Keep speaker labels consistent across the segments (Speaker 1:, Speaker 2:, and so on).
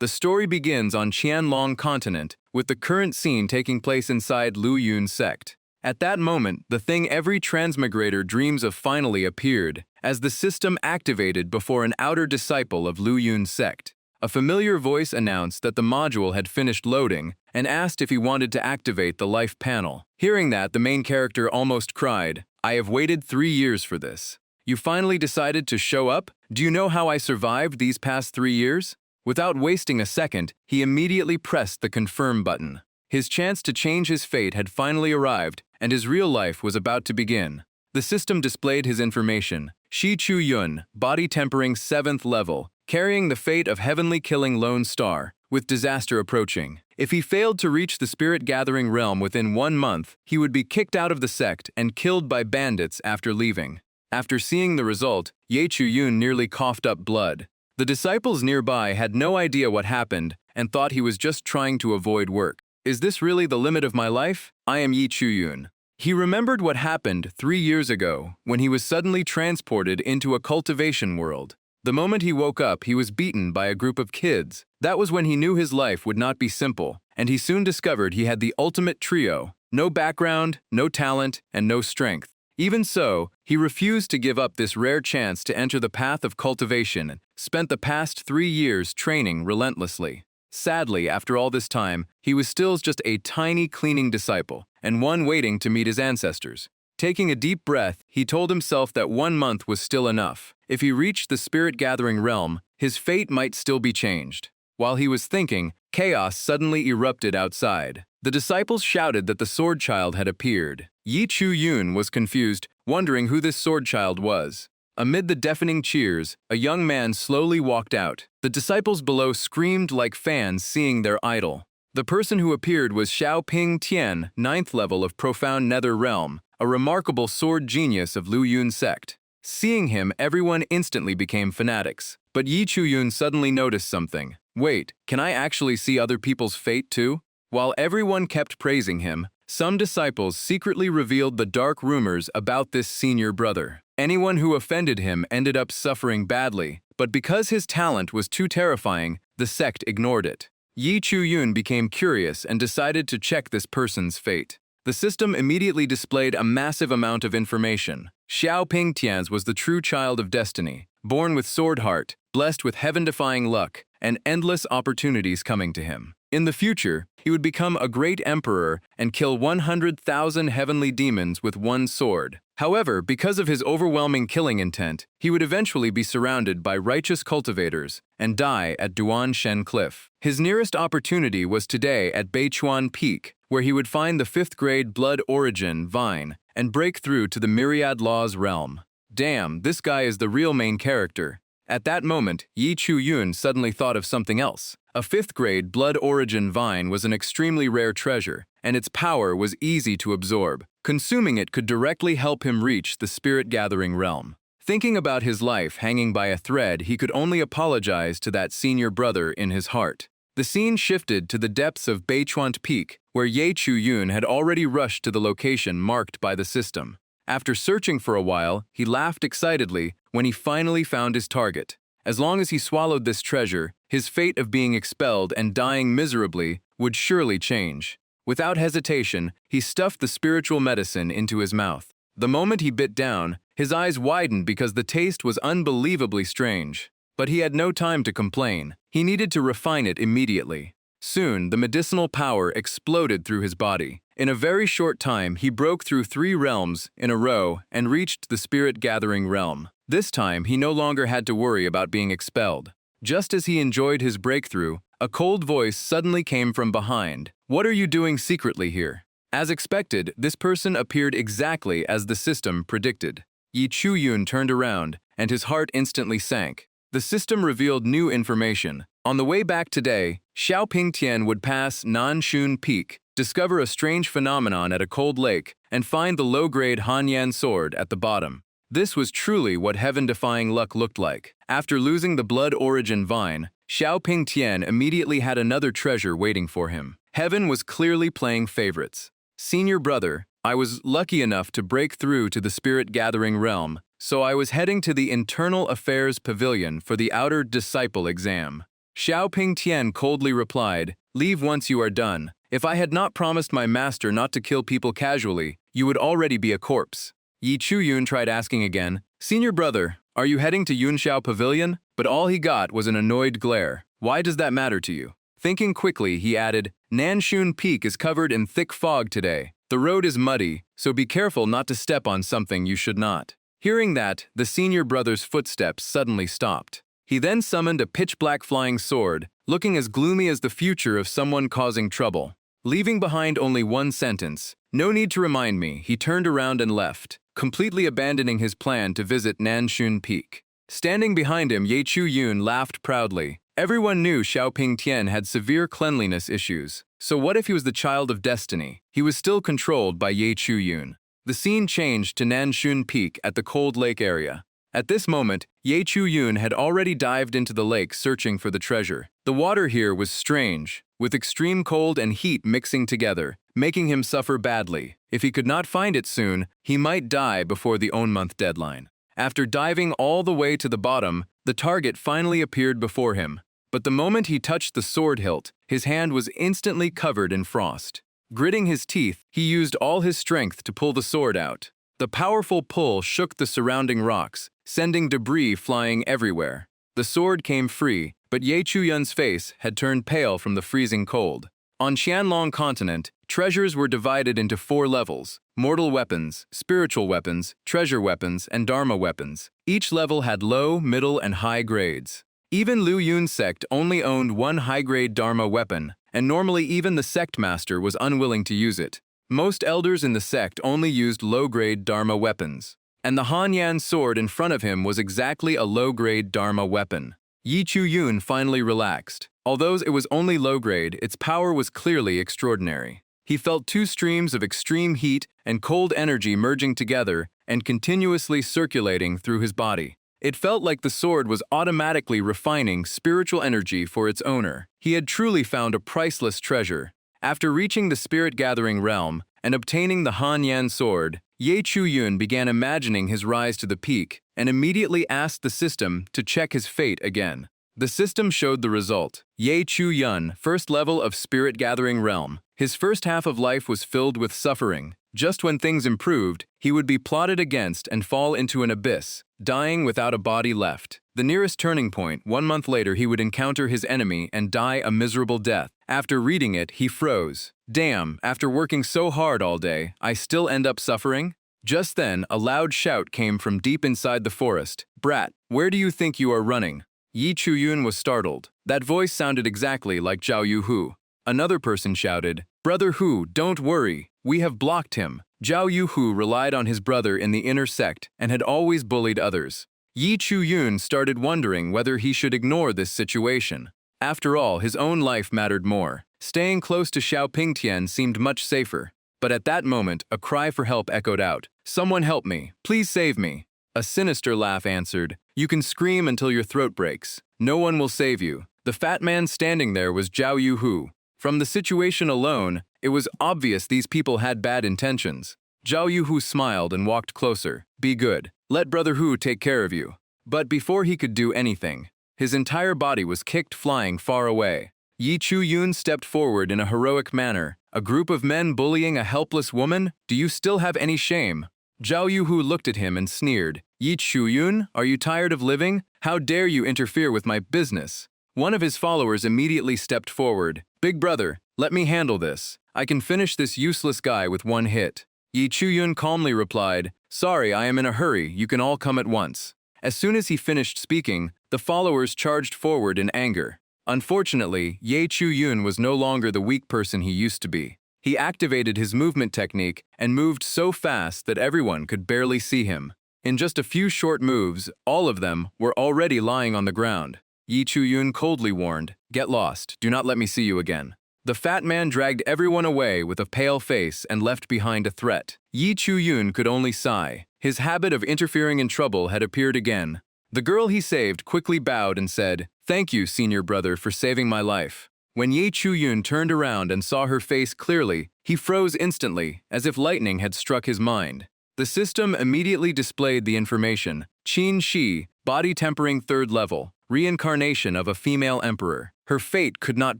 Speaker 1: The story begins on Qianlong Continent, with the current scene taking place inside Lu Yun's sect. At that moment, the thing every transmigrator dreams of finally appeared, as the system activated before an outer disciple of Lu Yun's sect. A familiar voice announced that the module had finished loading and asked if he wanted to activate the life panel. Hearing that, the main character almost cried, "I have waited 3 years for this. You finally decided to show up? Do you know how I survived these past 3 years?" Without wasting a second, he immediately pressed the confirm button. His chance to change his fate had finally arrived, and his real life was about to begin. The system displayed his information: Shi Chu Yun, body tempering 7th level, carrying the fate of heavenly killing lone star, with disaster approaching. If he failed to reach the spirit-gathering realm within 1 month, he would be kicked out of the sect and killed by bandits after leaving. After seeing the result, Ye Chu Yun nearly coughed up blood. The disciples nearby had no idea what happened and thought he was just trying to avoid work. Is this really the limit of my life? I am Ye Chu Yun. He remembered what happened 3 years ago when he was suddenly transported into a cultivation world. The moment he woke up, he was beaten by a group of kids. That was when he knew his life would not be simple, and he soon discovered he had the ultimate trio: no background, no talent, and no strength. Even so, he refused to give up this rare chance to enter the path of cultivation and spent the past 3 years training relentlessly. Sadly, after all this time, he was still just a tiny cleaning disciple, and one waiting to meet his ancestors. Taking a deep breath, he told himself that 1 month was still enough. If he reached the spirit-gathering realm, his fate might still be changed. While he was thinking, chaos suddenly erupted outside. The disciples shouted that the sword child had appeared. Ye Chu Yun was confused, wondering who this sword child was. Amid the deafening cheers, a young man slowly walked out. The disciples below screamed like fans seeing their idol. The person who appeared was Xiaoping Tian, 9th level of Profound Nether Realm, a remarkable sword genius of Lu Yun's sect. Seeing him, everyone instantly became fanatics. But Ye Chu Yun suddenly noticed something. Wait, can I actually see other people's fate too? While everyone kept praising him, some disciples secretly revealed the dark rumors about this senior brother. Anyone who offended him ended up suffering badly, but because his talent was too terrifying, the sect ignored it. Ye Chu Yun became curious and decided to check this person's fate. The system immediately displayed a massive amount of information. Xiaoping Tian's was the true child of destiny, born with sword heart, blessed with heaven-defying luck, and endless opportunities coming to him. In the future, he would become a great emperor and kill 100,000 heavenly demons with one sword. However, because of his overwhelming killing intent, he would eventually be surrounded by righteous cultivators and die at Duan Shen Cliff. His nearest opportunity was today at Beichuan Peak, where he would find the 5th grade blood origin vine and break through to the myriad laws realm. Damn, this guy is the real main character. At that moment, Ye Chu Yun suddenly thought of something else. A 5th grade blood origin vine was an extremely rare treasure, and its power was easy to absorb. Consuming it could directly help him reach the spirit-gathering realm. Thinking about his life hanging by a thread, he could only apologize to that senior brother in his heart. The scene shifted to the depths of Beichuan Peak, where Ye Chu Yun had already rushed to the location marked by the system. After searching for a while, he laughed excitedly when he finally found his target. As long as he swallowed this treasure, his fate of being expelled and dying miserably would surely change. Without hesitation, he stuffed the spiritual medicine into his mouth. The moment he bit down, his eyes widened because the taste was unbelievably strange. But he had no time to complain. He needed to refine it immediately. Soon, the medicinal power exploded through his body. In a very short time, he broke through 3 realms in a row and reached the spirit-gathering realm. This time, he no longer had to worry about being expelled. Just as he enjoyed his breakthrough, a cold voice suddenly came from behind. "What are you doing secretly here?" As expected, this person appeared exactly as the system predicted. Ye Chu Yun turned around, and his heart instantly sank. The system revealed new information. On the way back today, Xiaoping Tian would pass Nanshun Peak, discover a strange phenomenon at a cold lake, and find the low-grade Hanyan sword at the bottom. This was truly what heaven-defying luck looked like. After losing the blood origin vine, Xiaoping Tian immediately had another treasure waiting for him. Heaven was clearly playing favorites. Senior brother, I was lucky enough to break through to the spirit-gathering realm, so I was heading to the Internal Affairs Pavilion for the Outer Disciple exam. Xiao Ping Tian coldly replied, "Leave once you are done. If I had not promised my master not to kill people casually, you would already be a corpse." Yi Chuyun tried asking again, "Senior brother, are you heading to Yunxiao Pavilion?" But all he got was an annoyed glare. "Why does that matter to you?" Thinking quickly, he added, "Nanshun Peak is covered in thick fog today. The road is muddy, so be careful not to step on something you should not." Hearing that, the senior brother's footsteps suddenly stopped. He then summoned a pitch-black flying sword, looking as gloomy as the future of someone causing trouble. Leaving behind only one sentence, "No need to remind me," he turned around and left, completely abandoning his plan to visit Nanshun Peak. Standing behind him, Ye Chuyun laughed proudly. Everyone knew Xiao Ping Tian had severe cleanliness issues, so what if he was the child of destiny? He was still controlled by Ye Chuyun. The scene changed to Nanshun Peak at the Cold Lake area. At this moment, Ye Chuyun had already dived into the lake searching for the treasure. The water here was strange, with extreme cold and heat mixing together, making him suffer badly. If he could not find it soon, he might die before the own-month deadline. After diving all the way to the bottom, the target finally appeared before him. But the moment he touched the sword hilt, his hand was instantly covered in frost. Gritting his teeth, he used all his strength to pull the sword out. The powerful pull shook the surrounding rocks, sending debris flying everywhere. The sword came free, but Ye Chuyun's face had turned pale from the freezing cold. On Qianlong continent, treasures were divided into 4 levels: mortal weapons, spiritual weapons, treasure weapons, and dharma weapons. Each level had low, middle, and high grades. Even Lu Yun's sect only owned 1 high-grade dharma weapon, and normally even the sect master was unwilling to use it. Most elders in the sect only used low-grade dharma weapons, and the Hanyan sword in front of him was exactly a low-grade dharma weapon. Yi Chuyun finally relaxed. Although it was only low-grade, its power was clearly extraordinary. He felt 2 streams of extreme heat and cold energy merging together and continuously circulating through his body. It felt like the sword was automatically refining spiritual energy for its owner. He had truly found a priceless treasure. After reaching the spirit-gathering realm and obtaining the Hanyan sword, Ye Chuyun began imagining his rise to the peak and immediately asked the system to check his fate again. The system showed the result. Ye Chuyun, first level of spirit-gathering realm. His first half of life was filled with suffering. Just when things improved, he would be plotted against and fall into an abyss, dying without a body left. The nearest turning point, 1 month later, he would encounter his enemy and die a miserable death. After reading it, he froze. Damn, after working so hard all day, I still end up suffering? Just then, a loud shout came from deep inside the forest. "Brat, where do you think you are running?" Yi Chuyun was startled. That voice sounded exactly like Zhao Yuhu. Another person shouted, "Brother Hu, don't worry, we have blocked him." Zhao Yuhu relied on his brother in the inner sect and had always bullied others. Yi Chuyun started wondering whether he should ignore this situation. After all, his own life mattered more. Staying close to Xiao Pingtian seemed much safer. But at that moment, a cry for help echoed out. "Someone help me, please save me." A sinister laugh answered, "You can scream until your throat breaks. No one will save you." The fat man standing there was Zhao Yuhu. From the situation alone, it was obvious these people had bad intentions. Zhao Yuhu smiled and walked closer. "Be good. Let Brother Hu take care of you." But before he could do anything, his entire body was kicked flying far away. Yi Chuyun stepped forward in a heroic manner. "A group of men bullying a helpless woman? Do you still have any shame?" Zhao Yuhu looked at him and sneered. "Yi Chuyun, are you tired of living? How dare you interfere with my business?" One of his followers immediately stepped forward. "Big brother, let me handle this. I can finish this useless guy with 1 hit." Yi Chuyun calmly replied, "Sorry, I am in a hurry, you can all come at once." As soon as he finished speaking, the followers charged forward in anger. Unfortunately, Ye Chuyun was no longer the weak person he used to be. He activated his movement technique and moved so fast that everyone could barely see him. In just a few short moves, all of them were already lying on the ground. Yi Chuyun coldly warned, "Get lost, do not let me see you again." The fat man dragged everyone away with a pale face and left behind a threat. Yi Chuyun could only sigh. His habit of interfering in trouble had appeared again. The girl he saved quickly bowed and said, "Thank you, senior brother, for saving my life." When Ye Chuyun turned around and saw her face clearly, he froze instantly, as if lightning had struck his mind. The system immediately displayed the information. Qin Shi, body tempering 3rd level. reincarnation of a female emperor. Her fate could not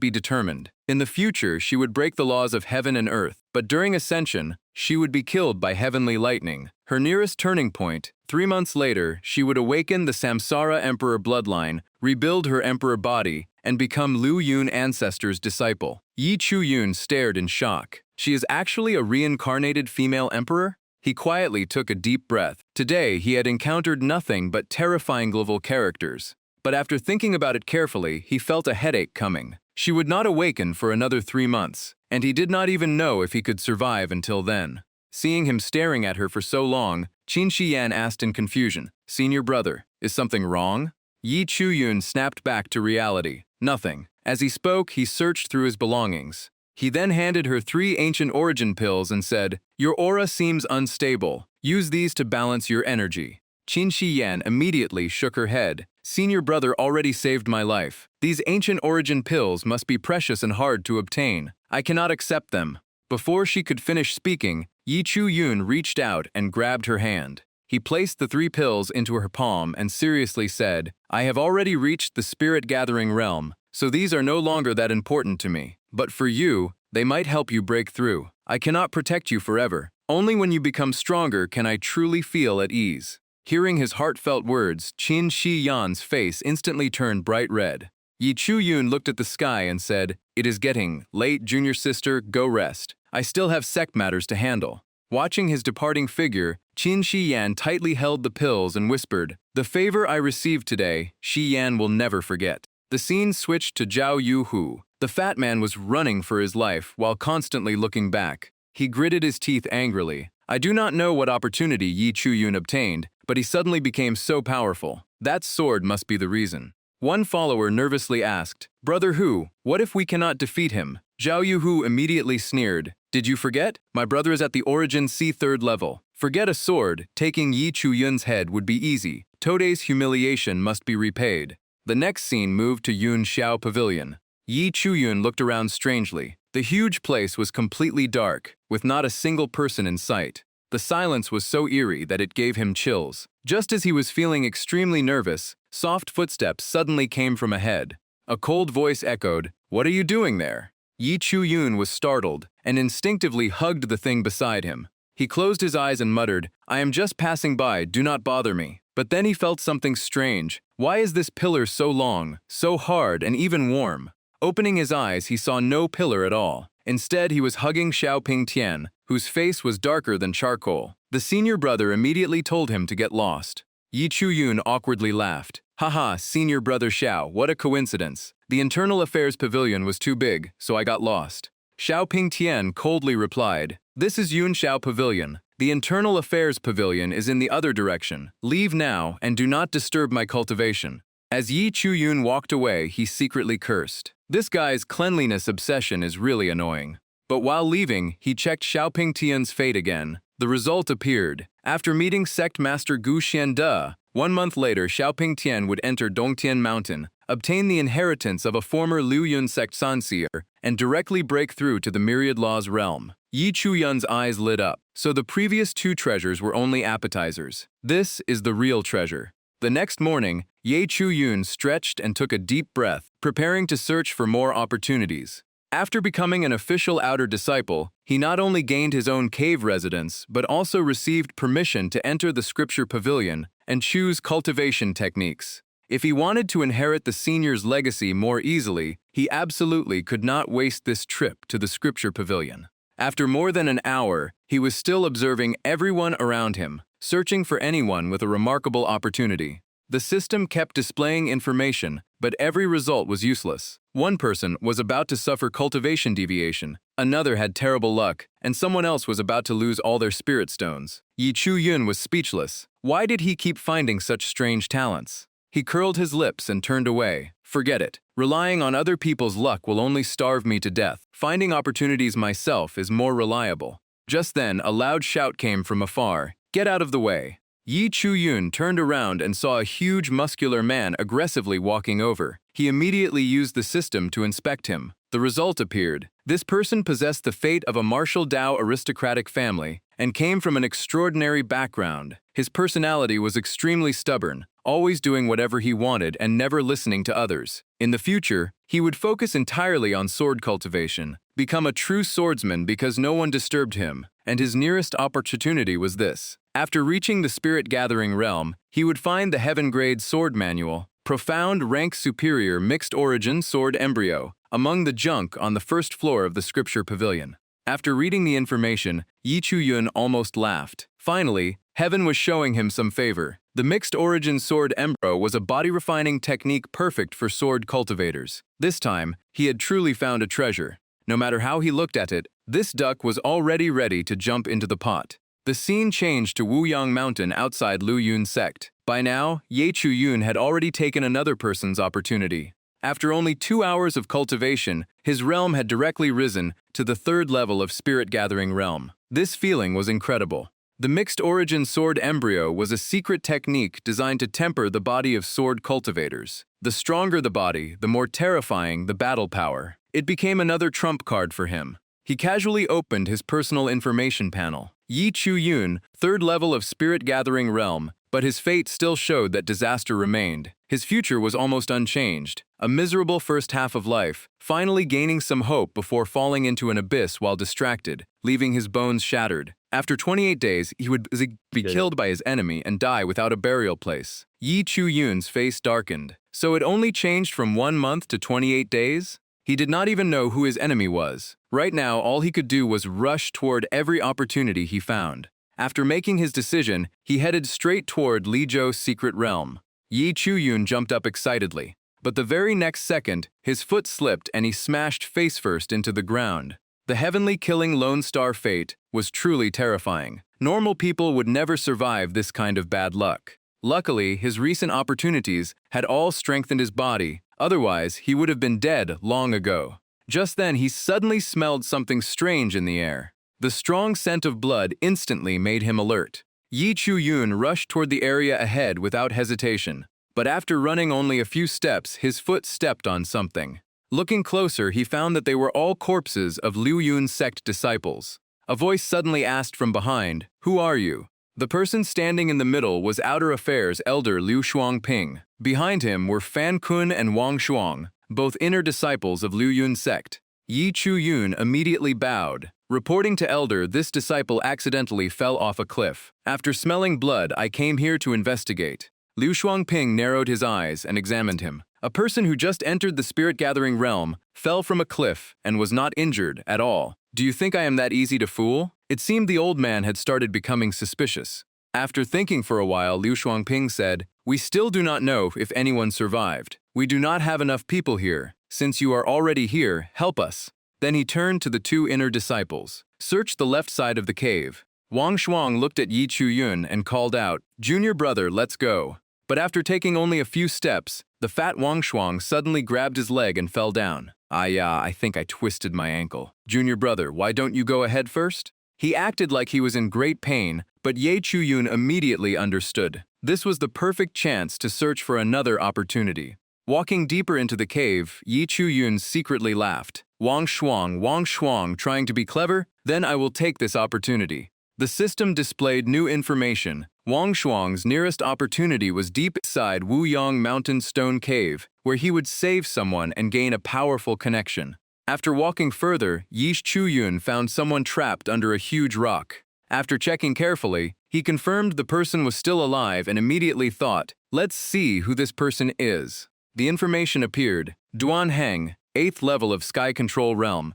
Speaker 1: be determined. In the future, she would break the laws of heaven and earth, but during ascension, she would be killed by heavenly lightning. Her nearest turning point, 3 months later, she would awaken the Samsara emperor bloodline, rebuild her emperor body, and become Liu Yun ancestors' disciple. Yi Chu-yun stared in shock. She is actually a reincarnated female emperor? He quietly took a deep breath. Today, he had encountered nothing but terrifying level characters. But after thinking about it carefully, he felt a headache coming. She would not awaken for another 3 months, and he did not even know if he could survive until then. Seeing him staring at her for so long, Qin Shiyan asked in confusion, "Senior brother, is something wrong?" Yi Chu-yun snapped back to reality. Nothing. As he spoke, he searched through his belongings. He then handed her 3 ancient origin pills and said, "Your aura seems unstable. Use these to balance your energy." Qin Shiyan immediately shook her head. "Senior brother already saved my life. These ancient origin pills must be precious and hard to obtain. I cannot accept them." Before she could finish speaking, Yi Chu-yun reached out and grabbed her hand. He placed the 3 pills into her palm and seriously said, "I have already reached the spirit-gathering realm, so these are no longer that important to me. But for you, they might help you break through. I cannot protect you forever. Only when you become stronger can I truly feel at ease." Hearing his heartfelt words, Qin Shiyan's face instantly turned bright red. Yi Chu-yun looked at the sky and said, "It is getting late, junior sister, go rest. I still have sect matters to handle." Watching his departing figure, Qin Shiyan tightly held the pills and whispered, "The favor I received today, Shiyan will never forget." The scene switched to Zhao Yu-hu. The fat man was running for his life while constantly looking back. He gritted his teeth angrily. I do not know what opportunity Yi Chu-yun obtained, but he suddenly became so powerful. That sword must be the reason. One follower nervously asked, "Brother Hu, what if we cannot defeat him?" Zhao Yu-hu immediately sneered, "Did you forget? My brother is at the origin C3rd level. Forget a sword, taking Yi Chu-yun's head would be easy. Today's humiliation must be repaid." The next scene moved to Yun Xiao Pavilion. Yi Chu-yun looked around strangely. The huge place was completely dark, with not a single person in sight. The silence was so eerie that it gave him chills. Just as he was feeling extremely nervous, soft footsteps suddenly came from ahead. A cold voice echoed, "What are you doing there?" Yi Chu-yun was startled and instinctively hugged the thing beside him. He closed his eyes and muttered, "I am just passing by, do not bother me." But then he felt something strange. Why is this pillar so long, so hard, and even warm? Opening his eyes, he saw no pillar at all. Instead, he was hugging Xiaoping Tian, whose face was darker than charcoal. The senior brother immediately told him to get lost. Yi Chu-yun awkwardly laughed. "Haha, senior brother Xiao, what a coincidence. The internal affairs pavilion was too big, so I got lost." Xiaoping Tian coldly replied, "This is Yun Xiao Pavilion. The internal affairs pavilion is in the other direction. Leave now and do not disturb my cultivation." As Yi Chu-yun walked away, he secretly cursed. This guy's cleanliness obsession is really annoying. But while leaving, he checked Xiaoping Tian's fate again. The result appeared. After meeting sect master Gu Xiande, 1 month later Xiaoping Tian would enter Dongtian Mountain, obtain the inheritance of a former Liu Yun sect Sanseer, and directly break through to the Myriad Law's realm. Yi Chu-yun's eyes lit up. So the previous 2 treasures were only appetizers. This is the real treasure. The next morning, Yi Chu-yun stretched and took a deep breath, preparing to search for more opportunities. After becoming an official outer disciple, he not only gained his own cave residence, but also received permission to enter the scripture pavilion and choose cultivation techniques. If he wanted to inherit the senior's legacy more easily, he absolutely could not waste this trip to the scripture pavilion. After more than an hour, he was still observing everyone around him, searching for anyone with a remarkable opportunity. The system kept displaying information, but every result was useless. One person was about to suffer cultivation deviation, another had terrible luck, and someone else was about to lose all their spirit stones. Yi Chu-yun was speechless. Why did he keep finding such strange talents? He curled his lips and turned away. Forget it. Relying on other people's luck will only starve me to death. Finding opportunities myself is more reliable. Just then, a loud shout came from afar. "Get out of the way." Yi Chu-yun turned around and saw a huge muscular man aggressively walking over. He immediately used the system to inspect him. The result appeared. This person possessed the fate of a martial Dao aristocratic family and came from an extraordinary background. His personality was extremely stubborn, always doing whatever he wanted and never listening to others. In the future, he would focus entirely on sword cultivation, become a true swordsman because no one disturbed him, and his nearest opportunity was this. After reaching the spirit-gathering realm, he would find the heaven-grade sword manual, profound rank superior mixed origin sword embryo, among the junk on the first floor of the scripture pavilion. After reading the information, Yi Chu-yun almost laughed. Finally, heaven was showing him some favor. The mixed origin sword embryo was a body-refining technique perfect for sword cultivators. This time, he had truly found a treasure. No matter how he looked at it, this duck was already ready to jump into the pot. The scene changed to Wuyang Mountain outside Lu Yun's sect. By now, Ye Chu-yun had already taken another person's opportunity. After only 2 hours of cultivation, his realm had directly risen to the 3rd level of spirit-gathering realm. This feeling was incredible. The mixed origin sword embryo was a secret technique designed to temper the body of sword cultivators. The stronger the body, the more terrifying the battle power. It became another trump card for him. He casually opened his personal information panel. Yi Chu-yun, 3rd level of spirit-gathering realm, but his fate still showed that disaster remained. His future was almost unchanged. A miserable first half of life, finally gaining some hope before falling into an abyss while distracted, leaving his bones shattered. After 28 days, he would be killed by his enemy and die without a burial place. Yi Chu-yun's face darkened. So it only changed from 1 month to 28 days? He did not even know who his enemy was. Right now, all he could do was rush toward every opportunity he found. After making his decision, he headed straight toward Li Zhou's secret realm. Yi Chu-yun jumped up excitedly, but the very next second, his foot slipped and he smashed face-first into the ground. The heavenly killing Lone Star fate was truly terrifying. Normal people would never survive this kind of bad luck. Luckily, his recent opportunities had all strengthened his body, otherwise he would have been dead long ago. Just then, he suddenly smelled something strange in the air. The strong scent of blood instantly made him alert. Yi Chu-yun rushed toward the area ahead without hesitation, but after running only a few steps, his foot stepped on something. Looking closer, he found that they were all corpses of Liu Yun's sect disciples. A voice suddenly asked from behind, "Who are you?" The person standing in the middle was Outer Affairs elder Liu Shuangping. Behind him were Fan Kun and Wang Shuang, both inner disciples of Liu Yun's sect. Yi Chu-yun immediately bowed. Reporting to Elder, this disciple accidentally fell off a cliff. After smelling blood, I came here to investigate. Liu Shuangping narrowed his eyes and examined him. A person who just entered the spirit-gathering realm, fell from a cliff, and was not injured at all. Do you think I am that easy to fool? It seemed the old man had started becoming suspicious. After thinking for a while, Liu Shuangping said, "We still do not know if anyone survived. We do not have enough people here. Since you are already here, help us." Then he turned to the 2 inner disciples. "Search the left side of the cave." Wang Shuang looked at Yi Chu-yun and called out, "Junior brother, let's go." But after taking only a few steps, the fat Wang Shuang suddenly grabbed his leg and fell down. I think I twisted my ankle. "Junior brother, why don't you go ahead first?" He acted like he was in great pain, but Ye Chu-yun immediately understood. This was the perfect chance to search for another opportunity. Walking deeper into the cave, Yi Chu-yun secretly laughed. Wang Shuang, trying to be clever? Then I will take this opportunity." The system displayed new information. Wang Shuang's nearest opportunity was deep inside Wuyang Mountain Stone Cave, where he would save someone and gain a powerful connection. After walking further, Yi Chu-yun found someone trapped under a huge rock. After checking carefully, he confirmed the person was still alive and immediately thought, "Let's see who this person is." The information appeared. Duan Heng, 8th level of Sky Control Realm.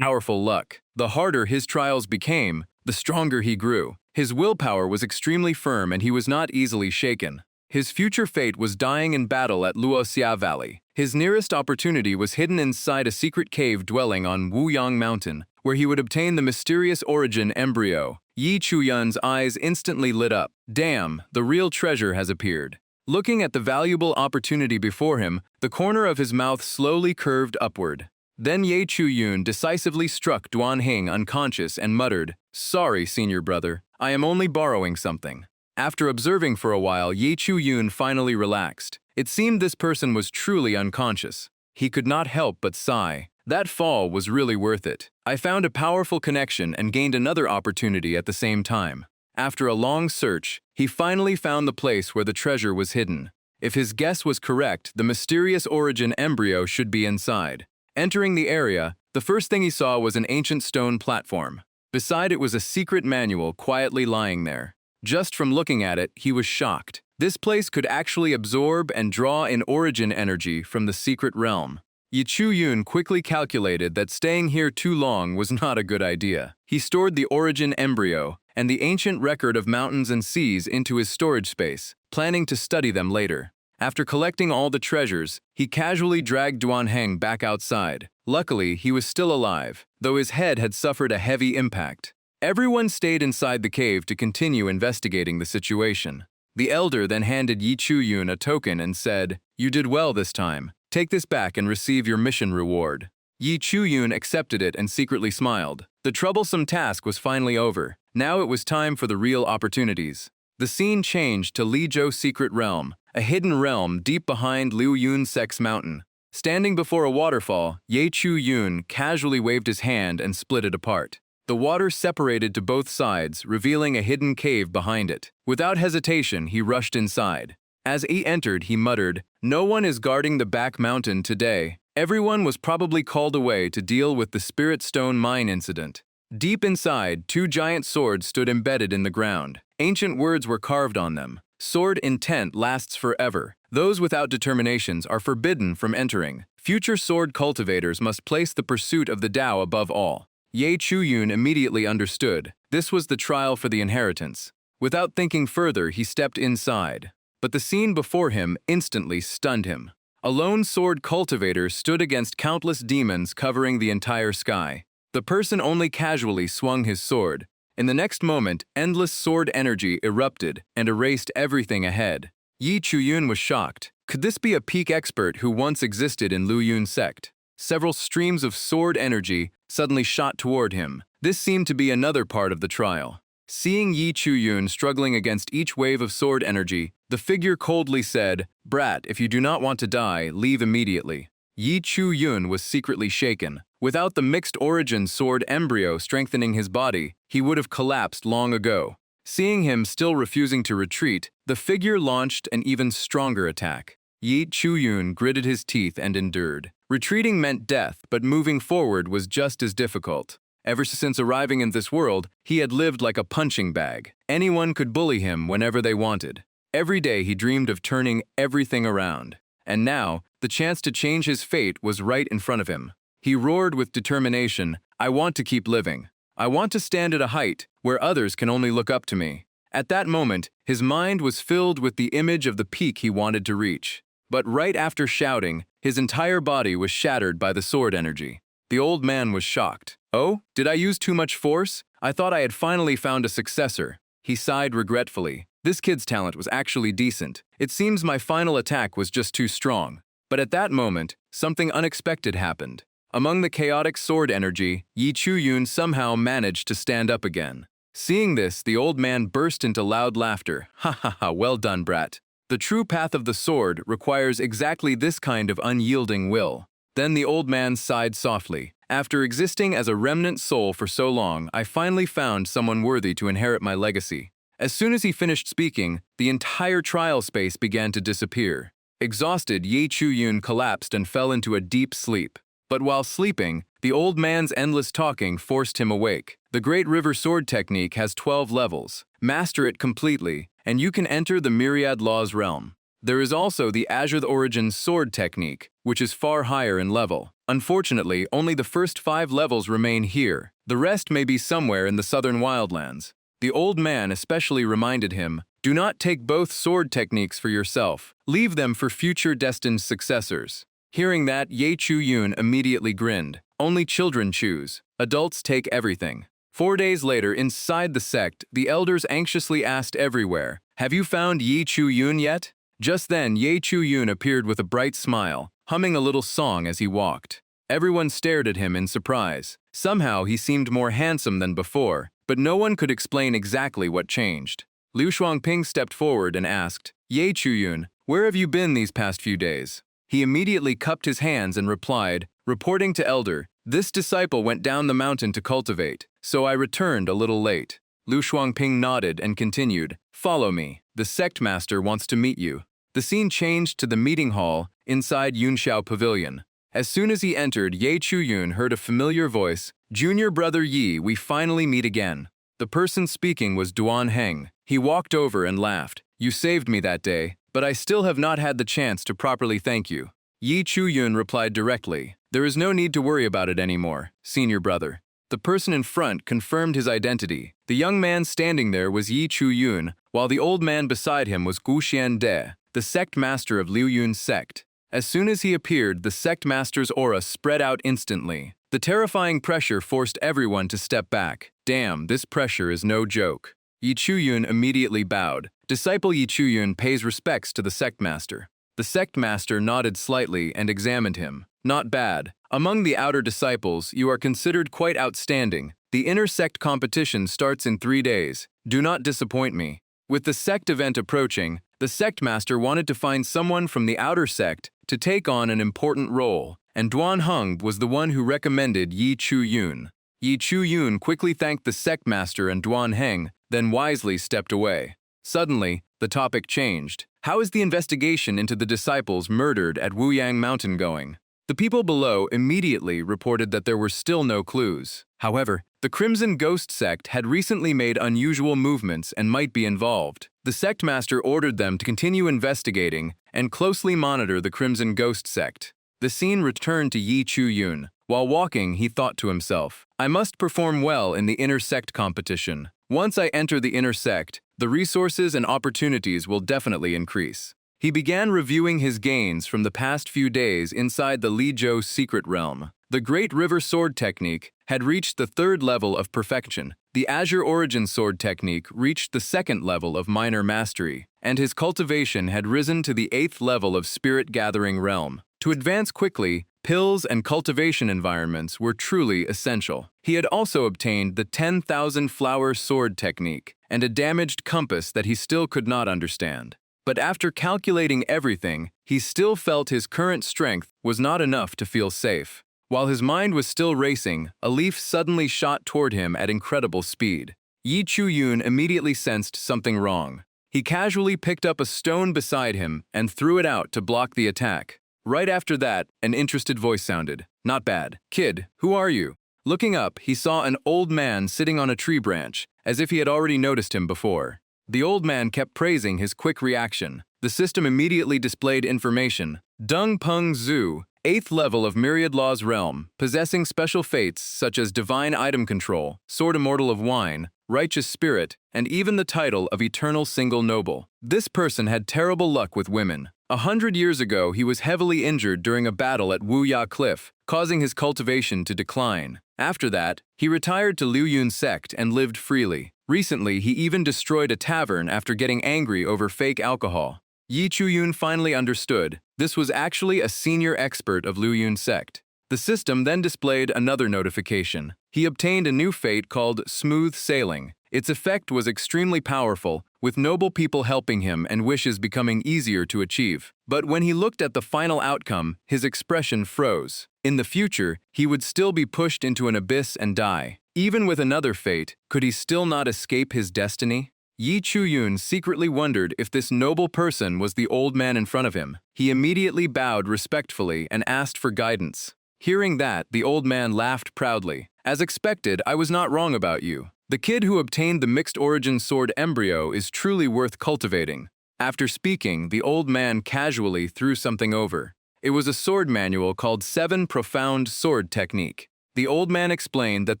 Speaker 1: Powerful luck. The harder his trials became, the stronger he grew. His willpower was extremely firm and he was not easily shaken. His future fate was dying in battle at Luoxia Valley. His nearest opportunity was hidden inside a secret cave dwelling on Wuyang Mountain, where he would obtain the mysterious origin embryo. Yi Chu-yun's eyes instantly lit up. Damn, the real treasure has appeared. Looking at the valuable opportunity before him, the corner of his mouth slowly curved upward. Then Ye Chu-yun decisively struck Duan Heng unconscious and muttered, "Sorry, senior brother, I am only borrowing something." After observing for a while, Ye Chu-yun finally relaxed. It seemed this person was truly unconscious. He could not help but sigh. That fall was really worth it. I found a powerful connection and gained another opportunity at the same time. After a long search, He finally found the place where the treasure was hidden. If his guess was correct, the mysterious origin embryo should be inside. Entering the area, the first thing he saw was an ancient stone platform. Beside it was a secret manual quietly lying there. Just from looking at it, he was shocked. This place could actually absorb and draw in origin energy from the secret realm. Yi Chu-yun quickly calculated that staying here too long was not a good idea. He stored the origin embryo and the ancient record of mountains and seas into his storage space, planning to study them later. After collecting all the treasures, he casually dragged Duanheng back outside. Luckily, he was still alive, though his head had suffered a heavy impact. Everyone stayed inside the cave to continue investigating the situation. The elder then handed Yi Chu-yun a token and said, "You did well this time. Take this back and receive your mission reward." Yi Chu-yun accepted it and secretly smiled. The troublesome task was finally over. Now it was time for the real opportunities. The scene changed to Li Zhou's secret realm, a hidden realm deep behind Liu Yun-sek's mountain. Standing before a waterfall, Ye Chu-yun casually waved his hand and split it apart. The water separated to both sides, revealing a hidden cave behind it. Without hesitation, he rushed inside. As he entered, he muttered, "No one is guarding the back mountain today." Everyone was probably called away to deal with the Spirit Stone mine incident. Deep inside, two giant swords stood embedded in the ground. Ancient words were carved on them. "Sword intent lasts forever. Those without determinations are forbidden from entering. Future sword cultivators must place the pursuit of the Tao above all." Ye Chu-yun immediately understood. This was the trial for the inheritance. Without thinking further, he stepped inside. But the scene before him instantly stunned him. A lone sword cultivator stood against countless demons covering the entire sky. The person only casually swung his sword. In the next moment, endless sword energy erupted and erased everything ahead. Yi Chu-yun was shocked. Could this be a peak expert who once existed in Liu Yun's sect? Several streams of sword energy suddenly shot toward him. This seemed to be another part of the trial. Seeing Yi Chu-yun struggling against each wave of sword energy, the figure coldly said, "Brat, if you do not want to die, leave immediately." Yi Chu-yun was secretly shaken. Without the mixed origin sword embryo strengthening his body, he would have collapsed long ago. Seeing him still refusing to retreat, the figure launched an even stronger attack. Yi Chu-yun gritted his teeth and endured. Retreating meant death, but moving forward was just as difficult. Ever since arriving in this world, he had lived like a punching bag. Anyone could bully him whenever they wanted. Every day he dreamed of turning everything around. And now, the chance to change his fate was right in front of him. He roared with determination, "I want to keep living. I want to stand at a height where others can only look up to me." At that moment, his mind was filled with the image of the peak he wanted to reach. But right after shouting, his entire body was shattered by the sword energy. The old man was shocked. "Oh, did I use too much force? I thought I had finally found a successor." He sighed regretfully. This kid's talent was actually decent. It seems my final attack was just too strong. But at that moment, something unexpected happened. Among the chaotic sword energy, Yi Chu-yun somehow managed to stand up again. Seeing this, the old man burst into loud laughter. "Ha ha ha, well done, brat. The true path of the sword requires exactly this kind of unyielding will." Then the old man sighed softly. "After existing as a remnant soul for so long, I finally found someone worthy to inherit my legacy." As soon as he finished speaking, the entire trial space began to disappear. Exhausted, Ye Chu-yun collapsed and fell into a deep sleep. But while sleeping, the old man's endless talking forced him awake. The Great River Sword technique has 12 levels. Master it completely, and you can enter the Myriad Laws realm. There is also the Azure Origin Sword technique, which is far higher in level. Unfortunately, only the first 5 levels remain here. The rest may be somewhere in the southern wildlands. The old man especially reminded him, "Do not take both sword techniques for yourself. Leave them for future destined successors." Hearing that, Ye Chu-yun immediately grinned. "Only children choose. Adults take everything." 4 days later, inside the sect, the elders anxiously asked everywhere, "Have you found Ye Chu-yun yet?" Just then, Ye Chu-yun appeared with a bright smile, humming a little song as he walked. Everyone stared at him in surprise. Somehow, he seemed more handsome than before, but no one could explain exactly what changed. Liu Shuangping stepped forward and asked, "Ye Chu-yun, where have you been these past few days?" He immediately cupped his hands and replied, reporting to Elder, "This disciple went down the mountain to cultivate, so I returned a little late." Lu Shuangping nodded and continued, "Follow me. The sect master wants to meet you." The scene changed to the meeting hall inside Yunxiao Pavilion. As soon as he entered, Ye Chuyun heard a familiar voice, "Junior brother Yi, we finally meet again." The person speaking was Duan Heng. He walked over and laughed. "You saved me that day, but I still have not had the chance to properly thank you." Yi Chuyun replied directly, "There is no need to worry about it anymore, senior brother." The person in front confirmed his identity. The young man standing there was Yi Chuyun, while the old man beside him was Gu Xiande, the sect master of Liu Yun's sect. As soon as he appeared, the sect master's aura spread out instantly. The terrifying pressure forced everyone to step back. Damn, this pressure is no joke. Yi Chuyun immediately bowed. Disciple Yi Chuyun pays respects to the sect master. The sect master nodded slightly and examined him. Not bad. Among the outer disciples, you are considered quite outstanding. The inner sect competition starts in 3 days. Do not disappoint me. With the sect event approaching, the sect master wanted to find someone from the outer sect to take on an important role, and Duan Heng was the one who recommended Yi Chuyun. Yi Chuyun quickly thanked the sect master and Duan Heng, then wisely stepped away. Suddenly, the topic changed. How is the investigation into the disciples murdered at Wuyang Mountain going? The people below immediately reported that there were still no clues. However, the Crimson Ghost sect had recently made unusual movements and might be involved. The sect master ordered them to continue investigating and closely monitor the Crimson Ghost sect. The scene returned to Yi Chuyun. While walking, he thought to himself, "I must perform well in the inner sect competition. Once I enter the inner sect, the resources and opportunities will definitely increase." He began reviewing his gains from the past few days inside the Lizhou secret realm. The Great River Sword technique had reached the 3rd level of perfection. The Azure Origin Sword technique reached the 2nd level of minor mastery, and his cultivation had risen to the 8th level of Spirit Gathering Realm. To advance quickly, pills and cultivation environments were truly essential. He had also obtained the 10,000 flower sword technique and a damaged compass that he still could not understand. But after calculating everything, he still felt his current strength was not enough to feel safe. While his mind was still racing, a leaf suddenly shot toward him at incredible speed. Yi Chuyun immediately sensed something wrong. He casually picked up a stone beside him and threw it out to block the attack. Right after that, an interested voice sounded. "Not bad. Kid, who are you?" Looking up, he saw an old man sitting on a tree branch, as if he had already noticed him before. The old man kept praising his quick reaction. The system immediately displayed information. Dung Peng Zhu, 8th level of Myriad Law's realm, possessing special fates such as Divine Item Control, Sword Immortal of Wine, Righteous Spirit, and even the title of Eternal Single Noble. This person had terrible luck with women. 100 years ago, he was heavily injured during a battle at Wuya Cliff, causing his cultivation to decline. After that, he retired to Liu Yun's sect and lived freely. Recently, he even destroyed a tavern after getting angry over fake alcohol. Yi Chuyun finally understood. This was actually a senior expert of Liu Yun's sect. The system then displayed another notification. He obtained a new fate called Smooth Sailing. Its effect was extremely powerful, with noble people helping him and wishes becoming easier to achieve. But when he looked at the final outcome, his expression froze. In the future, he would still be pushed into an abyss and die. Even with another fate, could he still not escape his destiny? Yi Chuyun secretly wondered if this noble person was the old man in front of him. He immediately bowed respectfully and asked for guidance. Hearing that, the old man laughed proudly. "As expected, I was not wrong about you. The kid who obtained the mixed origin sword embryo is truly worth cultivating." After speaking, the old man casually threw something over. It was a sword manual called 7 Profound Sword Technique. The old man explained that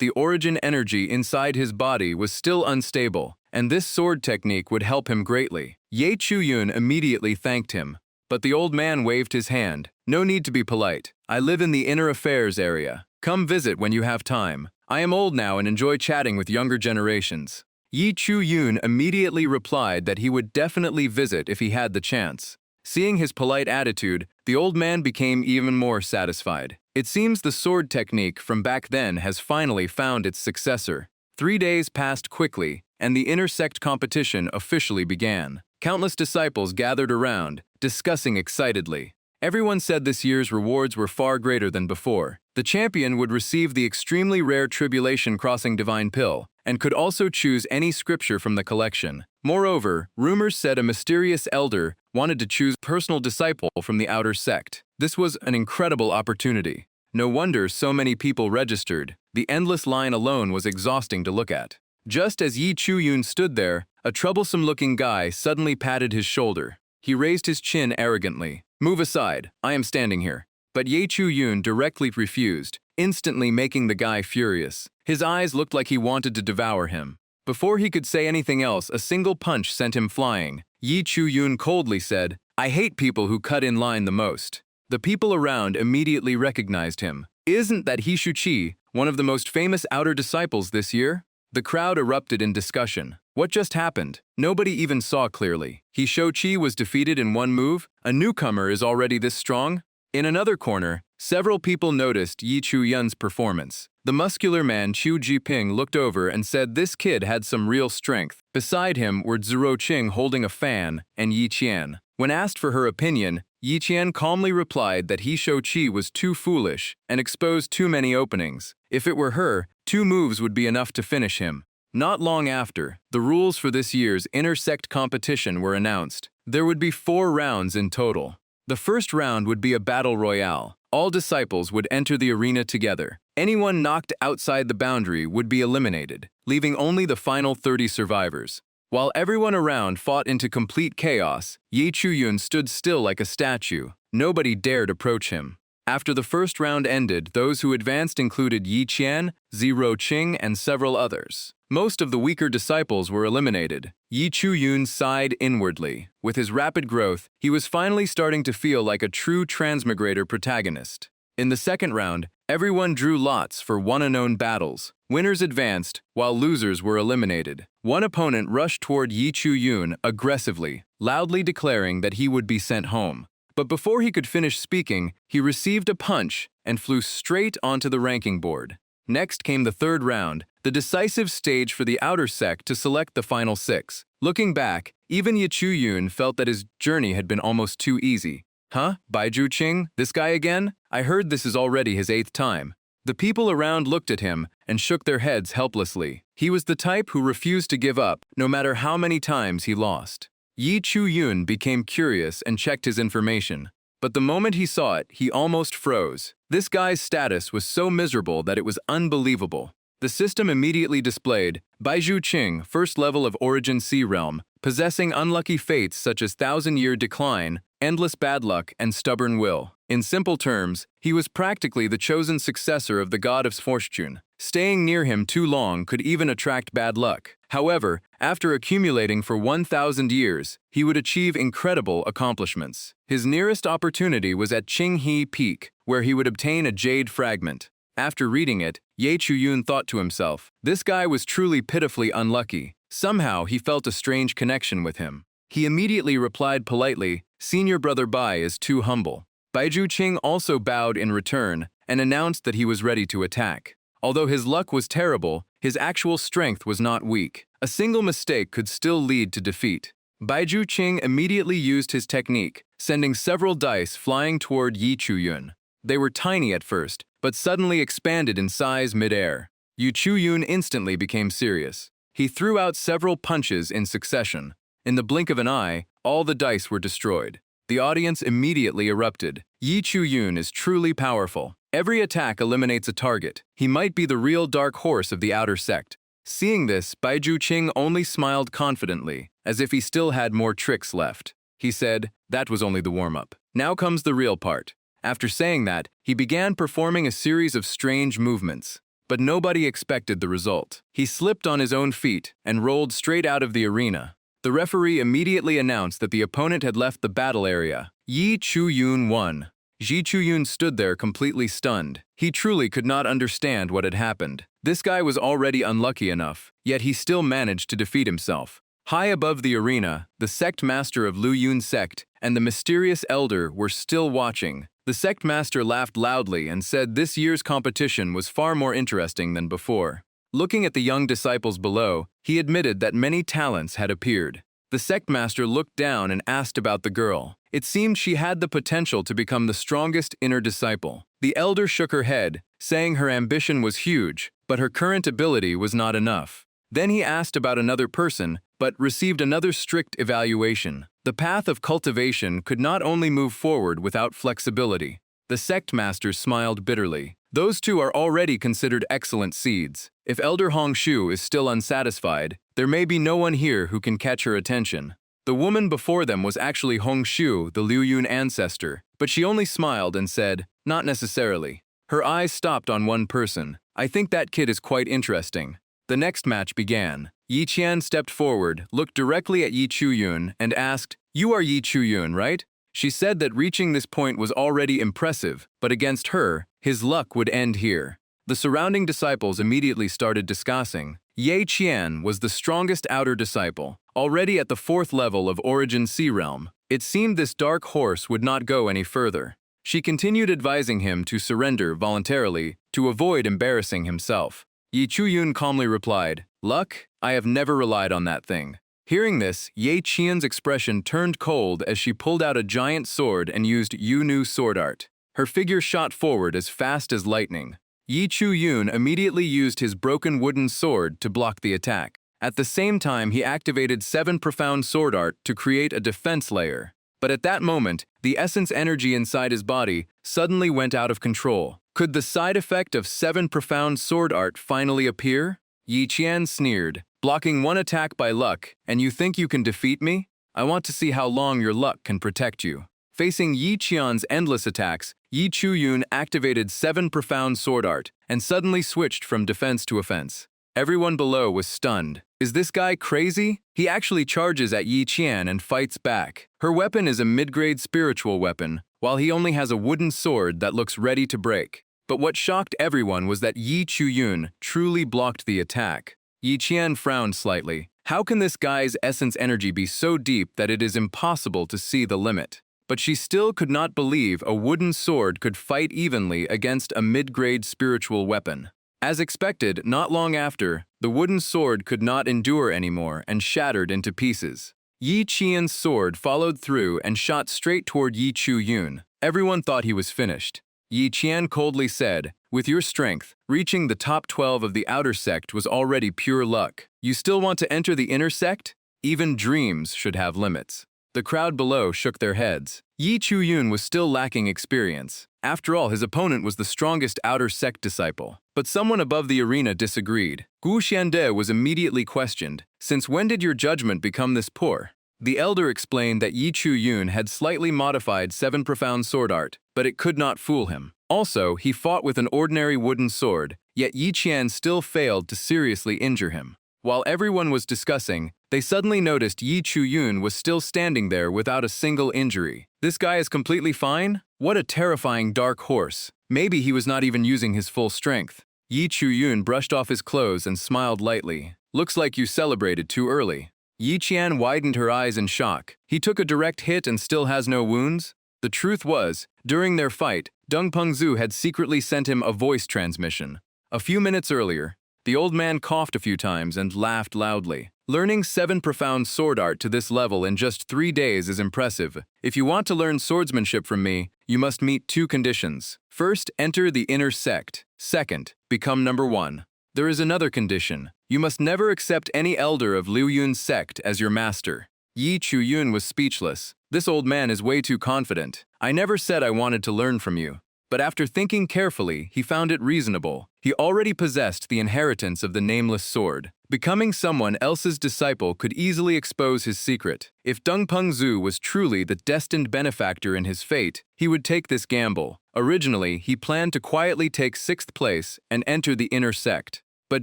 Speaker 1: the origin energy inside his body was still unstable, and this sword technique would help him greatly. Ye Chuyun immediately thanked him, but the old man waved his hand. "No need to be polite. I live in the inner affairs area. Come visit when you have time. I am old now and enjoy chatting with younger generations." Yi Chuyun immediately replied that he would definitely visit if he had the chance. Seeing his polite attitude, the old man became even more satisfied. It seems the sword technique from back then has finally found its successor. 3 days passed quickly, and the intersect competition officially began. Countless disciples gathered around, discussing excitedly. Everyone said this year's rewards were far greater than before. The champion would receive the extremely rare Tribulation Crossing Divine Pill, and could also choose any scripture from the collection. Moreover, rumors said a mysterious elder wanted to choose a personal disciple from the outer sect. This was an incredible opportunity. No wonder so many people registered. The endless line alone was exhausting to look at. Just as Yi Chu-yun stood there, a troublesome-looking guy suddenly patted his shoulder. He raised his chin arrogantly. "Move aside, I am standing here." But Yi Chu-yun directly refused, instantly making the guy furious. His eyes looked like he wanted to devour him. Before he could say anything else, a single punch sent him flying. Yi Chu-yun coldly said, "I hate people who cut in line the most." The people around immediately recognized him. Isn't that He Shu-chi, one of the most famous outer disciples this year? The crowd erupted in discussion. What just happened? Nobody even saw clearly. He Shu-chi was defeated in one move? A newcomer is already this strong? In another corner, several people noticed Yi Chu-yun's performance. The muscular man Chu Jiping looked over and said this kid had some real strength. Beside him were Zero Ching holding a fan and Yi Qian. When asked for her opinion, Yi Qian calmly replied that He Shu-chi was too foolish and exposed too many openings. If it were her, 2 moves would be enough to finish him. Not long after, the rules for this year's inter-sect competition were announced. There would be 4 rounds in total. The first round would be a battle royale. All disciples would enter the arena together. Anyone knocked outside the boundary would be eliminated, leaving only the final 30 survivors. While everyone around fought into complete chaos, Yi Chu-yun stood still like a statue. Nobody dared approach him. After the first round ended, those who advanced included Yi Qian, Zero Ching, and several others. Most of the weaker disciples were eliminated. Yi Chu-yun sighed inwardly. With his rapid growth, he was finally starting to feel like a true transmigrator protagonist. In the second round, everyone drew lots for one unknown battles. Winners advanced, while losers were eliminated. One opponent rushed toward Yi Chu-yun aggressively, loudly declaring that he would be sent home. But before he could finish speaking, he received a punch and flew straight onto the ranking board. Next came the third round, the decisive stage for the outer sect to select the final 6. Looking back, even Yi Chu-yun felt that his journey had been almost too easy. Huh? Baiju Ching? This guy again? I heard this is already his 8th time. The people around looked at him and shook their heads helplessly. He was the type who refused to give up, no matter how many times he lost. Yi Chu-yun became curious and checked his information. But the moment he saw it, he almost froze. This guy's status was so miserable that it was unbelievable. The system immediately displayed Baiju Ching, first level of Origin Sea Realm, possessing unlucky fates such as 1,000-year decline, endless bad luck, and stubborn will. In simple terms, he was practically the chosen successor of the god of fortune. Staying near him too long could even attract bad luck. However, after accumulating for 1,000 years, he would achieve incredible accomplishments. His nearest opportunity was at Qinghe Peak, where he would obtain a jade fragment. After reading it, Yi Chu-yun thought to himself, this guy was truly pitifully unlucky. Somehow he felt a strange connection with him. He immediately replied politely, "Senior brother Bai is too humble." Baiju Ching also bowed in return and announced that he was ready to attack. Although his luck was terrible, his actual strength was not weak. A single mistake could still lead to defeat. Baiju Ching immediately used his technique, sending several dice flying toward Yi Chu-yun. They were tiny at first, but suddenly expanded in size mid-air. Yi Chu-yun instantly became serious. He threw out several punches in succession. In the blink of an eye, all the dice were destroyed. The audience immediately erupted. Yi Chu-yun is truly powerful. Every attack eliminates a target. He might be the real dark horse of the outer sect. Seeing this, Baiju Ching only smiled confidently, as if he still had more tricks left. He said, "That was only the warm-up. Now comes the real part." After saying that, he began performing a series of strange movements. But nobody expected the result. He slipped on his own feet and rolled straight out of the arena. The referee immediately announced that the opponent had left the battle area. Yi Chu-yun won. Yi Chu-yun stood there completely stunned. He truly could not understand what had happened. This guy was already unlucky enough, yet he still managed to defeat himself. High above the arena, the sect master of Lu Yun sect and the mysterious elder were still watching. The sect master laughed loudly and said this year's competition was far more interesting than before. Looking at the young disciples below, he admitted that many talents had appeared. The sect master looked down and asked about the girl. It seemed she had the potential to become the strongest inner disciple. The elder shook her head, saying her ambition was huge, but her current ability was not enough. Then he asked about another person, but received another strict evaluation. The path of cultivation could not only move forward without flexibility. The sect master smiled bitterly. Those two are already considered excellent seeds. If Elder Hongshu is still unsatisfied, there may be no one here who can catch her attention. The woman before them was actually Hongshu, the Liuyun ancestor, but she only smiled and said, "Not necessarily." Her eyes stopped on one person. "I think that kid is quite interesting." The next match began. Yi Qian stepped forward, looked directly at Yi Chuyun, and asked, "You are Yi Chuyun, right?" She said that reaching this point was already impressive, but against her, his luck would end here. The surrounding disciples immediately started discussing. Yi Qian was the strongest outer disciple, already at the 4th level of Origin Sea Realm. It seemed this dark horse would not go any further. She continued advising him to surrender voluntarily to avoid embarrassing himself. Yi Chuyun calmly replied, "Luck? I have never relied on that thing." Hearing this, Yi Qian's expression turned cold as she pulled out a giant sword and used Yu-Nu sword art. Her figure shot forward as fast as lightning. Yi Chuyun immediately used his broken wooden sword to block the attack. At the same time, he activated 7 profound sword art to create a defense layer. But at that moment, the essence energy inside his body suddenly went out of control. Could the side effect of 7 profound sword art finally appear? Yi Qian sneered, "Blocking one attack by luck, and you think you can defeat me? I want to see how long your luck can protect you." Facing Yi Qian's endless attacks, Yi Chuyun activated 7 profound sword art and suddenly switched from defense to offense. Everyone below was stunned. Is this guy crazy? He actually charges at Yi Qian and fights back. Her weapon is a mid-grade spiritual weapon, while he only has a wooden sword that looks ready to break. But what shocked everyone was that Yi Chuyun truly blocked the attack. Yi Qian frowned slightly. How can this guy's essence energy be so deep that it is impossible to see the limit? But she still could not believe a wooden sword could fight evenly against a mid-grade spiritual weapon. As expected, not long after, the wooden sword could not endure anymore and shattered into pieces. Yi Qian's sword followed through and shot straight toward Yi Chuyun. Everyone thought he was finished. Yi Qian coldly said, "With your strength, reaching the top 12 of the outer sect was already pure luck. You still want to enter the inner sect? Even dreams should have limits." The crowd below shook their heads. Yi Chuyun was still lacking experience. After all, his opponent was the strongest outer sect disciple. But someone above the arena disagreed. Gu Xiande was immediately questioned. "Since when did your judgment become this poor?" The elder explained that Yi Chuyun had slightly modified 7 profound sword art, but it could not fool him. Also, he fought with an ordinary wooden sword, yet Yi Qian still failed to seriously injure him. While everyone was discussing, they suddenly noticed Yi Chuyun was still standing there without a single injury. This guy is completely fine? What a terrifying dark horse. Maybe he was not even using his full strength. Yi Chuyun brushed off his clothes and smiled lightly. "Looks like you celebrated too early." Yi Qian widened her eyes in shock. He took a direct hit and still has no wounds? The truth was, during their fight, Deng Pengzhu had secretly sent him a voice transmission. A few minutes earlier, the old man coughed a few times and laughed loudly. Learning 7 profound sword art to this level in just 3 days is impressive. If you want to learn swordsmanship from me, you must meet 2 conditions. First, enter the inner sect. Second, become number 1. There is another condition. You must never accept any elder of Liuyun's sect as your master. Yi Chuyun was speechless. This old man is way too confident. I never said I wanted to learn from you. But after thinking carefully, he found it reasonable. He already possessed the inheritance of the nameless sword. Becoming someone else's disciple could easily expose his secret. If Deng Pengzhu was truly the destined benefactor in his fate, he would take this gamble. Originally, he planned to quietly take 6th place and enter the inner sect. But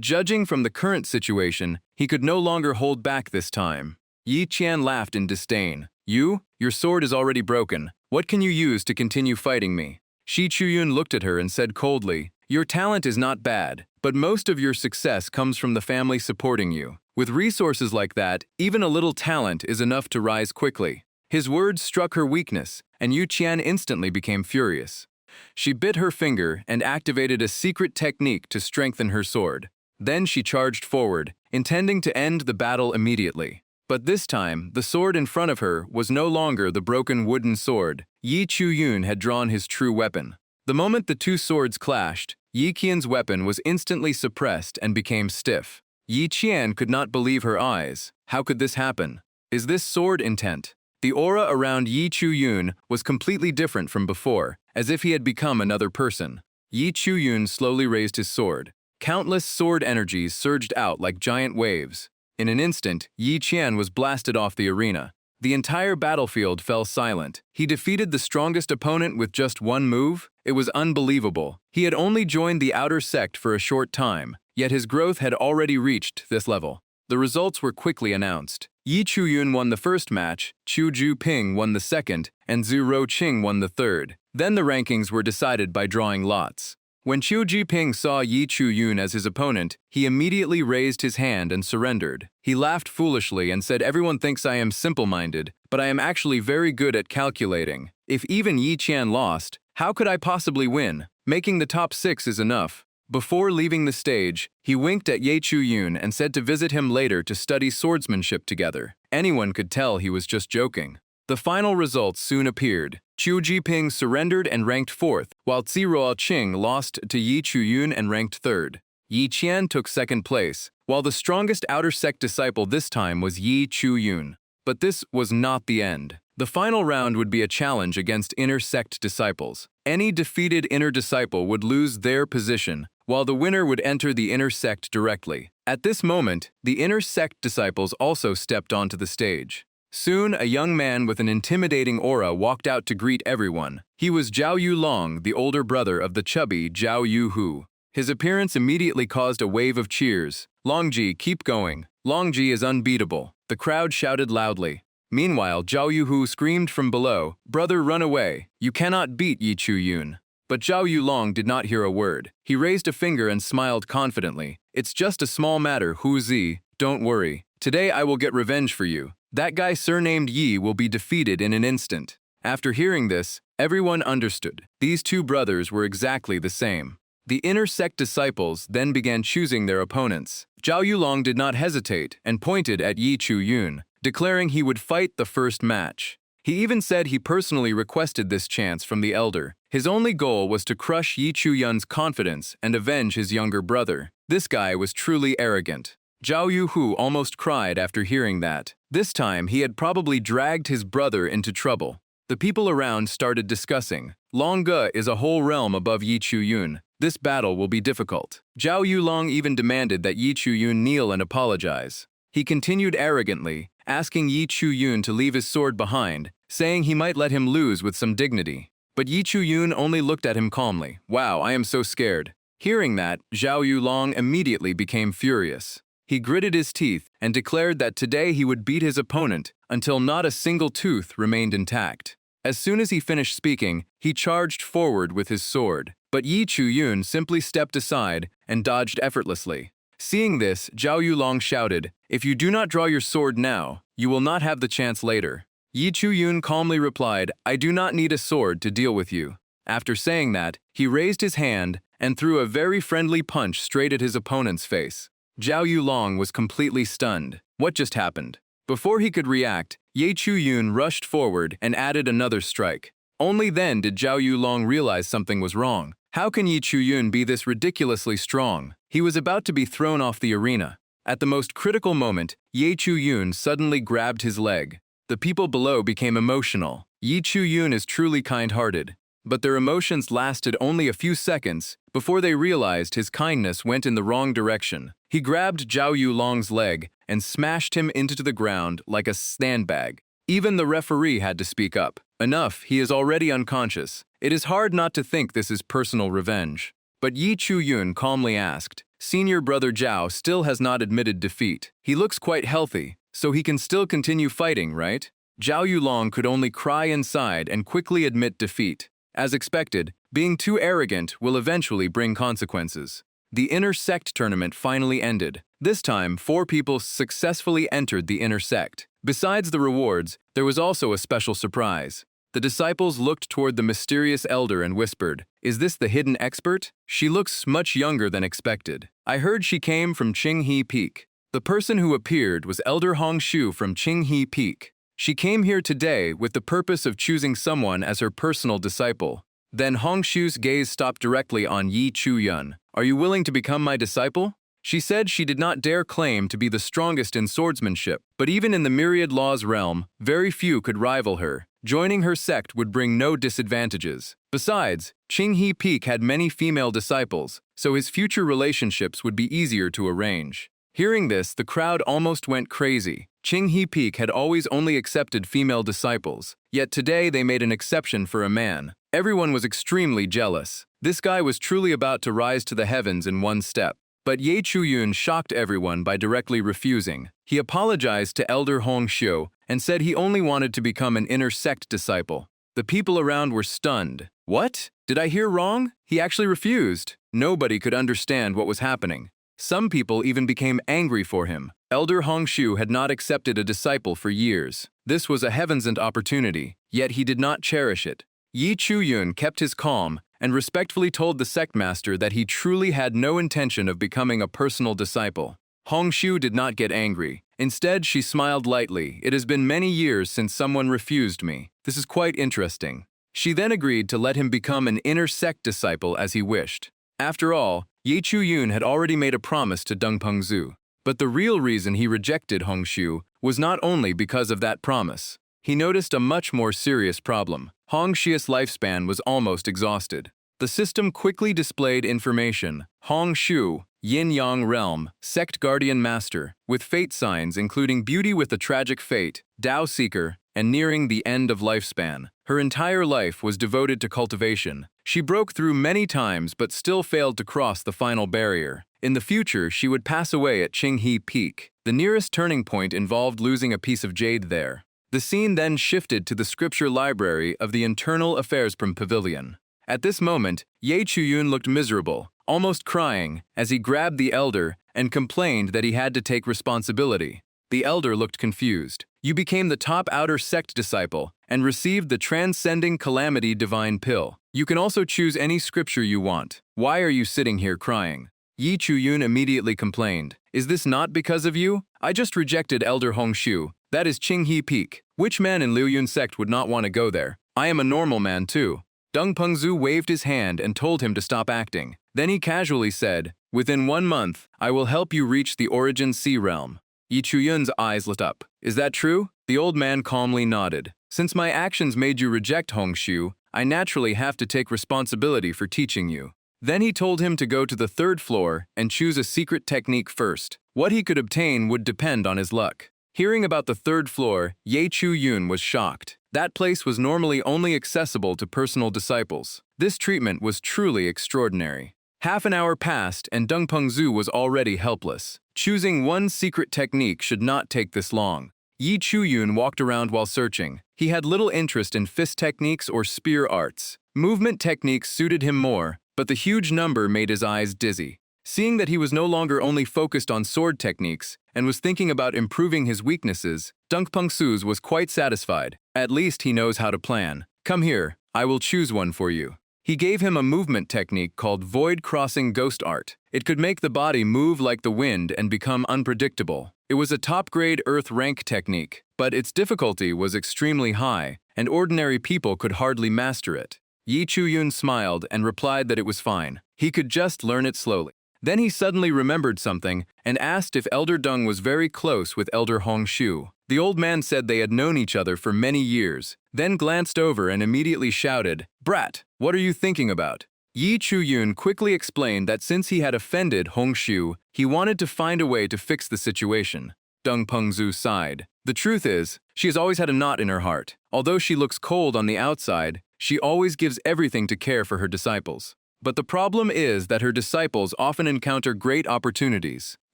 Speaker 1: judging from the current situation, he could no longer hold back this time. Yi Qian laughed in disdain. Your sword is already broken. What can you use to continue fighting me?" Shi Chuyun looked at her and said coldly, "Your talent is not bad, but most of your success comes from the family supporting you. With resources like that, even a little talent is enough to rise quickly." His words struck her weakness, and Yi Qian instantly became furious. She bit her finger and activated a secret technique to strengthen her sword. Then she charged forward, intending to end the battle immediately. But this time, the sword in front of her was no longer the broken wooden sword. Yi Chuyun had drawn his true weapon. The moment the 2 swords clashed, Yi Qian's weapon was instantly suppressed and became stiff. Yi Qian could not believe her eyes. How could this happen? Is this sword intent? The aura around Yi Chuyun was completely different from before, as if he had become another person. Yi Chuyun slowly raised his sword. Countless sword energies surged out like giant waves. In an instant, Yi Qian was blasted off the arena. The entire battlefield fell silent. He defeated the strongest opponent with just one move? It was unbelievable. He had only joined the outer sect for a short time, yet his growth had already reached this level. The results were quickly announced. Yi Chuyun won the first match, Chu Ju-ping won the second, and Zhu Ro-qing won the third. Then the rankings were decided by drawing lots. When Chu Ji-ping saw Yi Chuyun as his opponent, he immediately raised his hand and surrendered. He laughed foolishly and said, "Everyone thinks I am simple-minded, but I am actually very good at calculating. If even Yi Qian lost, how could I possibly win? Making the top 6 is enough." Before leaving the stage, he winked at Yi Chuyun and said to visit him later to study swordsmanship together. Anyone could tell he was just joking. The final results soon appeared. Chu Ji-ping surrendered and ranked 4th, while Zhu Ro-qing lost to Yi Chuyun and ranked 3rd. Yi Qian took 2nd place, while the strongest outer sect disciple this time was Yi Chuyun. But this was not the end. The final round would be a challenge against inner sect disciples. Any defeated inner disciple would lose their position, while the winner would enter the inner sect directly. At this moment, the inner sect disciples also stepped onto the stage. Soon, a young man with an intimidating aura walked out to greet everyone. He was Zhao Yulong, the older brother of the chubby Zhao Yuhu. His appearance immediately caused a wave of cheers. "Longji, keep going. Longji is unbeatable." The crowd shouted loudly. Meanwhile, Zhao Yuhu screamed from below, "Brother, run away. You cannot beat Yi Chuyun." But Zhao Yulong did not hear a word. He raised a finger and smiled confidently. "It's just a small matter, Hu Zi. Don't worry. Today I will get revenge for you. That guy surnamed Yi will be defeated in an instant." After hearing this, everyone understood. These two brothers were exactly the same. The inner sect disciples then began choosing their opponents. Zhao Yulong did not hesitate and pointed at Yi Chuyun, declaring he would fight the first match. He even said he personally requested this chance from the elder. His only goal was to crush Yi Chuyun's confidence and avenge his younger brother. This guy was truly arrogant. Zhao Yuhu almost cried after hearing that. This time, he had probably dragged his brother into trouble. The people around started discussing. Longge is a whole realm above Yi Chuyun. This battle will be difficult. Zhao Yulong even demanded that Yi Chuyun kneel and apologize. He continued arrogantly, asking Yi Chuyun to leave his sword behind, saying he might let him lose with some dignity. But Yi Chuyun only looked at him calmly. "Wow, I am so scared." Hearing that, Zhao Yulong immediately became furious. He gritted his teeth and declared that today he would beat his opponent until not a single tooth remained intact. As soon as he finished speaking, he charged forward with his sword. But Yi Chuyun simply stepped aside and dodged effortlessly. Seeing this, Zhao Yulong shouted, "If you do not draw your sword now, you will not have the chance later." Yi Chuyun calmly replied, "I do not need a sword to deal with you." After saying that, he raised his hand and threw a very friendly punch straight at his opponent's face. Zhao Yulong was completely stunned. What just happened? Before he could react, Yi Chuyun rushed forward and added another strike. Only then did Zhao Yulong realize something was wrong. How can Yi Chuyun be this ridiculously strong? He was about to be thrown off the arena. At the most critical moment, Yi Chuyun suddenly grabbed his leg. The people below became emotional. Yi Chuyun is truly kind-hearted. But their emotions lasted only a few seconds before they realized his kindness went in the wrong direction. He grabbed Zhao Yulong's leg and smashed him into the ground like a sandbag. Even the referee had to speak up. "Enough, he is already unconscious. It is hard not to think this is personal revenge." But Yi Chuyun calmly asked, "Senior brother Zhao still has not admitted defeat. He looks quite healthy, so he can still continue fighting, right?" Zhao Yulong could only cry inside and quickly admit defeat. As expected, being too arrogant will eventually bring consequences. The inner sect tournament finally ended. This time, 4 people successfully entered the inner sect. Besides the rewards, there was also a special surprise. The disciples looked toward the mysterious elder and whispered, "Is this the hidden expert? She looks much younger than expected. I heard she came from Qinghe Peak." The person who appeared was Elder Hongshu from Qinghe Peak. She came here today with the purpose of choosing someone as her personal disciple. Then Hongshu's gaze stopped directly on Yi Chuyun. "Are you willing to become my disciple?" She said she did not dare claim to be the strongest in swordsmanship, but even in the myriad laws realm, very few could rival her. Joining her sect would bring no disadvantages. Besides, Qinghe Peak had many female disciples, so his future relationships would be easier to arrange. Hearing this, the crowd almost went crazy. Qinghe Peak had always only accepted female disciples, yet today they made an exception for a man. Everyone was extremely jealous. This guy was truly about to rise to the heavens in one step. But Ye Chuyun shocked everyone by directly refusing. He apologized to Elder Hongxiu and said he only wanted to become an inner sect disciple. The people around were stunned. What? Did I hear wrong? He actually refused. Nobody could understand what was happening. Some people even became angry for him. Elder Hongxiu had not accepted a disciple for years. This was a heaven-sent opportunity, yet he did not cherish it. Ye Chuyun kept his calm and respectfully told the sect master that he truly had no intention of becoming a personal disciple. Hongxiu did not get angry. Instead, she smiled lightly. It has been many years since someone refused me. This is quite interesting. She then agreed to let him become an inner sect disciple as he wished. After all, Ye Chuyun had already made a promise to Deng Pengzu. But the real reason he rejected Hongxiu was not only because of that promise. He noticed a much more serious problem. Hongxiu's lifespan was almost exhausted. The system quickly displayed information. Hongxiu, Yin-Yang Realm, Sect Guardian Master, with fate signs including Beauty with a Tragic Fate, Tao Seeker, and nearing the end of lifespan. Her entire life was devoted to cultivation. She broke through many times but still failed to cross the final barrier. In the future, she would pass away at Qinghe Peak. The nearest turning point involved losing a piece of jade there. The scene then shifted to the scripture library of the Internal Affairs Pavilion. At this moment, Ye Chuyun looked miserable, almost crying, as he grabbed the elder and complained that he had to take responsibility. The elder looked confused. You became the top outer sect disciple and received the Transcending Calamity Divine Pill. You can also choose any scripture you want. Why are you sitting here crying? Ye Chuyun immediately complained. Is this not because of you? I just rejected Elder Hongxiu. That is Qinghe Peak. Which man in Liu Yun sect would not want to go there? I am a normal man too. Deng Pengzu waved his hand and told him to stop acting. Then he casually said, within 1 month, I will help you reach the Origin Sea Realm. Ye Chuyun's eyes lit up. Is that true? The old man calmly nodded. Since my actions made you reject Hongxiu, I naturally have to take responsibility for teaching you. Then he told him to go to the 3rd floor and choose a secret technique first. What he could obtain would depend on his luck. Hearing about the 3rd floor, Ye Chuyun was shocked. That place was normally only accessible to personal disciples. This treatment was truly extraordinary. Half an hour passed and Deng Pengzu was already helpless. Choosing one secret technique should not take this long. Ye Chuyun walked around while searching. He had little interest in fist techniques or spear arts. Movement techniques suited him more, but the huge number made his eyes dizzy. Seeing that he was no longer only focused on sword techniques and was thinking about improving his weaknesses, Deng Pengzu was quite satisfied. At least he knows how to plan. Come here, I will choose one for you. He gave him a movement technique called Void Crossing Ghost Art. It could make the body move like the wind and become unpredictable. It was a top-grade Earth rank technique, but its difficulty was extremely high, and ordinary people could hardly master it. Ye Chuyun smiled and replied that it was fine. He could just learn it slowly. Then he suddenly remembered something and asked if Elder Deng was very close with Elder Hongxiu. The old man said they had known each other for many years, then glanced over and immediately shouted, "Brat, what are you thinking about?" Ye Chuyun quickly explained that since he had offended Hongxiu, he wanted to find a way to fix the situation. Deng Pengzu sighed. The truth is, she has always had a knot in her heart. Although she looks cold on the outside, she always gives everything to care for her disciples. But the problem is that her disciples often encounter great opportunities.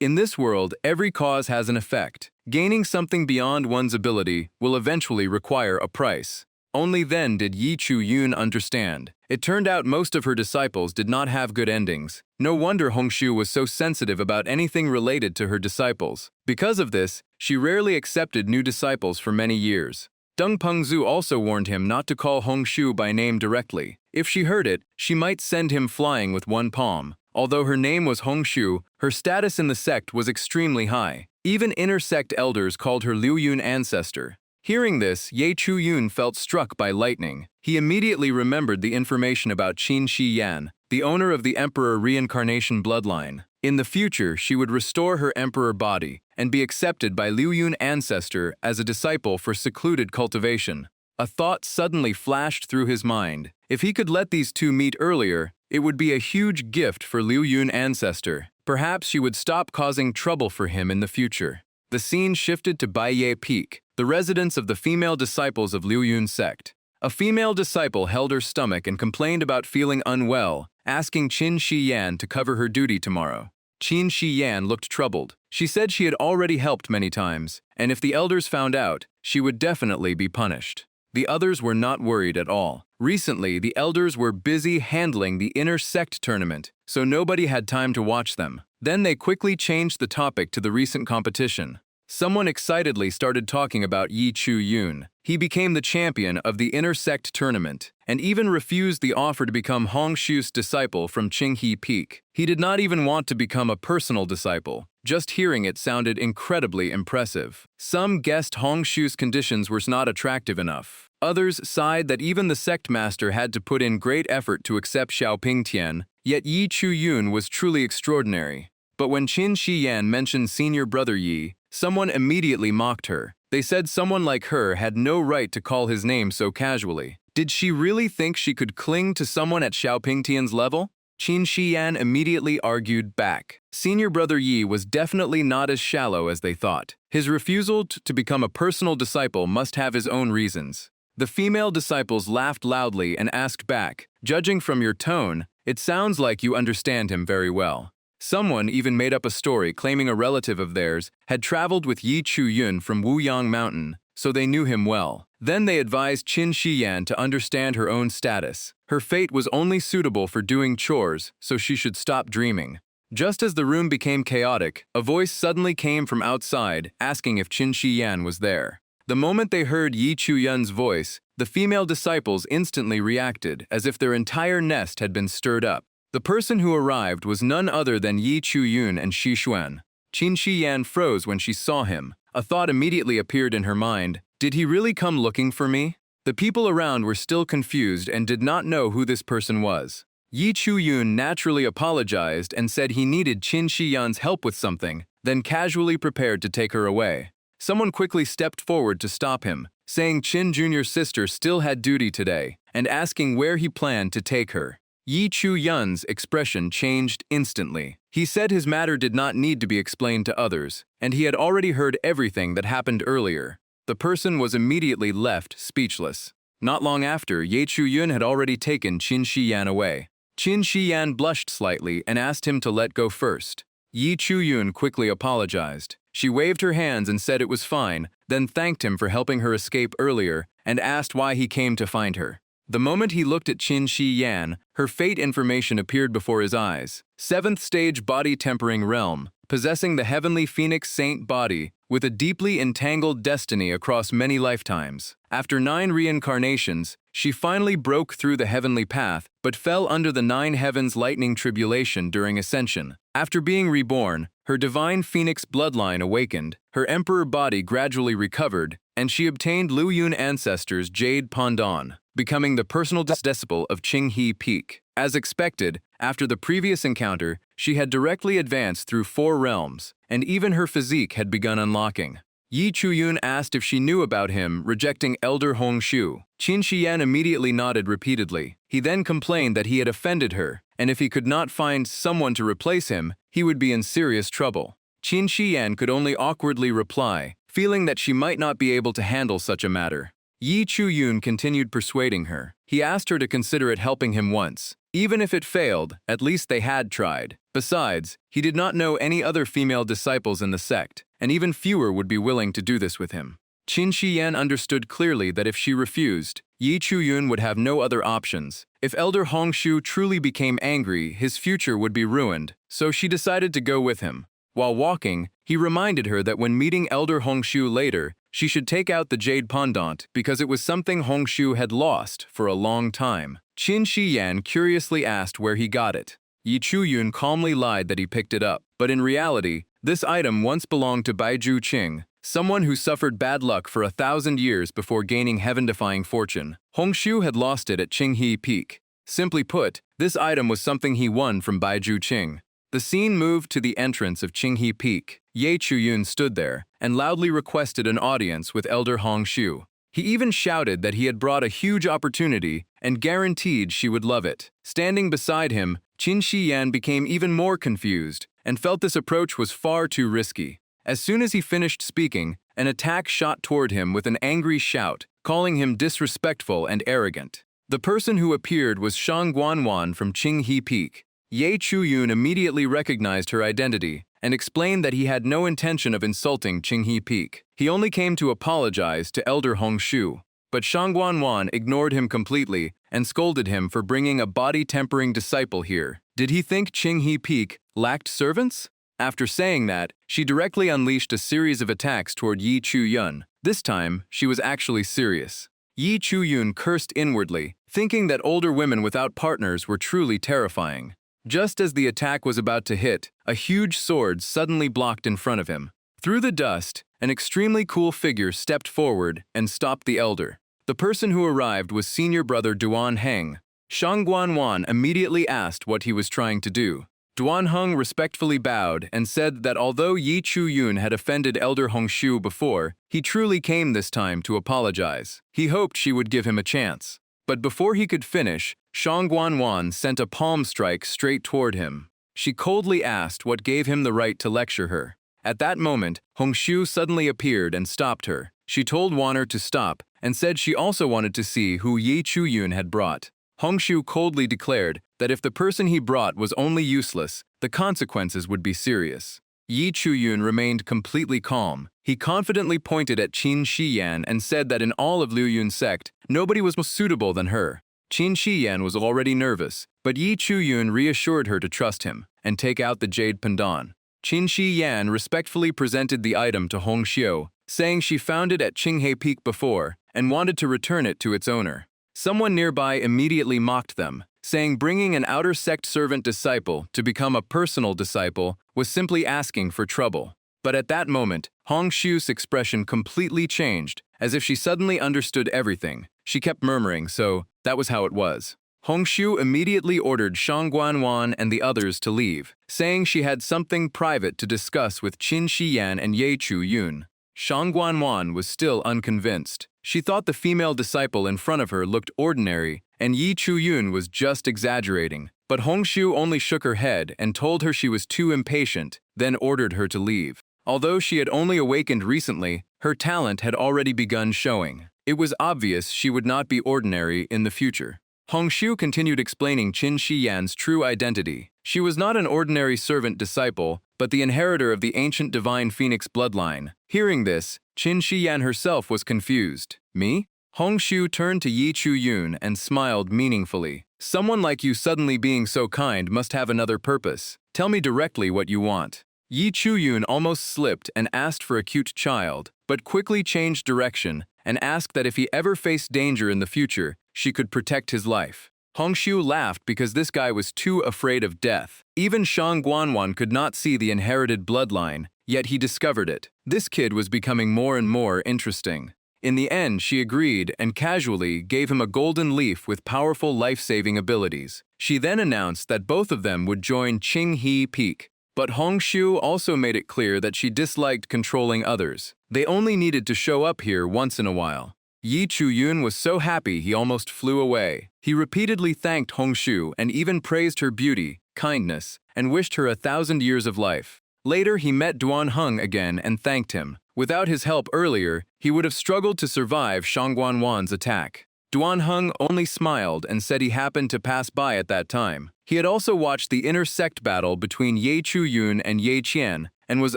Speaker 1: In this world, every cause has an effect. Gaining something beyond one's ability will eventually require a price. Only then did Ye Chuyun understand. It turned out most of her disciples did not have good endings. No wonder Hongxiu was so sensitive about anything related to her disciples. Because of this, she rarely accepted new disciples for many years. Deng Pengzu also warned him not to call Hongxiu by name directly. If she heard it, she might send him flying with one palm. Although her name was Hongxiu, her status in the sect was extremely high. Even inner sect elders called her Liu Yun ancestor. Hearing this, Ye Chuyun felt struck by lightning. He immediately remembered the information about Qin Shi Yan, the owner of the Emperor Reincarnation bloodline. In the future, she would restore her emperor body and be accepted by Liu Yun ancestor as a disciple for secluded cultivation. A thought suddenly flashed through his mind. If he could let these two meet earlier, it would be a huge gift for Liu Yun ancestor. Perhaps she would stop causing trouble for him in the future. The scene shifted to Baiye Peak, the residence of the female disciples of Liu Yun's sect. A female disciple held her stomach and complained about feeling unwell, asking Qin Shiyan to cover her duty tomorrow. Qin Shiyan looked troubled. She said she had already helped many times, and if the elders found out, she would definitely be punished. The others were not worried at all. Recently, the elders were busy handling the inner sect tournament, so nobody had time to watch them. Then they quickly changed the topic to the recent competition. Someone excitedly started talking about Yi Chu Yun. He became the champion of the inner sect tournament, and even refused the offer to become Hong Shu's disciple from Qinghe Peak. He did not even want to become a personal disciple. Just hearing it sounded incredibly impressive. Some guessed Hong Shu's conditions were not attractive enough. Others sighed that even the sect master had to put in great effort to accept Xiaoping Tian, yet Yi Chu Yun was truly extraordinary. But when Qin Shiyan mentioned senior brother Yi, someone immediately mocked her. They said someone like her had no right to call his name so casually. Did she really think she could cling to someone at Xiaoping Tian's level? Qin Shiyan immediately argued back. Senior brother Yi was definitely not as shallow as they thought. His refusal to become a personal disciple must have his own reasons. The female disciples laughed loudly and asked back, "Judging from your tone, it sounds like you understand him very well." Someone even made up a story claiming a relative of theirs had traveled with Yi Chu Yun from Wuyang Mountain, so they knew him well. Then they advised Qin Shiyan to understand her own status. Her fate was only suitable for doing chores, so she should stop dreaming. Just as the room became chaotic, a voice suddenly came from outside, asking if Qin Shiyan was there. The moment they heard Yi Chu Yun's voice, the female disciples instantly reacted, as if their entire nest had been stirred up. The person who arrived was none other than Yi Chu Yun and Shi Xuan. Qin Shiyan froze when she saw him. A thought immediately appeared in her mind. Did he really come looking for me? The people around were still confused and did not know who this person was. Yi Chu Yun naturally apologized and said he needed Qin Shiyan's help with something, then casually prepared to take her away. Someone quickly stepped forward to stop him, saying Qin Jr.'s sister still had duty today, and asking where he planned to take her. Yi Chu Yun's expression changed instantly. He said his matter did not need to be explained to others, and he had already heard everything that happened earlier. The person was immediately left speechless. Not long after, Yi Chu Yun had already taken Qin Shiyan away. Qin Shiyan blushed slightly and asked him to let go first. Yi Chu Yun quickly apologized. She waved her hands and said it was fine, then thanked him for helping her escape earlier and asked why he came to find her. The moment he looked at Qin Shiyan, her fate information appeared before his eyes. 7th stage body tempering realm, possessing the heavenly phoenix saint body, with a deeply entangled destiny across many lifetimes. After 9 reincarnations, she finally broke through the heavenly path, but fell under the 9 heavens lightning tribulation during ascension. After being reborn, her divine phoenix bloodline awakened, her emperor body gradually recovered, and she obtained Liu Yun ancestors' jade pendant, becoming the personal disciple of Qinghe Peak. As expected, after the previous encounter, she had directly advanced through 4 realms, and even her physique had begun unlocking. Yi Chu Yun asked if she knew about him rejecting Elder Hong Shu. Qin Shiyan immediately nodded repeatedly. He then complained that he had offended her, and if he could not find someone to replace him, he would be in serious trouble. Qin Shiyan could only awkwardly reply, feeling that she might not be able to handle such a matter. Yi Chu Yun continued persuading her. He asked her to consider it helping him once. Even if it failed, at least they had tried. Besides, he did not know any other female disciples in the sect, and even fewer would be willing to do this with him. Qin Shiyan understood clearly that if she refused, Yi Chu Yun would have no other options. If Elder Hong Shu truly became angry, his future would be ruined, so she decided to go with him. While walking, he reminded her that when meeting Elder Hong Shu later, she should take out the jade pendant because it was something Hong Shu had lost for a long time. Qin Shiyan curiously asked where he got it. Yi Chu Yun calmly lied that he picked it up, but in reality, this item once belonged to Baiju Qing, someone who suffered bad luck for 1,000 years before gaining heaven-defying fortune. Hong Shu had lost it at Qinghe Peak. Simply put, this item was something he won from Baiju Qing. The scene moved to the entrance of Qinghe Peak. Ye Chuyun stood there and loudly requested an audience with Elder Hongshu. He even shouted that he had brought a huge opportunity and guaranteed she would love it. Standing beside him, Qin Shiyan became even more confused and felt this approach was far too risky. As soon as he finished speaking, an attack shot toward him with an angry shout, calling him disrespectful and arrogant. The person who appeared was Shang Guanwan from Qinghe Peak. Ye Chuyun immediately recognized her identity and explained that he had no intention of insulting Qinghe Peak. He only came to apologize to Elder Hongshu. But Shang Guanwan ignored him completely and scolded him for bringing a body-tempering disciple here. Did he think Qinghe Peak lacked servants? After saying that, she directly unleashed a series of attacks toward Ye Chuyun. This time, she was actually serious. Ye Chuyun cursed inwardly, thinking that older women without partners were truly terrifying. Just as the attack was about to hit, a huge sword suddenly blocked in front of him. Through the dust, an extremely cool figure stepped forward and stopped the elder. The person who arrived was senior brother Duan Heng. Shang Guanwan immediately asked what he was trying to do. Duan Heng respectfully bowed and said that although Ye Chuyun had offended Elder Hongshu before, he truly came this time to apologize. He hoped she would give him a chance. But before he could finish, Shang Guanwan sent a palm strike straight toward him. She coldly asked what gave him the right to lecture her. At that moment, Hongshu suddenly appeared and stopped her. She told Wanner to stop and said she also wanted to see who Ye Chuyun had brought. Hongshu coldly declared that if the person he brought was only useless, the consequences would be serious. Ye Chuyun remained completely calm. He confidently pointed at Qin Shiyan and said that in all of Liu Yun's sect, nobody was more suitable than her. Qin Shiyan was already nervous, but Ye Chuyun reassured her to trust him and take out the jade pendant. Qin Shiyan respectfully presented the item to Hongxiu, saying she found it at Qinghe Peak before and wanted to return it to its owner. Someone nearby immediately mocked them, saying bringing an outer sect servant disciple to become a personal disciple was simply asking for trouble. But at that moment, Hongxiu's expression completely changed, as if she suddenly understood everything. She kept murmuring, so that was how it was. Hongxiu immediately ordered Shang Guanwan and the others to leave, saying she had something private to discuss with Qin Shiyan and Ye Chuyun. Shang Guanwan was still unconvinced. She thought the female disciple in front of her looked ordinary, and Ye Chuyun was just exaggerating. But Hongxiu only shook her head and told her she was too impatient, then ordered her to leave. Although she had only awakened recently, her talent had already begun showing. It was obvious she would not be ordinary in the future. Hongxiu continued explaining Qin Shiyan's true identity. She was not an ordinary servant disciple, but the inheritor of the ancient divine phoenix bloodline. Hearing this, Qin Shiyan herself was confused. Me? Hongxiu turned to Ye Chuyun and smiled meaningfully. Someone like you suddenly being so kind must have another purpose. Tell me directly what you want. Ye Chuyun almost slipped and asked for a cute child, but quickly changed direction and asked that if he ever faced danger in the future, she could protect his life. Hongxiu laughed because this guy was too afraid of death. Even Shang Guanwan could not see the inherited bloodline, yet he discovered it. This kid was becoming more and more interesting. In the end, she agreed and casually gave him a golden leaf with powerful life-saving abilities. She then announced that both of them would join Qinghe Peak. But Hongxiu also made it clear that she disliked controlling others. They only needed to show up here once in a while. Ye Chuyun was so happy he almost flew away. He repeatedly thanked Hongxiu and even praised her beauty, kindness, and wished her 1,000 years of life. Later, he met Duan Heng again and thanked him. Without his help earlier, he would have struggled to survive Shang Guanwan's attack. Duan Heng only smiled and said he happened to pass by at that time. He had also watched the inter-sect battle between Ye Chuyun and Ye Qian and was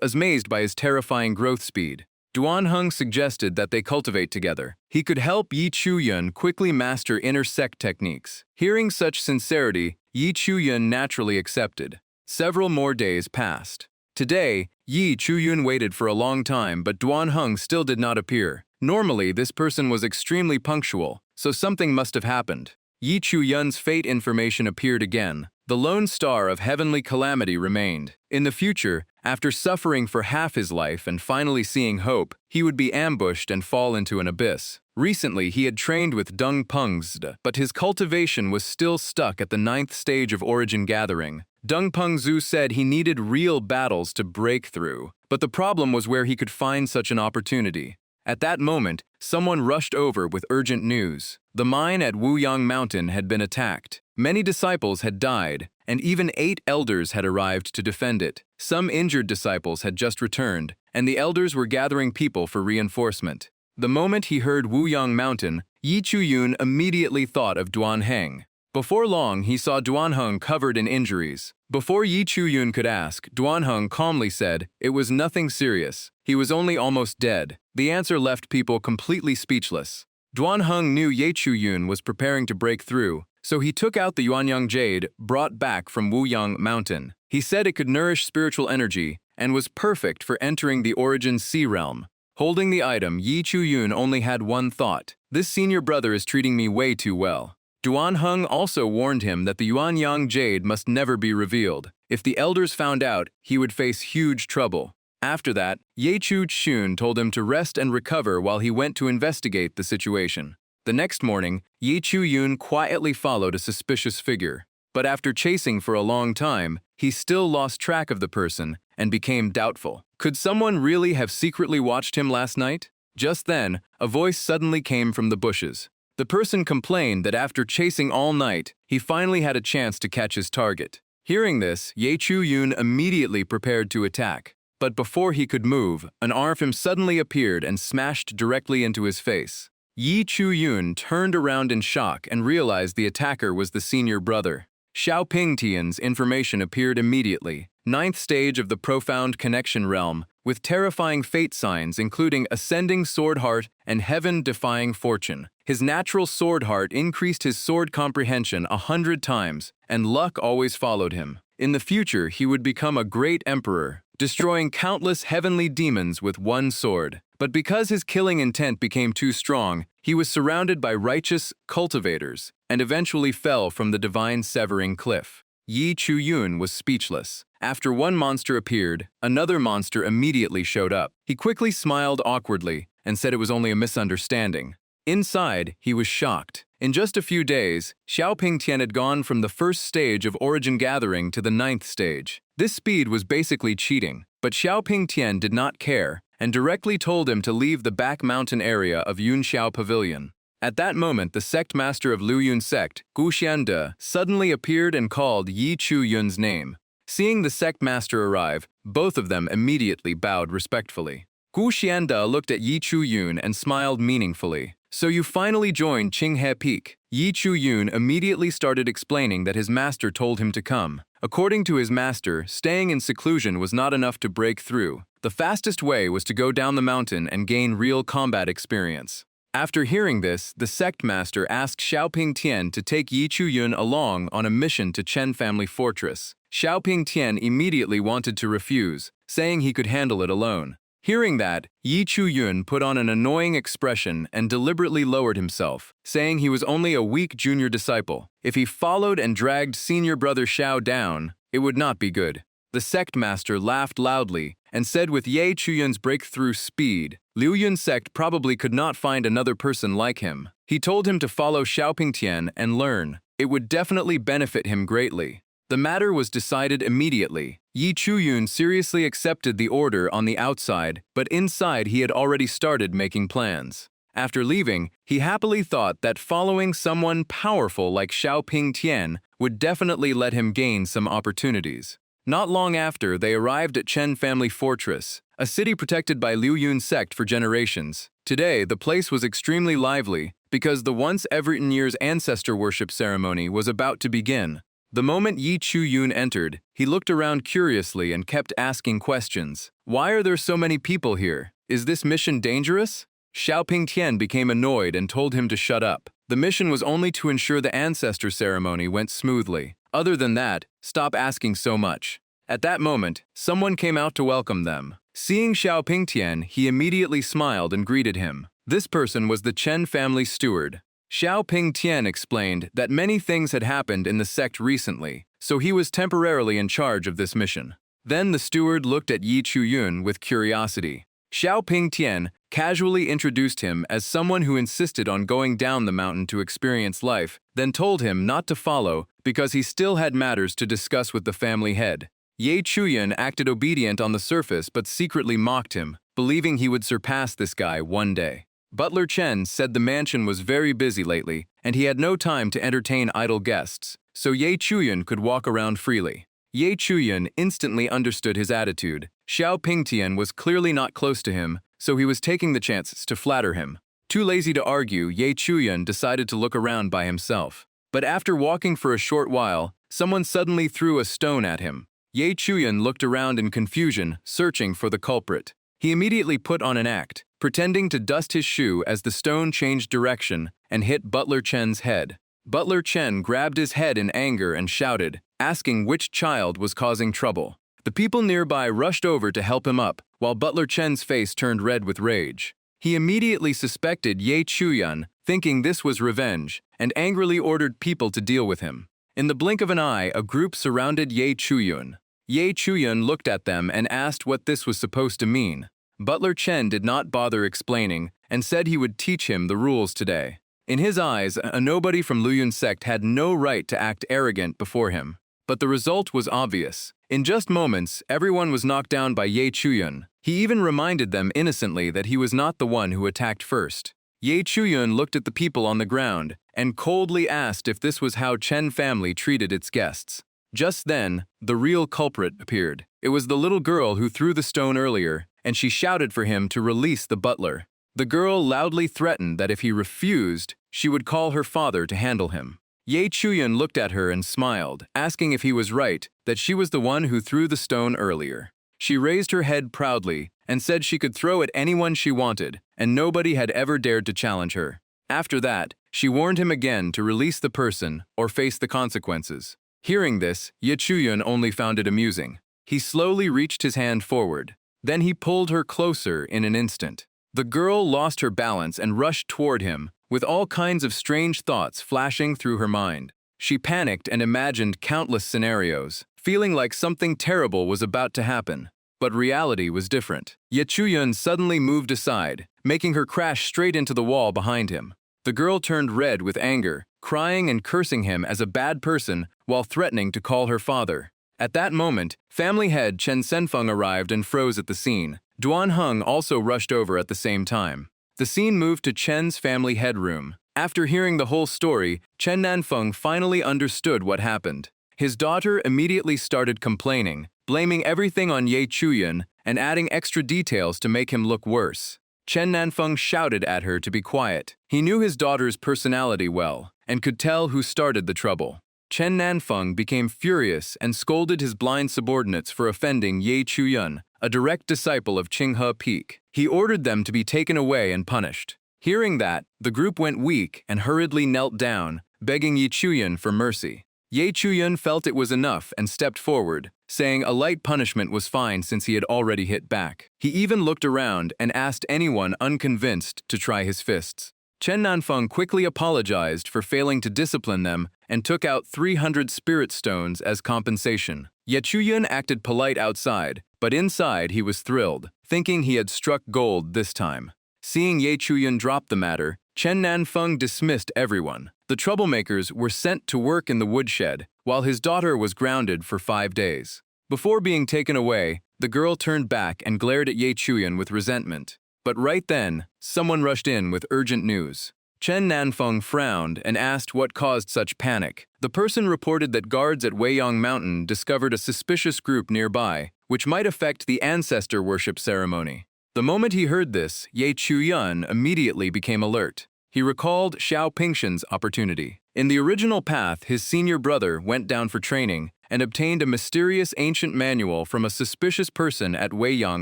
Speaker 1: amazed by his terrifying growth speed. Duan Heng suggested that they cultivate together. He could help Ye Chuyun quickly master inter-sect techniques. Hearing such sincerity, Ye Chuyun naturally accepted. Several more days passed. Today, Ye Chuyun waited for a long time, but Duan Heng still did not appear. Normally, this person was extremely punctual, so something must have happened. Ye Chuyun's fate information appeared again. The lone star of heavenly calamity remained. In the future, after suffering for half his life and finally seeing hope, he would be ambushed and fall into an abyss. Recently, he had trained with Dung Pengzde, but his cultivation was still stuck at the 9th stage of origin gathering. Deng Pengzhu said he needed real battles to break through, but the problem was where he could find such an opportunity. At that moment, someone rushed over with urgent news. The mine at Wuyang Mountain had been attacked. Many disciples had died, and even 8 elders had arrived to defend it. Some injured disciples had just returned, and the elders were gathering people for reinforcement. The moment he heard Wuyang Mountain, Yi Chuyun immediately thought of Duanheng. Before long, he saw Duanheng covered in injuries. Before Yi Chuyun could ask, Duanheng calmly said it was nothing serious. He was only almost dead. The answer left people completely speechless. Duanheng knew Ye Chuyun was preparing to break through, so he took out the Yuanyang jade brought back from Wuyang Mountain. He said it could nourish spiritual energy and was perfect for entering the Origin Sea realm. Holding the item, Yi Chuyun only had one thought: this senior brother is treating me way too well. Duanheng also warned him that the Yuanyang jade must never be revealed. If the elders found out, he would face huge trouble. After that, Ye Chuyun told him to rest and recover while he went to investigate the situation. The next morning, Ye Chuyun quietly followed a suspicious figure. But after chasing for a long time, he still lost track of the person and became doubtful. Could someone really have secretly watched him last night? Just then, a voice suddenly came from the bushes. The person complained that after chasing all night, he finally had a chance to catch his target. Hearing this, Ye Chuyun immediately prepared to attack. But before he could move, an arm suddenly appeared and smashed directly into his face. Yi Chuyun turned around in shock and realized the attacker was the senior brother. Xiaoping Tian's information appeared immediately. 9th stage of the Profound Connection realm, with terrifying fate signs including Ascending Sword Heart and Heaven-Defying Fortune. His natural sword heart increased his sword comprehension 100 times, and luck always followed him. In the future, he would become a great emperor, destroying countless heavenly demons with one sword. But because his killing intent became too strong, he was surrounded by righteous cultivators and eventually fell from the divine severing cliff. Yi Chuyun was speechless. After one monster appeared, another monster immediately showed up. He quickly smiled awkwardly and said it was only a misunderstanding. Inside, he was shocked. In just a few days, Xiaoping Tian had gone from the 1st stage of Origin Gathering to the 9th stage. This speed was basically cheating, but Xiaoping Tian did not care and directly told him to leave the back mountain area of Yunxiao Pavilion. At that moment, the sect master of Luyun sect, Gu Xiande, suddenly appeared and called Yi Chuyun's name. Seeing the sect master arrive, both of them immediately bowed respectfully. Gu Xiande looked at Yi Chuyun and smiled meaningfully. So you finally joined Qinghe Peak. Yi Chuyun immediately started explaining that his master told him to come. According to his master, staying in seclusion was not enough to break through. The fastest way was to go down the mountain and gain real combat experience. After hearing this, the sect master asked Xiaoping Tian to take Yi Chuyun along on a mission to Chen Family Fortress. Xiaoping Tian immediately wanted to refuse, saying he could handle it alone. Hearing that, Yi Chuyun put on an annoying expression and deliberately lowered himself, saying he was only a weak junior disciple. If he followed and dragged senior brother Xiao down, it would not be good. The sect master laughed loudly and said with Ye Chuyun's breakthrough speed, Luyun sect probably could not find another person like him. He told him to follow Xiaoping Tian and learn. It would definitely benefit him greatly. The matter was decided immediately. Yi Chuyun seriously accepted the order on the outside, but inside he had already started making plans. After leaving, he happily thought that following someone powerful like Xiaoping Tian would definitely let him gain some opportunities. Not long after, they arrived at Chen Family Fortress, a city protected by Luyun sect for generations. Today, the place was extremely lively because the once every year's ancestor worship ceremony was about to begin. The moment Yi Chuyun entered, he looked around curiously and kept asking questions. Why are there so many people here? Is this mission dangerous? Xiaoping Tian became annoyed and told him to shut up. The mission was only to ensure the ancestor ceremony went smoothly. Other than that, stop asking so much. At that moment, someone came out to welcome them. Seeing Xiaoping Tian, he immediately smiled and greeted him. This person was the Chen family steward. Xiaoping Tian explained that many things had happened in the sect recently, so he was temporarily in charge of this mission. Then the steward looked at Yi Chuyun with curiosity. Xiao Pingtian casually introduced him as someone who insisted on going down the mountain to experience life, then told him not to follow because he still had matters to discuss with the family head. Ye Chuyan acted obedient on the surface but secretly mocked him, believing he would surpass this guy one day. Butler Chen said the mansion was very busy lately, and he had no time to entertain idle guests, so Ye Chuyan could walk around freely. Ye Chuyan instantly understood his attitude. Xiao Pingtian was clearly not close to him, so he was taking the chance to flatter him. Too lazy to argue, Ye Chuyan decided to look around by himself. But after walking for a short while, someone suddenly threw a stone at him. Ye Chuyan looked around in confusion, searching for the culprit. He immediately put on an act, pretending to dust his shoe as the stone changed direction and hit Butler Chen's head. Butler Chen grabbed his head in anger and shouted, asking which child was causing trouble. The people nearby rushed over to help him up, while Butler Chen's face turned red with rage. He immediately suspected Ye Chuyan, thinking this was revenge, and angrily ordered people to deal with him. In the blink of an eye, a group surrounded Ye Chuyan. Ye Chuyan looked at them and asked what this was supposed to mean. Butler Chen did not bother explaining and said he would teach him the rules today. In his eyes, a nobody from Luyun's sect had no right to act arrogant before him. But the result was obvious. In just moments, everyone was knocked down by Ye Chuyan. He even reminded them innocently that he was not the one who attacked first. Ye Chuyan looked at the people on the ground and coldly asked if this was how Chen family treated its guests. Just then, the real culprit appeared. It was the little girl who threw the stone earlier, and she shouted for him to release the butler. The girl loudly threatened that if he refused, she would call her father to handle him. Ye Chuyan looked at her and smiled, asking if he was right, that she was the one who threw the stone earlier. She raised her head proudly and said she could throw at anyone she wanted, and nobody had ever dared to challenge her. After that, she warned him again to release the person or face the consequences. Hearing this, Ye Chuyan only found it amusing. He slowly reached his hand forward. Then he pulled her closer in an instant. The girl lost her balance and rushed toward him, with all kinds of strange thoughts flashing through her mind. She panicked and imagined countless scenarios, feeling like something terrible was about to happen. But reality was different. Ye Chuyan suddenly moved aside, making her crash straight into the wall behind him. The girl turned red with anger, crying and cursing him as a bad person while threatening to call her father. At that moment, family head Chen Senfeng arrived and froze at the scene. Duan Heng also rushed over at the same time. The scene moved to Chen's family head room. After hearing the whole story, Chen Nanfeng finally understood what happened. His daughter immediately started complaining, blaming everything on Ye Chuyan and adding extra details to make him look worse. Chen Nanfeng shouted at her to be quiet. He knew his daughter's personality well and could tell who started the trouble. Chen Nanfeng became furious and scolded his blind subordinates for offending Ye Chuyan, a direct disciple of Qinghe Peak. He ordered them to be taken away and punished. Hearing that, the group went weak and hurriedly knelt down, begging Ye Chuyan for mercy. Ye Chuyan felt it was enough and stepped forward, saying a light punishment was fine since he had already hit back. He even looked around and asked anyone unconvinced to try his fists. Chen Nanfeng quickly apologized for failing to discipline them and took out 300 spirit stones as compensation. Ye Chuyan acted polite outside, but inside he was thrilled, thinking he had struck gold this time. Seeing Ye Chuyan drop the matter, Chen Nanfeng dismissed everyone. The troublemakers were sent to work in the woodshed, while his daughter was grounded for 5 days. Before being taken away, the girl turned back and glared at Ye Chuyan with resentment. But right then, someone rushed in with urgent news. Chen Nanfeng frowned and asked what caused such panic. The person reported that guards at Weiyang Mountain discovered a suspicious group nearby, which might affect the ancestor worship ceremony. The moment he heard this, Ye Chuyan immediately became alert. He recalled Xiao Pingxian's opportunity. In the original path, his senior brother went down for training and obtained a mysterious ancient manual from a suspicious person at Weiyang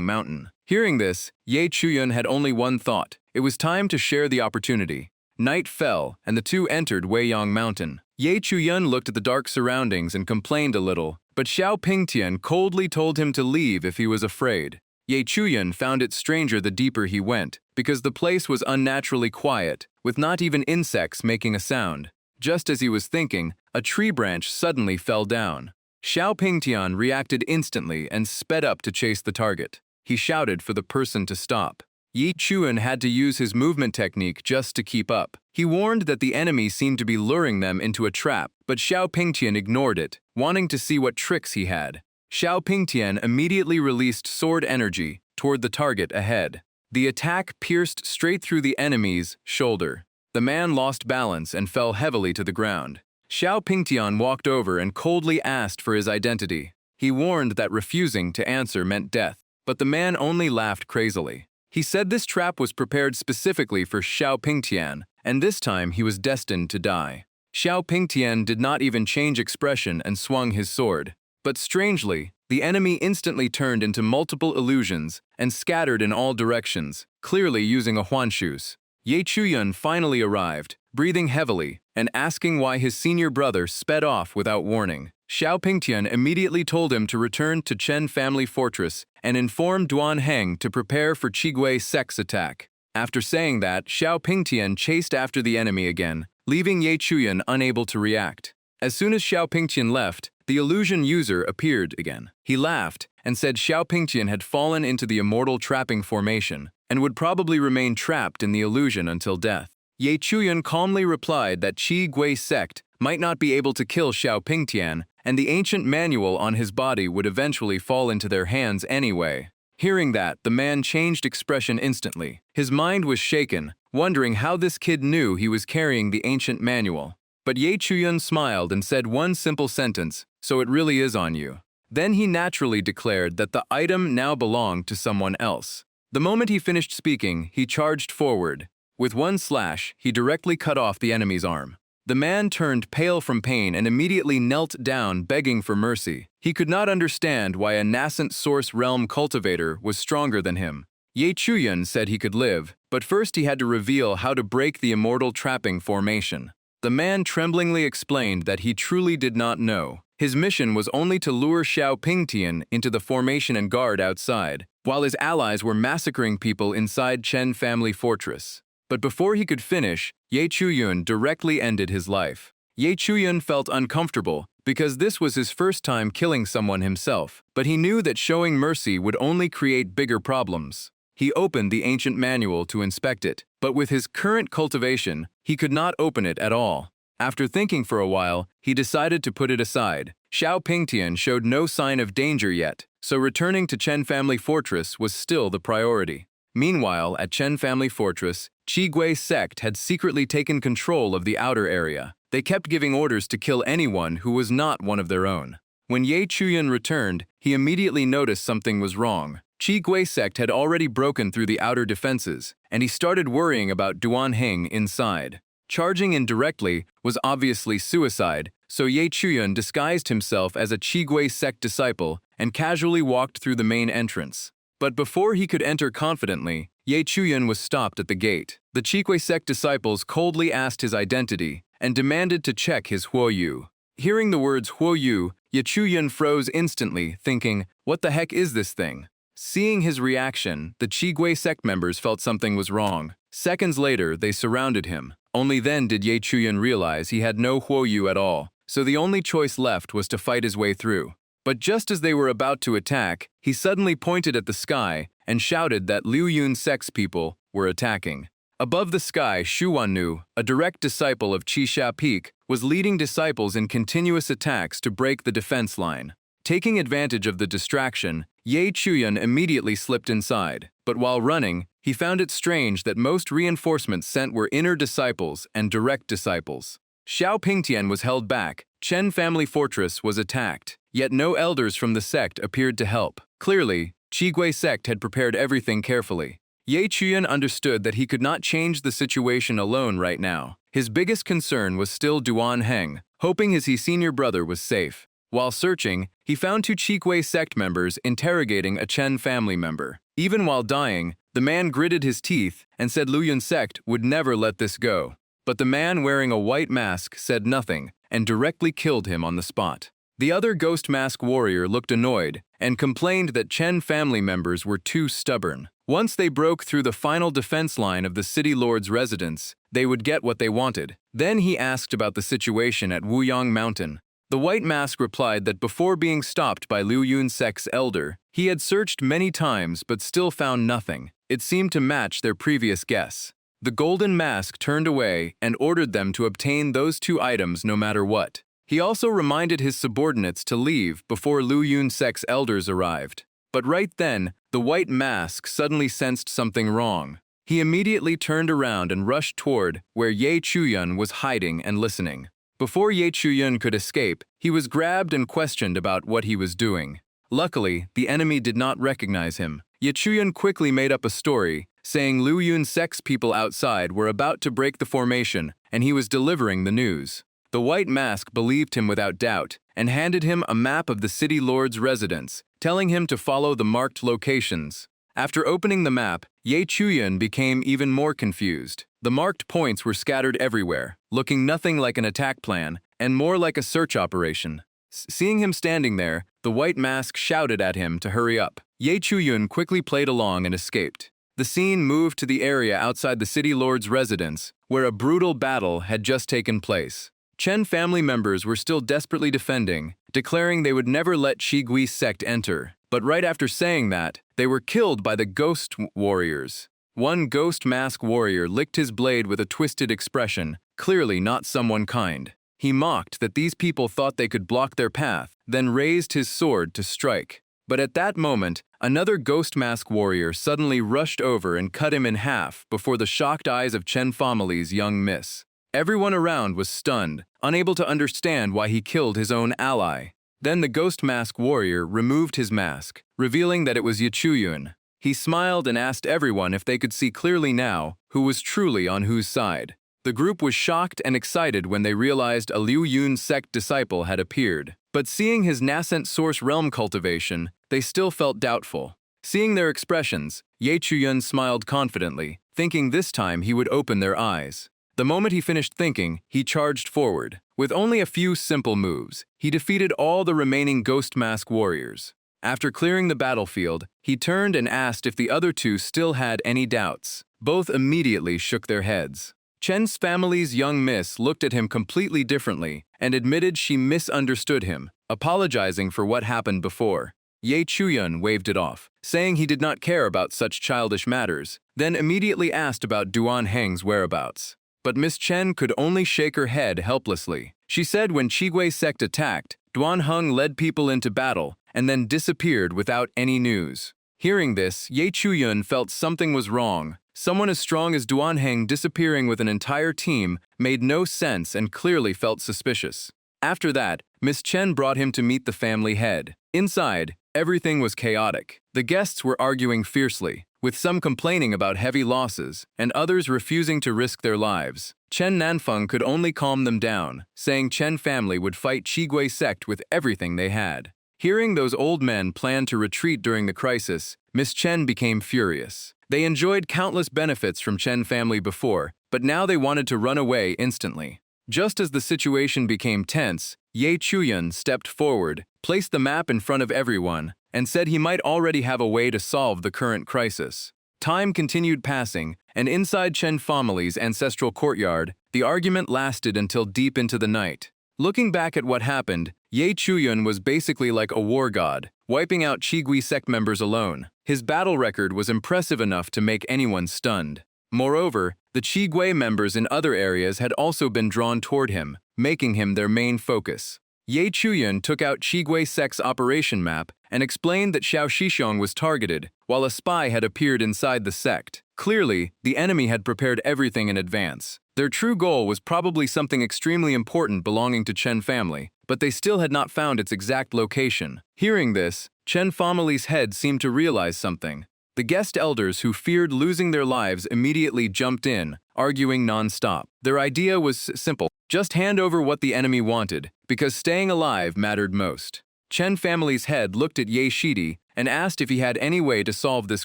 Speaker 1: Mountain. Hearing this, Ye Chuyan had only one thought. It was time to share the opportunity. Night fell, and the two entered Weiyang Mountain. Ye Chuyan looked at the dark surroundings and complained a little, but Xiao Pingtian coldly told him to leave if he was afraid. Ye Chuyan found it stranger the deeper he went, because the place was unnaturally quiet, with not even insects making a sound. Just as he was thinking, a tree branch suddenly fell down. Xiao Pingtian reacted instantly and sped up to chase the target. he shouted for the person to stop. Yi Chuan had to use his movement technique just to keep up. He warned that the enemy seemed to be luring them into a trap, but Xiao Pingtian ignored it, wanting to see what tricks he had. Xiao Pingtian immediately released sword energy toward the target ahead. The attack pierced straight through the enemy's shoulder. The man lost balance and fell heavily to the ground. Xiao Pingtian walked over and coldly asked for his identity. He warned that refusing to answer meant death, but the man only laughed crazily. He said this trap was prepared specifically for Xiao Pingtian, and this time he was destined to die. Xiao Pingtian did not even change expression and swung his sword. But strangely, the enemy instantly turned into multiple illusions and scattered in all directions, clearly using a huanshus. Ye Chuyun finally arrived, breathing heavily, and asking why his senior brother sped off without warning. Xiao Pingtian immediately told him to return to Chen family fortress and inform Duan Heng to prepare for Qigui Sect's attack. After saying that, Xiao Pingtian chased after the enemy again, leaving Ye Chuyun unable to react. As soon as Xiao Pingtian left, the illusion user appeared again. He laughed and said Xiao Pingtian had fallen into the immortal trapping formation and would probably remain trapped in the illusion until death. Ye Chuyun calmly replied that Qigui Sect might not be able to kill Xiao Pingtian, and the ancient manual on his body would eventually fall into their hands anyway. Hearing that, the man changed expression instantly. His mind was shaken, wondering how this kid knew he was carrying the ancient manual. But Ye Chuyun smiled and said one simple sentence, "So it really is on you." Then he naturally declared that the item now belonged to someone else. The moment he finished speaking, he charged forward. With one slash, he directly cut off the enemy's arm. The man turned pale from pain and immediately knelt down, begging for mercy. He could not understand why a nascent source realm cultivator was stronger than him. Ye Chuyun said he could live, but first he had to reveal how to break the immortal trapping formation. The man tremblingly explained that he truly did not know. His mission was only to lure Xiao Pingtian into the formation and guard outside, while his allies were massacring people inside Chen family fortress. But before he could finish, Ye Chuyun directly ended his life. Ye Chuyun felt uncomfortable because this was his first time killing someone himself, but he knew that showing mercy would only create bigger problems. He opened the ancient manual to inspect it, but with his current cultivation, he could not open it at all. After thinking for a while, he decided to put it aside. Xiao Pingtian showed no sign of danger yet, so returning to Chen family fortress was still the priority. Meanwhile, at Chen family fortress, Qigui Sect had secretly taken control of the outer area. They kept giving orders to kill anyone who was not one of their own. When Ye Chuyun returned, he immediately noticed something was wrong. Qigui Sect had already broken through the outer defenses, and he started worrying about Duan Heng inside. Charging in directly was obviously suicide, so Ye Chuyun disguised himself as a Qigui Sect disciple and casually walked through the main entrance. But before he could enter confidently, Ye Chuyun was stopped at the gate. The Qigui Sect disciples coldly asked his identity and demanded to check his huoyu. Hearing the words huoyu, Ye Chuyun froze instantly, thinking, "What the heck is this thing?" Seeing his reaction, the Qigui Sect members felt something was wrong. Seconds later, they surrounded him. Only then did Ye Chuyun realize he had no huoyu at all, so the only choice left was to fight his way through. But just as they were about to attack, he suddenly pointed at the sky and shouted that Liu Yun Sect's people were attacking. Above the sky, Shu Wannu, a direct disciple of Qixia Peak, was leading disciples in continuous attacks to break the defense line. Taking advantage of the distraction, Ye Chuyun immediately slipped inside, but while running, he found it strange that most reinforcements sent were inner disciples and direct disciples. Xiao Pingtian was held back, Chen family fortress was attacked, yet no elders from the sect appeared to help. Clearly, Qigui Sect had prepared everything carefully. Ye Chuyun understood that he could not change the situation alone right now. His biggest concern was still Duan Heng, hoping his senior brother was safe. While searching, he found two Qigui Sect members interrogating a Chen family member. Even while dying, the man gritted his teeth and said Liu Yun Sect would never let this go. But the man wearing a white mask said nothing and directly killed him on the spot. The other ghost mask warrior looked annoyed and complained that Chen family members were too stubborn. Once they broke through the final defense line of the city lord's residence, they would get what they wanted. Then he asked about the situation at Wuyang Mountain. The white mask replied that before being stopped by Liu Yun Sect's elder, He had searched many times but still found nothing. It seemed to match their previous guess. The golden mask turned away and ordered them to obtain those two items no matter what. He also reminded his subordinates to leave before Lu Yun-sek's elders arrived. But right then, the white mask suddenly sensed something wrong. He immediately turned around and rushed toward where Ye Chuyun was hiding and listening. Before Ye Chuyun could escape, he was grabbed and questioned about what he was doing. Luckily, the enemy did not recognize him. Ye Chuyun quickly made up a story, saying Lu Yun-sek's people outside were about to break the formation, and he was delivering the news. The white mask believed him without doubt, and handed him a map of the city lord's residence, telling him to follow the marked locations. After opening the map, Ye Chuyun became even more confused. The marked points were scattered everywhere, looking nothing like an attack plan, and more like a search operation. Seeing him standing there, the white mask shouted at him to hurry up. Ye Chuyun quickly played along and escaped. The scene moved to the area outside the city lord's residence, where a brutal battle had just taken place. Chen family members were still desperately defending, declaring they would never let Chigui's sect enter. But right after saying that, they were killed by the ghost warriors. One ghost mask warrior licked his blade with a twisted expression, clearly not someone kind. He mocked that these people thought they could block their path, then raised his sword to strike. But at that moment, another ghost mask warrior suddenly rushed over and cut him in half before the shocked eyes of Chen family's young miss. Everyone around was stunned, unable to understand why he killed his own ally. Then the ghost mask warrior removed his mask, revealing that it was Ye Chuyun. He smiled and asked everyone if they could see clearly now who was truly on whose side. The group was shocked and excited when they realized a Liu Yun sect disciple had appeared. But seeing his nascent source realm cultivation, they still felt doubtful. Seeing their expressions, Ye Chuyun smiled confidently, thinking this time he would open their eyes. The moment he finished thinking, he charged forward. With only a few simple moves, he defeated all the remaining ghost mask warriors. After clearing the battlefield, he turned and asked if the other two still had any doubts. Both immediately shook their heads. Chen's family's young miss looked at him completely differently and admitted she misunderstood him, apologizing for what happened before. Ye Chuyun waved it off, saying he did not care about such childish matters, then immediately asked about Duan Heng's whereabouts. But Miss Chen could only shake her head helplessly. She said when Chigui's sect attacked, Duan Heng led people into battle and then disappeared without any news. Hearing this, Ye Chuyun felt something was wrong. Someone as strong as Duan Heng disappearing with an entire team made no sense and clearly felt suspicious. After that, Miss Chen brought him to meet the family head. Inside, everything was chaotic. The guests were arguing fiercely, with some complaining about heavy losses and others refusing to risk their lives. Chen Nanfeng could only calm them down, saying Chen family would fight Chigui sect with everything they had. Hearing those old men plan to retreat during the crisis, Miss Chen became furious. They enjoyed countless benefits from Chen family before, but now they wanted to run away instantly. Just as the situation became tense, Ye Chuyun stepped forward, placed the map in front of everyone, and said he might already have a way to solve the current crisis. Time continued passing, and inside Chen family's ancestral courtyard, the argument lasted until deep into the night. Looking back at what happened, Ye Chuyun was basically like a war god, wiping out Chigui sect members alone. His battle record was impressive enough to make anyone stunned. Moreover, the Chigui members in other areas had also been drawn toward him, making him their main focus. Ye Chuyun took out Chigui sect's operation map and explained that Xiao Shishong was targeted, while a spy had appeared inside the sect. Clearly, the enemy had prepared everything in advance. Their true goal was probably something extremely important belonging to Chen family, but they still had not found its exact location. Hearing this, Chen family's head seemed to realize something. The guest elders who feared losing their lives immediately jumped in, arguing non-stop. Their idea was simple: just hand over what the enemy wanted, because staying alive mattered most. Chen family's head looked at Ye Shidi and asked if he had any way to solve this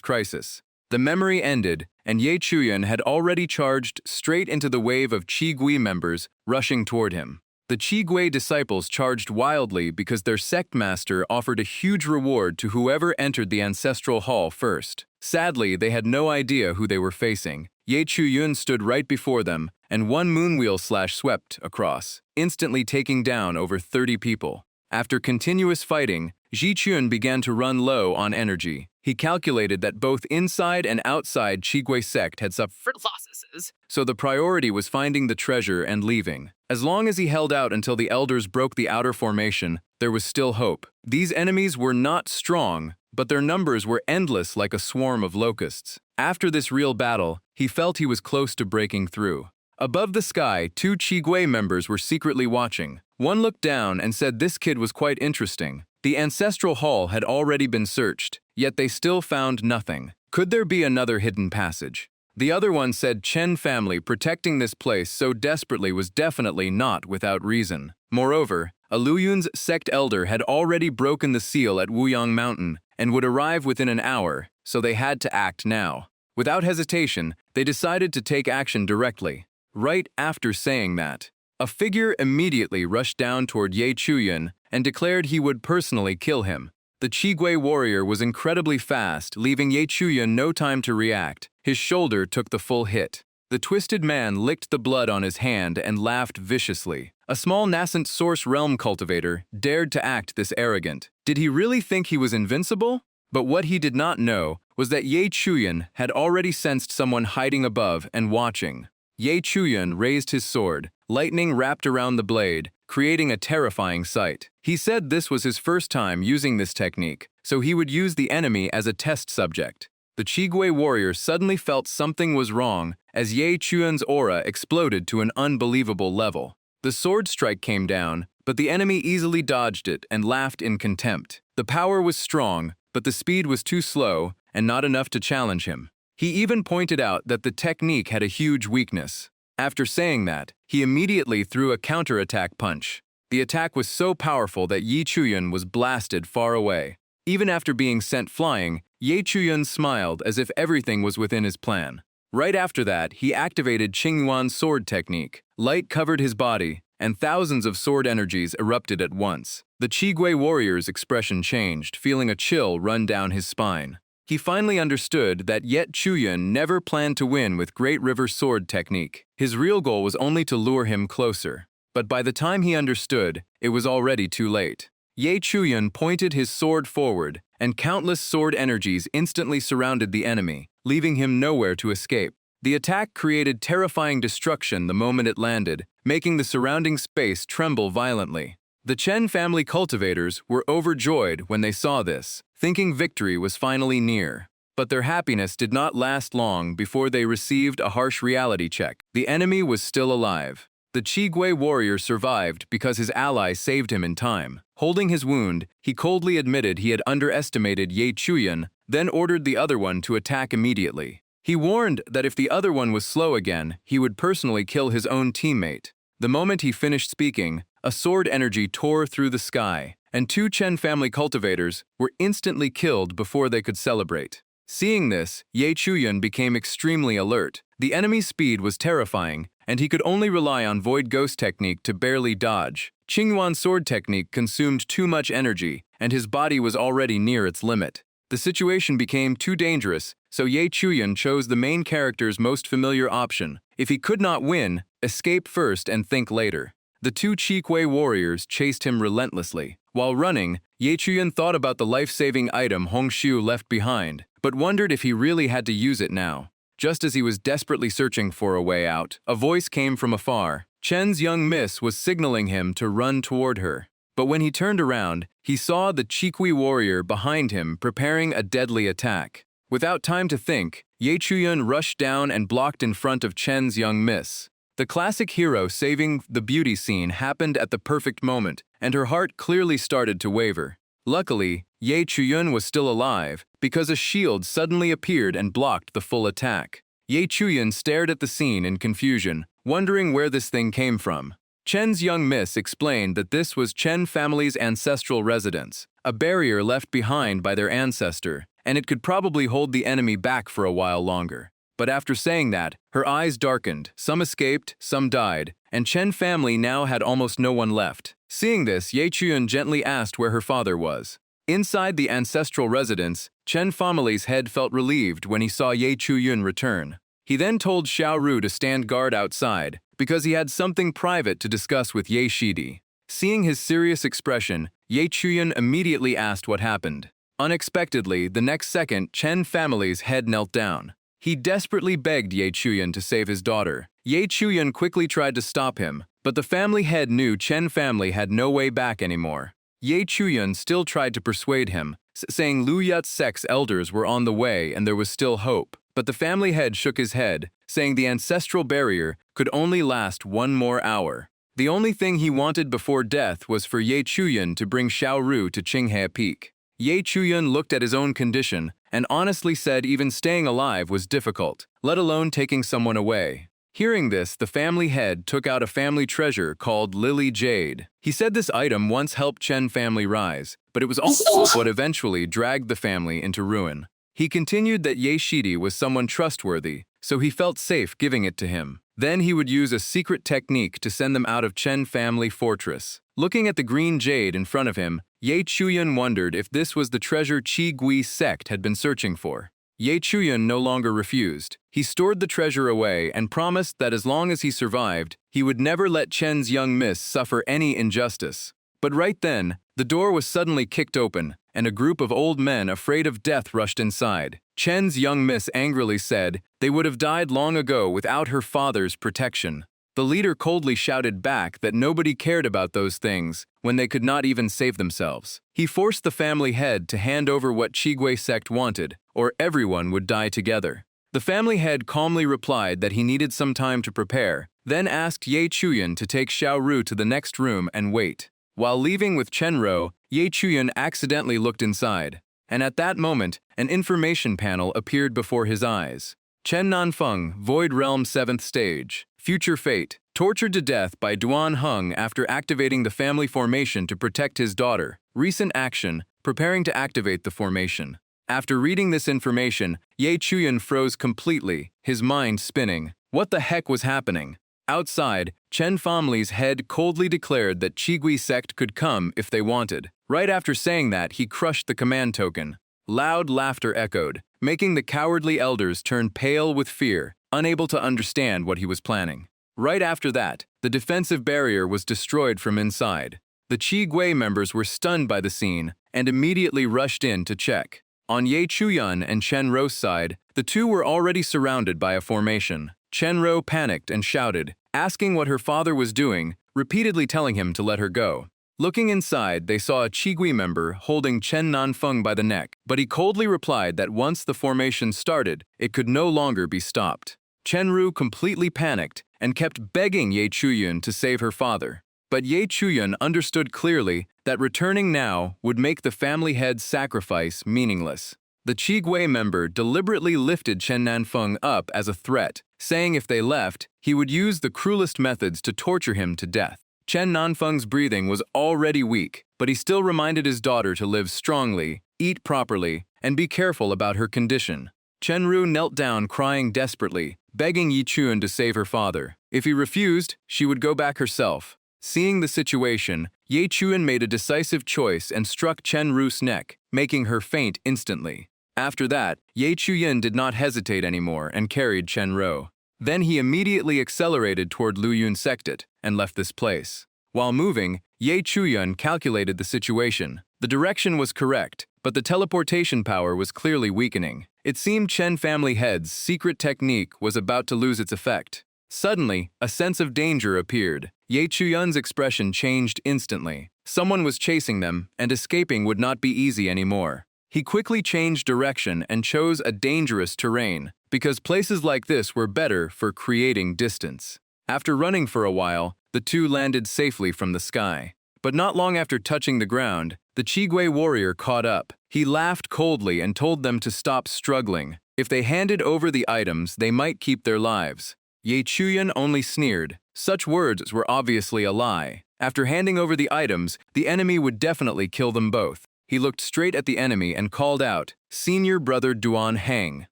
Speaker 1: crisis. The memory ended, and Ye Chuyun had already charged straight into the wave of Chigui members rushing toward him. The Chigui disciples charged wildly because their sect master offered a huge reward to whoever entered the ancestral hall first. Sadly, they had no idea who they were facing. Ye Chuyun stood right before them, and one moonwheel slash swept across, instantly taking down over 30 people. After continuous fighting, Ji Chun began to run low on energy. He calculated that both inside and outside Chigwe sect had suffered losses, so the priority was finding the treasure and leaving. As long as he held out until the elders broke the outer formation, there was still hope. These enemies were not strong, but their numbers were endless like a swarm of locusts. After this real battle, he felt he was close to breaking through. Above the sky, 2 Chigwe members were secretly watching. One looked down and said this kid was quite interesting. The ancestral hall had already been searched, yet they still found nothing. Could there be another hidden passage? The other one said Chen family protecting this place so desperately was definitely not without reason. Moreover, a Luyun's sect elder had already broken the seal at Wuyang Mountain and would arrive within an hour, so they had to act now. Without hesitation, they decided to take action directly. Right after saying that, a figure immediately rushed down toward Ye Chuyan and declared he would personally kill him. The Chigwe warrior was incredibly fast, leaving Ye Chuyan no time to react. His shoulder took the full hit. The twisted man licked the blood on his hand and laughed viciously. A small nascent source realm cultivator dared to act this arrogant. Did he really think he was invincible? But what he did not know was that Ye Chuyan had already sensed someone hiding above and watching. Ye Chuyan raised his sword, lightning wrapped around the blade, creating a terrifying sight. He said this was his first time using this technique, so he would use the enemy as a test subject. The Chigwe warrior suddenly felt something was wrong as Ye Chuyan's aura exploded to an unbelievable level. The sword strike came down, but the enemy easily dodged it and laughed in contempt. The power was strong, but the speed was too slow and not enough to challenge him. He even pointed out that the technique had a huge weakness. After saying that, he immediately threw a counterattack punch. The attack was so powerful that Ye Chuyan was blasted far away. Even after being sent flying, Ye Chuyan smiled as if everything was within his plan. Right after that, he activated Qingyuan's sword technique. Light covered his body, and thousands of sword energies erupted at once. The Chigwe warrior's expression changed, feeling a chill run down his spine. He finally understood that Ye Chuyan never planned to win with Great River sword technique. His real goal was only to lure him closer. But by the time he understood, it was already too late. Ye Chuyan pointed his sword forward, and countless sword energies instantly surrounded the enemy, leaving him nowhere to escape. The attack created terrifying destruction the moment it landed, making the surrounding space tremble violently. The Chen family cultivators were overjoyed when they saw this, thinking victory was finally near. But their happiness did not last long before they received a harsh reality check. The enemy was still alive. The Chigwe warrior survived because his ally saved him in time. Holding his wound, he coldly admitted he had underestimated Ye Chuyan, then ordered the other one to attack immediately. He warned that if the other one was slow again, he would personally kill his own teammate. The moment he finished speaking, a sword energy tore through the sky, and 2 Chen family cultivators were instantly killed before they could celebrate. Seeing this, Ye Chuyan became extremely alert. The enemy's speed was terrifying, and he could only rely on Void Ghost technique to barely dodge. Qingyuan's sword technique consumed too much energy, and his body was already near its limit. The situation became too dangerous, so Ye Chuyan chose the main character's most familiar option. If he could not win, escape first and think later. The 2 Chigwe warriors chased him relentlessly. While running, Ye Chuyan thought about the life-saving item Hongshu left behind, but wondered if he really had to use it now. Just as he was desperately searching for a way out, a voice came from afar. Chen's young miss was signaling him to run toward her. But when he turned around, he saw the Chigwe warrior behind him preparing a deadly attack. Without time to think, Ye Chuyan rushed down and blocked in front of Chen's young miss. The classic hero saving the beauty scene happened at the perfect moment, and her heart clearly started to waver. Luckily, Ye Chuyan was still alive, because a shield suddenly appeared and blocked the full attack. Ye Chuyan stared at the scene in confusion, wondering where this thing came from. Chen's young miss explained that this was Chen family's ancestral residence, a barrier left behind by their ancestor, and it could probably hold the enemy back for a while longer. But after saying that, her eyes darkened, some escaped, some died, and Chen family now had almost no one left. Seeing this, Ye Chuyan gently asked where her father was. Inside the ancestral residence, Chen family's head felt relieved when he saw Ye Chuyan return. He then told Xiao Ru to stand guard outside, because he had something private to discuss with Ye Shidi. Seeing his serious expression, Ye Chuyan immediately asked what happened. Unexpectedly, the next second, Chen family's head knelt down. He desperately begged Ye Chuyan to save his daughter. Ye Chuyan quickly tried to stop him, but the family head knew Chen family had no way back anymore. Ye Chuyan still tried to persuade him, saying Lu Yut's sect's elders were on the way and there was still hope. But the family head shook his head, saying the ancestral barrier could only last 1 more hour. The only thing he wanted before death was for Ye Chuyan to bring Xiaoru to Qinghe Peak. Ye Chuyan looked at his own condition and honestly said even staying alive was difficult, let alone taking someone away. Hearing this, the family head took out a family treasure called Lily Jade. He said this item once helped Chen family rise, but it was also what eventually dragged the family into ruin. He continued that Ye Shidi was someone trustworthy, so he felt safe giving it to him. Then he would use a secret technique to send them out of Chen family fortress. Looking at the green jade in front of him, Ye Chuyan wondered if this was the treasure Qi Gui sect had been searching for. Ye Chuyan no longer refused. He stored the treasure away and promised that as long as he survived, he would never let Chen's young miss suffer any injustice. But right then, the door was suddenly kicked open, and a group of old men afraid of death rushed inside. Chen's young miss angrily said they would have died long ago without her father's protection. The leader coldly shouted back that nobody cared about those things when they could not even save themselves. He forced the family head to hand over what Qigui sect wanted, or everyone would die together. The family head calmly replied that he needed some time to prepare, then asked Ye Chuyan to take Xiaoru to the next room and wait. While leaving with Chenro, Ye Chuyan accidentally looked inside, and at that moment, an information panel appeared before his eyes. Chen Nanfeng, Void Realm 7th Stage. Future fate. Tortured to death by Duan Heng after activating the family formation to protect his daughter. Recent action. Preparing to activate the formation. After reading this information, Ye Chuyan froze completely, his mind spinning. What the heck was happening? Outside, Chen family's head coldly declared that Qigui sect could come if they wanted. Right after saying that, he crushed the command token. Loud laughter echoed, making the cowardly elders turn pale with fear, unable to understand what he was planning. Right after that, the defensive barrier was destroyed from inside. The Qigui members were stunned by the scene and immediately rushed in to check. On Ye Chuyan and Chen Ro's side, the two were already surrounded by a formation. Chen Ro panicked and shouted, asking what her father was doing, repeatedly telling him to let her go. Looking inside, they saw a Qigui member holding Chen Nanfeng by the neck, but he coldly replied that once the formation started, it could no longer be stopped. Chen Ru completely panicked and kept begging Ye Chuyan to save her father. But Ye Chuyan understood clearly that returning now would make the family head's sacrifice meaningless. The Qigui member deliberately lifted Chen Nanfeng up as a threat, saying if they left, he would use the cruelest methods to torture him to death. Chen Nanfeng's breathing was already weak, but he still reminded his daughter to live strongly, eat properly, and be careful about her condition. Chen Ru knelt down crying desperately, begging Ye Chuyan to save her father. If he refused, she would go back herself. Seeing the situation, Ye Chuyan made a decisive choice and struck Chen Ru's neck, making her faint instantly. After that, Ye Chuyan did not hesitate anymore and carried Chen Ro. Then he immediately accelerated toward Lu Yun sectet and left this place. While moving, Ye Chuyan calculated the situation. The direction was correct, but the teleportation power was clearly weakening. It seemed Chen family head's secret technique was about to lose its effect. Suddenly, a sense of danger appeared. Ye Chuyan's expression changed instantly. Someone was chasing them, and escaping would not be easy anymore. He quickly changed direction and chose a dangerous terrain, because places like this were better for creating distance. After running for a while, the two landed safely from the sky. But not long after touching the ground, the Qigui warrior caught up. He laughed coldly and told them to stop struggling. If they handed over the items, they might keep their lives. Ye Chuyan only sneered. Such words were obviously a lie. After handing over the items, the enemy would definitely kill them both. He looked straight at the enemy and called out, "Senior brother Duan Heng."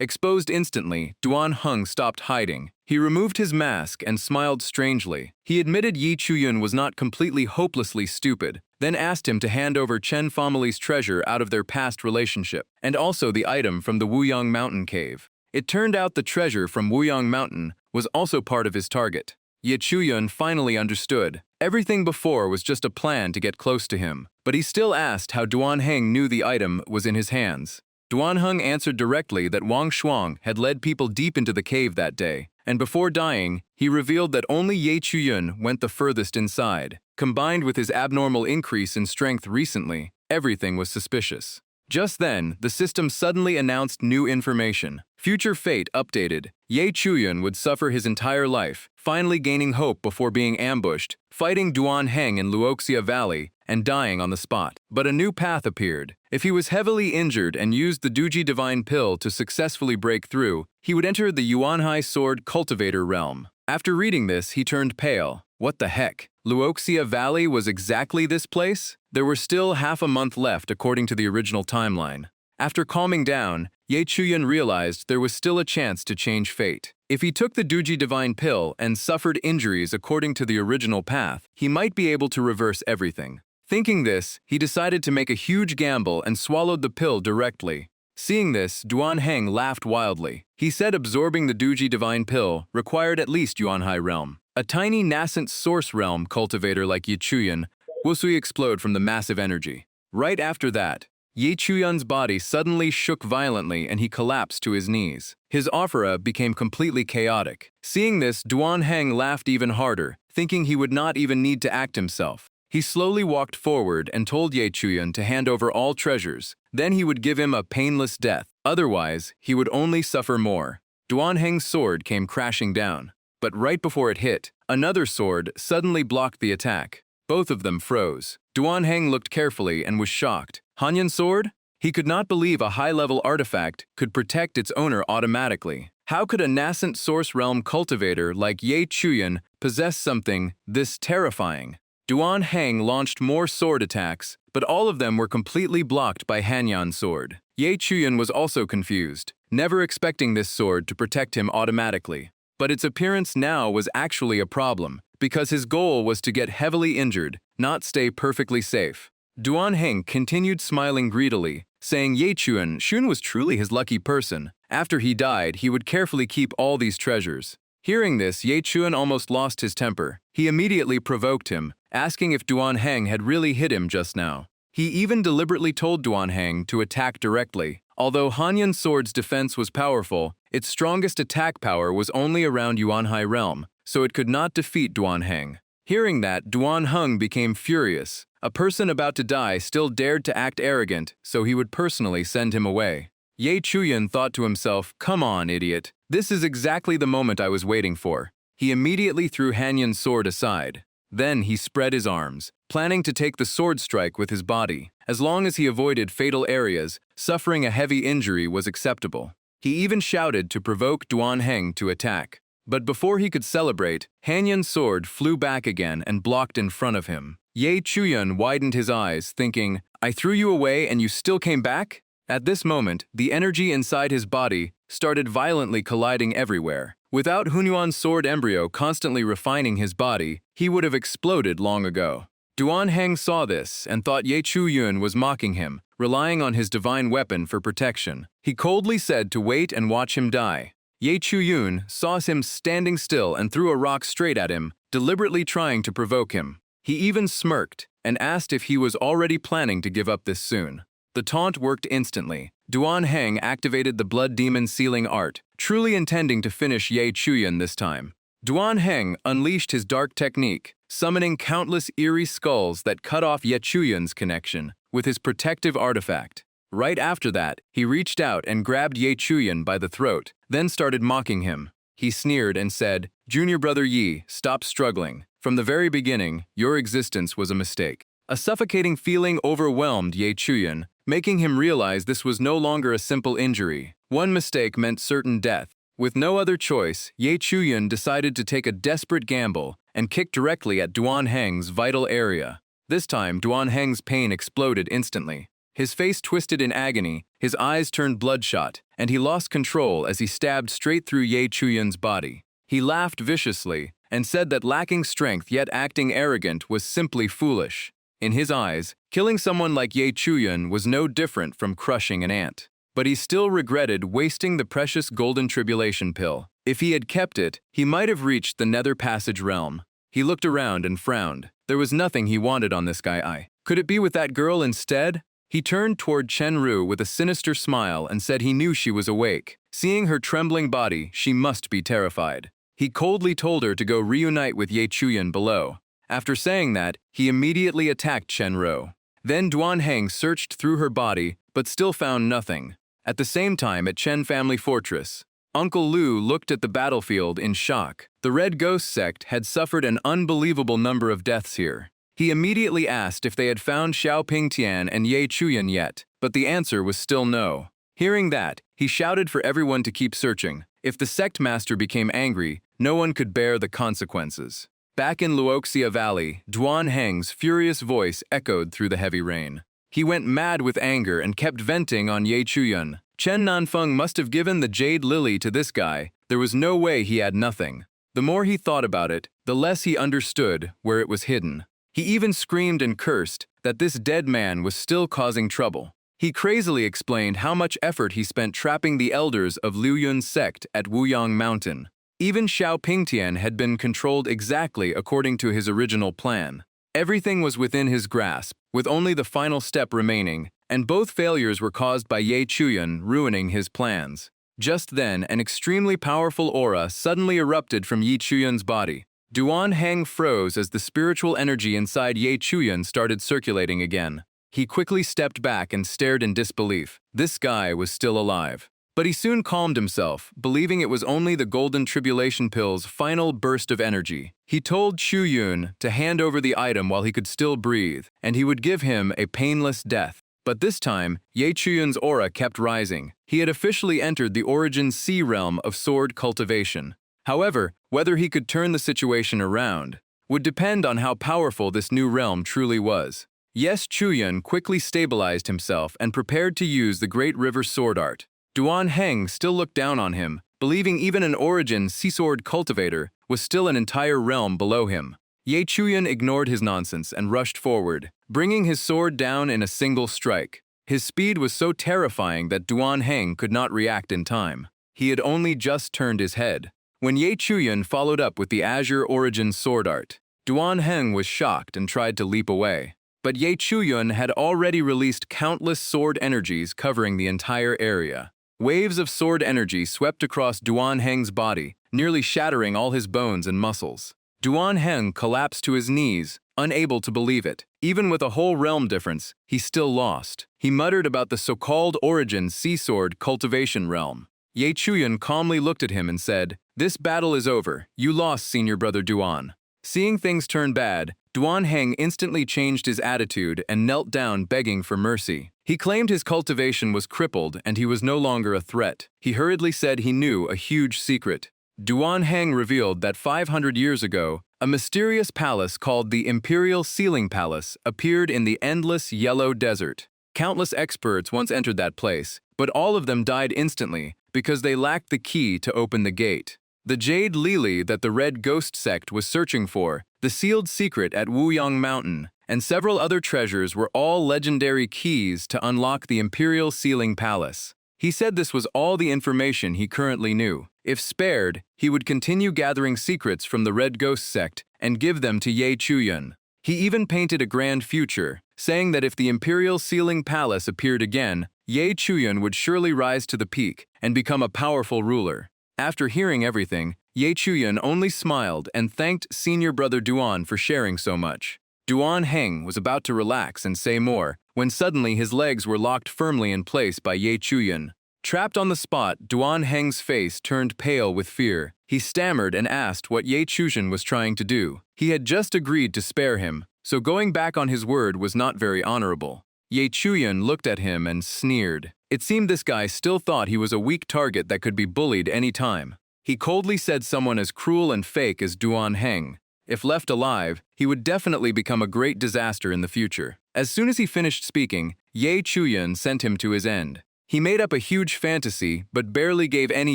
Speaker 1: Exposed instantly, Duan Heng stopped hiding. He removed his mask and smiled strangely. He admitted Ye Chuyan was not completely hopelessly stupid, then asked him to hand over Chen family's treasure out of their past relationship, and also the item from the Wuyang Mountain Cave. It turned out the treasure from Wuyang Mountain was also part of his target. Ye Chuyan finally understood. Everything before was just a plan to get close to him. but he still asked how Duan Heng knew the item was in his hands. Duan Heng answered directly that Wang Shuang had led people deep into the cave that day, and before dying, he revealed that only Ye Chuyun went the furthest inside. Combined with his abnormal increase in strength recently, everything was suspicious. Just then, the system suddenly announced new information. Future fate updated. Ye Chuyun would suffer his entire life, finally gaining hope before being ambushed, fighting Duan Heng in Luoxia Valley, and dying on the spot. But a new path appeared. If he was heavily injured and used the Duji Divine Pill to successfully break through, he would enter the Yuanhai Sword Cultivator realm. After reading this, he turned pale. What the heck? Luoxia Valley was exactly this place? There were still half a month left according to the original timeline. After calming down, Ye Chuyun realized there was still a chance to change fate. If he took the Duji Divine Pill and suffered injuries according to the original path, he might be able to reverse everything. Thinking this, he decided to make a huge gamble and swallowed the pill directly. Seeing this, Duan Heng laughed wildly. He said absorbing the Duji Divine Pill required at least Yuanhai realm. A tiny nascent source realm cultivator like Ye Chuyun will explode from the massive energy. Right after that, Ye Chuyun's body suddenly shook violently and he collapsed to his knees. His aura became completely chaotic. Seeing this, Duan Heng laughed even harder, thinking he would not even need to act himself. He slowly walked forward and told Ye Chuyun to hand over all treasures. Then he would give him a painless death. Otherwise, he would only suffer more. Duan Heng's sword came crashing down. But right before it hit, another sword suddenly blocked the attack. Both of them froze. Duan Heng looked carefully and was shocked. Hanyan sword? He could not believe a high-level artifact could protect its owner automatically. How could a nascent source realm cultivator like Ye Chuyun possess something this terrifying? Duan Heng launched more sword attacks, but all of them were completely blocked by Hanyan sword. Ye Chuyun was also confused, never expecting this sword to protect him automatically. But its appearance now was actually a problem, because his goal was to get heavily injured, not stay perfectly safe. Duan Heng continued smiling greedily, saying Ye Chuyun was truly his lucky person. After he died, he would carefully keep all these treasures. Hearing this, Ye Chuyun almost lost his temper. He immediately provoked him, asking if Duan Heng had really hit him just now. He even deliberately told Duan Heng to attack directly. Although Hanyan sword's defense was powerful, its strongest attack power was only around Yuanhai realm, so it could not defeat Duan Heng. Hearing that, Duan Heng became furious. A person about to die still dared to act arrogant, so he would personally send him away. Ye Chuyun thought to himself, "Come on, idiot. This is exactly the moment I was waiting for." He immediately threw Hanyan's sword aside. Then he spread his arms, planning to take the sword strike with his body. As long as he avoided fatal areas, suffering a heavy injury was acceptable. He even shouted to provoke Duan Heng to attack. But before he could celebrate, Hanyan's sword flew back again and blocked in front of him. Ye Chuyun widened his eyes, thinking, "I threw you away and you still came back?" At this moment, the energy inside his body started violently colliding everywhere. Without Hunyuan's sword embryo constantly refining his body, he would have exploded long ago. Duan Heng saw this and thought Ye Chuyun was mocking him, relying on his divine weapon for protection. He coldly said to wait and watch him die. Ye Chuyun saw him standing still and threw a rock straight at him, deliberately trying to provoke him. He even smirked and asked if he was already planning to give up this soon. The taunt worked instantly. Duan Heng activated the Blood Demon Sealing Art, truly intending to finish Ye Chuyun this time. Duan Heng unleashed his dark technique, summoning countless eerie skulls that cut off Ye Chuyun's connection with his protective artifact. Right after that, he reached out and grabbed Ye Chuyun by the throat, then started mocking him. He sneered and said, "Junior brother Yi, stop struggling. From the very beginning, your existence was a mistake." A suffocating feeling overwhelmed Ye Chuyun, making him realize this was no longer a simple injury. One mistake meant certain death. With no other choice, Ye Chuyun decided to take a desperate gamble and kick directly at Duan Heng's vital area. This time, Duan Heng's pain exploded instantly. His face twisted in agony, his eyes turned bloodshot, and he lost control as he stabbed straight through Ye Chuyun's body. He laughed viciously and said that lacking strength yet acting arrogant was simply foolish. In his eyes, killing someone like Ye Chuyun was no different from crushing an ant. But he still regretted wasting the precious golden tribulation pill. If he had kept it, he might have reached the Nether Passage realm. He looked around and frowned. There was nothing he wanted on this guy. Could it be with that girl instead? He turned toward Chenru with a sinister smile and said he knew she was awake. Seeing her trembling body, she must be terrified. He coldly told her to go reunite with Ye Chuyan below. After saying that, he immediately attacked Chenru. Then Duan Heng searched through her body, but still found nothing. At the same time at Chen family fortress, Uncle Lu looked at the battlefield in shock. The Red Ghost sect had suffered an unbelievable number of deaths here. He immediately asked if they had found Xiao Pingtian and Ye Chuyan yet, but the answer was still no. Hearing that, he shouted for everyone to keep searching. If the sect master became angry, no one could bear the consequences. Back in Luoxia Valley, Duan Heng's furious voice echoed through the heavy rain. He went mad with anger and kept venting on Ye Chuyan. Chen Nanfeng must have given the jade lily to this guy. There was no way he had nothing. The more he thought about it, the less he understood where it was hidden. He even screamed and cursed that this dead man was still causing trouble. He crazily explained how much effort he spent trapping the elders of Liu Yun's sect at Wuyang Mountain. Even Xiao Pingtian had been controlled exactly according to his original plan. Everything was within his grasp, with only the final step remaining, and both failures were caused by Ye Chuyan ruining his plans. Just then, an extremely powerful aura suddenly erupted from Ye Chuyan's body. Duan Heng froze as the spiritual energy inside Ye Chuyan started circulating again. He quickly stepped back and stared in disbelief. This guy was still alive. But he soon calmed himself, believing it was only the Golden Tribulation Pill's final burst of energy. He told Chu Yun to hand over the item while he could still breathe, and he would give him a painless death. But this time, Ye Chuyan's aura kept rising. He had officially entered the Origin Sea realm of sword cultivation. However, whether he could turn the situation around would depend on how powerful this new realm truly was. Yes Chuyan quickly stabilized himself and prepared to use the Great River Sword Art. Duan Heng still looked down on him, believing even an Origin Sea Sword cultivator was still an entire realm below him. Ye Chuyan ignored his nonsense and rushed forward, bringing his sword down in a single strike. His speed was so terrifying that Duan Heng could not react in time. He had only just turned his head. When Ye Chuyan followed up with the Azure Origin Sword Art, Duan Heng was shocked and tried to leap away. But Ye Chuyan had already released countless sword energies covering the entire area. Waves of sword energy swept across Duan Heng's body, nearly shattering all his bones and muscles. Duan Heng collapsed to his knees, unable to believe it. Even with a whole realm difference, he still lost. He muttered about the so-called Origin Sea Sword cultivation realm. Ye Chuyan calmly looked at him and said, "This battle is over. You lost, senior brother Duan." Seeing things turn bad, Duan Heng instantly changed his attitude and knelt down begging for mercy. He claimed his cultivation was crippled and he was no longer a threat. He hurriedly said he knew a huge secret. Duan Heng revealed that 500 years ago, a mysterious palace called the Imperial Sealing Palace appeared in the endless yellow desert. Countless experts once entered that place, but all of them died instantly because they lacked the key to open the gate. The jade lily that the Red Ghost sect was searching for, the sealed secret at Wuyang Mountain, and several other treasures were all legendary keys to unlock the Imperial Sealing Palace. He said this was all the information he currently knew. If spared, he would continue gathering secrets from the Red Ghost sect and give them to Ye Chuyan. He even painted a grand future, saying that if the Imperial Sealing Palace appeared again, Ye Chuyan would surely rise to the peak and become a powerful ruler. After hearing everything, Ye Chuyan only smiled and thanked senior brother Duan for sharing so much. Duan Heng was about to relax and say more, when suddenly his legs were locked firmly in place by Ye Chuyan. Trapped on the spot, Duan Heng's face turned pale with fear. He stammered and asked what Ye Chuyan was trying to do. He had just agreed to spare him, so going back on his word was not very honorable. Ye Chuyan looked at him and sneered. It seemed this guy still thought he was a weak target that could be bullied any time. He coldly said someone as cruel and fake as Duan Heng. If left alive, he would definitely become a great disaster in the future. As soon as he finished speaking, Ye Chuyan sent him to his end. He made up a huge fantasy, but barely gave any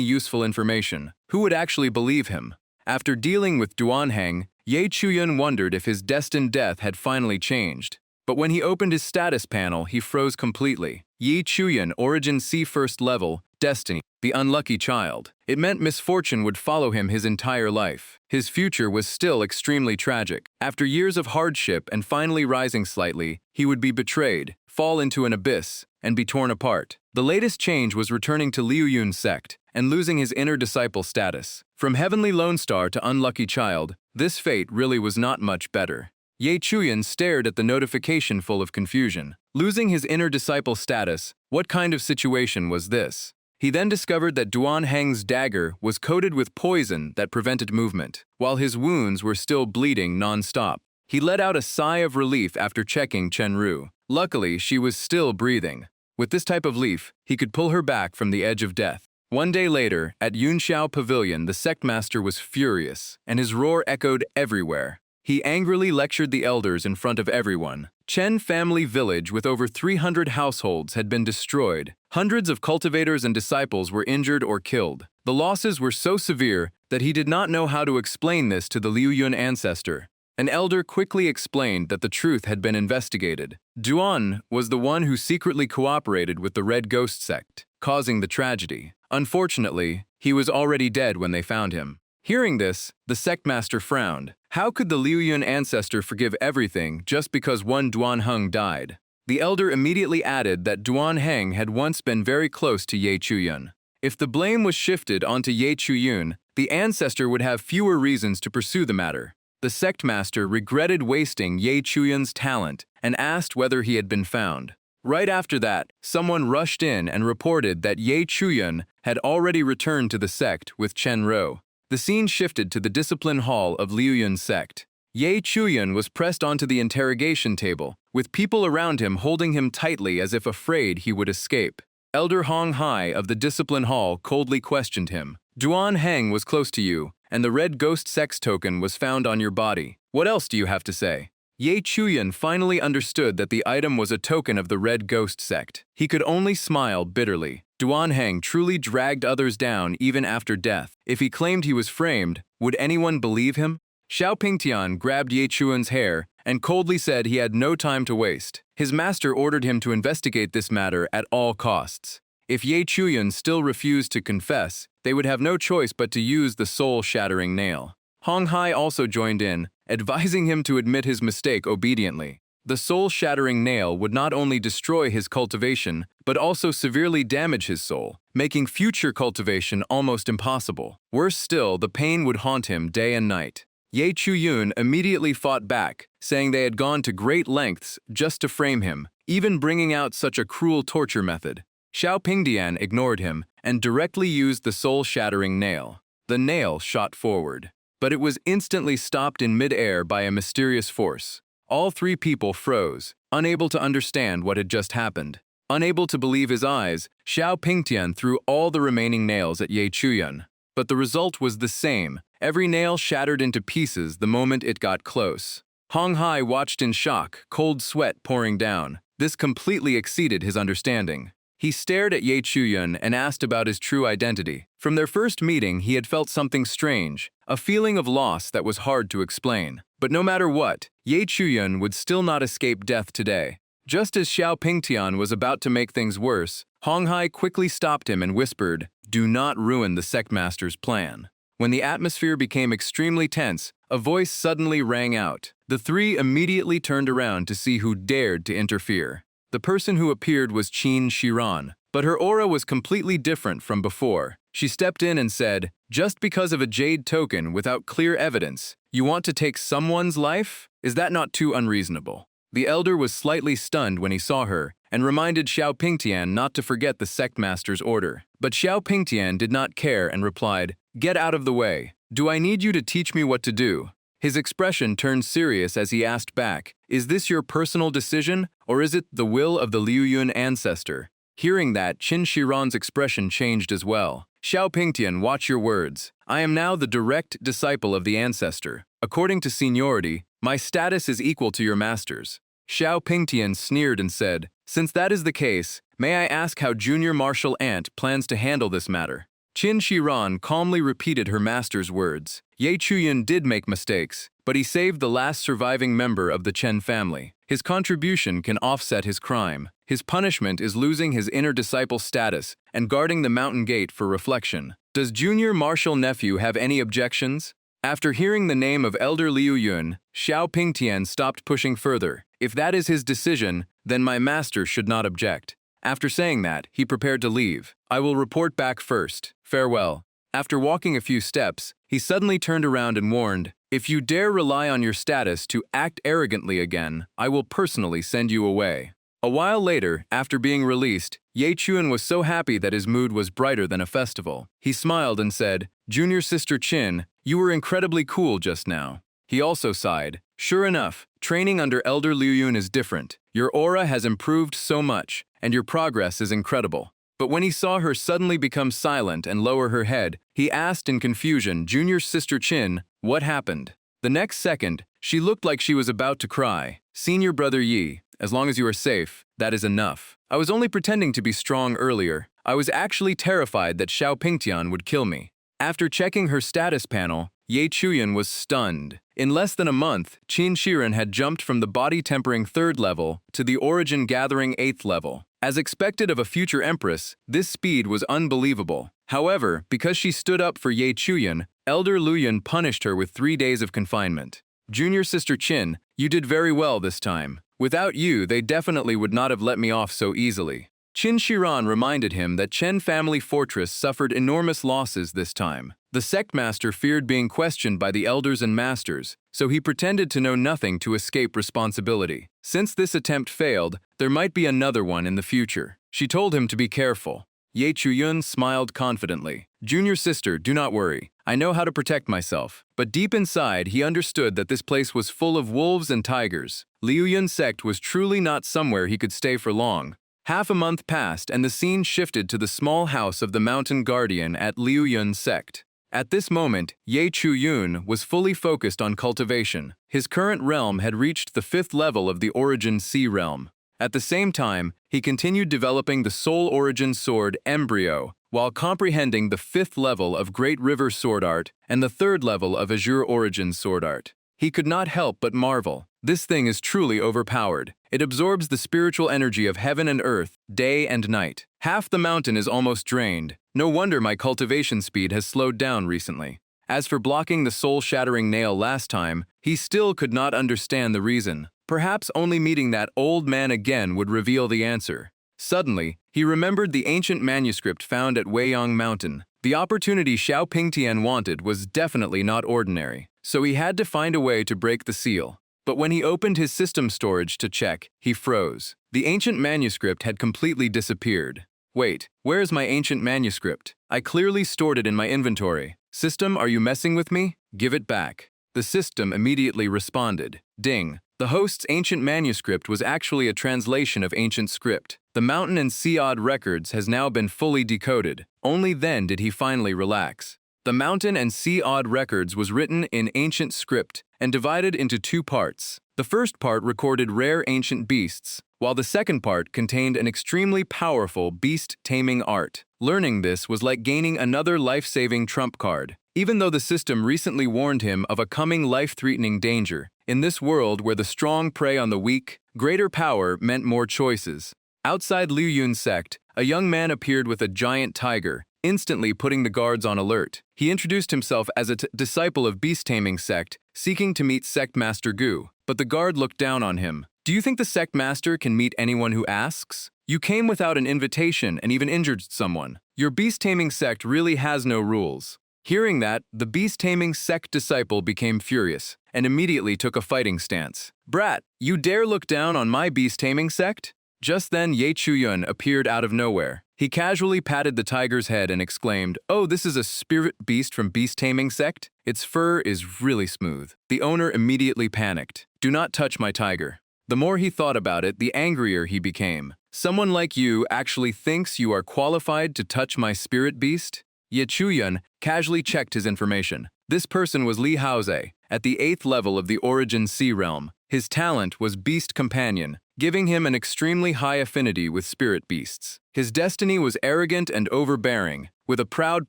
Speaker 1: useful information. Who would actually believe him? After dealing with Duan Heng, Ye Chuyan wondered if his destined death had finally changed. But when he opened his status panel, he froze completely. Ye Chuyan, Origin C First Level, destiny, the unlucky child. It meant misfortune would follow him his entire life. His future was still extremely tragic. After years of hardship and finally rising slightly, he would be betrayed, fall into an abyss, and be torn apart. The latest change was returning to Liu Yun's sect and losing his inner disciple status. From heavenly lone star to unlucky child, this fate really was not much better. Ye Chuyan stared at the notification full of confusion. Losing his inner disciple status, what kind of situation was this? He then discovered that Duan Heng's dagger was coated with poison that prevented movement, while his wounds were still bleeding non-stop. He let out a sigh of relief after checking Chen Ru. Luckily, she was still breathing. With this type of leaf, he could pull her back from the edge of death. One day later, at Yunxiao Pavilion, the sectmaster was furious, and his roar echoed everywhere. He angrily lectured the elders in front of everyone. Chen family village with over 300 households had been destroyed. Hundreds of cultivators and disciples were injured or killed. The losses were so severe that he did not know how to explain this to the Liu Yun ancestor. An elder quickly explained that the truth had been investigated. Duan was the one who secretly cooperated with the Red Ghost sect, causing the tragedy. Unfortunately, he was already dead when they found him. Hearing this, the sectmaster frowned. How could the Liu Yun ancestor forgive everything just because one Duan Heng died? The elder immediately added that Duan Heng had once been very close to Ye Chuyun. If the blame was shifted onto Ye Chuyun, the ancestor would have fewer reasons to pursue the matter. The sectmaster regretted wasting Ye Chuyun's talent and asked whether he had been found. Right after that, someone rushed in and reported that Ye Chuyun had already returned to the sect with Chen Ro. The scene shifted to the discipline hall of Liu Yun's sect. Ye Chuyun was pressed onto the interrogation table, with people around him holding him tightly as if afraid he would escape. Elder Hong Hai of the discipline hall coldly questioned him. Duan Heng was close to you, and the red ghost sex token was found on your body. What else do you have to say? Ye Chuyun finally understood that the item was a token of the red ghost sect. He could only smile bitterly. Duan Heng truly dragged others down even after death. If he claimed he was framed, would anyone believe him? Xiao Pingtian grabbed Ye Chuyun's hair and coldly said he had no time to waste. His master ordered him to investigate this matter at all costs. If Ye Chuyun still refused to confess, they would have no choice but to use the soul-shattering nail. Hong Hai also joined in, advising him to admit his mistake obediently. The soul-shattering nail would not only destroy his cultivation, but also severely damage his soul, making future cultivation almost impossible. Worse still, the pain would haunt him day and night. Ye Chuyun immediately fought back, saying they had gone to great lengths just to frame him, even bringing out such a cruel torture method. Xiao Pingdian ignored him and directly used the soul-shattering nail. The nail shot forward, but it was instantly stopped in mid-air by a mysterious force. All three people froze, unable to understand what had just happened. Unable to believe his eyes, Xiao Pingtian threw all the remaining nails at Ye Chuyun. But the result was the same. Every nail shattered into pieces the moment it got close. Hong Hai watched in shock, cold sweat pouring down. This completely exceeded his understanding. He stared at Ye Chuyun and asked about his true identity. From their first meeting, he had felt something strange, a feeling of loss that was hard to explain. But no matter what, Ye Chuyun would still not escape death today. Just as Xiao Pingtian was about to make things worse, Hong Hai quickly stopped him and whispered, "Do not ruin the sectmaster's plan." When the atmosphere became extremely tense, a voice suddenly rang out. The three immediately turned around to see who dared to interfere. The person who appeared was Qin Shiran, but her aura was completely different from before. She stepped in and said, "Just because of a jade token without clear evidence, you want to take someone's life? Is that not too unreasonable?" The elder was slightly stunned when he saw her, and reminded Xiao Pingtian not to forget the sectmaster's order. But Xiao Pingtian did not care and replied, "Get out of the way. Do I need you to teach me what to do?" His expression turned serious as he asked back, "Is this your personal decision, or is it the will of the Liu Yun ancestor?" Hearing that, Qin Shiran's expression changed as well. "Xiao Pingtian, watch your words. I am now the direct disciple of the ancestor. According to seniority, my status is equal to your master's." Xiao Pingtian sneered and said, "Since that is the case, may I ask how Junior Marshal Ant plans to handle this matter?" Qin Shiran calmly repeated her master's words. Ye Chuyun did make mistakes, but he saved the last surviving member of the Chen family. His contribution can offset his crime. His punishment is losing his inner disciple status and guarding the mountain gate for reflection. Does junior martial nephew have any objections? After hearing the name of Elder Liu Yun, Xiao Pingtian stopped pushing further. If that is his decision, then my master should not object. After saying that, he prepared to leave. I will report back first. Farewell. After walking a few steps, he suddenly turned around and warned, "If you dare rely on your status to act arrogantly again, I will personally send you away." A while later, after being released, Ye Chuan was so happy that his mood was brighter than a festival. He smiled and said, "Junior Sister Chin, you were incredibly cool just now." He also sighed. "Sure enough, training under Elder Liu Yun is different. Your aura has improved so much, and your progress is incredible." But when he saw her suddenly become silent and lower her head, he asked in confusion, "Junior Sister Chin, what happened?" The next second, she looked like she was about to cry. "Senior Brother Yi, as long as you are safe, that is enough. I was only pretending to be strong earlier. I was actually terrified that Xiao Pingtian would kill me." After checking her status panel, Ye Chuyan was stunned. In less than a month, Qin Shiren had jumped from the body-tempering 3rd level to the origin-gathering 8th level. As expected of a future empress, this speed was unbelievable. However, because she stood up for Ye Chuyan, Elder Liu Yun punished her with 3 days of confinement. "Junior Sister Qin, you did very well this time. Without you, they definitely would not have let me off so easily." Qin Shiran reminded him that Chen family fortress suffered enormous losses this time. The sect master feared being questioned by the elders and masters, so he pretended to know nothing to escape responsibility. Since this attempt failed, there might be another one in the future. She told him to be careful. Ye Chuyun smiled confidently. "Junior sister, do not worry. I know how to protect myself." But deep inside, he understood that this place was full of wolves and tigers. Liu Yun's sect was truly not somewhere he could stay for long. Half a month passed and the scene shifted to the small house of the mountain guardian at Liu Yun's sect. At this moment, Ye Chuyun was fully focused on cultivation. His current realm had reached the 5th level of the Origin Sea realm. At the same time, he continued developing the Soul Origin Sword Embryo, while comprehending the 5th level of Great River Sword Art and the 3rd level of Azure Origin Sword Art. He could not help but marvel. This thing is truly overpowered. It absorbs the spiritual energy of heaven and earth, day and night. Half the mountain is almost drained. No wonder my cultivation speed has slowed down recently. As for blocking the soul-shattering nail last time, he still could not understand the reason. Perhaps only meeting that old man again would reveal the answer. Suddenly, he remembered the ancient manuscript found at Weiyang Mountain. The opportunity Xiao Pingtian wanted was definitely not ordinary, so he had to find a way to break the seal. But when he opened his system storage to check, he froze. The ancient manuscript had completely disappeared. Wait, where is my ancient manuscript? I clearly stored it in my inventory. System, are you messing with me? Give it back. The system immediately responded. Ding. The host's ancient manuscript was actually a translation of ancient script. The Mountain and Sea Odd records has now been fully decoded. Only then did he finally relax. The Mountain and Sea Odd records was written in ancient script and divided into 2 parts. The first part recorded rare ancient beasts, while the second part contained an extremely powerful beast-taming art. Learning this was like gaining another life-saving trump card. Even though the system recently warned him of a coming life-threatening danger, in this world where the strong prey on the weak, greater power meant more choices. Outside Liu Yun's sect, a young man appeared with a giant tiger, instantly putting the guards on alert. He introduced himself as a disciple of beast-taming sect, seeking to meet Sect Master Gu, but the guard looked down on him. Do you think the sect master can meet anyone who asks? You came without an invitation and even injured someone. Your beast-taming sect really has no rules. Hearing that, the beast-taming sect disciple became furious and immediately took a fighting stance. Brat, you dare look down on my beast-taming sect? Just then, Ye Chuyun appeared out of nowhere. He casually patted the tiger's head and exclaimed, "Oh, this is a spirit beast from beast-taming sect? Its fur is really smooth." The owner immediately panicked. "Do not touch my tiger." The more he thought about it, the angrier he became. "Someone like you actually thinks you are qualified to touch my spirit beast?" Ye Chuyun casually checked his information. This person was Li Haoze, at the 8th level of the Origin Sea realm. His talent was Beast Companion, giving him an extremely high affinity with spirit beasts. His destiny was arrogant and overbearing, with a proud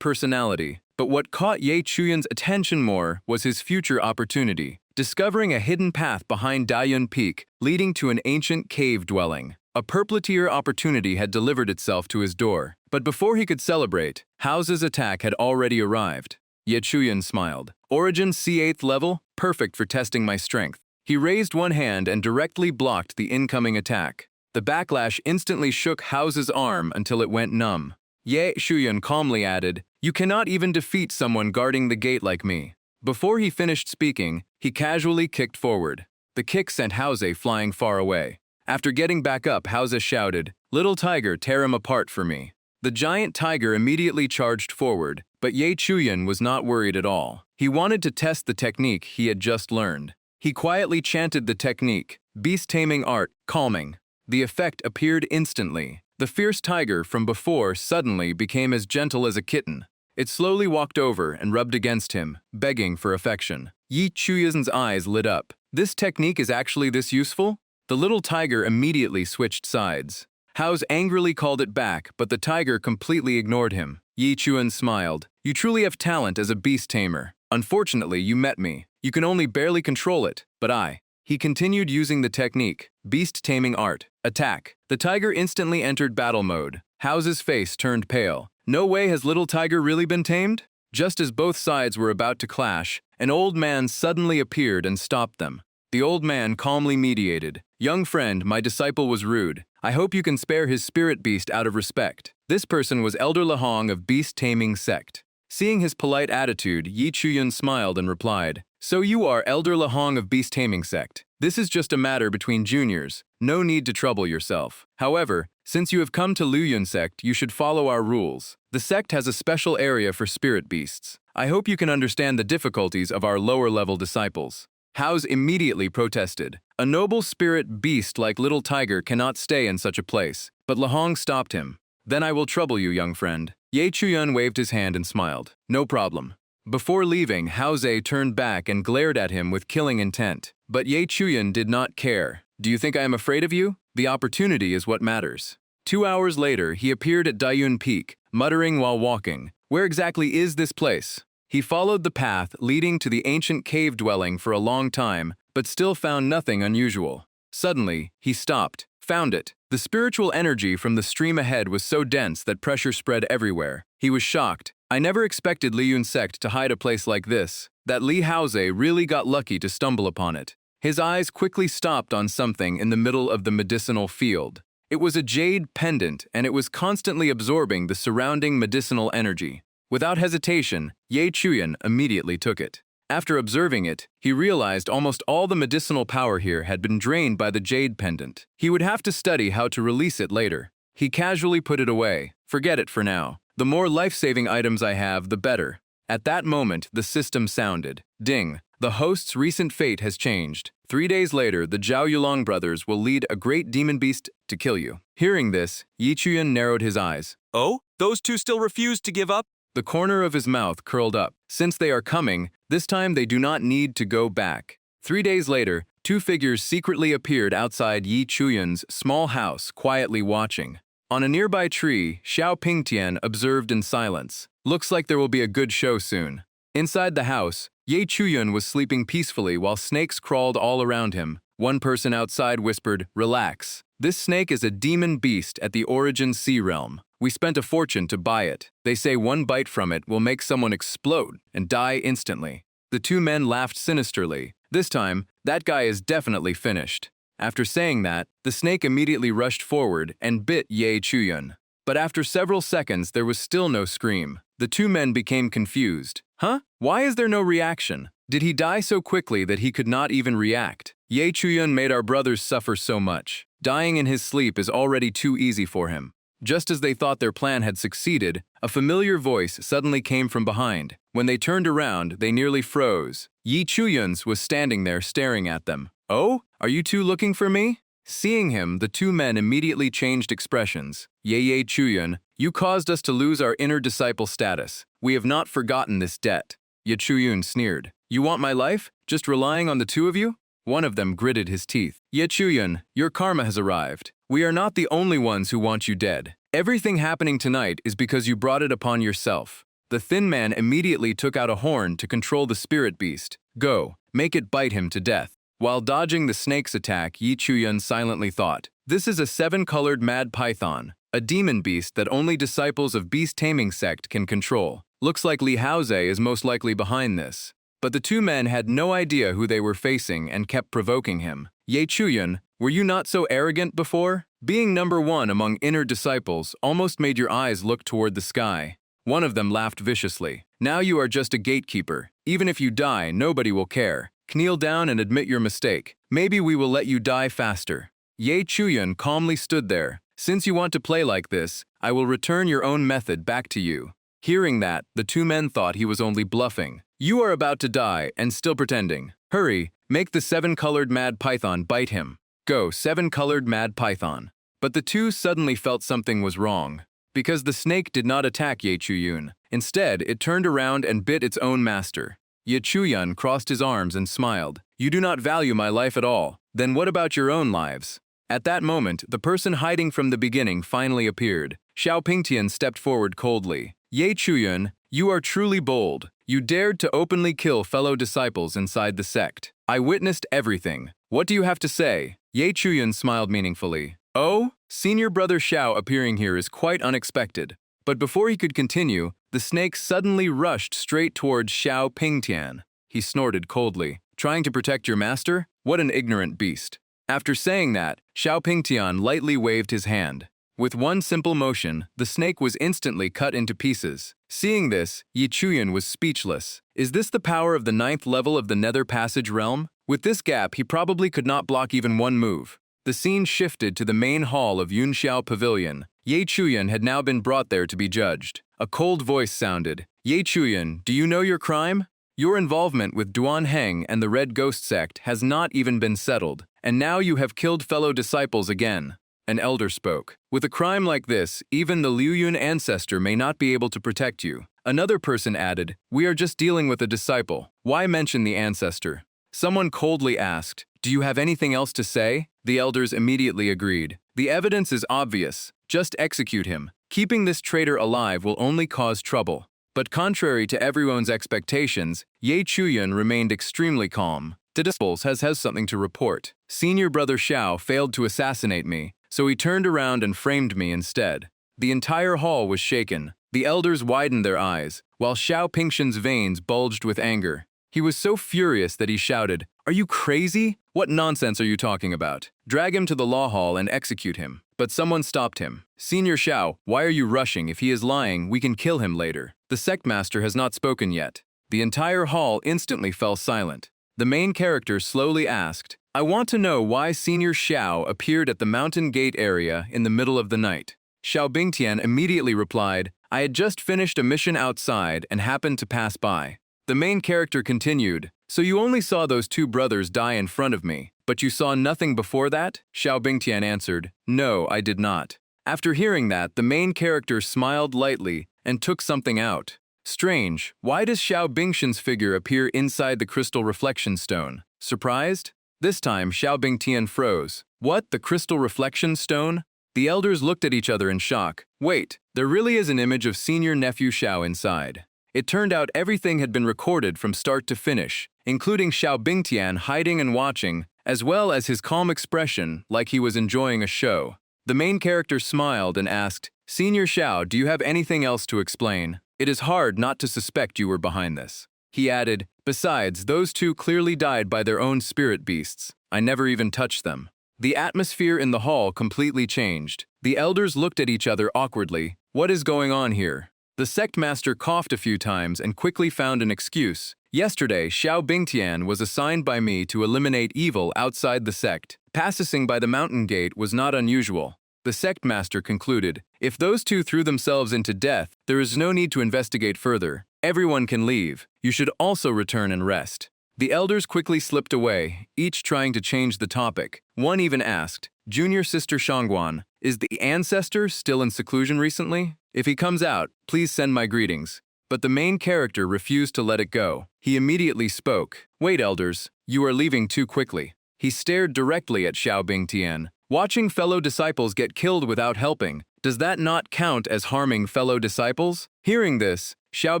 Speaker 1: personality. But what caught Ye Chuyun's attention more was his future opportunity, discovering a hidden path behind Dayun Peak, leading to an ancient cave dwelling. A purple-tier opportunity had delivered itself to his door, but before he could celebrate, House's attack had already arrived. Ye Chuyan smiled. Origin C8th level, perfect for testing my strength. He raised one hand and directly blocked the incoming attack. The backlash instantly shook House's arm until it went numb. Ye Chuyan calmly added, "You cannot even defeat someone guarding the gate like me." Before he finished speaking, he casually kicked forward. The kick sent House flying far away. After getting back up, House shouted, "Little tiger, tear him apart for me." The giant tiger immediately charged forward, but Ye Chuyan was not worried at all. He wanted to test the technique he had just learned. He quietly chanted the technique, beast taming art, calming. The effect appeared instantly. The fierce tiger from before suddenly became as gentle as a kitten. It slowly walked over and rubbed against him, begging for affection. Ye Chuyan's eyes lit up. This technique is actually this useful? The little tiger immediately switched sides. House angrily called it back, but the tiger completely ignored him. Ye Chuyan smiled. "You truly have talent as a beast tamer. Unfortunately, you met me. You can only barely control it, but I." He continued using the technique, beast taming art, attack. The tiger instantly entered battle mode. House's face turned pale. No way has little tiger really been tamed? Just as both sides were about to clash, an old man suddenly appeared and stopped them. The old man calmly mediated. "Young friend, my disciple was rude. I hope you can spare his spirit beast out of respect." This person was Elder Lahong of Beast Taming Sect. Seeing his polite attitude, Ye Chuyan smiled and replied, "So you are Elder Lahong of Beast Taming Sect. This is just a matter between juniors. No need to trouble yourself. However, since you have come to Luyun Sect, you should follow our rules. The sect has a special area for spirit beasts. I hope you can understand the difficulties of our lower-level disciples." House immediately protested. A noble spirit beast like Little Tiger cannot stay in such a place, but Lahong stopped him. "Then I will trouble you, young friend." Ye Chuyan waved his hand and smiled. "No problem." Before leaving, House turned back and glared at him with killing intent. But Ye Chuyan did not care. "Do you think I am afraid of you? The opportunity is what matters." 2 hours later, he appeared at Dayun Peak, muttering while walking, "Where exactly is this place?" He followed the path leading to the ancient cave dwelling for a long time, but still found nothing unusual. Suddenly, he stopped. Found it. The spiritual energy from the stream ahead was so dense that pressure spread everywhere. He was shocked. "I never expected Liyun Sect to hide a place like this. That Li Hauze really got lucky to stumble upon it." His eyes quickly stopped on something in the middle of the medicinal field. It was a jade pendant, and it was constantly absorbing the surrounding medicinal energy. Without hesitation, Ye Chuyan immediately took it. After observing it, he realized almost all the medicinal power here had been drained by the jade pendant. He would have to study how to release it later. He casually put it away. "Forget it for now. The more life-saving items I have, the better." At that moment, the system sounded. Ding! The host's recent fate has changed. 3 days later, the Zhao Yulong brothers will lead a great demon beast to kill you. Hearing this, Ye Chuyan narrowed his eyes.
Speaker 2: "Oh, those two still refuse to give up?"
Speaker 1: The corner of his mouth curled up. Since they are coming, this time they do not need to go back. 3 days later, 2 figures secretly appeared outside Ye Chuyan's small house, quietly watching. On a nearby tree, Xiao Pingtian observed in silence. "Looks like there will be a good show soon." Inside the house, Ye Chuyan was sleeping peacefully while snakes crawled all around him. One person outside whispered, "Relax. This snake is a demon beast at the Origin Sea Realm. We spent a fortune to buy it. They say one bite from it will make someone explode and die instantly." The 2 men laughed sinisterly. This time, that guy is definitely finished. After saying that, the snake immediately rushed forward and bit Ye Chuyan. But after several seconds, there was still no scream. The 2 men became confused. "Huh? Why is there no reaction? Did he die so quickly that he could not even react? Ye Chuyan made our brothers suffer so much. Dying in his sleep is already too easy for him." Just as they thought their plan had succeeded, a familiar voice suddenly came from behind. When they turned around, they nearly froze. Ye Chuyan's was standing there staring at them. "Oh, are you two looking for me?" Seeing him, the 2 men immediately changed expressions. "Ye Chuyan, you caused us to lose our inner disciple status. We have not forgotten this debt." Ye Chuyan sneered. "You want my life? Just relying on the 2 of you?" One of them gritted his teeth. "Ye Chuyan, your karma has arrived. We are not the only ones who want you dead. Everything happening tonight is because you brought it upon yourself. The thin man immediately took out a horn to control the spirit beast. Go, make it bite him to death. While dodging the snake's attack, Yi Chuyan silently thought, this is a 7-colored mad python, a demon beast that only disciples of beast-taming sect can control. Looks like Li Haoze is most likely behind this. But the two men had no idea who they were facing and kept provoking him. Ye Chuyan, were you not so arrogant before? Being number one among inner disciples almost made your eyes look toward the sky. One of them laughed viciously. Now you are just a gatekeeper. Even if you die, nobody will care. Kneel down and admit your mistake. Maybe we will let you die faster. Ye Chuyan calmly stood there. Since you want to play like this, I will return your own method back to you. Hearing that, the two men thought he was only bluffing. You are about to die and still pretending. Hurry, make the 7-colored mad python bite him. Go, 7-colored mad python. But the two suddenly felt something was wrong. Because the snake did not attack Ye Chuyan. Instead, it turned around and bit its own master. Ye Chuyan crossed his arms and smiled. You do not value my life at all. Then what about your own lives? At that moment, the person hiding from the beginning finally appeared. Xiao Pingtian stepped forward coldly. Ye Chuyan, you are truly bold. You dared to openly kill fellow disciples inside the sect. I witnessed everything. What do you have to say? Ye Chuyan smiled meaningfully. Oh, senior brother Xiao appearing here is quite unexpected. But before he could continue, the snake suddenly rushed straight towards Xiao Pingtian. He snorted coldly. Trying to protect your master? What an ignorant beast. After saying that, Xiao Pingtian lightly waved his hand. With one simple motion, the snake was instantly cut into pieces. Seeing this, Yi Chuyan was speechless. Is this the power of the 9th level of the Nether Passage realm? With this gap, he probably could not block even one move. The scene shifted to the main hall of Yunxiao Pavilion. Ye Chuyan had now been brought there to be judged. A cold voice sounded. Ye Chuyan, do you know your crime? Your involvement with Duan Heng and the Red Ghost sect has not even been settled, and now you have killed fellow disciples again. An elder spoke. With a crime like this, even the Liu Yun ancestor may not be able to protect you. Another person added, we are just dealing with a disciple. Why mention the ancestor? Someone coldly asked, do you have anything else to say? The elders immediately agreed. The evidence is obvious. Just execute him. Keeping this traitor alive will only cause trouble. But contrary to everyone's expectations, Ye Chuyan remained extremely calm. The disciples has something to report. Senior brother Xiao failed to assassinate me, so he turned around and framed me instead. The entire hall was shaken. The elders widened their eyes, while Xiao Pingtian's veins bulged with anger. He was so furious that he shouted, are you crazy? What nonsense are you talking about? Drag him to the law hall and execute him. But someone stopped him. Senior Xiao, why are you rushing? If he is lying, we can kill him later. The sect master has not spoken yet. The entire hall instantly fell silent. The main character slowly asked, I want to know why Senior Xiao appeared at the mountain gate area in the middle of the night. Xiao Bingtian immediately replied, I had just finished a mission outside and happened to pass by. The main character continued, so you only saw those two brothers die in front of me, but you saw nothing before that? Xiao Bingtian answered, no, I did not. After hearing that, the main character smiled lightly and took something out. Strange, why does Xiao Bingtian's figure appear inside the crystal reflection stone? Surprised? This time, Xiao Bingtian froze. What, the crystal reflection stone? The elders looked at each other in shock. Wait, there really is an image of senior nephew Xiao inside. It turned out everything had been recorded from start to finish, including Xiao Bingtian hiding and watching, as well as his calm expression like he was enjoying a show. The main character smiled and asked, Senior Xiao, do you have anything else to explain? It is hard not to suspect you were behind this. He added, besides, those two clearly died by their own spirit beasts. I never even touched them. The atmosphere in the hall completely changed. The elders looked at each other awkwardly. What is going on here? The sect master coughed a few times and quickly found an excuse. Yesterday, Xiao Bingtian was assigned by me to eliminate evil outside the sect. Passing by the mountain gate was not unusual. The sect master concluded, if those two threw themselves into death, there is no need to investigate further. Everyone can leave. You should also return and rest. The elders quickly slipped away, each trying to change the topic. One even asked, Junior Sister Shangguan, is the ancestor still in seclusion recently? If he comes out, please send my greetings. But the main character refused to let it go. He immediately spoke. Wait, elders, you are leaving too quickly. He stared directly at Xiao Bingtian. Watching fellow disciples get killed without helping, does that not count as harming fellow disciples? Hearing this, Xiao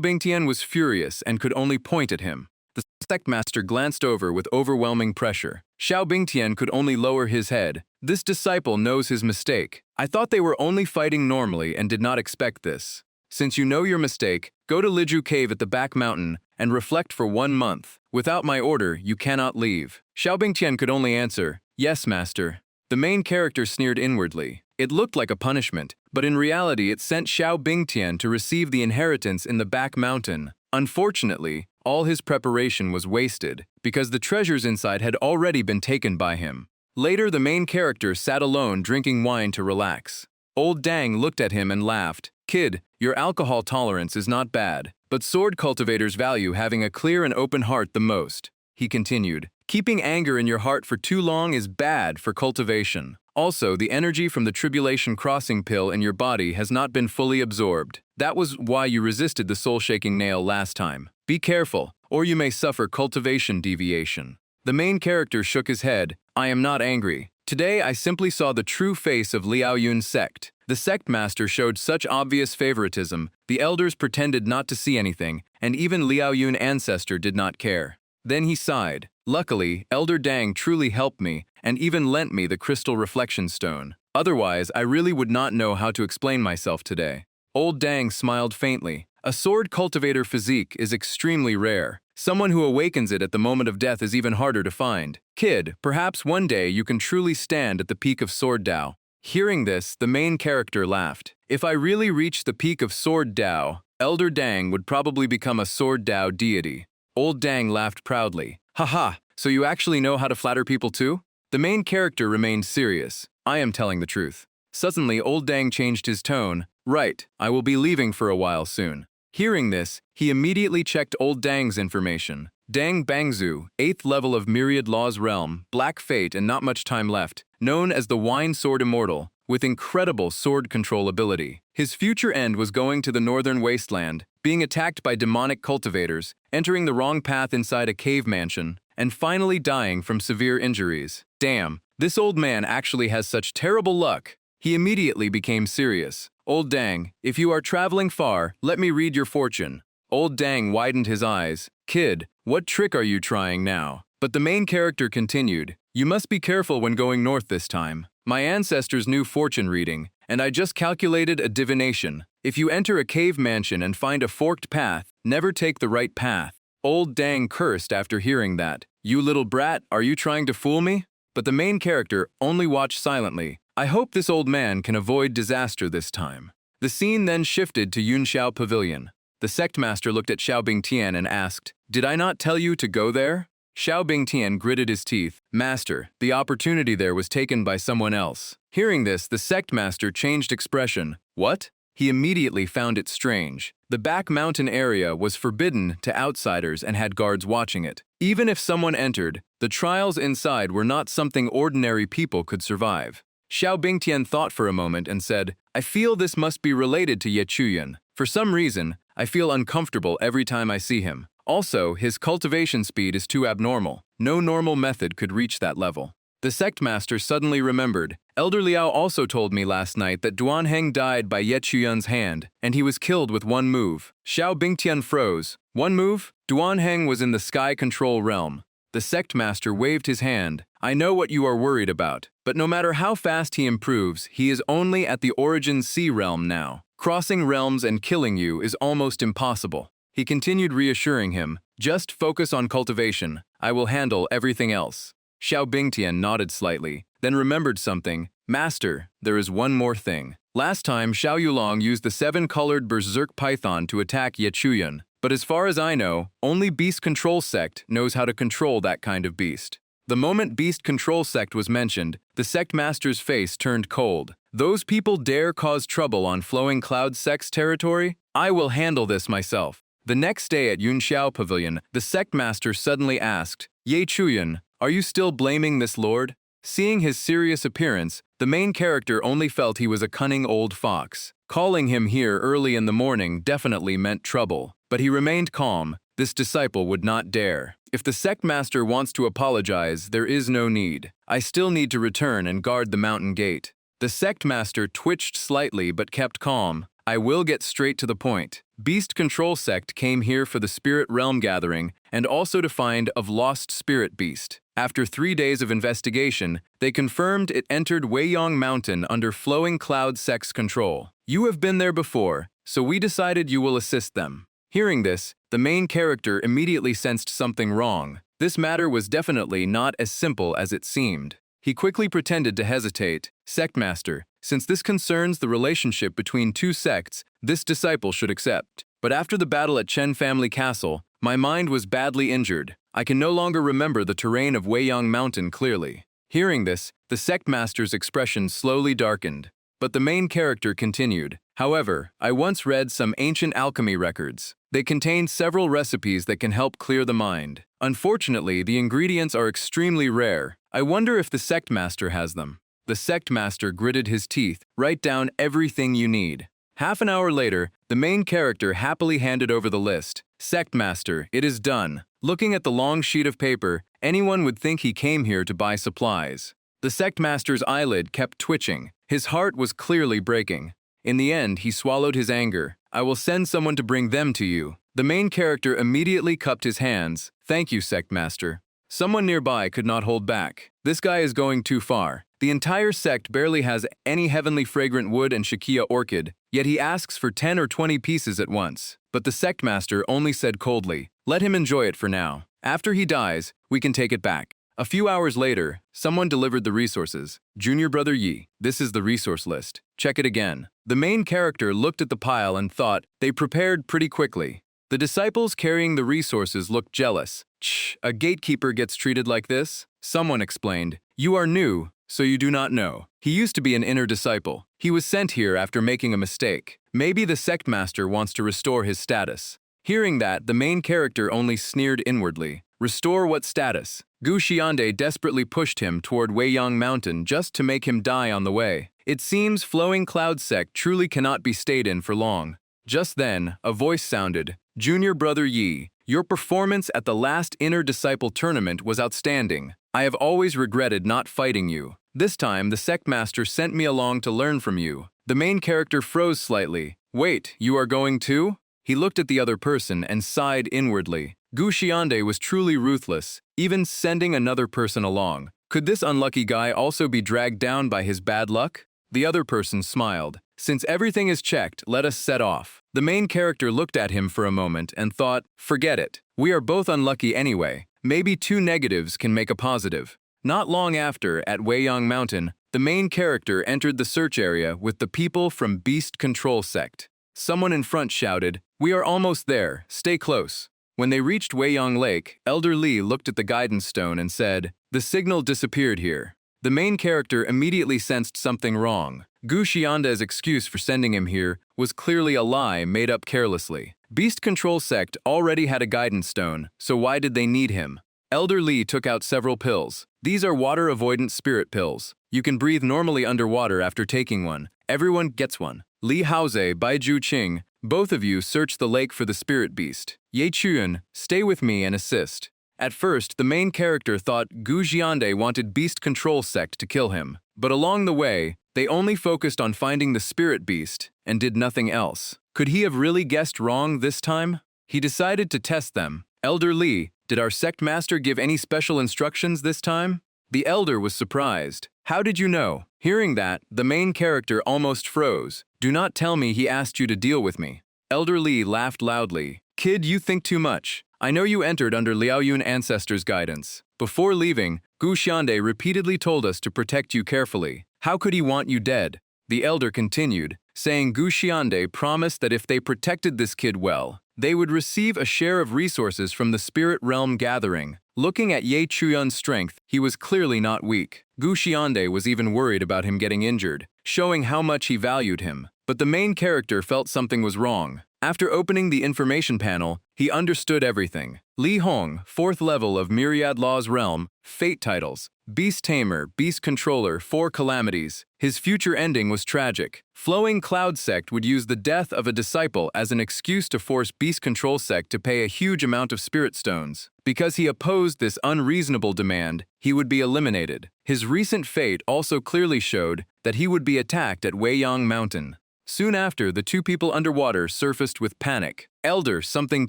Speaker 1: Bingtian was furious and could only point at him. The sect master glanced over with overwhelming pressure. Xiao Bingtian could only lower his head. This disciple knows his mistake. I thought they were only fighting normally and did not expect this. Since you know your mistake, go to Liju Cave at the back mountain and reflect for 1 month. Without my order, you cannot leave. Xiao Bingtian could only answer, yes, master. The main character sneered inwardly. It looked like a punishment, but in reality it sent Xiao Bingtian to receive the inheritance in the back mountain. Unfortunately, all his preparation was wasted, because the treasures inside had already been taken by him. Later, the main character sat alone drinking wine to relax. Old Dang looked at him and laughed. Kid, your alcohol tolerance is not bad, but sword cultivators value having a clear and open heart the most. He continued, keeping anger in your heart for too long is bad for cultivation. Also, the energy from the tribulation crossing pill in your body has not been fully absorbed. That was why you resisted the soul-shaking nail last time. Be careful, or you may suffer cultivation deviation. The main character shook his head. I am not angry. Today I simply saw the true face of Liao Yun's sect. The sect master showed such obvious favoritism, the elders pretended not to see anything, and even Liao Yun ancestor did not care. Then he sighed. Luckily, Elder Dang truly helped me and even lent me the crystal reflection stone. Otherwise, I really would not know how to explain myself today. Old Dang smiled faintly. A sword cultivator physique is extremely rare. Someone who awakens it at the moment of death is even harder to find. Kid, perhaps one day you can truly stand at the peak of Sword Dao. Hearing this, the main character laughed. If I really reached the peak of Sword Dao, Elder Dang would probably become a Sword Dao deity. Old Dang laughed proudly. Haha, so you actually know how to flatter people too? The main character remained serious. I am telling the truth. Suddenly, Old Dang changed his tone. Right, I will be leaving for a while soon. Hearing this, he immediately checked Old Dang's information. Dang Bangzu, 8th level of Myriad Law's realm, Black Fate and not much time left, known as the Wine Sword Immortal, with incredible sword control ability. His future end was going to the northern wasteland, being attacked by demonic cultivators, entering the wrong path inside a cave mansion, and finally dying from severe injuries. Damn, this old man actually has such terrible luck. He immediately became serious. Old Dang, if you are traveling far, let me read your fortune. Old Dang widened his eyes. Kid, what trick are you trying now? But the main character continued. You must be careful when going north this time. My ancestors knew fortune reading, and I just calculated a divination. If you enter a cave mansion and find a forked path, never take the right path. Old Dang cursed after hearing that. You little brat, are you trying to fool me? But the main character only watched silently. I hope this old man can avoid disaster this time. The scene then shifted to Yunxiao Pavilion. The sect master looked at Xiao Bingtian and asked, Did I not tell you to go there? Xiao Bingtian gritted his teeth. Master, the opportunity there was taken by someone else. Hearing this, the sect master changed expression. What? He immediately found it strange. The back mountain area was forbidden to outsiders and had guards watching it. Even if someone entered, the trials inside were not something ordinary people could survive. Xiao Bingtian thought for a moment and said, I feel this must be related to Ye Chuyan. For some reason, I feel uncomfortable every time I see him. Also, his cultivation speed is too abnormal. No normal method could reach that level. The sect master suddenly remembered. Elder Liao also told me last night that Duanheng died by Ye Chuyan's hand, and he was killed with one move. Xiao Bingtian froze. One move? Duanheng was in the sky control realm. The sect master waved his hand. I know what you are worried about, but no matter how fast he improves, he is only at the origin sea realm now. Crossing realms and killing you is almost impossible. He continued reassuring him, just focus on cultivation. I will handle everything else. Xiao Bingtian nodded slightly, then remembered something. Master, there is one more thing. Last time, Xiao Yulong used the 7-colored berserk python to attack Ye Chuyan. But as far as I know, only Beast Control Sect knows how to control that kind of beast. The moment Beast Control Sect was mentioned, the sect master's face turned cold. Those people dare cause trouble on Flowing Cloud Sect's territory? I will handle this myself. The next day at Yunxiao Pavilion, the sect master suddenly asked, Ye Chuyan, are you still blaming this lord? Seeing his serious appearance, the main character only felt he was a cunning old fox. Calling him here early in the morning definitely meant trouble, but he remained calm. This disciple would not dare. If the sect master wants to apologize, there is no need. I still need to return and guard the mountain gate. The sect master twitched slightly but kept calm. I will get straight to the point. Beast Control Sect came here for the Spirit Realm Gathering and also to find of lost spirit beast. After 3 days of investigation, they confirmed it entered Weiyang Mountain under Flowing Cloud Sect's control. You have been there before, so we decided you will assist them. Hearing this, the main character immediately sensed something wrong. This matter was definitely not as simple as it seemed. He quickly pretended to hesitate. Sectmaster, since this concerns the relationship between two sects, this disciple should accept. But after the battle at Chen Family Castle, my mind was badly injured. I can no longer remember the terrain of Weiyang Mountain clearly. Hearing this, the Sectmaster's expression slowly darkened. But the main character continued. However, I once read some ancient alchemy records. They contain several recipes that can help clear the mind. Unfortunately, the ingredients are extremely rare. I wonder if the Sectmaster has them. The Sectmaster gritted his teeth. Write down everything you need. Half an hour later, the main character happily handed over the list. Sectmaster, it is done. Looking at the long sheet of paper, anyone would think he came here to buy supplies. The Sectmaster's eyelid kept twitching. His heart was clearly breaking. In the end, he swallowed his anger. I will send someone to bring them to you. The main character immediately cupped his hands. Thank you, Sectmaster. Someone nearby could not hold back. This guy is going too far. The entire sect barely has any heavenly fragrant wood and Shikia orchid, yet he asks for 10 or 20 pieces at once. But the Sectmaster only said coldly, let him enjoy it for now. After he dies, we can take it back. A few hours later, someone delivered the resources. Junior Brother Yi, this is the resource list. Check it again. The main character looked at the pile and thought, they prepared pretty quickly. The disciples carrying the resources looked jealous. Shh, a gatekeeper gets treated like this? Someone explained, you are new, so you do not know. He used to be an inner disciple. He was sent here after making a mistake. Maybe the Sectmaster wants to restore his status. Hearing that, the main character only sneered inwardly. Restore what status? Gu Xiande desperately pushed him toward Weiyang Mountain just to make him die on the way. It seems Flowing Cloud Sect truly cannot be stayed in for long. Just then, a voice sounded, Junior Brother Yi, your performance at the last Inner Disciple tournament was outstanding. I have always regretted not fighting you. This time, the Sectmaster sent me along to learn from you. The main character froze slightly. Wait, you are going too? He looked at the other person and sighed inwardly. Gu Xiande was truly ruthless, even sending another person along. Could this unlucky guy also be dragged down by his bad luck? The other person smiled. Since everything is checked, let us set off. The main character looked at him for a moment and thought, forget it. We are both unlucky anyway. Maybe 2 negatives can make a positive. Not long after, at Weiyang Mountain, the main character entered the search area with the people from Beast Control Sect. Someone in front shouted, we are almost there, stay close. When they reached Weiyang Lake, Elder Li looked at the guidance stone and said, the signal disappeared here. The main character immediately sensed something wrong. Gu Xiande's excuse for sending him here was clearly a lie made up carelessly. Beast Control Sect already had a guidance stone, so why did they need him? Elder Li took out several pills. These are water-avoidant spirit pills. You can breathe normally underwater after taking one. Everyone gets one. Li Haoze, Baiju Qing, both of you search the lake for the spirit beast. Ye Chuan, stay with me and assist. At first, the main character thought Gu Xiande wanted Beast Control Sect to kill him. But along the way, they only focused on finding the spirit beast and did nothing else. Could he have really guessed wrong this time? He decided to test them. Elder Li, did our sect master give any special instructions this time? The elder was surprised. How did you know? Hearing that, the main character almost froze. Do not tell me he asked you to deal with me. Elder Li laughed loudly. Kid, you think too much. I know you entered under Liaoyun ancestors' guidance. Before leaving, Gu Xiande repeatedly told us to protect you carefully. How could he want you dead? The elder continued, saying Gu Xiande promised that if they protected this kid well, they would receive a share of resources from the Spirit Realm Gathering. Looking at Ye Chuyun's strength, he was clearly not weak. Gu Xiande was even worried about him getting injured, showing how much he valued him. But the main character felt something was wrong. After opening the information panel, he understood everything. Li Hong, 4th level of Myriad Law's realm, fate titles, Beast Tamer, Beast Controller, 4 calamities. His future ending was tragic. Flowing Cloud Sect would use the death of a disciple as an excuse to force Beast Control Sect to pay a huge amount of spirit stones. Because he opposed this unreasonable demand, he would be eliminated. His recent fate also clearly showed that he would be attacked at Weiyang Mountain. Soon after, the two people underwater surfaced with panic. Elder, something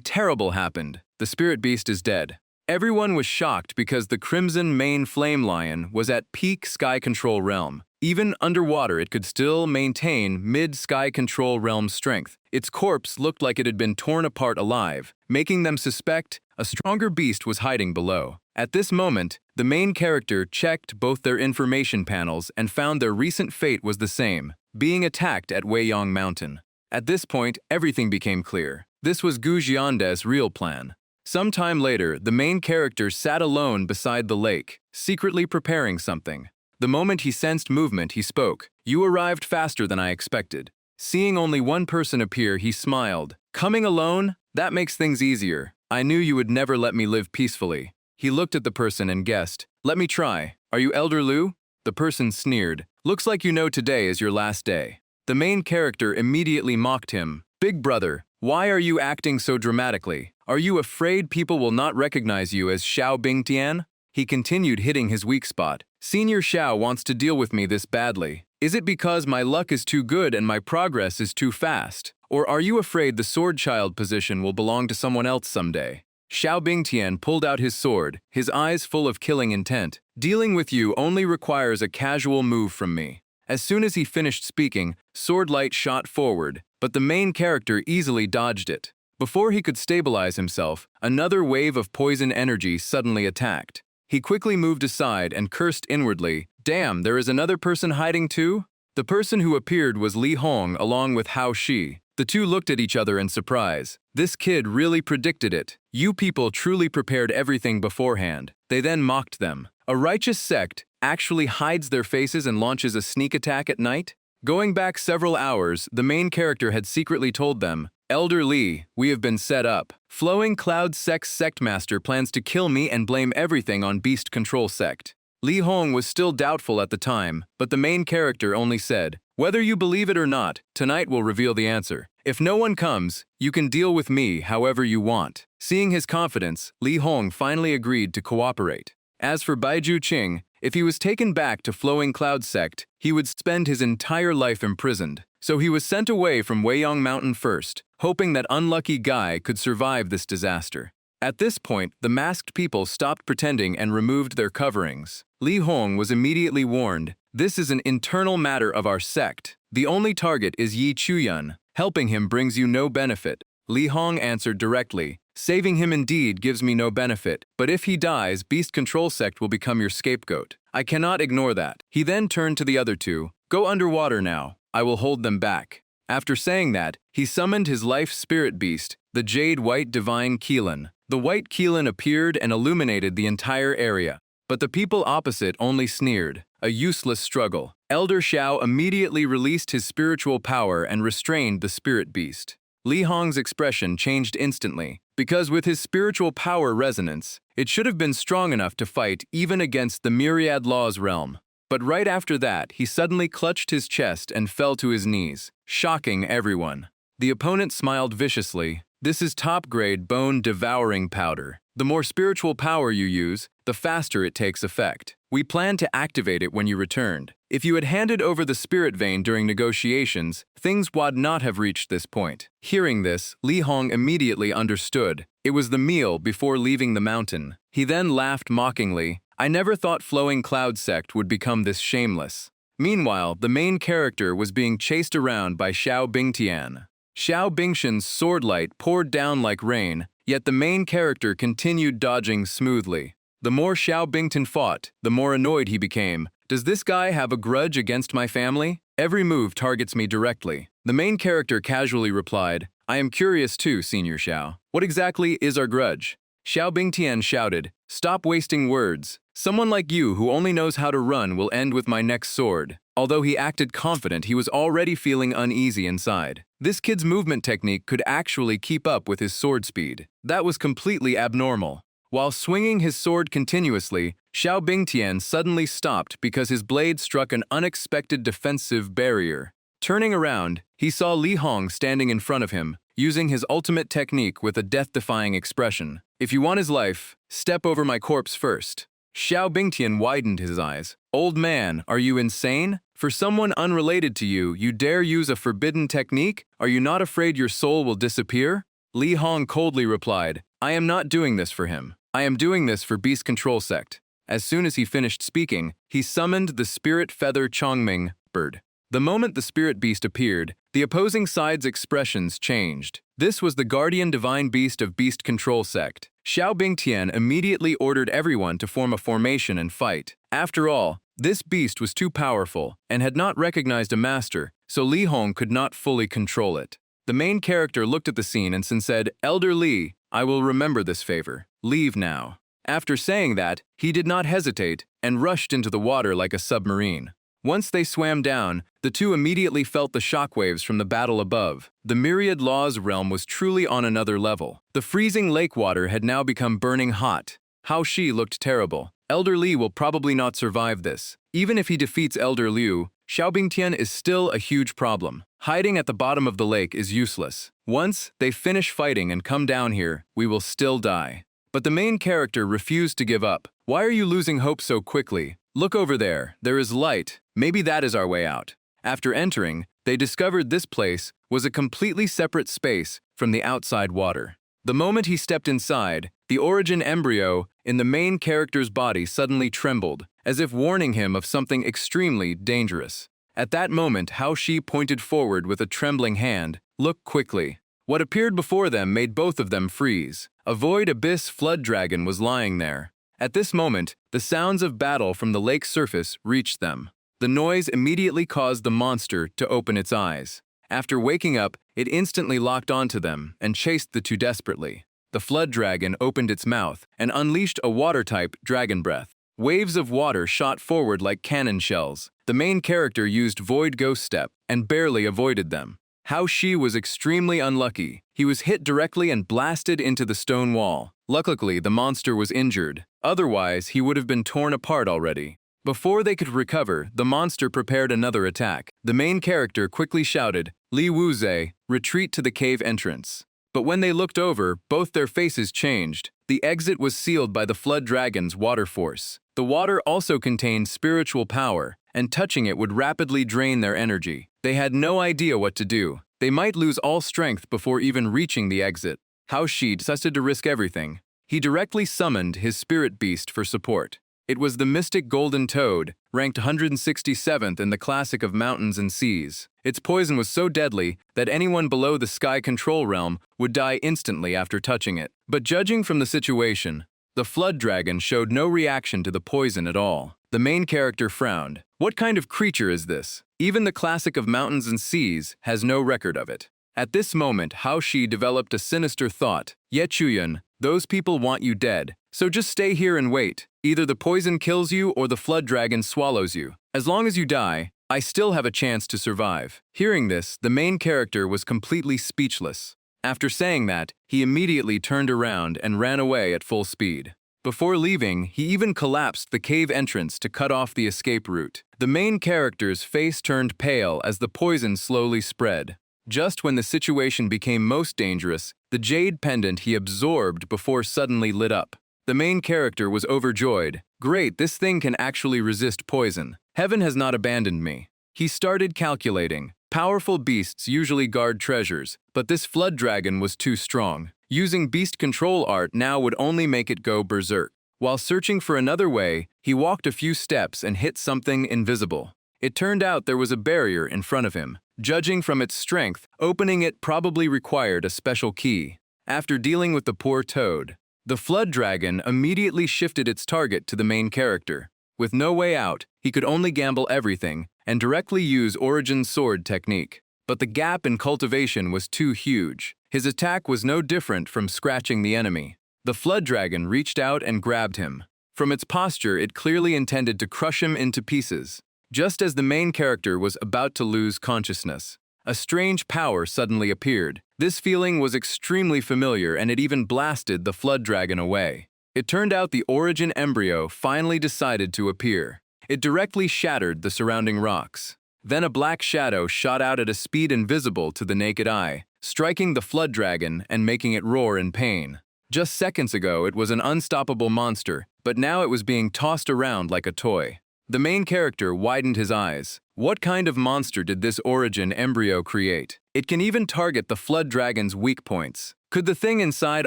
Speaker 1: terrible happened. The spirit beast is dead. Everyone was shocked because the crimson mane flame lion was at peak sky control realm. Even underwater, it could still maintain mid-sky control realm strength. Its corpse looked like it had been torn apart alive, making them suspect a stronger beast was hiding below. At this moment, the main character checked both their information panels and found their recent fate was the same, being attacked at Weiyang Mountain. At this point, everything became clear. This was Gu Jiande's real plan. Sometime later, the main character sat alone beside the lake, secretly preparing something. The moment he sensed movement, he spoke. "You arrived faster than I expected." Seeing only one person appear, he smiled. "Coming alone? That makes things easier. I knew you would never let me live peacefully." He looked at the person and guessed. "Let me try. Are you Elder Lu?" The person sneered. "Looks like you know today is your last day." The main character immediately mocked him. "Big brother, why are you acting so dramatically? Are you afraid people will not recognize you as Xiao Bingtian?" He continued hitting his weak spot. "Senior Xiao wants to deal with me this badly. Is it because my luck is too good and my progress is too fast? Or are you afraid the sword child position will belong to someone else someday?" Xiao Bingtian pulled out his sword, his eyes full of killing intent. "Dealing with you only requires a casual move from me." As soon as he finished speaking, sword light shot forward, but the main character easily dodged it. Before he could stabilize himself, another wave of poison energy suddenly attacked. He quickly moved aside and cursed inwardly, "Damn, there is another person hiding too?" The person who appeared was Li Hong along with Hao Shi. The two looked at each other in surprise. This kid really predicted it. "You people truly prepared everything beforehand." They then mocked them. "A righteous sect actually hides their faces and launches a sneak attack at night?" Going back several hours, the main character had secretly told them, "Elder Li, we have been set up. Flowing Cloud Sect's sectmaster plans to kill me and blame everything on Beast Control Sect." Li Hong was still doubtful at the time, but the main character only said, "Whether you believe it or not, tonight will reveal the answer. If no one comes, you can deal with me however you want." Seeing his confidence, Li Hong finally agreed to cooperate. As for Baiju Qing, if he was taken back to Flowing Cloud Sect, he would spend his entire life imprisoned. So he was sent away from Weiyang Mountain first, hoping that unlucky Guy could survive this disaster. At this point, the masked people stopped pretending and removed their coverings. Li Hong was immediately warned, "This is an internal matter of our sect. The only target is Yi Chuyun. Helping him brings you no benefit." Li Hong answered directly, "Saving him indeed gives me no benefit, but if he dies, Beast Control Sect will become your scapegoat. I cannot ignore that." He then turned to the other two, "Go underwater now. I will hold them back." After saying that, he summoned his life spirit beast, the Jade White Divine Keelan. The White Keelan appeared and illuminated the entire area, but the people opposite only sneered. A useless struggle. Elder Xiao immediately released his spiritual power and restrained the spirit beast. Li Hong's expression changed instantly, because with his spiritual power resonance, it should have been strong enough to fight even against the Myriad Law's realm. But right after that, he suddenly clutched his chest and fell to his knees, shocking everyone. The opponent smiled viciously. "This is top-grade bone-devouring powder. The more spiritual power you use, the faster it takes effect. We plan to activate it when you returned. If you had handed over the spirit vein during negotiations, things would not have reached this point." Hearing this, Li Hong immediately understood. It was the meal before leaving the mountain. He then laughed mockingly. "I never thought Flowing Cloud Sect would become this shameless." Meanwhile, the main character was being chased around by Xiao Bingtian. Xiao Bingshan's sword light poured down like rain, yet the main character continued dodging smoothly. The more Xiao Bingtian fought, the more annoyed he became. "Does this guy have a grudge against my family? Every move targets me directly." The main character casually replied, "I am curious too, Senior Xiao. What exactly is our grudge?" Xiao Bingtian shouted, "Stop wasting words. Someone like you who only knows how to run will end with my next sword." Although he acted confident, he was already feeling uneasy inside. This kid's movement technique could actually keep up with his sword speed. That was completely abnormal. While swinging his sword continuously, Xiao Bingtian suddenly stopped because his blade struck an unexpected defensive barrier. Turning around, he saw Li Hong standing in front of him, using his ultimate technique with a death-defying expression. "If you want his life, step over my corpse first." Xiao Bingtian widened his eyes. "Old man, are you insane? For someone unrelated to you, you dare use a forbidden technique? Are you not afraid your soul will disappear? Li Hong coldly replied, I am not doing this for him. I am doing this for Beast Control Sect. As soon as he finished speaking, he summoned the Spirit Feather Chongming bird. The moment the spirit beast appeared, the opposing sides' expressions changed. This was the guardian divine beast of Beast Control Sect. Xiao Bingtian immediately ordered everyone to form a formation and fight. After all, this beast was too powerful and had not recognized a master, so Li Hong could not fully control it. The main character looked at the scene and said, Elder Li, I will remember this favor. Leave now. After saying that, he did not hesitate and rushed into the water like a submarine. Once they swam down, the two immediately felt the shockwaves from the battle above. The Myriad Law's realm was truly on another level. The freezing lake water had now become burning hot. Hao Shi looked terrible. Elder Li will probably not survive this. Even if he defeats Elder Liu, Xiao Bingtian is still a huge problem. Hiding at the bottom of the lake is useless. Once they finish fighting and come down here, we will still die. But the main character refused to give up. Why are you losing hope so quickly? Look over there. There is light. Maybe that is our way out. After entering, they discovered this place was a completely separate space from the outside water. The moment he stepped inside, the origin embryo in the main character's body suddenly trembled, as if warning him of something extremely dangerous. At that moment, Hao Shi pointed forward with a trembling hand. Look quickly. What appeared before them made both of them freeze. A void abyss flood dragon was lying there. At this moment, the sounds of battle from the lake's surface reached them. The noise immediately caused the monster to open its eyes. After waking up, it instantly locked onto them and chased the two desperately. The flood dragon opened its mouth and unleashed a water-type dragon breath. Waves of water shot forward like cannon shells. The main character used Void Ghost Step and barely avoided them. Hao Shi was extremely unlucky. He was hit directly and blasted into the stone wall. Luckily, the monster was injured. Otherwise, he would have been torn apart already. Before they could recover, the monster prepared another attack. The main character quickly shouted, Li Wuzhe, retreat to the cave entrance. But when they looked over, both their faces changed. The exit was sealed by the flood dragon's water force. The water also contained spiritual power, and touching it would rapidly drain their energy. They had no idea what to do. They might lose all strength before even reaching the exit. Hao Shi decided to risk everything. He directly summoned his spirit beast for support. It was the mystic golden toad, ranked 167th in the classic of mountains and seas. Its poison was so deadly that anyone below the sky control realm would die instantly after touching it. But judging from the situation, the flood dragon showed no reaction to the poison at all. The main character frowned. What kind of creature is this? Even the classic of mountains and seas has no record of it. At this moment, Hao Shi developed a sinister thought. Ye Chuyan, those people want you dead, so just stay here and wait. Either the poison kills you or the flood dragon swallows you. As long as you die, I still have a chance to survive. Hearing this, the main character was completely speechless. After saying that, he immediately turned around and ran away at full speed. Before leaving, he even collapsed the cave entrance to cut off the escape route. The main character's face turned pale as the poison slowly spread. Just when the situation became most dangerous, the jade pendant he absorbed before suddenly lit up. The main character was overjoyed. Great, this thing can actually resist poison. Heaven has not abandoned me. He started calculating. Powerful beasts usually guard treasures, but this flood dragon was too strong. Using beast control art now would only make it go berserk. While searching for another way, he walked a few steps and hit something invisible. It turned out there was a barrier in front of him. Judging from its strength, opening it probably required a special key. After dealing with the poor toad, the flood dragon immediately shifted its target to the main character. With no way out, he could only gamble everything and directly use Origin Sword technique. But the gap in cultivation was too huge. His attack was no different from scratching the enemy. The flood dragon reached out and grabbed him. From its posture, it clearly intended to crush him into pieces. Just as the main character was about to lose consciousness, a strange power suddenly appeared. This feeling was extremely familiar, and it even blasted the flood dragon away. It turned out the origin embryo finally decided to appear. It directly shattered the surrounding rocks. Then a black shadow shot out at a speed invisible to the naked eye, striking the flood dragon and making it roar in pain. Just seconds ago, it was an unstoppable monster, but now it was being tossed around like a toy. The main character widened his eyes. What kind of monster did this origin embryo create? It can even target the flood dragon's weak points. Could the thing inside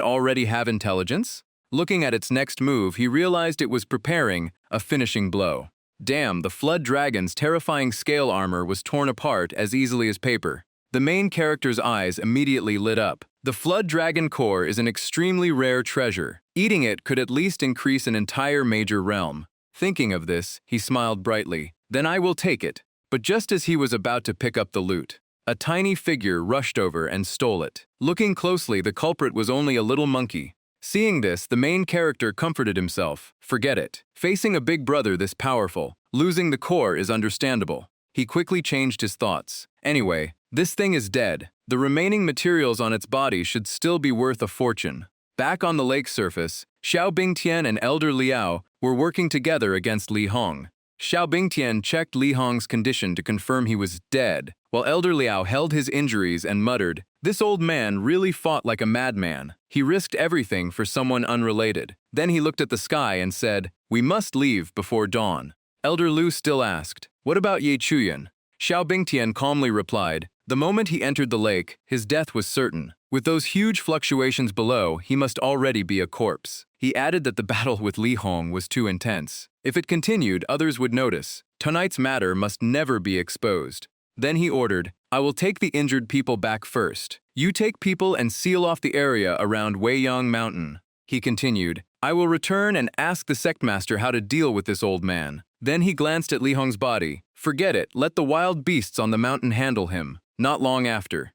Speaker 1: already have intelligence? Looking at its next move, he realized it was preparing a finishing blow. Damn, the flood dragon's terrifying scale armor was torn apart as easily as paper. The main character's eyes immediately lit up. The flood dragon core is an extremely rare treasure. Eating it could at least increase an entire major realm. Thinking of this, he smiled brightly. Then I will take it. But just as he was about to pick up the loot, a tiny figure rushed over and stole it. Looking closely, the culprit was only a little monkey. Seeing this, the main character comforted himself. Forget it. Facing a big brother this powerful, losing the core is understandable. He quickly changed his thoughts. Anyway, this thing is dead. The remaining materials on its body should still be worth a fortune. Back on the lake surface, Xiao Bingtian and Elder Liao were working together against Li Hong. Xiao Bingtian checked Li Hong's condition to confirm he was dead, while Elder Liao held his injuries and muttered, "This old man really fought like a madman. He risked everything for someone unrelated." Then he looked at the sky and said, "We must leave before dawn." Elder Lu still asked, "What about Ye Chuyan?" Xiao Bingtian calmly replied, "The moment he entered the lake, his death was certain. With those huge fluctuations below, he must already be a corpse." He added that the battle with Li Hong was too intense. If it continued, others would notice. Tonight's matter must never be exposed. Then he ordered, "I will take the injured people back first. You take people and seal off the area around Weiyang Mountain." He continued, "I will return and ask the sectmaster how to deal with this old man." Then he glanced at Li Hong's body. "Forget it, let the wild beasts on the mountain handle him." Not long after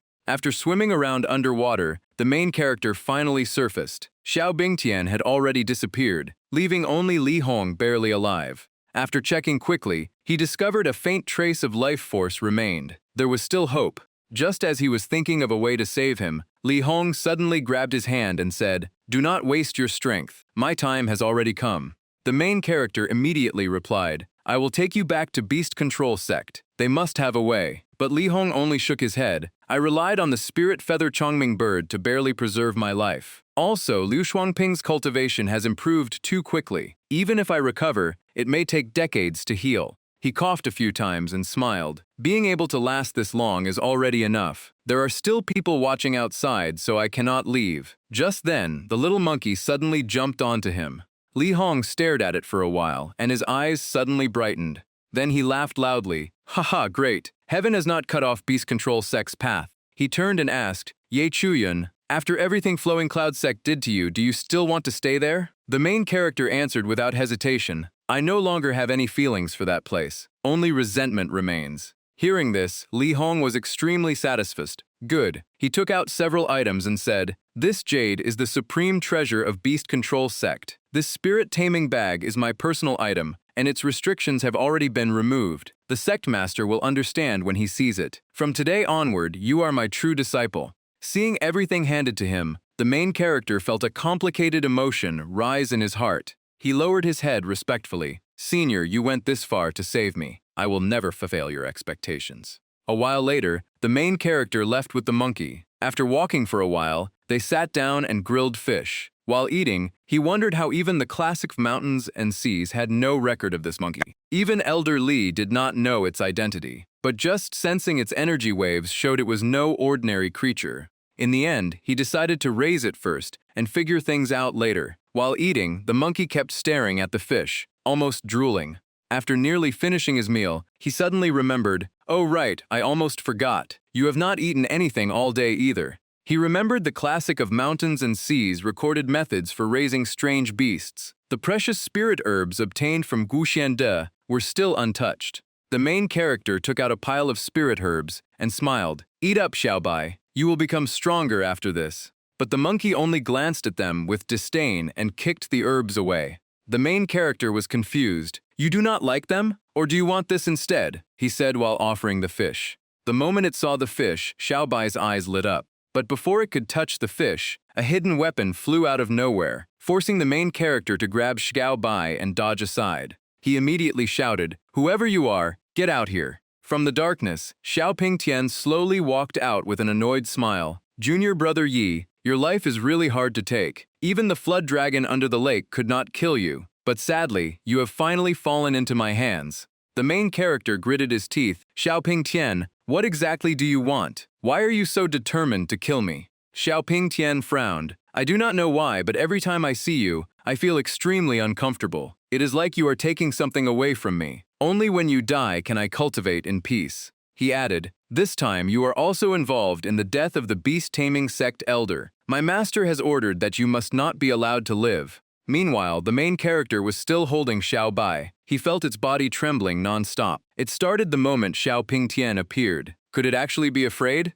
Speaker 1: swimming around underwater, the main character finally surfaced. Xiao Bingtian had already disappeared, leaving only Li Hong barely alive. After checking quickly, he discovered a faint trace of life force remained. There was still hope. Just as he was thinking of a way to save him, Li Hong suddenly grabbed his hand and said, "Do not waste your strength. My time has already come." The main character immediately replied, "I will take you back to Beast Control Sect. They must have a way." But Li Hong only shook his head. "I relied on the spirit feather Chongming bird to barely preserve my life. Also, Liu Shuangping's cultivation has improved too quickly. Even if I recover, it may take decades to heal." He coughed a few times and smiled. "Being able to last this long is already enough. There are still people watching outside, so I cannot leave." Just then, the little monkey suddenly jumped onto him. Li Hong stared at it for a while, and his eyes suddenly brightened. Then he laughed loudly. "Haha, great. Heaven has not cut off Beast Control Sect's path." He turned and asked, "Ye Chuyan, after everything Flowing Cloud Sect did to you, do you still want to stay there?" The main character answered without hesitation, "I no longer have any feelings for that place. Only resentment remains." Hearing this, Li Hong was extremely satisfied. "Good." He took out several items and said, "This jade is the supreme treasure of Beast Control Sect. This spirit-taming bag is my personal item, and its restrictions have already been removed. The sect master will understand when he sees it. From today onward, you are my true disciple." Seeing everything handed to him, the main character felt a complicated emotion rise in his heart. He lowered his head respectfully. "Senior, you went this far to save me. I will never fulfill your expectations." A while later, the main character left with the monkey. After walking for a while, they sat down and grilled fish. While eating, he wondered how even the classic mountains and seas had no record of this monkey. Even Elder Li did not know its identity, but just sensing its energy waves showed it was no ordinary creature. In the end, he decided to raise it first and figure things out later. While eating, the monkey kept staring at the fish, almost drooling. After nearly finishing his meal, he suddenly remembered, "Oh right, I almost forgot. You have not eaten anything all day either." He remembered the classic of mountains and seas recorded methods for raising strange beasts. The precious spirit herbs obtained from Guxiande were still untouched. The main character took out a pile of spirit herbs and smiled. "Eat up, Xiaobai. You will become stronger after this." But the monkey only glanced at them with disdain and kicked the herbs away. The main character was confused. "You do not like them? Or do you want this instead?" he said while offering the fish. The moment it saw the fish, Xiaobai's eyes lit up. But before it could touch the fish, a hidden weapon flew out of nowhere, forcing the main character to grab Xiaobai and dodge aside. He immediately shouted, "Whoever you are, get out here." From the darkness, Xiao Pingtian slowly walked out with an annoyed smile. "Junior brother Yi, your life is really hard to take. Even the flood dragon under the lake could not kill you, but sadly, you have finally fallen into my hands. The main character gritted his teeth. Xiaoping Tian, what exactly do you want? Why are you so determined to kill me? Xiaoping Tian frowned. I do not know why, but every time I see you, I feel extremely uncomfortable. It is like you are taking something away from me. Only when you die can I cultivate in peace. He added, this time you are also involved in the death of the beast-taming sect elder. My master has ordered that you must not be allowed to live. Meanwhile, the main character was still holding Xiao Bai. He felt its body trembling non-stop. It started the moment Xiaoping Tian appeared. Could it actually be afraid?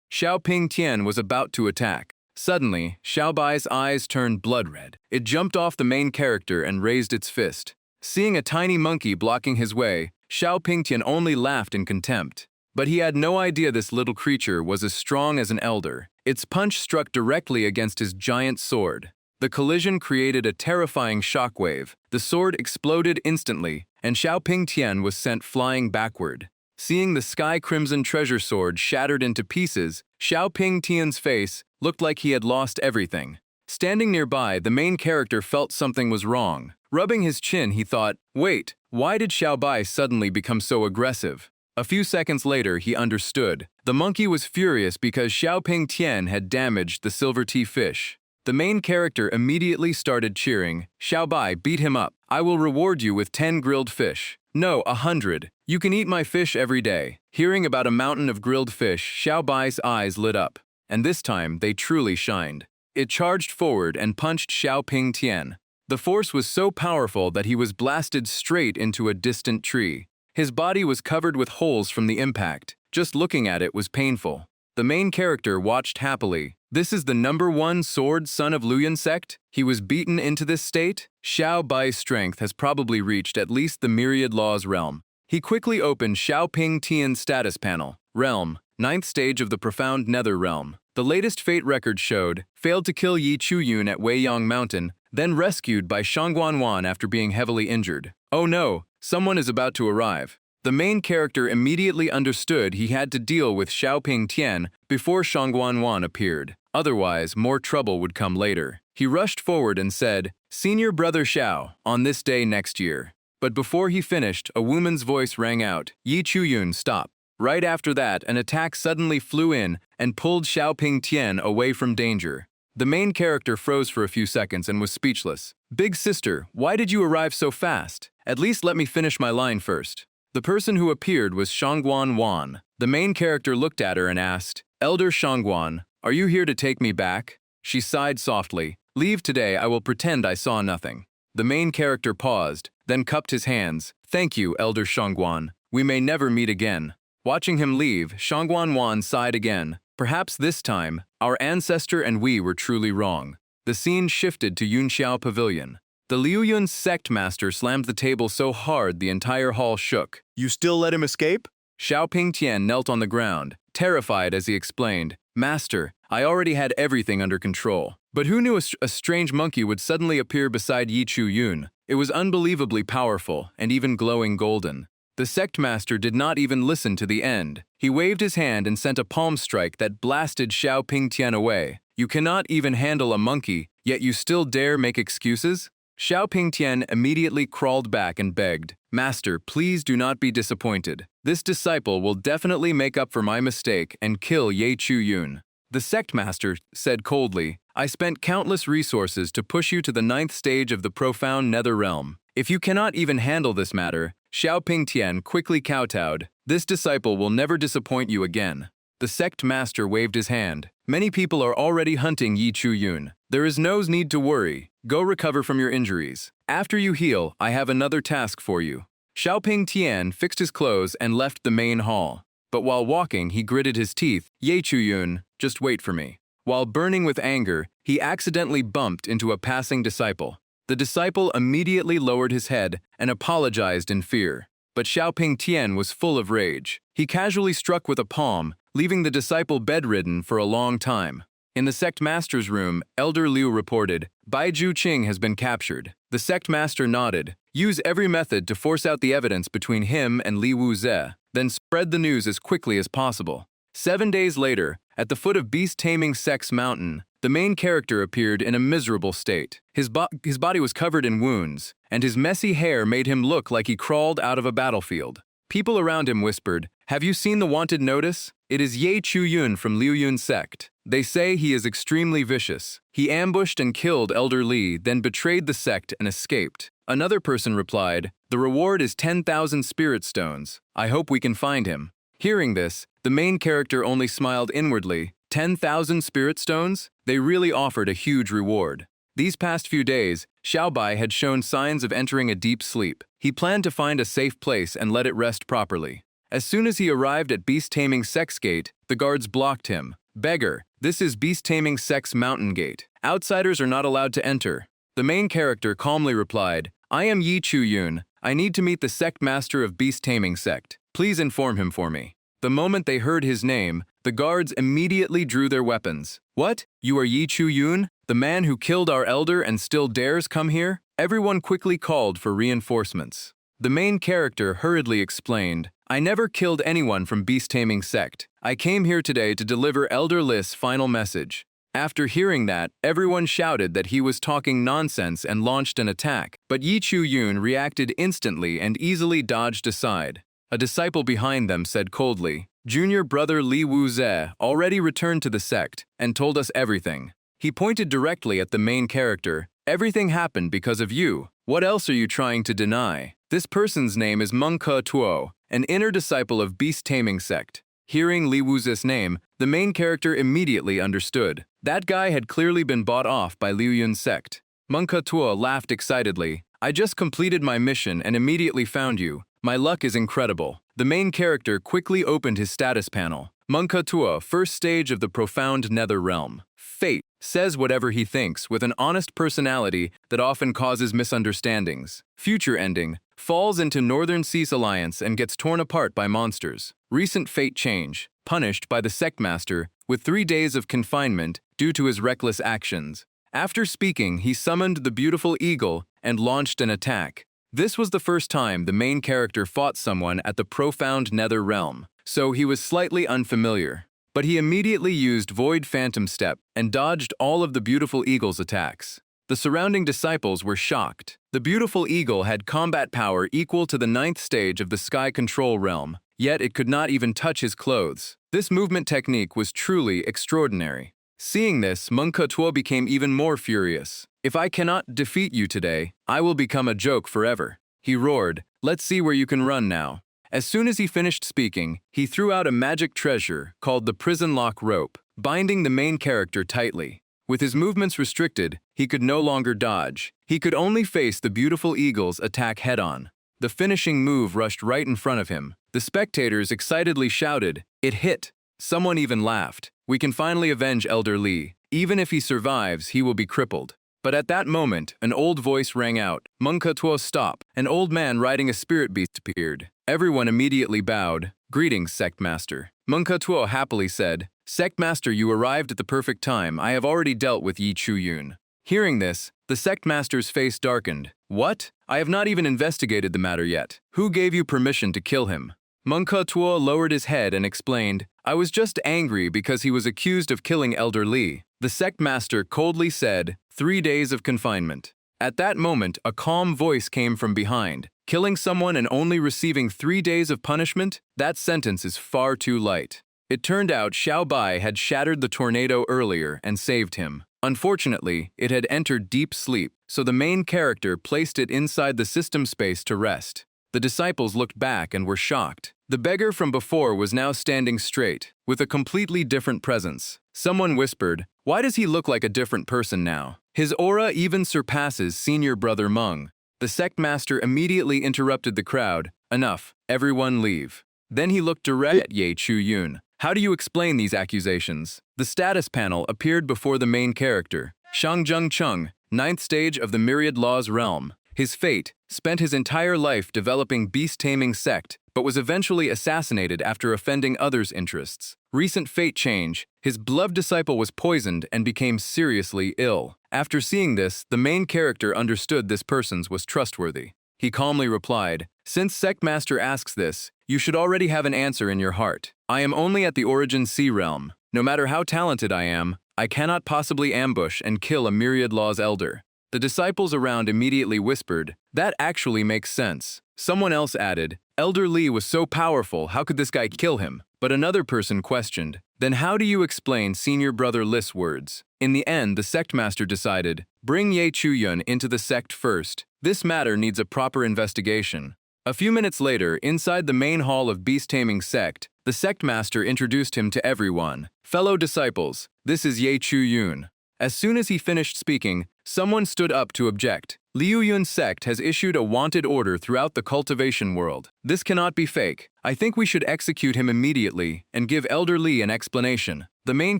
Speaker 1: Xiaoping Tian was about to attack. Suddenly, Xiao Bai's eyes turned blood red. It jumped off the main character and raised its fist. Seeing a tiny monkey blocking his way, Xiaoping Tian only laughed in contempt. But he had no idea this little creature was as strong as an elder. Its punch struck directly against his giant sword. The collision created a terrifying shockwave. The sword exploded instantly, and Xiaoping Tian was sent flying backward. Seeing the sky crimson treasure sword shattered into pieces, Xiaoping Tian's face looked like he had lost everything. Standing nearby, the main character felt something was wrong. Rubbing his chin, he thought, wait, why did Xiao Bai suddenly become so aggressive? A few seconds later, he understood. The monkey was furious because Xiaoping Tian had damaged the silver tea fish. The main character immediately started cheering. Xiao Bai, beat him up. I will reward you with 10 grilled fish. No, 100. You can eat my fish every day. Hearing about a mountain of grilled fish, Xiao Bai's eyes lit up. And this time, they truly shined. It charged forward and punched Xiaoping Tian. The force was so powerful that he was blasted straight into a distant tree. His body was covered with holes from the impact. Just looking at it was painful. The main character watched happily. This is the #1 sword son of Luoyun sect? He was beaten into this state? Xiao Bai's strength has probably reached at least the Myriad Law's realm. He quickly opened Xiaoping Tian's status panel. Realm, 9th stage of the Profound Nether Realm. The latest fate record showed, failed to kill Yi Chuyun at Weiyang Mountain, then rescued by Shangguanwan after being heavily injured. Oh no, someone is about to arrive. The main character immediately understood he had to deal with Xiaoping Tian before Shangguanwan appeared. Otherwise, more trouble would come later. He rushed forward and said, Senior Brother Xiao, on this day next year. But before he finished, a woman's voice rang out, Yi Chuyun, stop. Right after that, an attack suddenly flew in and pulled Xiaoping Tian away from danger. The main character froze for a few seconds and was speechless. Big sister, why did you arrive so fast? At least let me finish my line first. The person who appeared was Shangguanwan. The main character looked at her and asked, Elder Shangguan, are you here to take me back? She sighed softly. Leave today, I will pretend I saw nothing. The main character paused, then cupped his hands. Thank you, Elder Shangguan. We may never meet again. Watching him leave, Shangguanwan sighed again. Perhaps this time, our ancestor and we were truly wrong. The scene shifted to Yunxiao Pavilion. The Liuyun sect master slammed the table so hard the entire hall shook.
Speaker 2: You still let him escape?
Speaker 1: Xiaoping Tian knelt on the ground, terrified as he explained, Master, I already had everything under control. But who knew a strange monkey would suddenly appear beside Yi Chuyun? It was unbelievably powerful and even glowing golden. The sect master did not even listen to the end. He waved his hand and sent a palm strike that blasted Xiaoping Tian away. You cannot even handle a monkey, yet you still dare make excuses? Xiaoping Tian immediately crawled back and begged, Master, please do not be disappointed. This disciple will definitely make up for my mistake and kill Ye Chuyun. The sect master said coldly, I spent countless resources to push you to the 9th stage of the Profound Nether Realm. If you cannot even handle this matter, Xiaoping Tian quickly kowtowed. This disciple will never disappoint you again. The sect master waved his hand. Many people are already hunting Yi Chuyun. There is no need to worry. Go recover from your injuries. After you heal, I have another task for you. Xiaoping Tian fixed his clothes and left the main hall. But while walking, he gritted his teeth. Ye Chuyun, just wait for me. While burning with anger, he accidentally bumped into a passing disciple. The disciple immediately lowered his head and apologized in fear. But Xiaoping Tian was full of rage. He casually struck with a palm, leaving the disciple bedridden for a long time. In the sect master's room, Elder Liu reported, Bai Qing has been captured. The sect master nodded. Use every method to force out the evidence between him and Li Wuze, then spread the news as quickly as possible. 7 days later, at the foot of beast-taming sect's mountain, the main character appeared in a miserable state. His body was covered in wounds, and his messy hair made him look like he crawled out of a battlefield. People around him whispered, "Have you seen the wanted notice? It is Ye Chu-yun from Liu Yun's sect. They say he is extremely vicious. He ambushed and killed Elder Li, then betrayed the sect and escaped." Another person replied, "The reward is 10,000 spirit stones. I hope we can find him." Hearing this, the main character only smiled inwardly. 10,000 spirit stones? They really offered a huge reward. These past few days, Xiaobai had shown signs of entering a deep sleep. He planned to find a safe place and let it rest properly. As soon as he arrived at Beast Taming Sect's gate, the guards blocked him. "Beggar, this is Beast Taming Sect's mountain gate. Outsiders are not allowed to enter." The main character calmly replied, "I am Yi Chu-yun. I need to meet the sect master of Beast Taming Sect. Please inform him for me." The moment they heard his name, the guards immediately drew their weapons. "What? You are Yi Chu-yun? The man who killed our elder and still dares come here?" Everyone quickly called for reinforcements. The main character hurriedly explained, "I never killed anyone from Beast Taming Sect. I came here today to deliver Elder Li's final message." After hearing that, everyone shouted that he was talking nonsense and launched an attack, but Yi Chu-yun reacted instantly and easily dodged aside. A disciple behind them said coldly, "Junior brother Li Wuze already returned to the sect and told us everything." He pointed directly at the main character. "Everything happened because of you. What else are you trying to deny?" This person's name is Mengke Tuo, an inner disciple of Beast Taming Sect. Hearing Li Wuze's name, the main character immediately understood. That guy had clearly been bought off by Liu Yun's sect. Mengke Tuo laughed excitedly. "I just completed my mission and immediately found you. My luck is incredible." The main character quickly opened his status panel. Mengke Tuo, first stage of the profound nether realm. Fate says whatever he thinks with an honest personality that often causes misunderstandings. Future ending, falls into Northern Seas Alliance and gets torn apart by monsters. Recent fate change, punished by the sect master with 3 days of confinement due to his reckless actions. After speaking, he summoned the beautiful eagle and launched an attack. This was the first time the main character fought someone at the profound nether realm, so he was slightly unfamiliar. But he immediately used Void Phantom Step and dodged all of the beautiful eagle's attacks. The surrounding disciples were shocked. The beautiful eagle had combat power equal to the 9th stage of the Sky Control realm, yet it could not even touch his clothes. This movement technique was truly extraordinary. Seeing this, Mengke Tuo became even more furious. "If I cannot defeat you today, I will become a joke forever." He roared, "Let's see where you can run now." As soon as he finished speaking, he threw out a magic treasure called the prison lock rope, binding the main character tightly. With his movements restricted, he could no longer dodge. He could only face the beautiful eagle's attack head-on. The finishing move rushed right in front of him. The spectators excitedly shouted, "It hit!" Someone even laughed. "We can finally avenge Elder Li. Even if he survives, he will be crippled." But at that moment, an old voice rang out, "Mengke Tuo, stop!" An old man riding a spirit beast appeared. Everyone immediately bowed. "Greetings, Sect Master." Mengke Tuo happily said, "Sect Master, you arrived at the perfect time. I have already dealt with Yi Chu-yun." Hearing this, the Sect Master's face darkened. "What? I have not even investigated the matter yet. Who gave you permission to kill him?" Mengke Tuo lowered his head and explained, "I was just angry because he was accused of killing Elder Li." The sect master coldly said, 3 days of confinement. At that moment, a calm voice came from behind. "Killing someone and only receiving 3 days of punishment? That sentence is far too light." It turned out Xiaobai had shattered the tornado earlier and saved him. Unfortunately, it had entered deep sleep, so the main character placed it inside the system space to rest. The disciples looked back and were shocked. The beggar from before was now standing straight, with a completely different presence. Someone whispered, "Why does he look like a different person now? His aura even surpasses senior brother Meng." The sect master immediately interrupted the crowd. "Enough, everyone leave." Then he looked direct at Ye Chu-yun. "How do you explain these accusations?" The status panel appeared before the main character. Shangjung Chung, 9th stage of the Myriad Law's realm. His fate, spent his entire life developing beast-taming sect, but was eventually assassinated after offending others' interests. Recent fate change, his beloved disciple was poisoned and became seriously ill. After seeing this, the main character understood this person was trustworthy. He calmly replied, "Since Sect Master asks this, you should already have an answer in your heart. I am only at the Origin Sea realm. No matter how talented I am, I cannot possibly ambush and kill a Myriad Law's elder." The disciples around immediately whispered, "That actually makes sense." Someone else added, "Elder Li was so powerful, how could this guy kill him?" But another person questioned, "Then how do you explain senior brother Li's words?" In the end, the sect master decided, "Bring Ye Chuyun into the sect first. This matter needs a proper investigation." A few minutes later, inside the main hall of beast-taming sect, the sect master introduced him to everyone. "Fellow disciples, this is Ye Chuyun." As soon as he finished speaking, someone stood up to object. Liu Yun's sect has issued a wanted order throughout the cultivation world. This cannot be fake. I think we should execute him immediately and give Elder Li an explanation. The main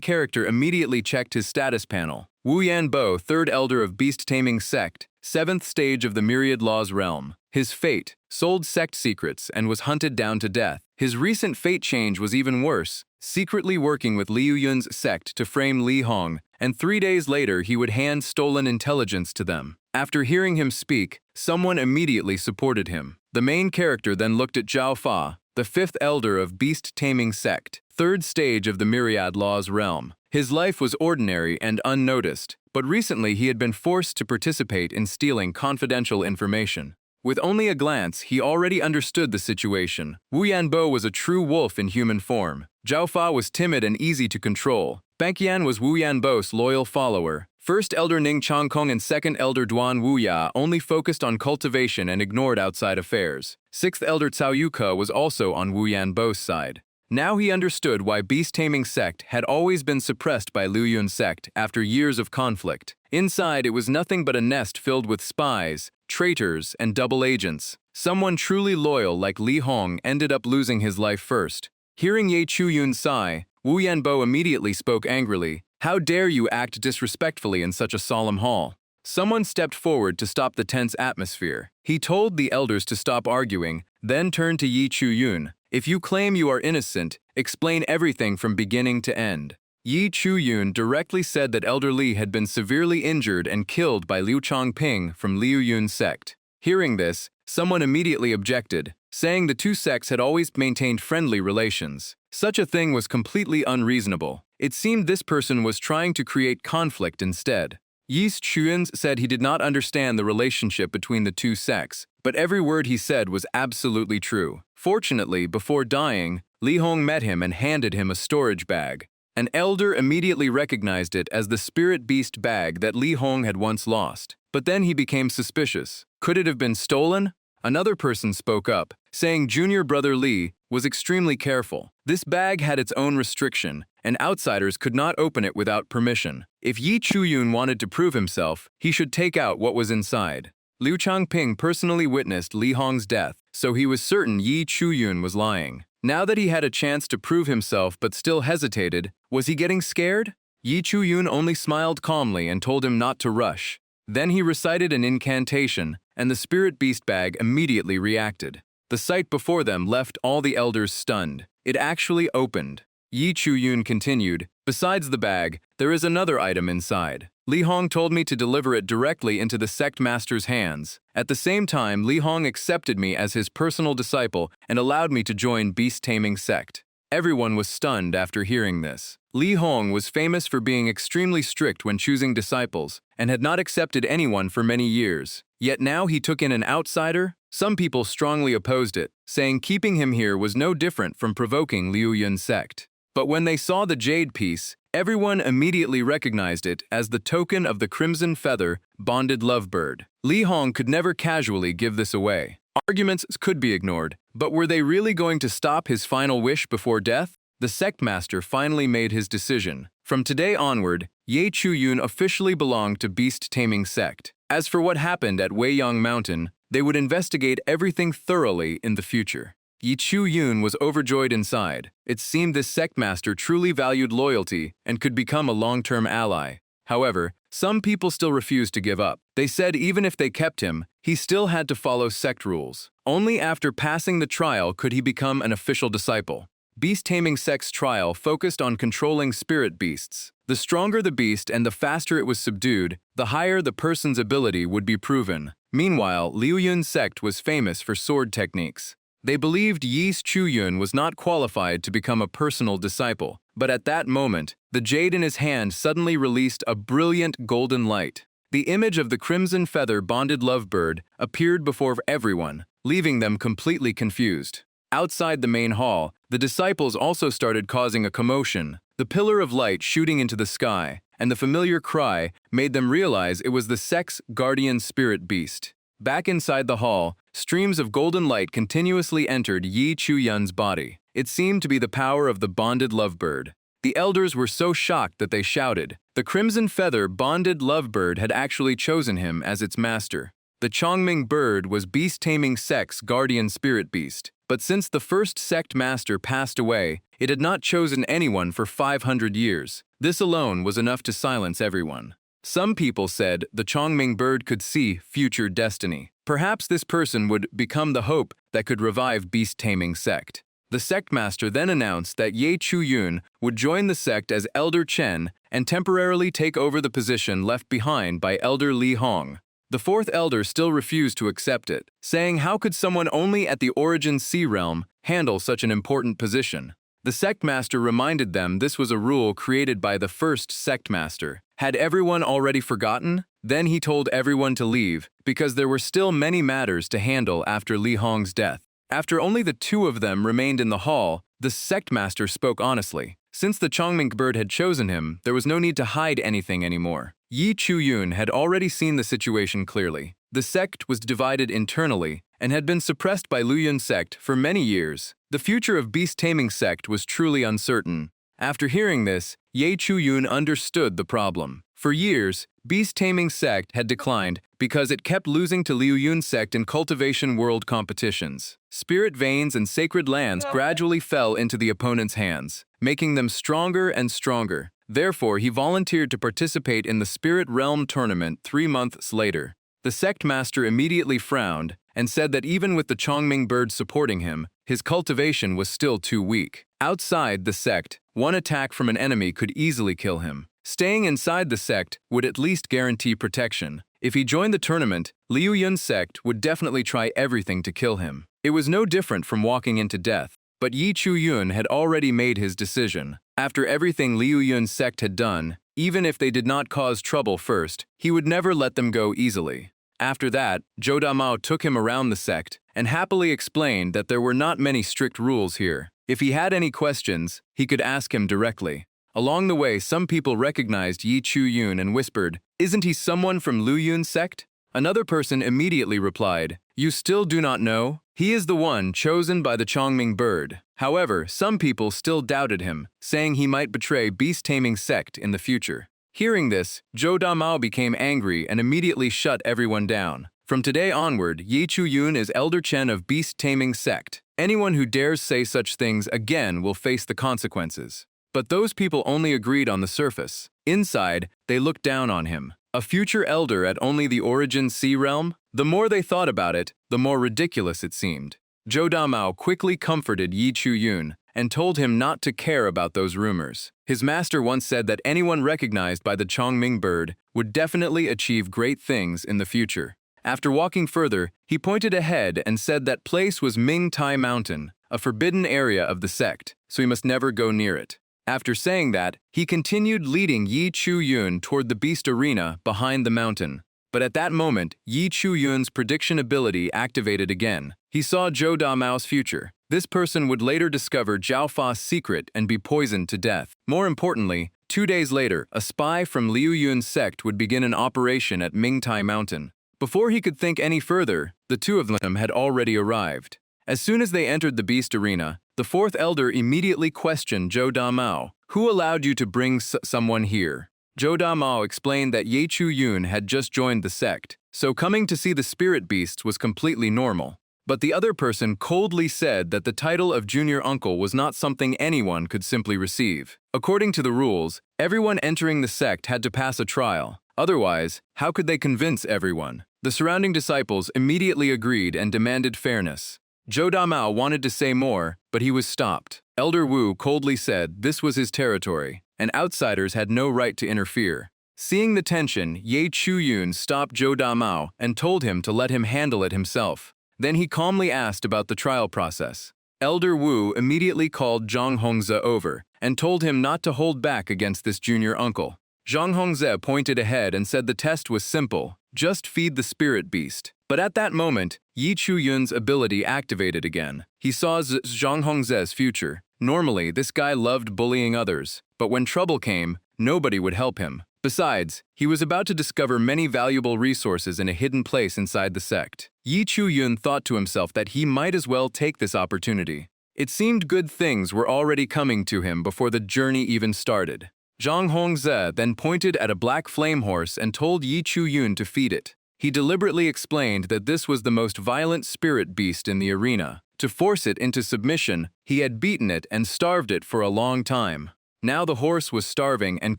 Speaker 1: character immediately checked his status panel. Wu Yanbo, 3rd Elder of Beast-Taming Sect, 7th stage of the Myriad Law's realm. His fate, sold sect secrets and was hunted down to death. His recent fate change was even worse, secretly working with Liu Yun's sect to frame Li Hong, and 3 days later he would hand stolen intelligence to them. After hearing him speak, someone immediately supported him. The main character then looked at Zhao Fa, the 5th Elder of Beast-Taming Sect, 3rd stage of the Myriad Law's realm. His life was ordinary and unnoticed, but recently he had been forced to participate in stealing confidential information. With only a glance, he already understood the situation. Wu Yanbo was a true wolf in human form. Zhao Fa was timid and easy to control. Banqian was Wu Yanbo's loyal follower. 1st Elder Ning Changkong and 2nd Elder Duan Wuya only focused on cultivation and ignored outside affairs. 6th Elder Cao Yuke was also on Wu Yanbo's side. Now he understood why Beast-Taming Sect had always been suppressed by Liu Yun's sect after years of conflict. Inside, it was nothing but a nest filled with spies, traitors, and double agents. Someone truly loyal like Li Hong ended up losing his life first. Hearing Ye Chuyun sigh, Wu Yanbo immediately spoke angrily, "How dare you act disrespectfully in such a solemn hall?" Someone stepped forward to stop the tense atmosphere. He told the elders to stop arguing, then turned to Ye Chuyun. "If you claim you are innocent, explain everything from beginning to end." Ye Chuyun directly said that Elder Li had been severely injured and killed by Liu Changping from Liu Yun's sect. Hearing this, someone immediately objected, saying the two sects had always maintained friendly relations. Such a thing was completely unreasonable. It seemed this person was trying to create conflict instead. Ye Chuyun said he did not understand the relationship between the two sects, but every word he said was absolutely true. Fortunately, before dying, Li Hong met him and handed him a storage bag. An elder immediately recognized it as the spirit beast bag that Li Hong had once lost. But then he became suspicious. Could it have been stolen? Another person spoke up, saying junior brother Li was extremely careful. This bag had its own restriction, and outsiders could not open it without permission. If Ye Chuyun wanted to prove himself, he should take out what was inside. Liu Changping personally witnessed Li Hong's death, so he was certain Ye Chuyun was lying. Now that he had a chance to prove himself but still hesitated, was he getting scared? Ye Chuyun only smiled calmly and told him not to rush. Then he recited an incantation, and the spirit beast bag immediately reacted. The sight before them left all the elders stunned. It actually opened. Ye Chuyun continued, "Besides the bag, there is another item inside. Li Hong told me to deliver it directly into the sect master's hands. At the same time, Li Hong accepted me as his personal disciple and allowed me to join Beast-Taming Sect." Everyone was stunned after hearing this. Li Hong was famous for being extremely strict when choosing disciples and had not accepted anyone for many years. Yet now he took in an outsider? Some people strongly opposed it, saying keeping him here was no different from provoking Liu Yun's sect. But when they saw the jade piece, everyone immediately recognized it as the token of the crimson feather, bonded lovebird. Li Hong could never casually give this away. Arguments could be ignored, but were they really going to stop his final wish before death? The sect master finally made his decision. From today onward, Ye Chuyun officially belonged to Beast-Taming Sect. As for what happened at Weiyang Mountain, they would investigate everything thoroughly in the future. Ye Chuyun was overjoyed inside. It seemed this sect master truly valued loyalty and could become a long-term ally. However, some people still refused to give up. They said even if they kept him, he still had to follow sect rules. Only after passing the trial could he become an official disciple. Beast-Taming Sect's trial focused on controlling spirit beasts. The stronger the beast and the faster it was subdued, the higher the person's ability would be proven. Meanwhile, Liu Yun's sect was famous for sword techniques. They believed Ye Chuyun was not qualified to become a personal disciple, but at that moment, the jade in his hand suddenly released a brilliant golden light. the image of the crimson feather bonded lovebird appeared before everyone, leaving them completely confused. Outside the main hall, the disciples also started causing a commotion. The pillar of light shooting into the sky, and the familiar cry made them realize it was the sect's guardian spirit beast. Back inside the hall, streams of golden light continuously entered Yi Chuyun's body. It seemed to be the power of the bonded lovebird. The elders were so shocked that they shouted. The crimson feather bonded lovebird had actually chosen him as its master. The Chongming bird was beast-taming sect's guardian spirit beast, but since the first sect master passed away, it had not chosen anyone for 500 years. This alone was enough to silence everyone. Some people said the Chongming bird could see future destiny. Perhaps this person would become the hope that could revive beast-taming sect. The sect master then announced that Ye Chuyun would join the sect as Elder Chen and temporarily take over the position left behind by Elder Li Hong. The fourth elder still refused to accept it, saying how could someone only at the Origin Sea realm handle such an important position? The sect master reminded them this was a rule created by the first sect master. Had everyone already forgotten? Then he told everyone to leave, because there were still many matters to handle after Li Hong's death. After only the two of them remained in the hall, the sect master spoke honestly. Since the Chongming bird had chosen him, there was no need to hide anything anymore. Yi Chuyun had already seen the situation clearly. The sect was divided internally and had been suppressed by Luyun sect for many years. The future of beast-taming sect was truly uncertain. After hearing this, Ye Chuyun understood the problem. For years, beast-taming sect had declined because it kept losing to Luyun sect in cultivation world competitions. Spirit veins and sacred lands gradually fell into the opponent's hands, making them stronger and stronger. Therefore, he volunteered to participate in the Spirit Realm tournament 3 months later. The sect master immediately frowned and said that even with the Chongming bird supporting him, his cultivation was still too weak. Outside the sect, one attack from an enemy could easily kill him. Staying inside the sect would at least guarantee protection. If he joined the tournament, Liu Yun's sect would definitely try everything to kill him. It was no different from walking into death, but Yi Chuyun had already made his decision. After everything Liu Yun's sect had done, even if they did not cause trouble first, he would never let them go easily. After that, Zhou Damao took him around the sect and happily explained that there were not many strict rules here. If he had any questions, he could ask him directly. Along the way, some people recognized Yi Chuyun and whispered, "Isn't he someone from Liu Yun's sect?" Another person immediately replied, "You still do not know? He is the one chosen by the Chongming bird." However, some people still doubted him, saying he might betray beast-taming sect in the future. Hearing this, Zhou Damao became angry and immediately shut everyone down. From today onward, Ye Chuyun is Elder Chen of beast-taming sect. Anyone who dares say such things again will face the consequences. But those people only agreed on the surface. Inside, they looked down on him. A future elder at only the Origin Sea realm? The more they thought about it, the more ridiculous it seemed. Zhou Damao quickly comforted Yi Chuyun and told him not to care about those rumors. His master once said that anyone recognized by the Chongming bird would definitely achieve great things in the future. After walking further, he pointed ahead and said that place was Ming Tai Mountain, a forbidden area of the sect, so he must never go near it. After saying that, he continued leading Yi Chuyun toward the beast arena behind the mountain. But at that moment, Yi Chuyun's prediction ability activated again. He saw Zhou Damao's future. This person would later discover Zhao Fa's secret and be poisoned to death. More importantly, 2 days later, a spy from Liu Yun's sect would begin an operation at Ming Tai Mountain. Before he could think any further, the two of them had already arrived. As soon as they entered the beast arena, the fourth elder immediately questioned Zhou Damao. "Who allowed you to bring someone here?" Zhou Damao explained that Ye Chuyun had just joined the sect, so coming to see the spirit beasts was completely normal. But the other person coldly said that the title of junior uncle was not something anyone could simply receive. According to the rules, everyone entering the sect had to pass a trial. Otherwise, how could they convince everyone? The surrounding disciples immediately agreed and demanded fairness. Zhou Damao wanted to say more, but he was stopped. Elder Wu coldly said this was his territory, and outsiders had no right to interfere. Seeing the tension, Ye Chuyun stopped Zhou Damao and told him to let him handle it himself. Then he calmly asked about the trial process. Elder Wu immediately called Zhang Hongze over and told him not to hold back against this junior uncle. Zhang Hongze pointed ahead and said the test was simple, just feed the spirit beast. But at that moment, Yi Chuyun's ability activated again. He saw Zhang Hongze's future. Normally, this guy loved bullying others, but when trouble came, nobody would help him. Besides, he was about to discover many valuable resources in a hidden place inside the sect. Yi Chuyun thought to himself that he might as well take this opportunity. It seemed good things were already coming to him before the journey even started. Zhang Hongze then pointed at a black flame horse and told Yi Chuyun to feed it. He deliberately explained that this was the most violent spirit beast in the arena. To force it into submission, he had beaten it and starved it for a long time. Now the horse was starving and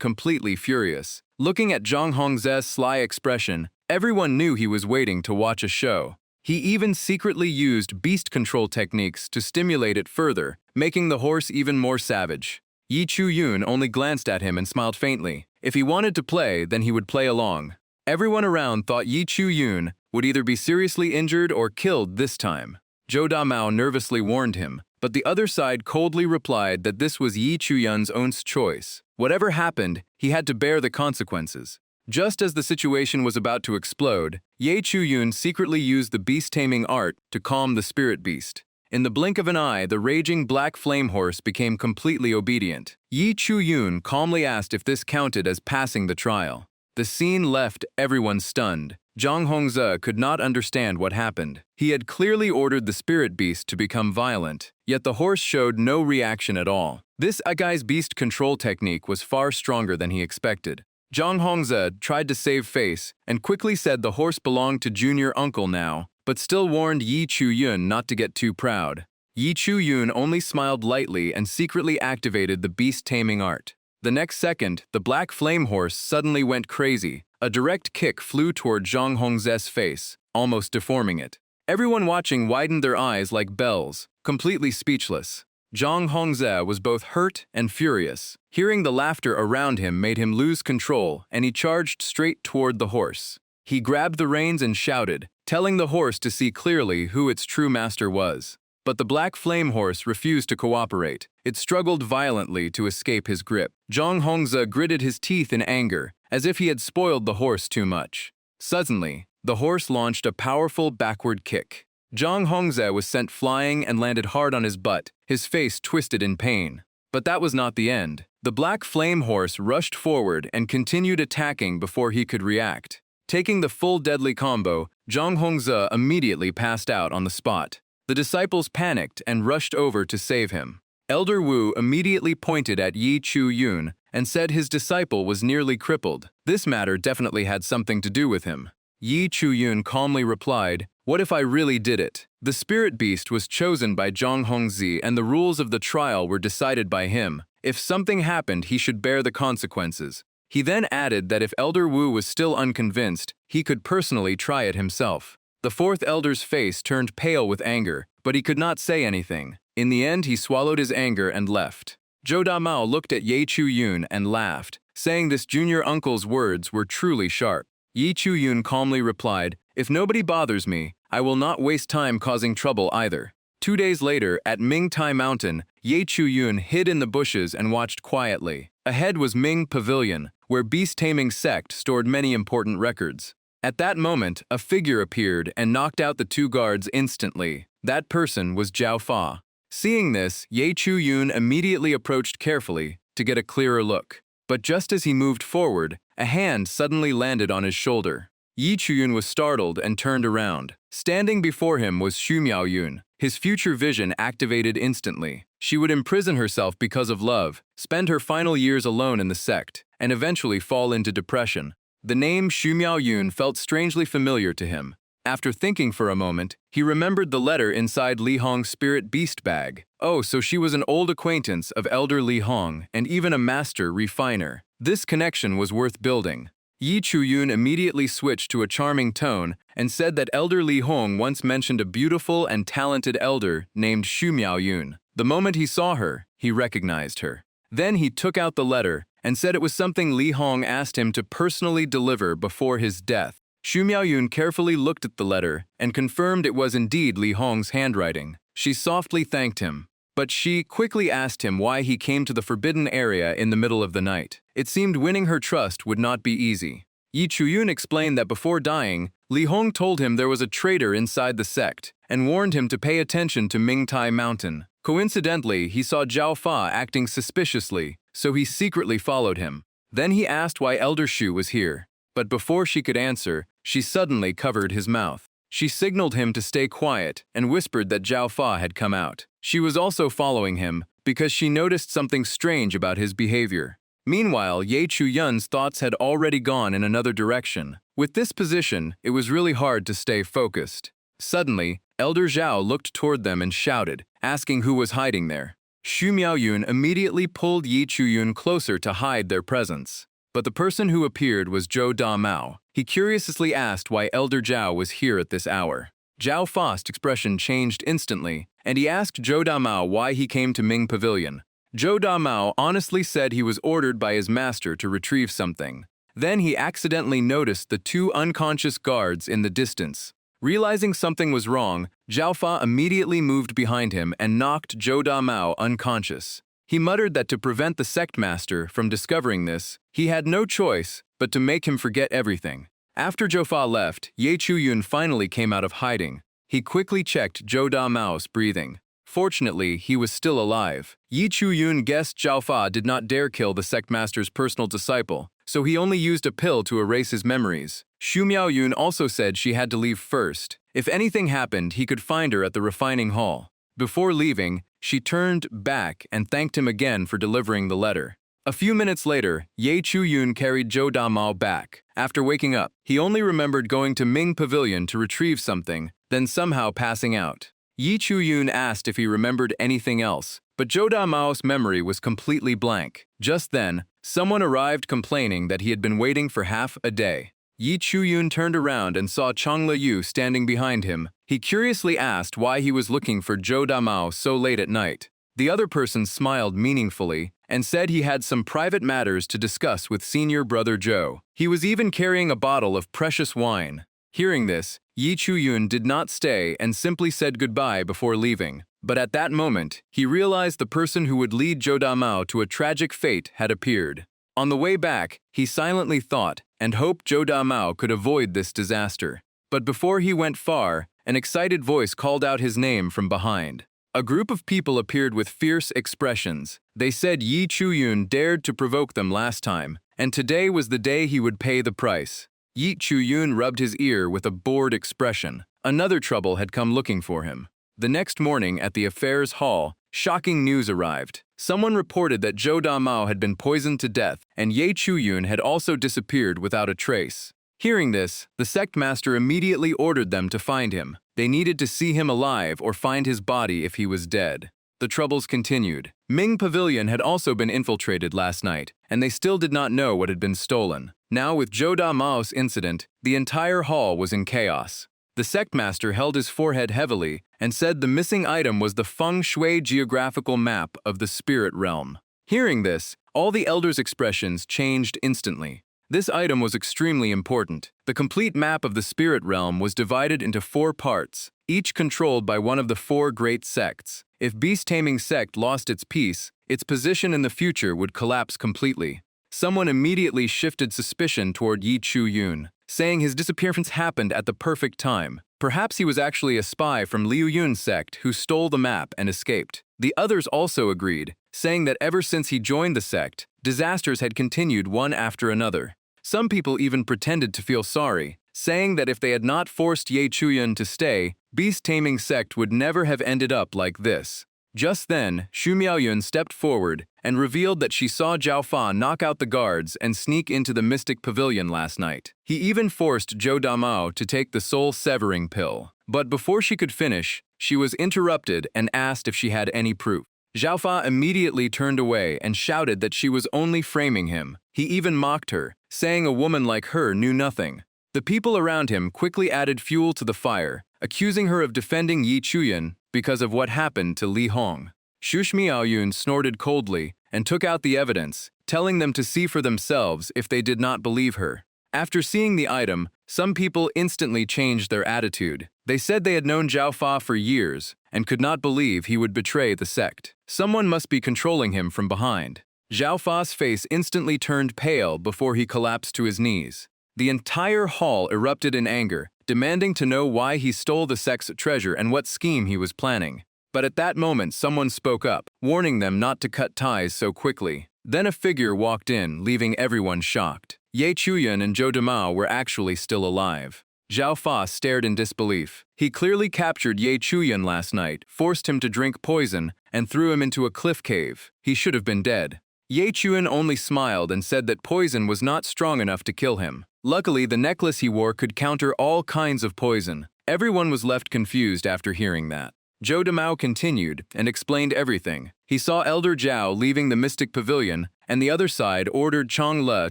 Speaker 1: completely furious. Looking at Zhang Hongze's sly expression, everyone knew he was waiting to watch a show. He even secretly used beast control techniques to stimulate it further, making the horse even more savage. Yi Chuyun only glanced at him and smiled faintly. If he wanted to play, then he would play along. Everyone around thought Yi Chuyun would either be seriously injured or killed this time. Zhou Damao nervously warned him, but the other side coldly replied that this was Yi Chuyun's own choice. Whatever happened, he had to bear the consequences. Just as the situation was about to explode, Yi Chuyun secretly used the beast-taming art to calm the spirit beast. In the blink of an eye, the raging black flame horse became completely obedient. Yi Chuyun calmly asked if this counted as passing the trial. The scene left everyone stunned. Zhang Hongze could not understand what happened. He had clearly ordered the spirit beast to become violent, yet the horse showed no reaction at all. This guy's beast control technique was far stronger than he expected. Zhang Hongze tried to save face and quickly said the horse belonged to junior uncle now, but still warned Yi Chuyun not to get too proud. Yi Chuyun only smiled lightly and secretly activated the beast-taming art. The next second, the black flame horse suddenly went crazy. A direct kick flew toward Zhang Hongze's face, almost deforming it. Everyone watching widened their eyes like bells, completely speechless. Zhang Hongze was both hurt and furious. Hearing the laughter around him made him lose control, and he charged straight toward the horse. He grabbed the reins and shouted, telling the horse to see clearly who its true master was. But the black flame horse refused to cooperate. It struggled violently to escape his grip. Zhang Hongze gritted his teeth in anger, as if he had spoiled the horse too much. Suddenly, the horse launched a powerful backward kick. Zhang Hongze was sent flying and landed hard on his butt, his face twisted in pain. But that was not the end. The black flame horse rushed forward and continued attacking before he could react. Taking the full deadly combo, Zhang Hongze immediately passed out on the spot. The disciples panicked and rushed over to save him. Elder Wu immediately pointed at Yi Chuyun and said his disciple was nearly crippled. This matter definitely had something to do with him. Yi Chuyun calmly replied, "What if I really did it? The spirit beast was chosen by Zhang Hongze and the rules of the trial were decided by him. If something happened, he should bear the consequences." He then added that if Elder Wu was still unconvinced, he could personally try it himself. The fourth elder's face turned pale with anger, but he could not say anything. In the end, he swallowed his anger and left. Zhou Damao looked at Yi Chuyun and laughed, saying this junior uncle's words were truly sharp. Yi Chuyun calmly replied, "If nobody bothers me, I will not waste time causing trouble either." 2 days later, at Mingtai Mountain, Yi Chuyun hid in the bushes and watched quietly. Ahead was Ming Pavilion, where beast-taming sect stored many important records. At that moment, a figure appeared and knocked out the 2 guards instantly. That person was Zhao Fa. Seeing this, Yi Chuyun immediately approached carefully to get a clearer look. But just as he moved forward, a hand suddenly landed on his shoulder. Yi Chuyun was startled and turned around. Standing before him was Xu Miaoyun. His future vision activated instantly. She would imprison herself because of love, spend her final years alone in the sect, and eventually fall into depression. The name Xu Miaoyun felt strangely familiar to him. After thinking for a moment, he remembered the letter inside Li Hong's spirit beast bag. Oh, so she was an old acquaintance of Elder Li Hong and even a master refiner. This connection was worth building. Yi Chuyun immediately switched to a charming tone and said that Elder Li Hong once mentioned a beautiful and talented elder named Xu Miaoyun. The moment he saw her, he recognized her. Then he took out the letter and said it was something Li Hong asked him to personally deliver before his death. Xu Miaoyun carefully looked at the letter and confirmed it was indeed Li Hong's handwriting. She softly thanked him. but she quickly asked him why he came to the forbidden area in the middle of the night. It seemed winning her trust would not be easy. Yi Chuyun explained that before dying, Li Hong told him there was a traitor inside the sect and warned him to pay attention to Mingtai Mountain. Coincidentally, he saw Zhao Fa acting suspiciously, so he secretly followed him. Then he asked why Elder Shu was here, but before she could answer, she suddenly covered his mouth. She signaled him to stay quiet and whispered that Zhao Fa had come out. She was also following him because she noticed something strange about his behavior. Meanwhile, Ye Chuyun's thoughts had already gone in another direction. With this position, it was really hard to stay focused. Suddenly, Elder Zhao looked toward them and shouted, asking who was hiding there. Xu Miaoyun immediately pulled Yi Chuyun closer to hide their presence. But the person who appeared was Zhou Da Mao. He curiously asked why Elder Zhao was here at this hour. Zhao Fa's expression changed instantly, and he asked Zhou Da Mao why he came to Ming Pavilion. Zhou Da Mao honestly said he was ordered by his master to retrieve something. Then he accidentally noticed the two unconscious guards in the distance. Realizing something was wrong, Zhao Fa immediately moved behind him and knocked Zhou Da Mao unconscious. He muttered that to prevent the sect master from discovering this, he had no choice but to make him forget everything. After Zhou Fa left, Ye Chuyun finally came out of hiding. He quickly checked Zhou Da Mao's breathing. Fortunately, he was still alive. Ye Chuyun guessed Zhao Fa did not dare kill the sect master's personal disciple, so he only used a pill to erase his memories. Xu Miaoyun also said she had to leave first. If anything happened, he could find her at the refining hall. Before leaving, she turned back and thanked him again for delivering the letter. A few minutes later, Ye Chuyun carried Zhou Da Mao back. After waking up, he only remembered going to Ming Pavilion to retrieve something, then somehow passing out. Yi Chuyun asked if he remembered anything else, but Zhou Da Mao's memory was completely blank. Just then, someone arrived complaining that he had been waiting for half a day. Yi Chuyun turned around and saw Chang Le Yu standing behind him. He curiously asked why he was looking for Zhou Da Mao so late at night. The other person smiled meaningfully and said he had some private matters to discuss with senior brother Zhou. He was even carrying a bottle of precious wine. Hearing this, Yi Chuyun did not stay and simply said goodbye before leaving. But at that moment, he realized the person who would lead Zhou Da Mao to a tragic fate had appeared. On the way back, he silently thought and hoped Zhou Da Mao could avoid this disaster. But before he went far, an excited voice called out his name from behind. A group of people appeared with fierce expressions. They said Yi Chuyun dared to provoke them last time, and today was the day he would pay the price. Yi Chuyun rubbed his ear with a bored expression. Another trouble had come looking for him. The next morning at the affairs hall, shocking news arrived. Someone reported that Zhou Da Mao had been poisoned to death, and Ye Chuyun had also disappeared without a trace. Hearing this, the sect master immediately ordered them to find him. They needed to see him alive or find his body if he was dead. The troubles continued. Ming Pavilion had also been infiltrated last night, and they still did not know what had been stolen. Now, with Zhou Da Mao's incident, the entire hall was in chaos. The sect master held his forehead heavily and said the missing item was the feng shui geographical map of the spirit realm. Hearing this, all the elders' expressions changed instantly. This item was extremely important. The complete map of the spirit realm was divided into 4 parts, each controlled by one of the 4 great sects. If Beast Taming Sect lost its peace, its position in the future would collapse completely. Someone immediately shifted suspicion toward Yi Chuyun, saying his disappearance happened at the perfect time. Perhaps he was actually a spy from Liu Yun's sect who stole the map and escaped. The others also agreed, saying that ever since he joined the sect, disasters had continued one after another. Some people even pretended to feel sorry, saying that if they had not forced Ye Chuyun to stay, Beast Taming Sect would never have ended up like this. Just then, Xu Miaoyun stepped forward and revealed that she saw Zhao Fa knock out the guards and sneak into the Mystic Pavilion last night. He even forced Zhou Da Mao to take the soul-severing pill. But before she could finish, she was interrupted and asked if she had any proof. Zhao Fa immediately turned away and shouted that she was only framing him. He even mocked her, saying a woman like her knew nothing. The people around him quickly added fuel to the fire, accusing her of defending Yi Chuyun because of what happened to Li Hong. Xu Miaoyun snorted coldly and took out the evidence, telling them to see for themselves if they did not believe her. After seeing the item, some people instantly changed their attitude. They said they had known Zhao Fa for years and could not believe he would betray the sect. Someone must be controlling him from behind. Zhao Fa's face instantly turned pale before he collapsed to his knees. The entire hall erupted in anger, demanding to know why he stole the sect's treasure and what scheme he was planning. But at that moment, someone spoke up, warning them not to cut ties so quickly. Then a figure walked in, leaving everyone shocked. Ye Chuyan and Zhou Damao were actually still alive. Zhao Fa stared in disbelief. He clearly captured Ye Chuyan last night, forced him to drink poison, and threw him into a cliff cave. He should have been dead. Ye Chuyan only smiled and said that poison was not strong enough to kill him. Luckily, the necklace he wore could counter all kinds of poison. Everyone was left confused after hearing that. Zhou Damao continued and explained everything. He saw Elder Zhao leaving the Mystic Pavilion, and the other side ordered Chang Le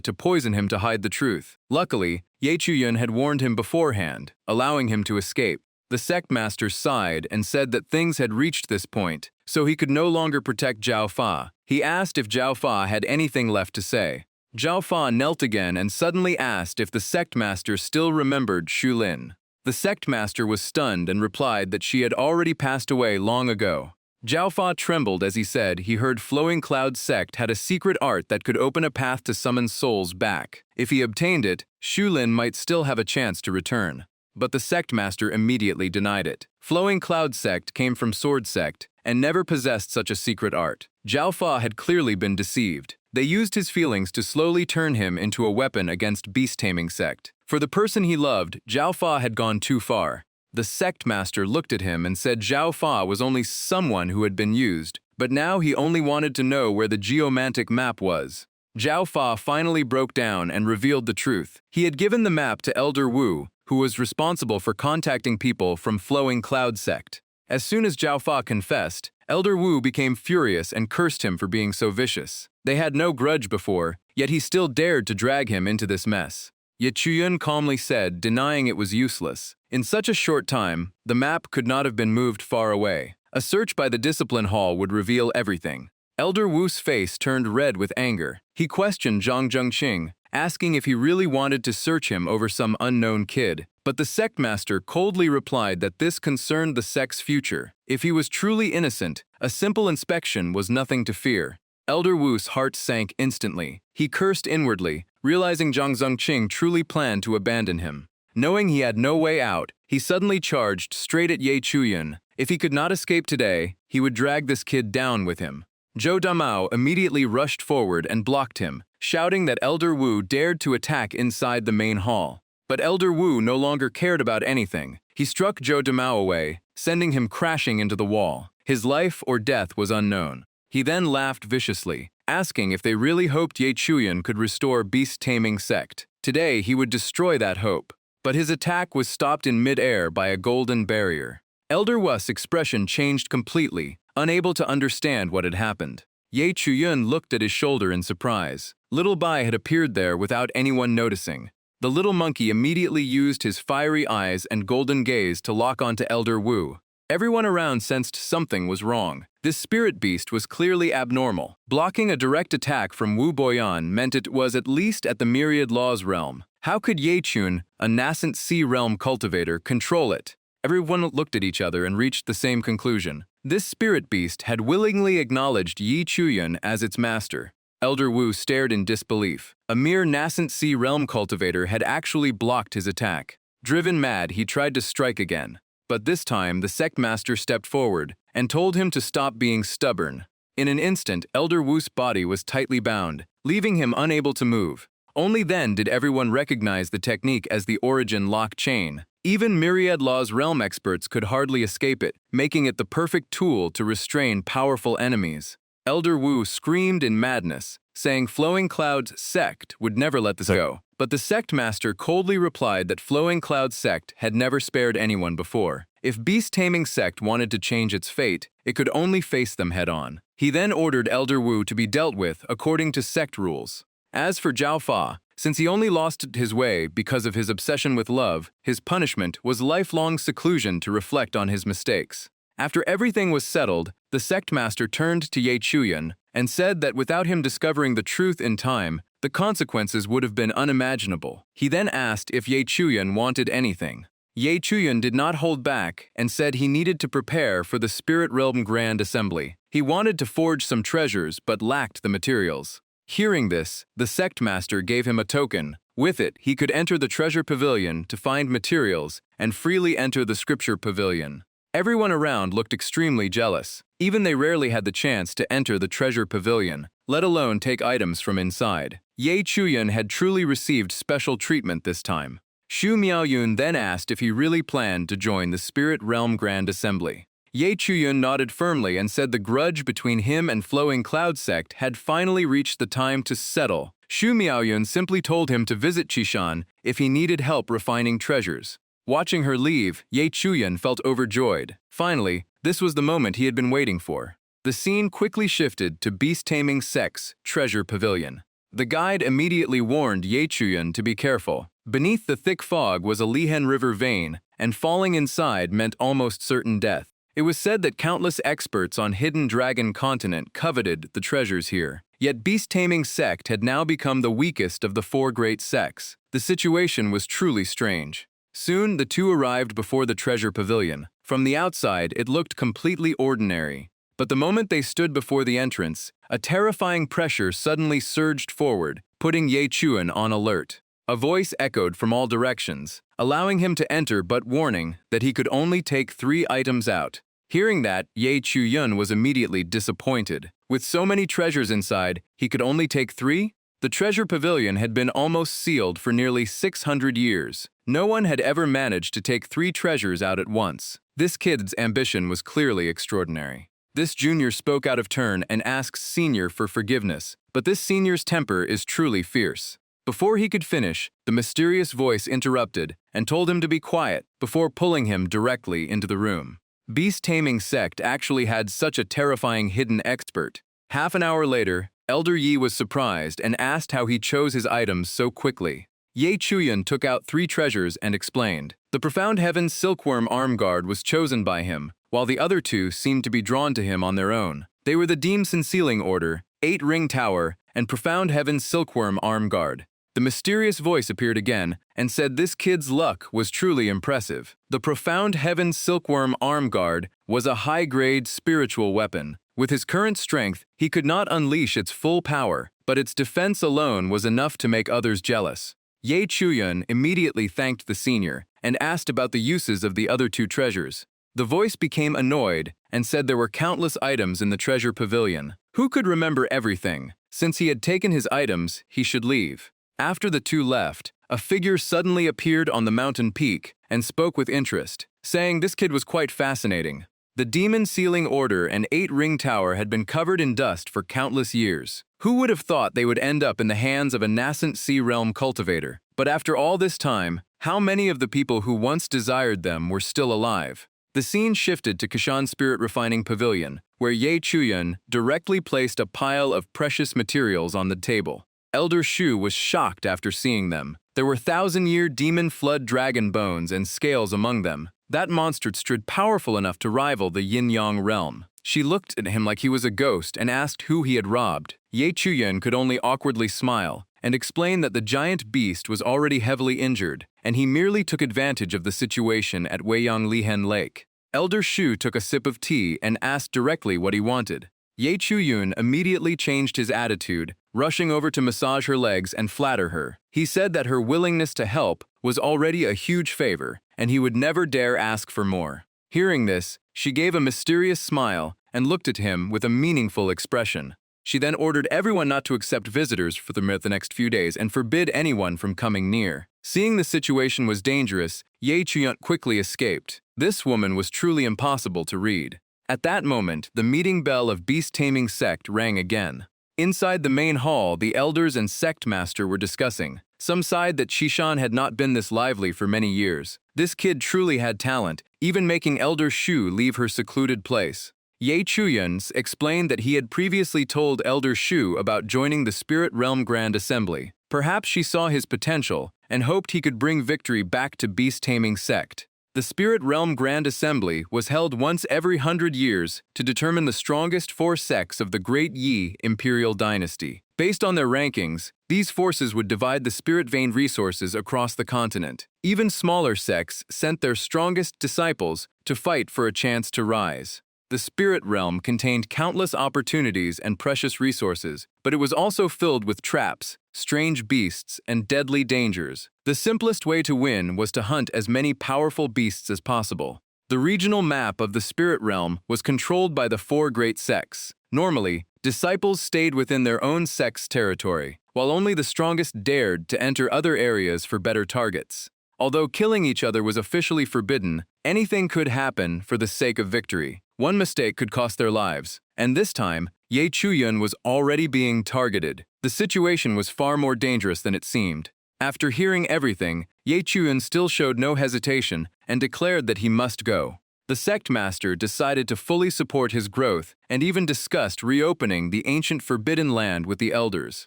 Speaker 1: to poison him to hide the truth. Luckily, Ye Chuyan had warned him beforehand, allowing him to escape. The sect master sighed and said that things had reached this point, so he could no longer protect Zhao Fa. He asked if Zhao Fa had anything left to say. Zhao Fa knelt again and suddenly asked if the sect master still remembered Xu Lin. The sect master was stunned and replied that she had already passed away long ago. Zhao Fa trembled as he said he heard Flowing Cloud sect had a secret art that could open a path to summon souls back. If he obtained it, Xu Lin might still have a chance to return. But the sect master immediately denied it. Flowing Cloud sect came from Sword sect and never possessed such a secret art. Zhao Fa had clearly been deceived. They used his feelings to slowly turn him into a weapon against beast-taming sect. For the person he loved, Zhao Fa had gone too far. The sect master looked at him and said Zhao Fa was only someone who had been used, but now he only wanted to know where the geomantic map was. Zhao Fa finally broke down and revealed the truth. He had given the map to Elder Wu, who was responsible for contacting people from Flowing Cloud sect. As soon as Zhao Fa confessed, Elder Wu became furious and cursed him for being so vicious. They had no grudge before, yet he still dared to drag him into this mess. Ye Chuyan calmly said, denying it was useless. In such a short time, the map could not have been moved far away. A search by the discipline hall would reveal everything. Elder Wu's face turned red with anger. He questioned Zhang Zhengqing, asking if he really wanted to search him over some unknown kid. But the sect master coldly replied that this concerned the sect's future. If he was truly innocent, a simple inspection was nothing to fear. Elder Wu's heart sank instantly. He cursed inwardly, realizing Zhang Zhengqing truly planned to abandon him. Knowing he had no way out, he suddenly charged straight at Ye Chuyan. If he could not escape today, he would drag this kid down with him. Zhou Damao immediately rushed forward and blocked him, shouting that Elder Wu dared to attack inside the main hall. But Elder Wu no longer cared about anything. He struck Zhou Damao away, sending him crashing into the wall. His life or death was unknown. He then laughed viciously, asking if they really hoped Ye Chuyan could restore beast-taming sect. Today, he would destroy that hope. But his attack was stopped in mid-air by a golden barrier. Elder Wu's expression changed completely, unable to understand what had happened. Ye Chuyan looked at his shoulder in surprise. Little Bai had appeared there without anyone noticing. The little monkey immediately used his fiery eyes and golden gaze to lock onto Elder Wu. Everyone around sensed something was wrong. This spirit beast was clearly abnormal. Blocking a direct attack from Wu Boyan meant it was at least at the Myriad Law's realm. How could Ye Chun, a nascent sea realm cultivator, control it? Everyone looked at each other and reached the same conclusion. This spirit beast had willingly acknowledged Ye Chuyan as its master. Elder Wu stared in disbelief. A mere nascent sea realm cultivator had actually blocked his attack. Driven mad, he tried to strike again. But this time, the sect master stepped forward and told him to stop being stubborn. In an instant, Elder Wu's body was tightly bound, leaving him unable to move. Only then did everyone recognize the technique as the origin lock chain. Even Myriad Law's realm experts could hardly escape it, making it the perfect tool to restrain powerful enemies. Elder Wu screamed in madness, saying Flowing Cloud's sect would never let this go. But the sect master coldly replied that Flowing Cloud sect had never spared anyone before. If beast-taming sect wanted to change its fate, it could only face them head-on. He then ordered Elder Wu to be dealt with according to sect rules. As for Zhao Fa, since he only lost his way because of his obsession with love, his punishment was lifelong seclusion to reflect on his mistakes. After everything was settled, the sect master turned to Ye Chuyan and said that without him discovering the truth in time, the consequences would have been unimaginable. He then asked if Ye Chuyan wanted anything. Ye Chuyun did not hold back and said he needed to prepare for the Spirit Realm Grand Assembly. He wanted to forge some treasures but lacked the materials. Hearing this, the sect master gave him a token. With it, he could enter the treasure pavilion to find materials and freely enter the scripture pavilion. Everyone around looked extremely jealous. Even they rarely had the chance to enter the treasure pavilion, let alone take items from inside. Ye Chuyun had truly received special treatment this time. Shu Miaoyun then asked if he really planned to join the Spirit Realm Grand Assembly. Ye Chuyun nodded firmly and said the grudge between him and Flowing Cloud Sect had finally reached the time to settle. Shu Miaoyun simply told him to visit Chishan if he needed help refining treasures. Watching her leave, Ye Chuyun felt overjoyed. Finally, this was the moment he had been waiting for. The scene quickly shifted to Beast Taming Sect's treasure pavilion. The guide immediately warned Ye Chuyun to be careful. Beneath the thick fog was a Lihen River vein, and falling inside meant almost certain death. It was said that countless experts on Hidden Dragon Continent coveted the treasures here. Yet Beast Taming Sect had now become the weakest of the four great sects. The situation was truly strange. Soon, the two arrived before the treasure pavilion. From the outside, it looked completely ordinary. But the moment they stood before the entrance, a terrifying pressure suddenly surged forward, putting Ye Chuyun on alert. A voice echoed from all directions, allowing him to enter but warning that he could only take 3 items out. Hearing that, Ye Chuyun was immediately disappointed. With so many treasures inside, he could only take 3? The treasure pavilion had been almost sealed for nearly 600 years. No one had ever managed to take 3 treasures out at once. This kid's ambition was clearly extraordinary. This junior spoke out of turn and asked senior for forgiveness, but this senior's temper is truly fierce. Before he could finish, the mysterious voice interrupted and told him to be quiet before pulling him directly into the room. Beast Taming Sect actually had such a terrifying hidden expert. Half an hour later, Elder Yi was surprised and asked how he chose his items so quickly. Ye Chuyun took out 3 treasures and explained. The Profound Heaven's Silkworm Arm Guard was chosen by him, while the other 2 seemed to be drawn to him on their own. They were the Deem's Sealing Order, 8 Ring Tower, and Profound Heaven's Silkworm Arm Guard. The mysterious voice appeared again and said this kid's luck was truly impressive. The Profound Heaven's Silkworm Arm Guard was a high-grade spiritual weapon. With his current strength, he could not unleash its full power, but its defense alone was enough to make others jealous. Ye Chuyun immediately thanked the senior and asked about the uses of the other 2 treasures. The voice became annoyed and said there were countless items in the treasure pavilion. Who could remember everything? Since he had taken his items, he should leave. After the 2 left, a figure suddenly appeared on the mountain peak and spoke with interest, saying this kid was quite fascinating. The Demon Sealing Order and 8 Ring Tower had been covered in dust for countless years. Who would have thought they would end up in the hands of a nascent Sea Realm cultivator? But after all this time, how many of the people who once desired them were still alive? The scene shifted to Kashan Spirit Refining Pavilion, where Ye Chuyun directly placed a pile of precious materials on the table. Elder Shu was shocked after seeing them. There were 1,000-year demon flood dragon bones and scales among them. That monster stood powerful enough to rival the yin-yang realm. She looked at him like he was a ghost and asked who he had robbed. Ye Chuyun could only awkwardly smile and explain that the giant beast was already heavily injured, and he merely took advantage of the situation at Weiyang Lihen Lake. Elder Shu took a sip of tea and asked directly what he wanted. Ye Chuyun immediately changed his attitude, rushing over to massage her legs and flatter her. He said that her willingness to help was already a huge favor, and he would never dare ask for more. Hearing this, she gave a mysterious smile and looked at him with a meaningful expression. She then ordered everyone not to accept visitors for the next few days and forbid anyone from coming near. Seeing the situation was dangerous, Ye Chuyun quickly escaped. This woman was truly impossible to read. At that moment, the meeting bell of Beast Taming Sect rang again. Inside the main hall, the elders and sect master were discussing. Some sighed that Chishan had not been this lively for many years. This kid truly had talent, even making Elder Shu leave her secluded place. Ye Chuyun explained that he had previously told Elder Shu about joining the Spirit Realm Grand Assembly. Perhaps she saw his potential and hoped he could bring victory back to Beast Taming Sect. The Spirit Realm Grand Assembly was held once every 100 years to determine the strongest 4 sects of the Great Yi Imperial Dynasty. Based on their rankings, these forces would divide the spirit vein resources across the continent. Even smaller sects sent their strongest disciples to fight for a chance to rise. The spirit realm contained countless opportunities and precious resources, but it was also filled with traps, strange beasts, and deadly dangers. The simplest way to win was to hunt as many powerful beasts as possible. The regional map of the spirit realm was controlled by the 4 great sects. Normally, disciples stayed within their own sect's territory, while only the strongest dared to enter other areas for better targets. Although killing each other was officially forbidden, anything could happen for the sake of victory. One mistake could cost their lives, and this time, Ye Chuyun was already being targeted. The situation was far more dangerous than it seemed. After hearing everything, Ye Chuyun still showed no hesitation and declared that he must go. The sect master decided to fully support his growth and even discussed reopening the ancient Forbidden Land with the elders.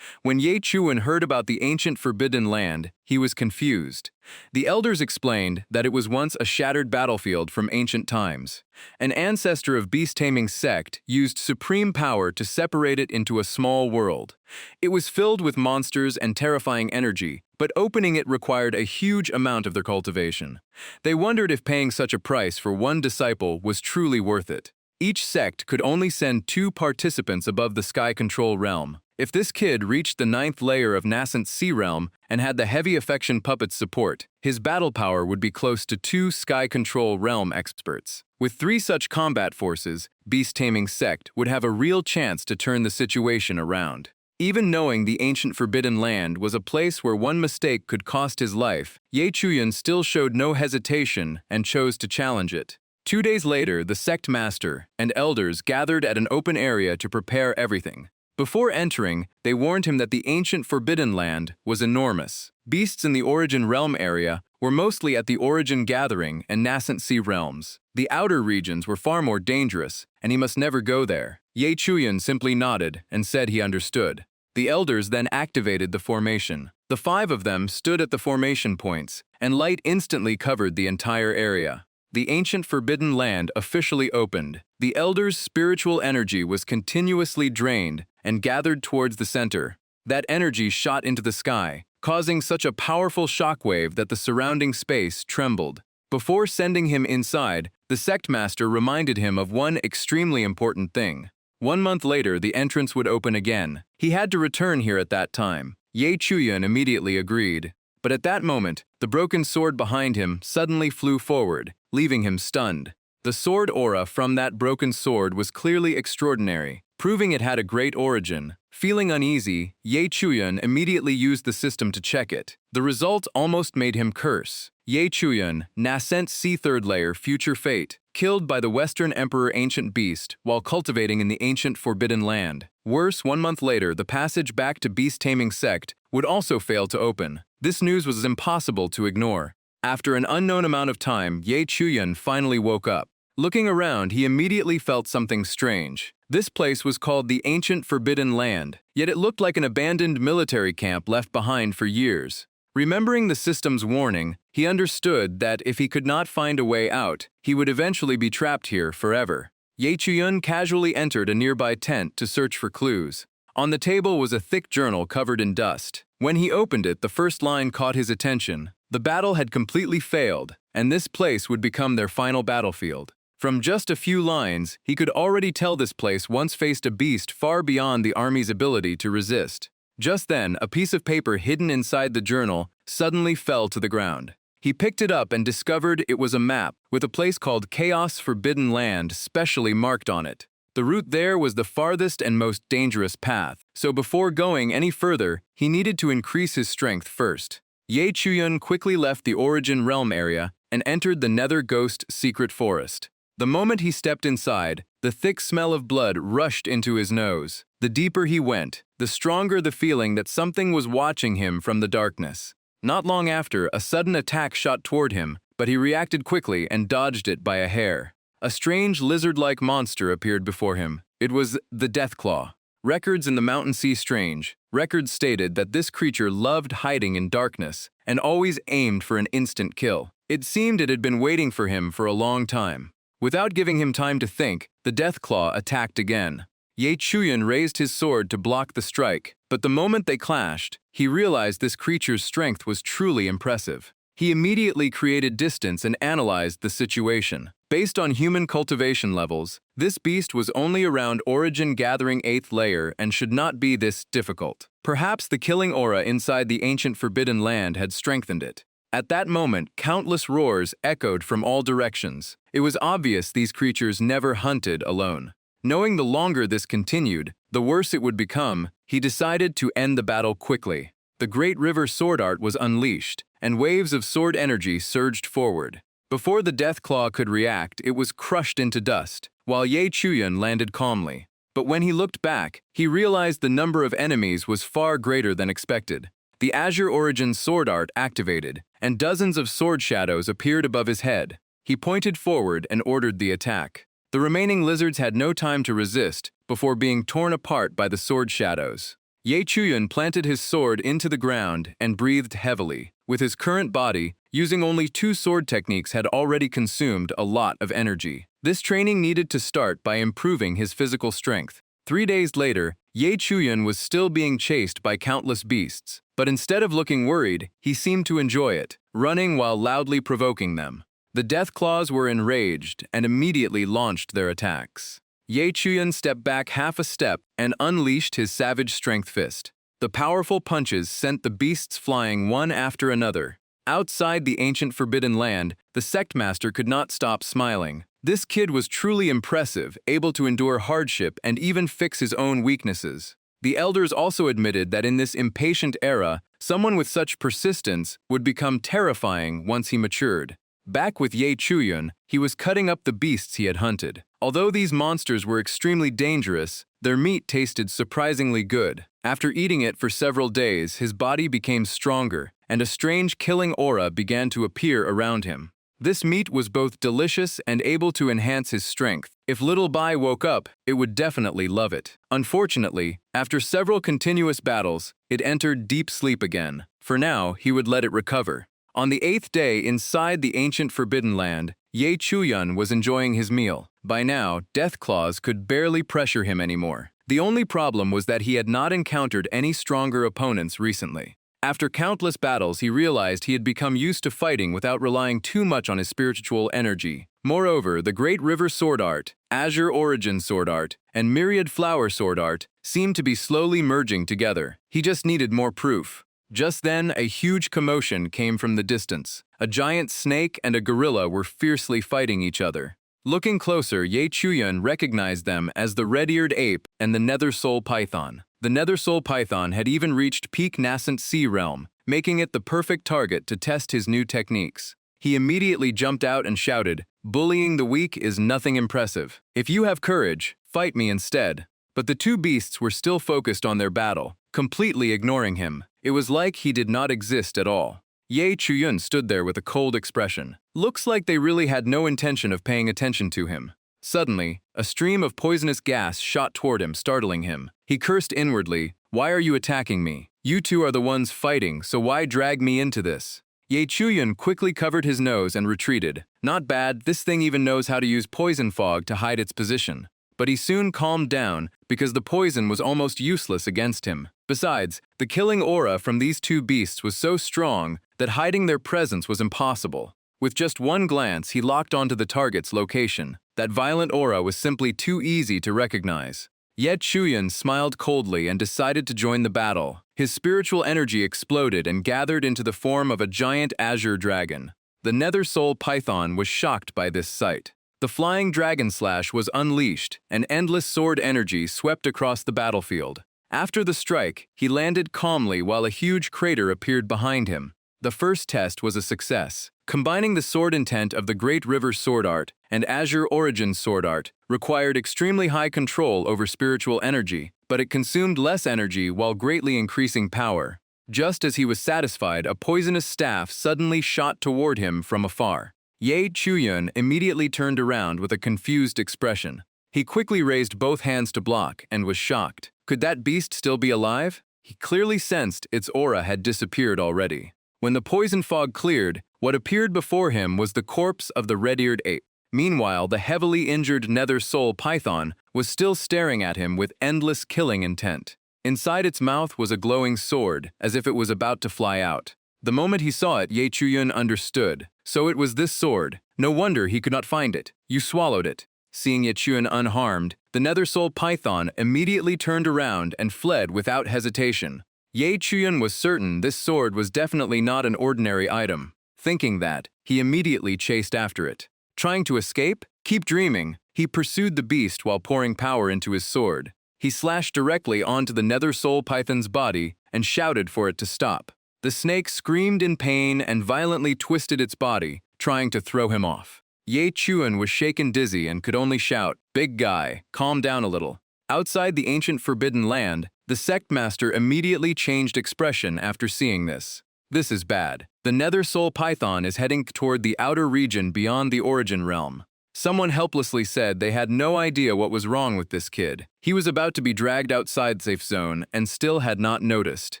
Speaker 1: When Ye Chuyun heard about the ancient Forbidden Land, he was confused. The elders explained that it was once a shattered battlefield from ancient times. An ancestor of beast-taming sect used supreme power to separate it into a small world. It was filled with monsters and terrifying energy, but opening it required a huge amount of their cultivation. They wondered if paying such a price for one disciple was truly worth it. Each sect could only send 2 participants above the Sky Control Realm. If this kid reached the 9th layer of nascent Sea Realm and had the Heavy Affection Puppet's support, his battle power would be close to 2 Sky Control Realm experts. With 3 such combat forces, Beast Taming Sect would have a real chance to turn the situation around. Even knowing the ancient Forbidden Land was a place where one mistake could cost his life, Ye Chuyun still showed no hesitation and chose to challenge it. 2 days later, the sect master and elders gathered at an open area to prepare everything. Before entering, they warned him that the ancient Forbidden Land was enormous. Beasts in the Origin Realm area were mostly at the Origin Gathering and Nascent Sea realms. The outer regions were far more dangerous, and he must never go there. Ye Chuyun simply nodded and said he understood. The elders then activated the formation. The 5 of them stood at the formation points, and light instantly covered the entire area. The ancient Forbidden Land officially opened. The elders' spiritual energy was continuously drained and gathered towards the center. That energy shot into the sky, causing such a powerful shockwave that the surrounding space trembled. Before sending him inside, the sect master reminded him of one extremely important thing. 1 month later, the entrance would open again. He had to return here at that time. Ye Chuyun immediately agreed. But at that moment, the broken sword behind him suddenly flew forward, leaving him stunned. The sword aura from that broken sword was clearly extraordinary, proving it had a great origin. Feeling uneasy, Ye Chuyun immediately used the system to check it. The result almost made him curse. Ye Chuyun, Nascent Sea 3rd Layer Future Fate, killed by the Western Emperor Ancient Beast while cultivating in the ancient Forbidden Land. Worse, 1 month later, the passage back to Beast Taming Sect would also fail to open. This news was impossible to ignore. After an unknown amount of time, Ye Chuyun finally woke up. Looking around, he immediately felt something strange. This place was called the Ancient Forbidden Land, yet it looked like an abandoned military camp left behind for years. Remembering the system's warning, he understood that if he could not find a way out, he would eventually be trapped here forever. Ye Chuyun casually entered a nearby tent to search for clues. On the table was a thick journal covered in dust. When he opened it, the first line caught his attention. The battle had completely failed, and this place would become their final battlefield. From just a few lines, he could already tell this place once faced a beast far beyond the army's ability to resist. Just then, a piece of paper hidden inside the journal suddenly fell to the ground. He picked it up and discovered it was a map with a place called Chaos Forbidden Land specially marked on it. The route there was the farthest and most dangerous path, so before going any further, he needed to increase his strength first. Ye Chuyun quickly left the Origin Realm area and entered the Nether Ghost Secret Forest. The moment he stepped inside, the thick smell of blood rushed into his nose. The deeper he went, the stronger the feeling that something was watching him from the darkness. Not long after, a sudden attack shot toward him, but he reacted quickly and dodged it by a hair. A strange lizard-like monster appeared before him. It was the Deathclaw. Records in the mountain sea strange. Records stated that this creature loved hiding in darkness and always aimed for an instant kill. It seemed it had been waiting for him for a long time. Without giving him time to think, the Deathclaw attacked again. Ye Chuyan raised his sword to block the strike, but the moment they clashed, he realized this creature's strength was truly impressive. He immediately created distance and analyzed the situation. Based on human cultivation levels, this beast was only around Origin Gathering 8th layer and should not be this difficult. Perhaps the killing aura inside the ancient Forbidden Land had strengthened it. At that moment, countless roars echoed from all directions. It was obvious these creatures never hunted alone. Knowing the longer this continued, the worse it would become, he decided to end the battle quickly. The Great River Sword Art was unleashed, and waves of sword energy surged forward. Before the Deathclaw could react, it was crushed into dust, while Ye Chuyan landed calmly. But when he looked back, he realized the number of enemies was far greater than expected. The Azure Origin Sword Art activated, and dozens of sword shadows appeared above his head. He pointed forward and ordered the attack. The remaining lizards had no time to resist before being torn apart by the sword shadows. Ye Chuyan planted his sword into the ground and breathed heavily. With his current body, using only 2 sword techniques had already consumed a lot of energy. This training needed to start by improving his physical strength. 3 days later, Ye Chuyan was still being chased by countless beasts, but instead of looking worried, he seemed to enjoy it, running while loudly provoking them. The Deathclaws were enraged and immediately launched their attacks. Ye Chuyan stepped back half a step and unleashed his savage strength fist. The powerful punches sent the beasts flying one after another. Outside the ancient Forbidden Land, the Sectmaster could not stop smiling. This kid was truly impressive, able to endure hardship and even fix his own weaknesses. The elders also admitted that in this impatient era, someone with such persistence would become terrifying once he matured. Back with Ye Chuyan, he was cutting up the beasts he had hunted. Although these monsters were extremely dangerous, their meat tasted surprisingly good. After eating it for several days, his body became stronger, and a strange killing aura began to appear around him. This meat was both delicious and able to enhance his strength. If Little Bai woke up, it would definitely love it. Unfortunately, after several continuous battles, it entered deep sleep again. For now, he would let it recover. On the 8th day inside the ancient Forbidden Land, Ye Chuyan was enjoying his meal. By now, Deathclaws could barely pressure him anymore. The only problem was that he had not encountered any stronger opponents recently. After countless battles, he realized he had become used to fighting without relying too much on his spiritual energy. Moreover, the Great River Sword Art, Azure Origin Sword Art, and Myriad Flower Sword Art seemed to be slowly merging together. He just needed more proof. Just then, a huge commotion came from the distance. A giant snake and a gorilla were fiercely fighting each other. Looking closer, Ye Chuyan recognized them as the red-eared ape and the nether soul python. The nether soul python had even reached peak nascent sea realm, making it the perfect target to test his new techniques. He immediately jumped out and shouted, "Bullying the weak is nothing impressive. If you have courage, fight me instead." But the two beasts were still focused on their battle, completely ignoring him. It was like he did not exist at all. Ye Chuyan stood there with a cold expression. Looks like they really had no intention of paying attention to him. Suddenly, a stream of poisonous gas shot toward him, startling him. He cursed inwardly, "Why are you attacking me? You two are the ones fighting, so why drag me into this?" Ye Chuyan quickly covered his nose and retreated. Not bad, this thing even knows how to use poison fog to hide its position. But he soon calmed down because the poison was almost useless against him. Besides, the killing aura from these two beasts was so strong that hiding their presence was impossible. With just one glance, he locked onto the target's location. That violent aura was simply too easy to recognize. Yet Chuyan smiled coldly and decided to join the battle. His spiritual energy exploded and gathered into the form of a giant azure dragon. The nether soul python was shocked by this sight. The flying dragon slash was unleashed, and endless sword energy swept across the battlefield. After the strike, he landed calmly while a huge crater appeared behind him. The first test was a success. Combining the sword intent of the Great River Sword Art and Azure Origin Sword Art required extremely high control over spiritual energy, but it consumed less energy while greatly increasing power. Just as he was satisfied, a poisonous staff suddenly shot toward him from afar. Ye Chuyan immediately turned around with a confused expression. He quickly raised both hands to block and was shocked. Could that beast still be alive? He clearly sensed its aura had disappeared already. When the poison fog cleared, what appeared before him was the corpse of the red-eared ape. Meanwhile, the heavily injured nether soul python was still staring at him with endless killing intent. Inside its mouth was a glowing sword, as if it was about to fly out. The moment he saw it, Ye Chuyun understood. So it was this sword. No wonder he could not find it. You swallowed it. Seeing Ye Chuyun unharmed, the nether soul python immediately turned around and fled without hesitation. Ye Chuyun was certain this sword was definitely not an ordinary item. Thinking that, he immediately chased after it. Trying to escape? Keep dreaming. He pursued the beast while pouring power into his sword. He slashed directly onto the nether soul python's body and shouted for it to stop. The snake screamed in pain and violently twisted its body, trying to throw him off. Ye Chuyun was shaken dizzy and could only shout, "Big guy, calm down a little." Outside the ancient forbidden land, the sect master immediately changed expression after seeing this. This is bad. The nether soul python is heading toward the outer region beyond the origin realm. Someone helplessly said they had no idea what was wrong with this kid. He was about to be dragged outside safe zone and still had not noticed.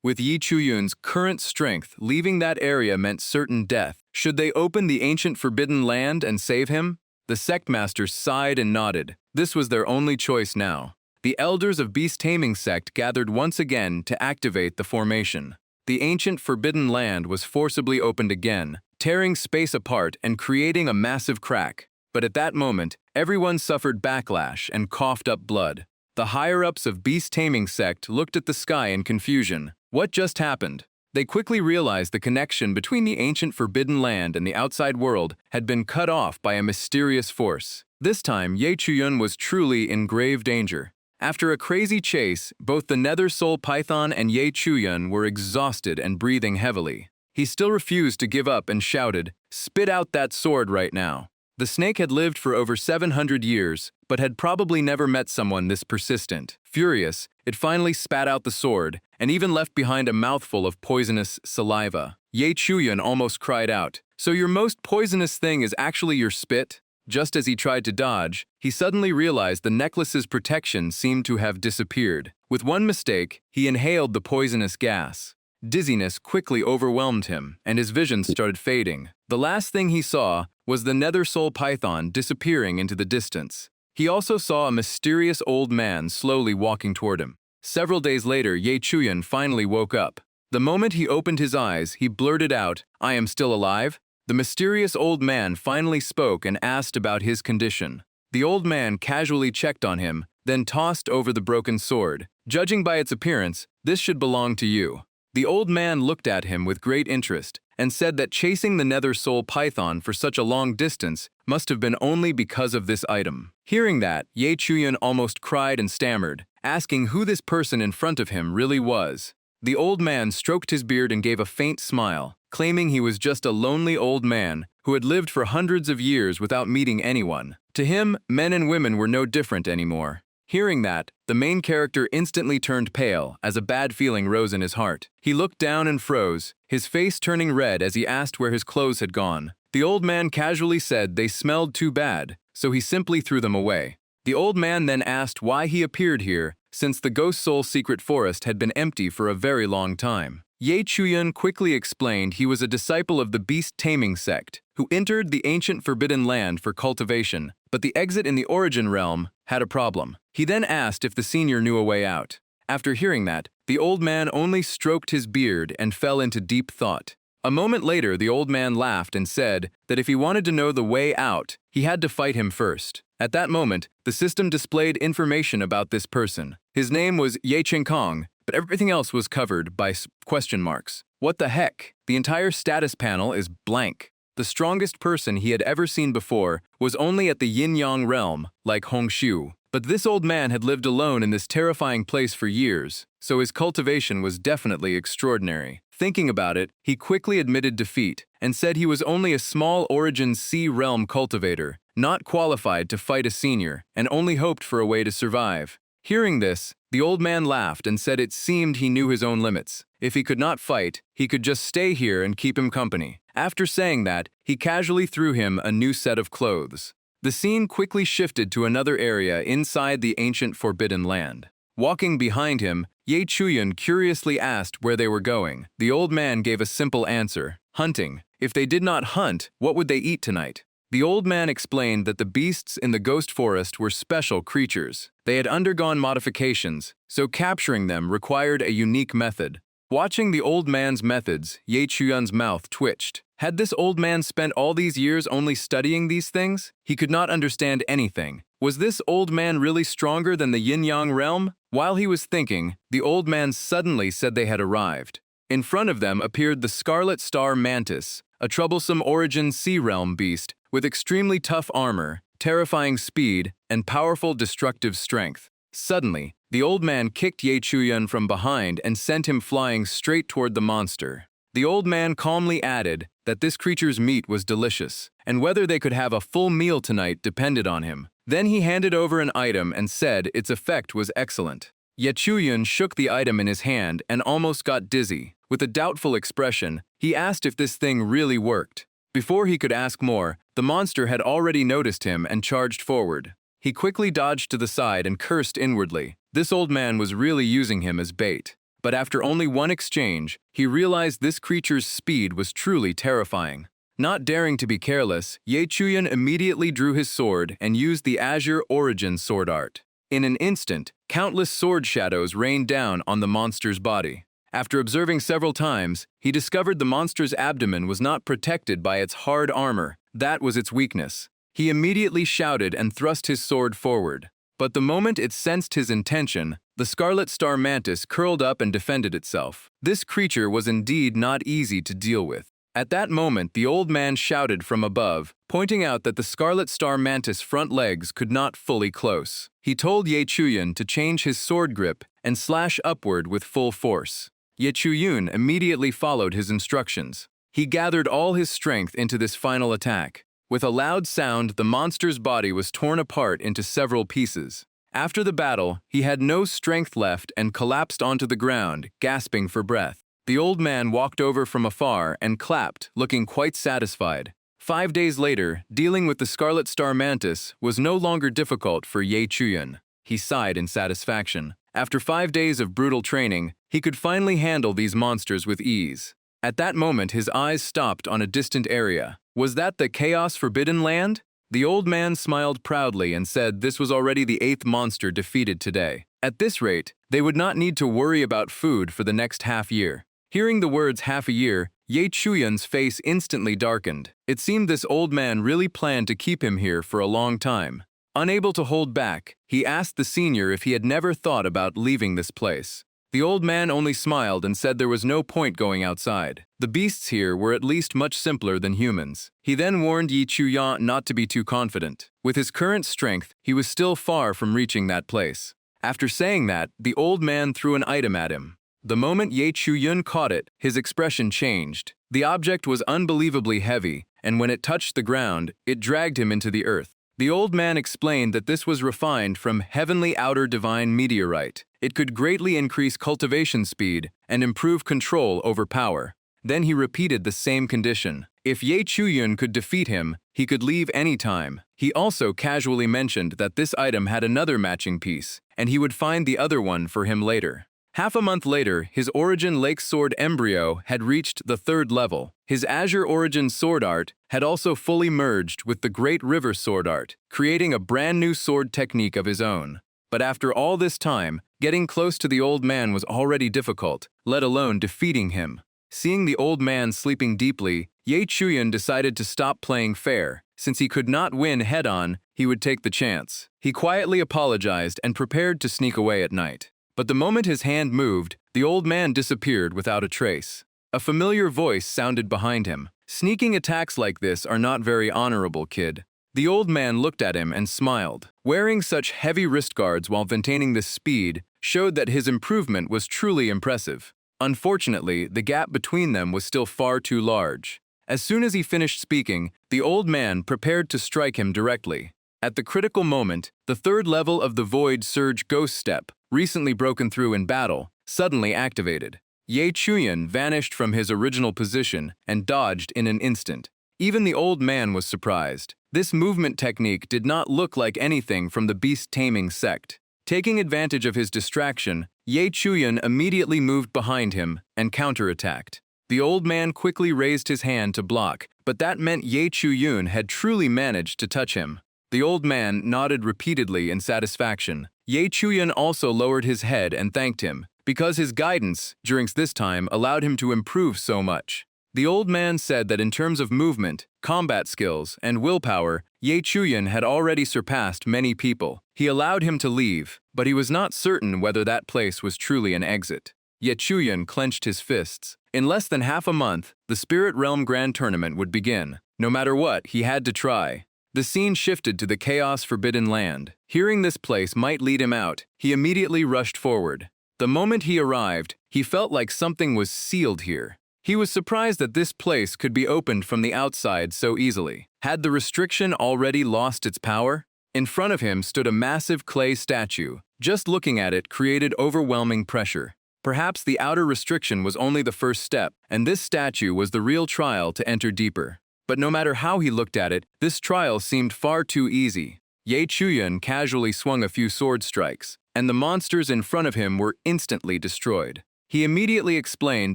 Speaker 1: With Ye Chuyun's current strength, leaving that area meant certain death. Should they open the ancient forbidden land and save him? The sect masters sighed and nodded. This was their only choice now. The elders of Beast Taming Sect gathered once again to activate the formation. The ancient forbidden land was forcibly opened again, tearing space apart and creating a massive crack. But at that moment, everyone suffered backlash and coughed up blood. The higher-ups of Beast Taming Sect looked at the sky in confusion. What just happened? They quickly realized the connection between the ancient forbidden land and the outside world had been cut off by a mysterious force. This time, Ye Chuyun was truly in grave danger. After a crazy chase, both the nether soul python and Ye Chuyun were exhausted and breathing heavily. He still refused to give up and shouted, "Spit out that sword right now." The snake had lived for over 700 years, but had probably never met someone this persistent. Furious, it finally spat out the sword, and even left behind a mouthful of poisonous saliva. Ye Chuyun almost cried out, "So your most poisonous thing is actually your spit?" Just as he tried to dodge, he suddenly realized the necklace's protection seemed to have disappeared. With one mistake, he inhaled the poisonous gas. Dizziness quickly overwhelmed him, and his vision started fading. The last thing he saw was the nether soul python disappearing into the distance. He also saw a mysterious old man slowly walking toward him. Several days later, Ye Chuyun finally woke up. The moment he opened his eyes, he blurted out, "I am still alive?" The mysterious old man finally spoke and asked about his condition. The old man casually checked on him, then tossed over the broken sword. "Judging by its appearance, this should belong to you." The old man looked at him with great interest and said that chasing the nether soul python for such a long distance must have been only because of this item. Hearing that, Ye Chuyun almost cried and stammered, asking who this person in front of him really was. The old man stroked his beard and gave a faint smile, claiming he was just a lonely old man who had lived for hundreds of years without meeting anyone. To him, men and women were no different anymore. Hearing that, the main character instantly turned pale as a bad feeling rose in his heart. He looked down and froze, his face turning red as he asked where his clothes had gone. The old man casually said they smelled too bad, so he simply threw them away. The old man then asked why he appeared here, since the Ghost Soul secret forest had been empty for a very long time. Ye Chuyun quickly explained he was a disciple of the Beast Taming Sect, who entered the ancient forbidden land for cultivation, but the exit in the origin realm had a problem. He then asked if the senior knew a way out. After hearing that, the old man only stroked his beard and fell into deep thought. A moment later, the old man laughed and said that if he wanted to know the way out, he had to fight him first. At that moment, the system displayed information about this person. His name was Ye Kong, but everything else was covered by question marks. What the heck? The entire status panel is blank. The strongest person he had ever seen before was only at the yin-yang realm, like Hongshu. But this old man had lived alone in this terrifying place for years, so his cultivation was definitely extraordinary. Thinking about it, he quickly admitted defeat and said he was only a small origin sea realm cultivator, not qualified to fight a senior, and only hoped for a way to survive. Hearing this, the old man laughed and said it seemed he knew his own limits. If he could not fight, he could just stay here and keep him company. After saying that, he casually threw him a new set of clothes. The scene quickly shifted to another area inside the ancient Forbidden Land. Walking behind him, Ye Chuyan curiously asked where they were going. The old man gave a simple answer: hunting. If they did not hunt, what would they eat tonight? The old man explained that the beasts in the ghost forest were special creatures. They had undergone modifications, so capturing them required a unique method. Watching the old man's methods, Ye Chuyan's mouth twitched. Had this old man spent all these years only studying these things? He could not understand anything. Was this old man really stronger than the yin-yang realm? While he was thinking, the old man suddenly said they had arrived. In front of them appeared the Scarlet Star Mantis, a troublesome origin sea realm beast with extremely tough armor, terrifying speed, and powerful destructive strength. Suddenly, the old man kicked Ye Chuyan from behind and sent him flying straight toward the monster. The old man calmly added that this creature's meat was delicious, and whether they could have a full meal tonight depended on him. Then he handed over an item and said its effect was excellent. Ye Chuyan shook the item in his hand and almost got dizzy. With a doubtful expression, he asked if this thing really worked. Before he could ask more, the monster had already noticed him and charged forward. He quickly dodged to the side and cursed inwardly. This old man was really using him as bait. But after only one exchange, he realized this creature's speed was truly terrifying. Not daring to be careless, Ye Chuyan immediately drew his sword and used the Azure Origin sword art. In an instant, countless sword shadows rained down on the monster's body. After observing several times, he discovered the monster's abdomen was not protected by its hard armor. That was its weakness. He immediately shouted and thrust his sword forward. But the moment it sensed his intention, the Scarlet Star Mantis curled up and defended itself. This creature was indeed not easy to deal with. At that moment, the old man shouted from above, pointing out that the Scarlet Star Mantis' front legs could not fully close. He told Ye Chuyan to change his sword grip and slash upward with full force. Ye Chuyan immediately followed his instructions. He gathered all his strength into this final attack. With a loud sound, the monster's body was torn apart into several pieces. After the battle, he had no strength left and collapsed onto the ground, gasping for breath. The old man walked over from afar and clapped, looking quite satisfied. 5 days later, dealing with the Scarlet Star Mantis was no longer difficult for Ye Chuyan. He sighed in satisfaction. After 5 days of brutal training, he could finally handle these monsters with ease. At that moment, his eyes stopped on a distant area. Was that the Chaos Forbidden Land? The old man smiled proudly and said this was already the 8th monster defeated today. At this rate, they would not need to worry about food for the next half year. Hearing the words half a year, Ye Chuyan's face instantly darkened. It seemed this old man really planned to keep him here for a long time. Unable to hold back, he asked the senior if he had never thought about leaving this place. The old man only smiled and said there was no point going outside. The beasts here were at least much simpler than humans. He then warned Ye Chuyan not to be too confident. With his current strength, he was still far from reaching that place. After saying that, the old man threw an item at him. The moment Ye Chuyan caught it, his expression changed. The object was unbelievably heavy, and when it touched the ground, it dragged him into the earth. The old man explained that this was refined from heavenly outer divine meteorite. It could greatly increase cultivation speed and improve control over power. Then he repeated the same condition. If Ye Chuyan could defeat him, he could leave any time. He also casually mentioned that this item had another matching piece, and he would find the other one for him later. Half a month later, his Origin Lake Sword embryo had reached the 3rd level. His Azure Origin sword art had also fully merged with the Great River sword art, creating a brand new sword technique of his own. But after all this time, getting close to the old man was already difficult, let alone defeating him. Seeing the old man sleeping deeply, Ye Chuyan decided to stop playing fair. Since he could not win head-on, he would take the chance. He quietly apologized and prepared to sneak away at night. But the moment his hand moved, the old man disappeared without a trace. A familiar voice sounded behind him. Sneaking attacks like this are not very honorable, kid. The old man looked at him and smiled. Wearing such heavy wrist guards while maintaining this speed showed that his improvement was truly impressive. Unfortunately, the gap between them was still far too large. As soon as he finished speaking, the old man prepared to strike him directly. At the critical moment, the 3rd level of the Void Surge Ghost Step, recently broken through in battle, suddenly activated. Ye Chuyan vanished from his original position and dodged in an instant. Even the old man was surprised. This movement technique did not look like anything from the beast-taming sect. Taking advantage of his distraction, Ye Chuyan immediately moved behind him and counterattacked. The old man quickly raised his hand to block, but that meant Ye Chuyan had truly managed to touch him. The old man nodded repeatedly in satisfaction. Ye Chuyan also lowered his head and thanked him, because his guidance, during this time, allowed him to improve so much. The old man said that in terms of movement, combat skills, and willpower, Ye Chuyan had already surpassed many people. He allowed him to leave, but he was not certain whether that place was truly an exit. Ye Chuyan clenched his fists. In less than half a month, the Spirit Realm Grand Tournament would begin. No matter what, he had to try. The scene shifted to the Chaos Forbidden Land. Hearing this place might lead him out, he immediately rushed forward. The moment he arrived, he felt like something was sealed here. He was surprised that this place could be opened from the outside so easily. Had the restriction already lost its power? In front of him stood a massive clay statue. Just looking at it created overwhelming pressure. Perhaps the outer restriction was only the first step, and this statue was the real trial to enter deeper. But no matter how he looked at it, this trial seemed far too easy. Ye Chuyan casually swung a few sword strikes, and the monsters in front of him were instantly destroyed. He immediately explained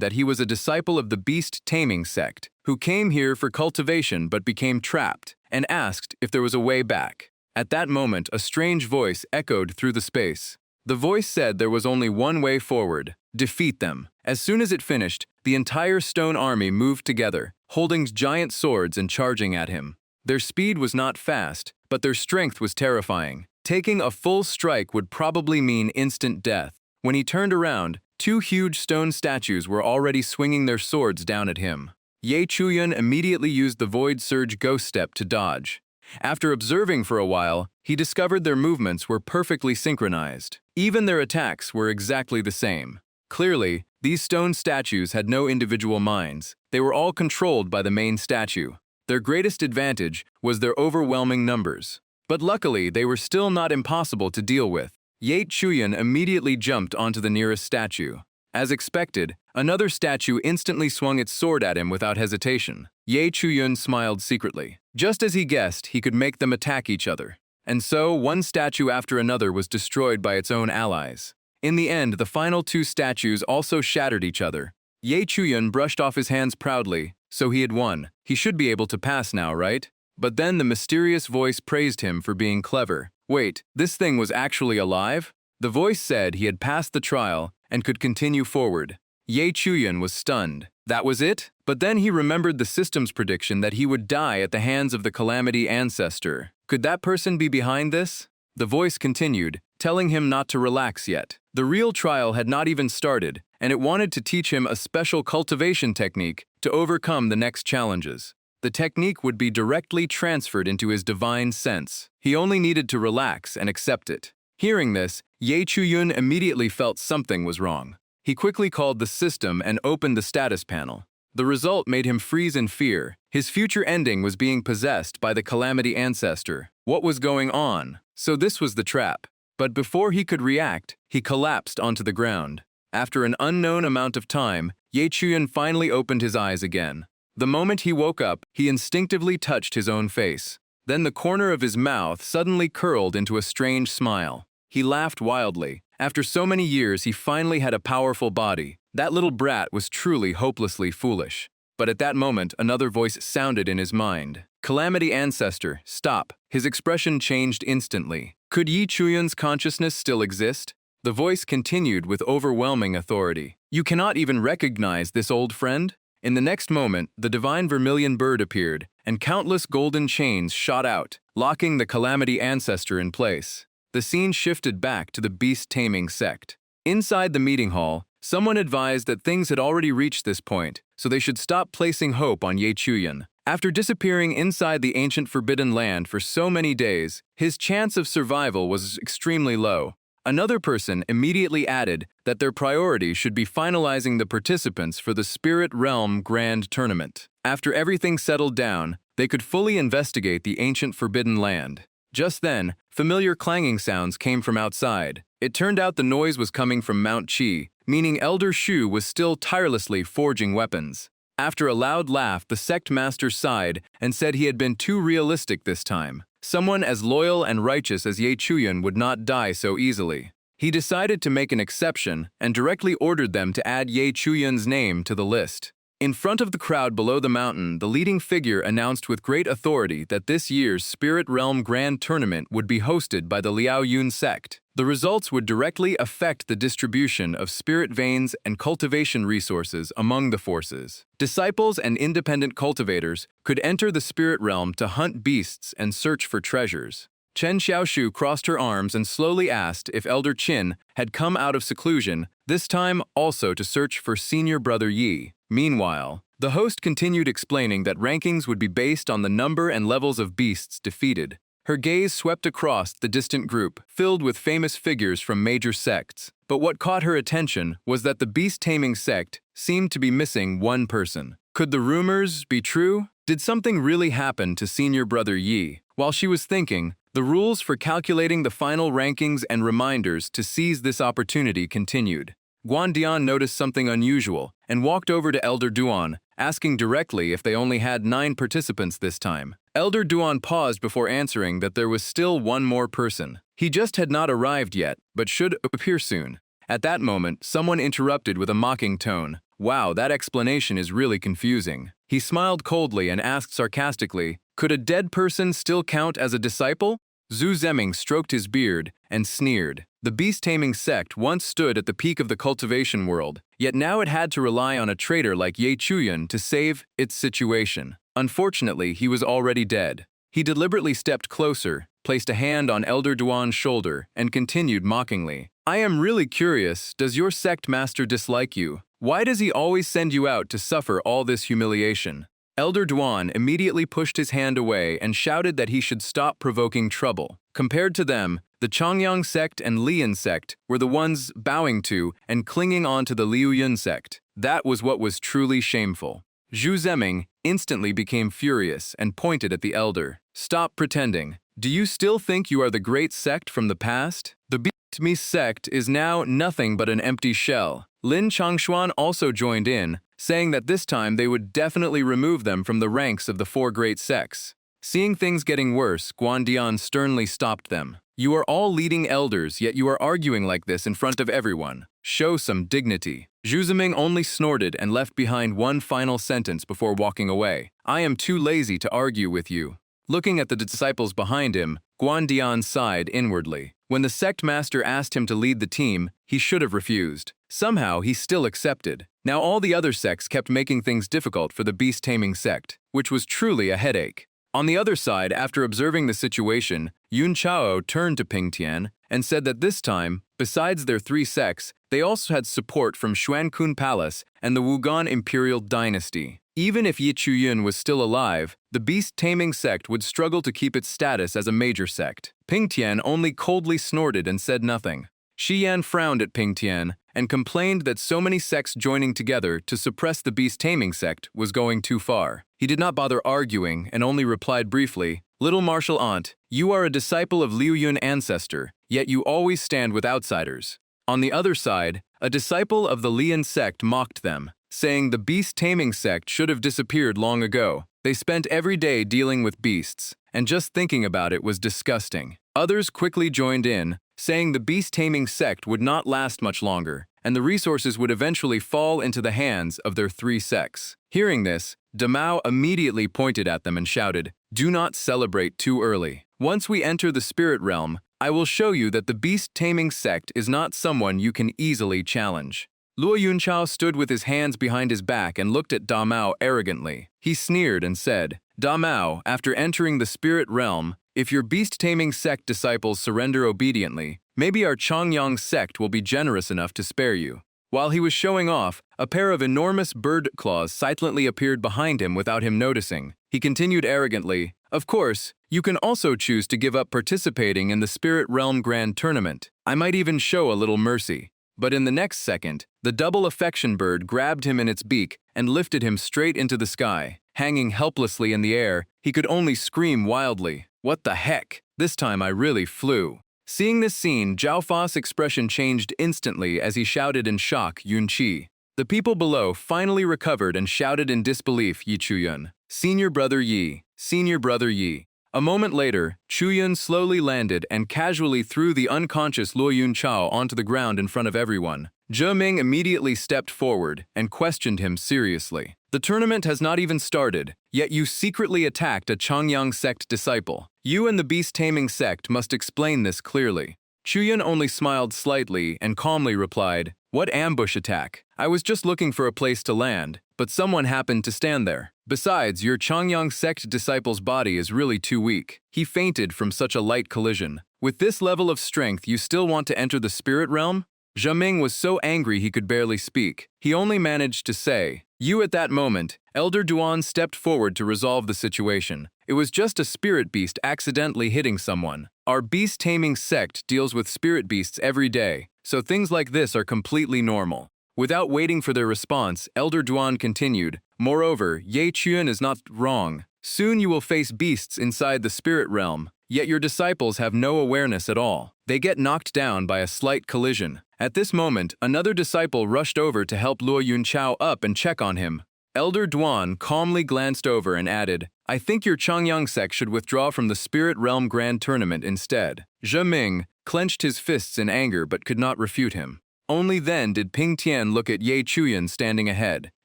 Speaker 1: that he was a disciple of the beast-taming sect, who came here for cultivation but became trapped, and asked if there was a way back. At that moment, a strange voice echoed through the space. The voice said there was only one way forward: defeat them. As soon as it finished, the entire stone army moved together, holding giant swords and charging at him. Their speed was not fast, but their strength was terrifying. Taking a full strike would probably mean instant death. When he turned around, two huge stone statues were already swinging their swords down at him. Ye Chuyan immediately used the Void Surge Ghost Step to dodge. After observing for a while, he discovered their movements were perfectly synchronized. Even their attacks were exactly the same. Clearly, these stone statues had no individual minds. They were all controlled by the main statue. Their greatest advantage was their overwhelming numbers. But luckily, they were still not impossible to deal with. Ye Chuyan immediately jumped onto the nearest statue. As expected, another statue instantly swung its sword at him without hesitation. Ye Chuyan smiled secretly. Just as he guessed, he could make them attack each other. And so, one statue after another was destroyed by its own allies. In the end, the final two statues also shattered each other. Ye Chuyan brushed off his hands proudly, so he had won. He should be able to pass now, right? But then the mysterious voice praised him for being clever. Wait, this thing was actually alive? The voice said he had passed the trial and could continue forward. Ye Chuyan was stunned. That was it? But then he remembered the system's prediction that he would die at the hands of the Calamity Ancestor. Could that person be behind this? The voice continued, telling him not to relax yet. The real trial had not even started, and it wanted to teach him a special cultivation technique to overcome the next challenges. The technique would be directly transferred into his divine sense. He only needed to relax and accept it. Hearing this, Ye Chuyan immediately felt something was wrong. He quickly called the system and opened the status panel. The result made him freeze in fear. His future ending was being possessed by the Calamity Ancestor. What was going on? So this was the trap. But before he could react, he collapsed onto the ground. After an unknown amount of time, Ye Chuyan finally opened his eyes again. The moment he woke up, he instinctively touched his own face. Then the corner of his mouth suddenly curled into a strange smile. He laughed wildly. After so many years, he finally had a powerful body. That little brat was truly hopelessly foolish. But at that moment, another voice sounded in his mind. Calamity Ancestor, stop. His expression changed instantly. Could Ye Chuyan's consciousness still exist? The voice continued with overwhelming authority. You cannot even recognize this old friend? In the next moment, the divine vermilion bird appeared, and countless golden chains shot out, locking the Calamity Ancestor in place. The scene shifted back to the beast-taming sect. Inside the meeting hall, someone advised that things had already reached this point, so they should stop placing hope on Ye Chuyan. After disappearing inside the ancient Forbidden Land for so many days, his chance of survival was extremely low. Another person immediately added that their priority should be finalizing the participants for the Spirit Realm Grand Tournament. After everything settled down, they could fully investigate the ancient Forbidden Land. Just then, familiar clanging sounds came from outside. It turned out the noise was coming from Mount Qi, meaning Elder Shu was still tirelessly forging weapons. After a loud laugh, the sect master sighed and said he had been too realistic this time. Someone as loyal and righteous as Ye Chuyun would not die so easily. He decided to make an exception and directly ordered them to add Ye Chuyun's name to the list. In front of the crowd below the mountain, the leading figure announced with great authority that this year's Spirit Realm Grand Tournament would be hosted by the Liao Yun sect. The results would directly affect the distribution of spirit veins and cultivation resources among the forces. Disciples and independent cultivators could enter the spirit realm to hunt beasts and search for treasures. Chen Xiaoshu crossed her arms and slowly asked if Elder Qin had come out of seclusion, this time also to search for senior brother Yi. Meanwhile, the host continued explaining that rankings would be based on the number and levels of beasts defeated. Her gaze swept across the distant group, filled with famous figures from major sects. But what caught her attention was that the beast-taming sect seemed to be missing one person. Could the rumors be true? Did something really happen to senior brother Yi? While she was thinking, the rules for calculating the final rankings and reminders to seize this opportunity continued. Guandian noticed something unusual and walked over to Elder Duan, asking directly if they only had 9 participants this time. Elder Duan paused before answering that there was still one more person. He just had not arrived yet, but should appear soon. At that moment, someone interrupted with a mocking tone. Wow, that explanation is really confusing. He smiled coldly and asked sarcastically, could a dead person still count as a disciple? Zhu Zemming stroked his beard and sneered. The beast-taming sect once stood at the peak of the cultivation world, yet now it had to rely on a traitor like Ye Chuyun to save its situation. Unfortunately, he was already dead. He deliberately stepped closer, placed a hand on Elder Duan's shoulder, and continued mockingly. I am really curious, does your sect master dislike you? Why does he always send you out to suffer all this humiliation? Elder Duan immediately pushed his hand away and shouted that he should stop provoking trouble. Compared to them, the Chongyang sect and Lian sect were the ones bowing to and clinging on to the Liu Yun sect. That was what was truly shameful. Zhu Zemming instantly became furious and pointed at the elder. Stop pretending. Do you still think you are the great sect from the past? The Beast-Me sect is now nothing but an empty shell. Lin Changshuan also joined in, saying that this time they would definitely remove them from the ranks of the 4 great sects. Seeing things getting worse, Guandian sternly stopped them. You are all leading elders, yet you are arguing like this in front of everyone. Show some dignity. Zhu Zemming only snorted and left behind one final sentence before walking away. I am too lazy to argue with you. Looking at the disciples behind him, Guandian sighed inwardly. When the sect master asked him to lead the team, he should have refused. Somehow, he still accepted. Now all the other sects kept making things difficult for the beast-taming sect, which was truly a headache. On the other side, after observing the situation, Yun Chao turned to Ping Tian and said that this time, besides their 3 sects, they also had support from Xuankun Palace and the Wugan Imperial Dynasty. Even if Ye Chuyun was still alive, the beast-taming sect would struggle to keep its status as a major sect. Ping Tian only coldly snorted and said nothing. Shi Yan frowned at Ping Tian and complained that so many sects joining together to suppress the beast-taming sect was going too far. He did not bother arguing and only replied briefly, Little Martial Aunt, you are a disciple of Liu Yun ancestor, yet you always stand with outsiders. On the other side, a disciple of the Lian sect mocked them, saying the beast-taming sect should have disappeared long ago. They spent every day dealing with beasts, and just thinking about it was disgusting. Others quickly joined in, saying the beast-taming sect would not last much longer, and the resources would eventually fall into the hands of their 3 sects. Hearing this, Damao immediately pointed at them and shouted, Do not celebrate too early. Once we enter the spirit realm, I will show you that the beast-taming sect is not someone you can easily challenge. Luo Yunchao stood with his hands behind his back and looked at Da Mao arrogantly. He sneered and said, Da Mao, after entering the spirit realm, if your beast-taming sect disciples surrender obediently, maybe our Chongyang sect will be generous enough to spare you. While he was showing off, a pair of enormous bird claws silently appeared behind him without him noticing. He continued arrogantly, Of course, you can also choose to give up participating in the Spirit Realm Grand Tournament. I might even show a little mercy. But in the next second, the double affection bird grabbed him in its beak and lifted him straight into the sky. Hanging helplessly in the air, he could only scream wildly, What the heck? This time I really flew. Seeing this scene, Zhao Fa's expression changed instantly as he shouted in shock, Yun Qi. The people below finally recovered and shouted in disbelief, Yi Chuyun. Senior brother Yi, senior brother Yi. A moment later, Chuyun slowly landed and casually threw the unconscious Luo Yunchao onto the ground in front of everyone. Zhe Ming immediately stepped forward and questioned him seriously. The tournament has not even started, yet you secretly attacked a Changyang sect disciple. You and the beast-taming sect must explain this clearly. Chuyun only smiled slightly and calmly replied, "What ambush attack? I was just looking for a place to land, but someone happened to stand there. Besides, your Changyang sect disciple's body is really too weak. He fainted from such a light collision. With this level of strength, you still want to enter the spirit realm?" Zhe Ming was so angry he could barely speak. He only managed to say, "You." At that moment, Elder Duan stepped forward to resolve the situation. It was just a spirit beast accidentally hitting someone. Our beast-taming sect deals with spirit beasts every day, so things like this are completely normal. Without waiting for their response, Elder Duan continued, "Moreover, Ye Chun is not wrong. Soon you will face beasts inside the spirit realm, yet your disciples have no awareness at all. They get knocked down by a slight collision." At this moment, another disciple rushed over to help Luo Yunchao up and check on him. Elder Duan calmly glanced over and added, "I think your Changyang sect should withdraw from the Spirit Realm Grand Tournament instead." Zhe Ming clenched his fists in anger but could not refute him. Only then did Ping Tian look at Ye Chuyun standing ahead.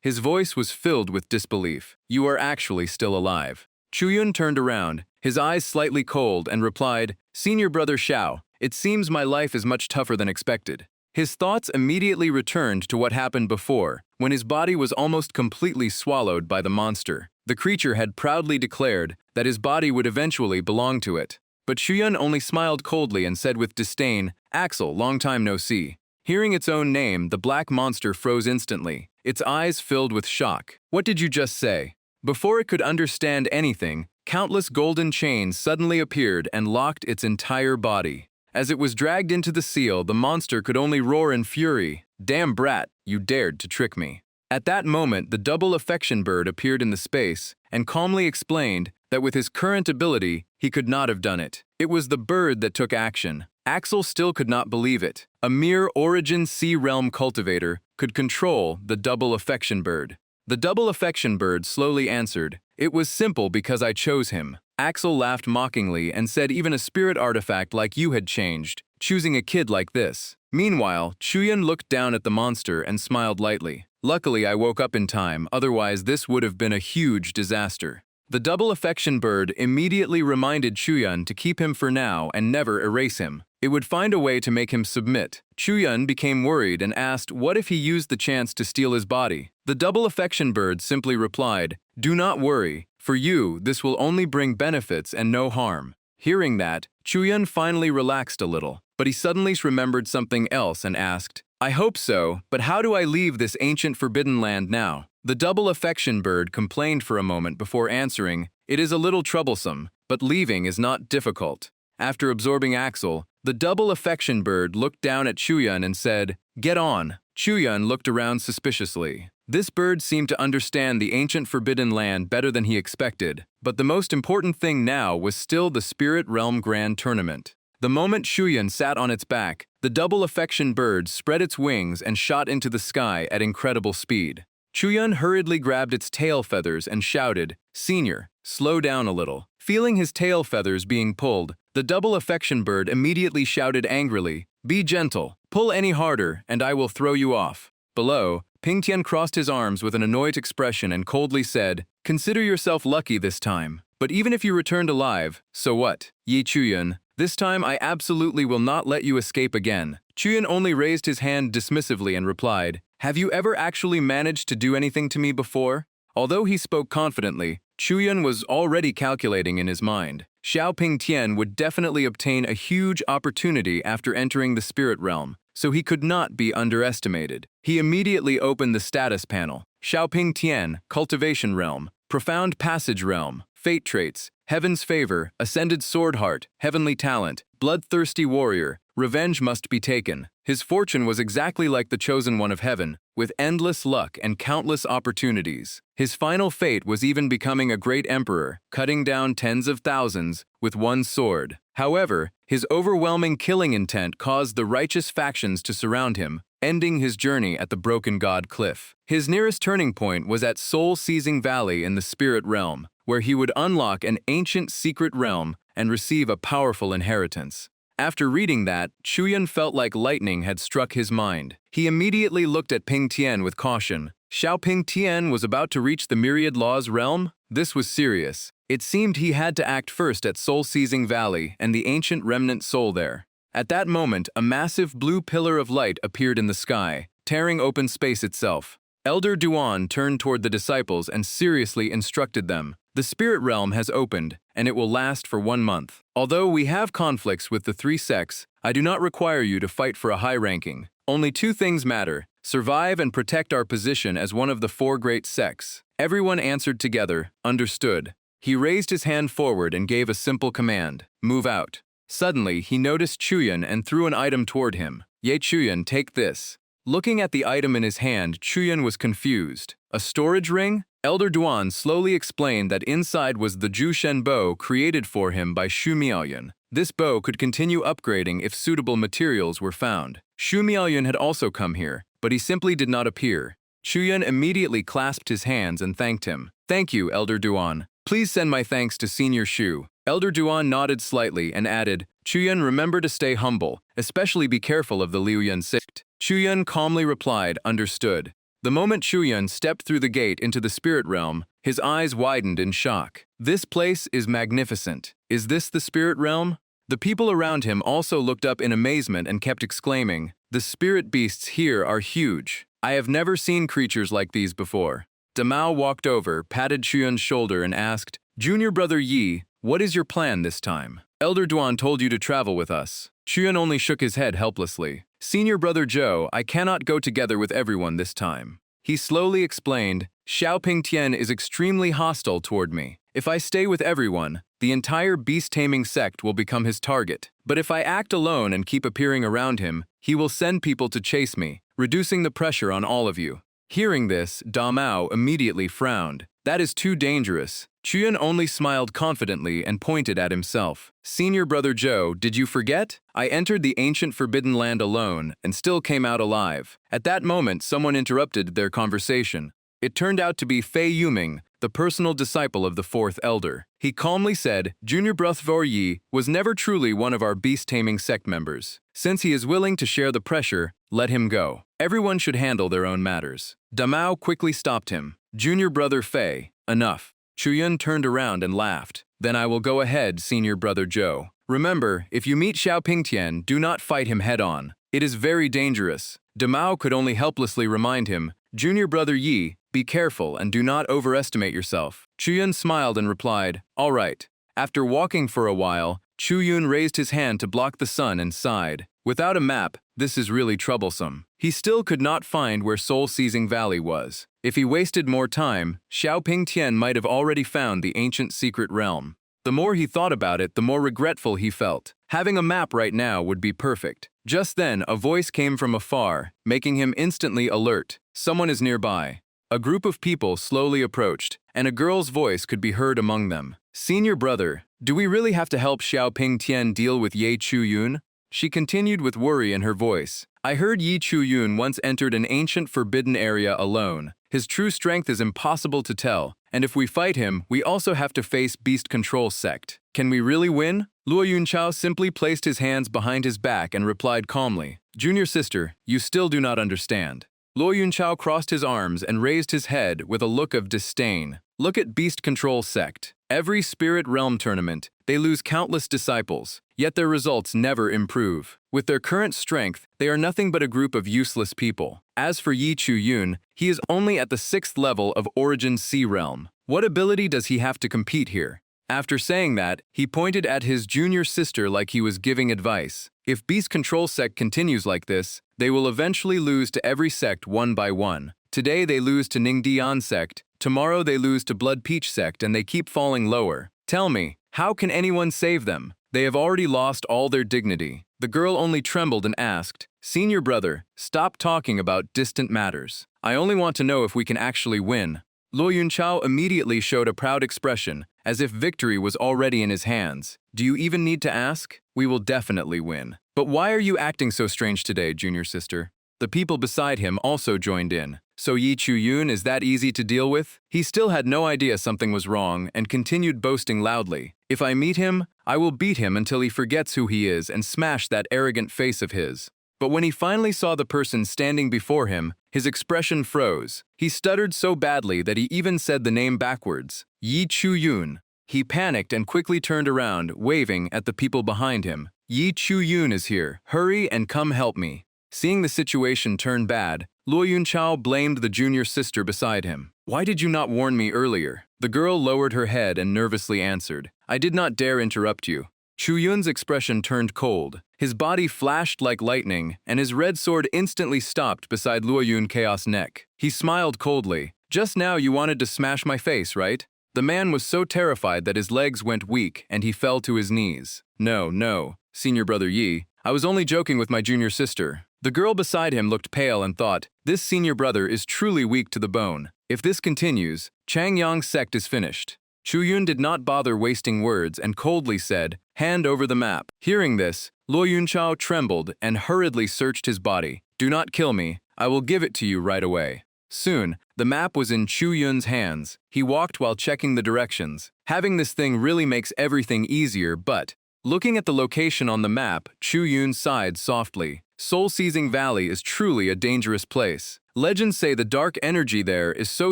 Speaker 1: His voice was filled with disbelief. "You are actually still alive." Chuyun turned around, his eyes slightly cold, and replied, "Senior brother Xiao, it seems my life is much tougher than expected." His thoughts immediately returned to what happened before, when his body was almost completely swallowed by the monster. The creature had proudly declared that his body would eventually belong to it. But Chuyun only smiled coldly and said with disdain, "Axel, long time no see." Hearing its own name, the black monster froze instantly, its eyes filled with shock. "What did you just say?" Before it could understand anything, countless golden chains suddenly appeared and locked its entire body. As it was dragged into the seal, the monster could only roar in fury, "Damn brat, you dared to trick me." At that moment, the double affection bird appeared in the space and calmly explained that with his current ability, he could not have done it. It was the bird that took action. Axel still could not believe it. A mere Origin Sea Realm cultivator could control the double affection bird. The double affection bird slowly answered, "It was simple because I chose him." Axel laughed mockingly and said even a spirit artifact like you had changed, choosing a kid like this. Meanwhile, Chuyun looked down at the monster and smiled lightly. "Luckily I woke up in time, otherwise this would have been a huge disaster." The double affection bird immediately reminded Chuyun to keep him for now and never erase him. It would find a way to make him submit. Chuyun became worried and asked what if he used the chance to steal his body. The double affection bird simply replied, "Do not worry. For you, this will only bring benefits and no harm." Hearing that, Chuyun finally relaxed a little, but he suddenly remembered something else and asked, "I hope so, but how do I leave this ancient forbidden land now?" The double affection bird complained for a moment before answering, "It is a little troublesome, but leaving is not difficult." After absorbing Axel, the double affection bird looked down at Chuyun and said, "Get on." Chuyun looked around suspiciously. This bird seemed to understand the ancient forbidden land better than he expected, but the most important thing now was still the Spirit Realm Grand Tournament. The moment Chuyun sat on its back, the double affection bird spread its wings and shot into the sky at incredible speed. Chuyun hurriedly grabbed its tail feathers and shouted, "Senior, slow down a little." Feeling his tail feathers being pulled, the double affection bird immediately shouted angrily, "Be gentle, pull any harder, and I will throw you off." Below, Ping Tian crossed his arms with an annoyed expression and coldly said, "Consider yourself lucky this time. But even if you returned alive, so what? Ye Chuyun, this time I absolutely will not let you escape again." Chuyun only raised his hand dismissively and replied, "Have you ever actually managed to do anything to me before?" Although he spoke confidently, Chuyun was already calculating in his mind. Xiao Ping Tian would definitely obtain a huge opportunity after entering the spirit realm, so he could not be underestimated. He immediately opened the status panel. Xiao Ping Tian, Cultivation Realm, Profound Passage Realm, Fate Traits, Heaven's Favor, Ascended Sword Heart, Heavenly Talent, Bloodthirsty Warrior, Revenge Must Be Taken. His fortune was exactly like the chosen one of heaven, with endless luck and countless opportunities. His final fate was even becoming a great emperor, cutting down tens of thousands with one sword. However, his overwhelming killing intent caused the righteous factions to surround him, ending his journey at the Broken God Cliff. His nearest turning point was at Soul-Seizing Valley in the Spirit Realm, where he would unlock an ancient secret realm and receive a powerful inheritance. After reading that, Chuyun felt like lightning had struck his mind. He immediately looked at Ping Tian with caution. Xiao Ping Tian was about to reach the Myriad Law's realm? This was serious. It seemed he had to act first at Soul-Seizing Valley and the ancient remnant soul there. At that moment, a massive blue pillar of light appeared in the sky, tearing open space itself. Elder Duan turned toward the disciples and seriously instructed them. The spirit realm has opened, and it will last for 1 month. Although we have conflicts with the 3 sects, I do not require you to fight for a high ranking. Only 2 things matter: survive and protect our position as one of the 4 great sects. Everyone answered together, understood. He raised his hand forward and gave a simple command: move out. Suddenly, he noticed Chuyun and threw an item toward him. Ye Chuyun, take this. Looking at the item in his hand, Chuyun was confused. A storage ring? Elder Duan slowly explained that inside was the Jushen bow created for him by Shu Miaoyun. This bow could continue upgrading if suitable materials were found. Shu Miaoyun had also come here, but he simply did not appear. Chuyun immediately clasped his hands and thanked him. Thank you, Elder Duan. Please send my thanks to Senior Shu. Elder Duan nodded slightly and added, Chuyun, remember to stay humble, especially be careful of the Liuyun sect. Chuyun calmly replied, understood. The moment Chuyun stepped through the gate into the spirit realm, his eyes widened in shock. This place is magnificent. Is this the spirit realm? The people around him also looked up in amazement and kept exclaiming, the spirit beasts here are huge. I have never seen creatures like these before. Damao walked over, patted Chuyun's shoulder and asked, Junior Brother Yi, what is your plan this time? Elder Duan told you to travel with us. Chuyun only shook his head helplessly. Senior Brother Zhou, I cannot go together with everyone this time. He slowly explained, Xiao Ping Tian is extremely hostile toward me. If I stay with everyone, the entire beast-taming sect will become his target. But if I act alone and keep appearing around him, he will send people to chase me, reducing the pressure on all of you. Hearing this, Da Mao immediately frowned. That is too dangerous. Chuyun only smiled confidently and pointed at himself. Senior Brother Zhou, did you forget? I entered the ancient forbidden land alone and still came out alive. At that moment, someone interrupted their conversation. It turned out to be Fei Yuming, the personal disciple of the 4th elder. He calmly said, Junior Brother Yi was never truly one of our beast-taming sect members. Since he is willing to share the pressure, let him go. Everyone should handle their own matters. Damao quickly stopped him. Junior Brother Fei, enough. Chuyun turned around and laughed. Then I will go ahead, Senior Brother Zhou. Remember, if you meet Xiao Ping Tian, do not fight him head-on. It is very dangerous. Damao could only helplessly remind him, Junior Brother Yi, be careful and do not overestimate yourself. Chuyun smiled and replied, all right. After walking for a while, Chuyun raised his hand to block the sun and sighed. Without a map, this is really troublesome. He still could not find where Soul-Seizing Valley was. If he wasted more time, Xiao Ping Tian might have already found the ancient secret realm. The more he thought about it, the more regretful he felt. Having a map right now would be perfect. Just then, a voice came from afar, making him instantly alert. Someone is nearby. A group of people slowly approached, and a girl's voice could be heard among them. Senior Brother, do we really have to help Xiao Ping Tian deal with Ye Chuyun? She continued with worry in her voice. I heard Yi Chuyun once entered an ancient forbidden area alone. His true strength is impossible to tell, and if we fight him, we also have to face Beast Control Sect. Can we really win? Luo Yunchao simply placed his hands behind his back and replied calmly, Junior sister, you still do not understand. Luo Yunchao crossed his arms and raised his head with a look of disdain. Look at Beast Control Sect. Every Spirit Realm tournament, they lose countless disciples, yet their results never improve. With their current strength, they are nothing but a group of useless people. As for Yi Chuyun, he is only at the 6th level of Origin Sea Realm. What ability does he have to compete here? After saying that, he pointed at his junior sister like he was giving advice. If Beast Control Sect continues like this, they will eventually lose to every sect one by one. Today they lose to Ningdian Sect, tomorrow they lose to Blood Peach Sect, and they keep falling lower. Tell me, how can anyone save them? They have already lost all their dignity. The girl only trembled and asked, Senior Brother, stop talking about distant matters. I only want to know if we can actually win. Luo Yunchao immediately showed a proud expression, as if victory was already in his hands. Do you even need to ask? We will definitely win. But why are you acting so strange today, junior sister? The people beside him also joined in. So Yi Chu-yun is that easy to deal with? He still had no idea something was wrong and continued boasting loudly. If I meet him, I will beat him until he forgets who he is and smash that arrogant face of his. But when he finally saw the person standing before him, his expression froze. He stuttered so badly that he even said the name backwards. Yi Chu-yun. He panicked and quickly turned around, waving at the people behind him. Yi Chu-yun is here. Hurry and come help me. Seeing the situation turn bad, Luo Yunchao blamed the junior sister beside him. Why did you not warn me earlier? The girl lowered her head and nervously answered. I did not dare interrupt you. Chu-yun's expression turned cold. His body flashed like lightning, and his red sword instantly stopped beside Luo Yunchao's neck. He smiled coldly. Just now you wanted to smash my face, right? The man was so terrified that his legs went weak and he fell to his knees. No, senior brother Yi. I was only joking with my junior sister. The girl beside him looked pale and thought, this senior brother is truly weak to the bone. If this continues, Changyang's sect is finished. Chu-yun did not bother wasting words and coldly said, hand over the map. Hearing this, Luo Yunchao trembled and hurriedly searched his body. Do not kill me. I will give it to you right away. Soon, the map was in Chu-yun's hands. He walked while checking the directions. Having this thing really makes everything easier, but looking at the location on the map, Chu-yun sighed softly. Soul-seizing Valley is truly a dangerous place. Legends say the dark energy there is so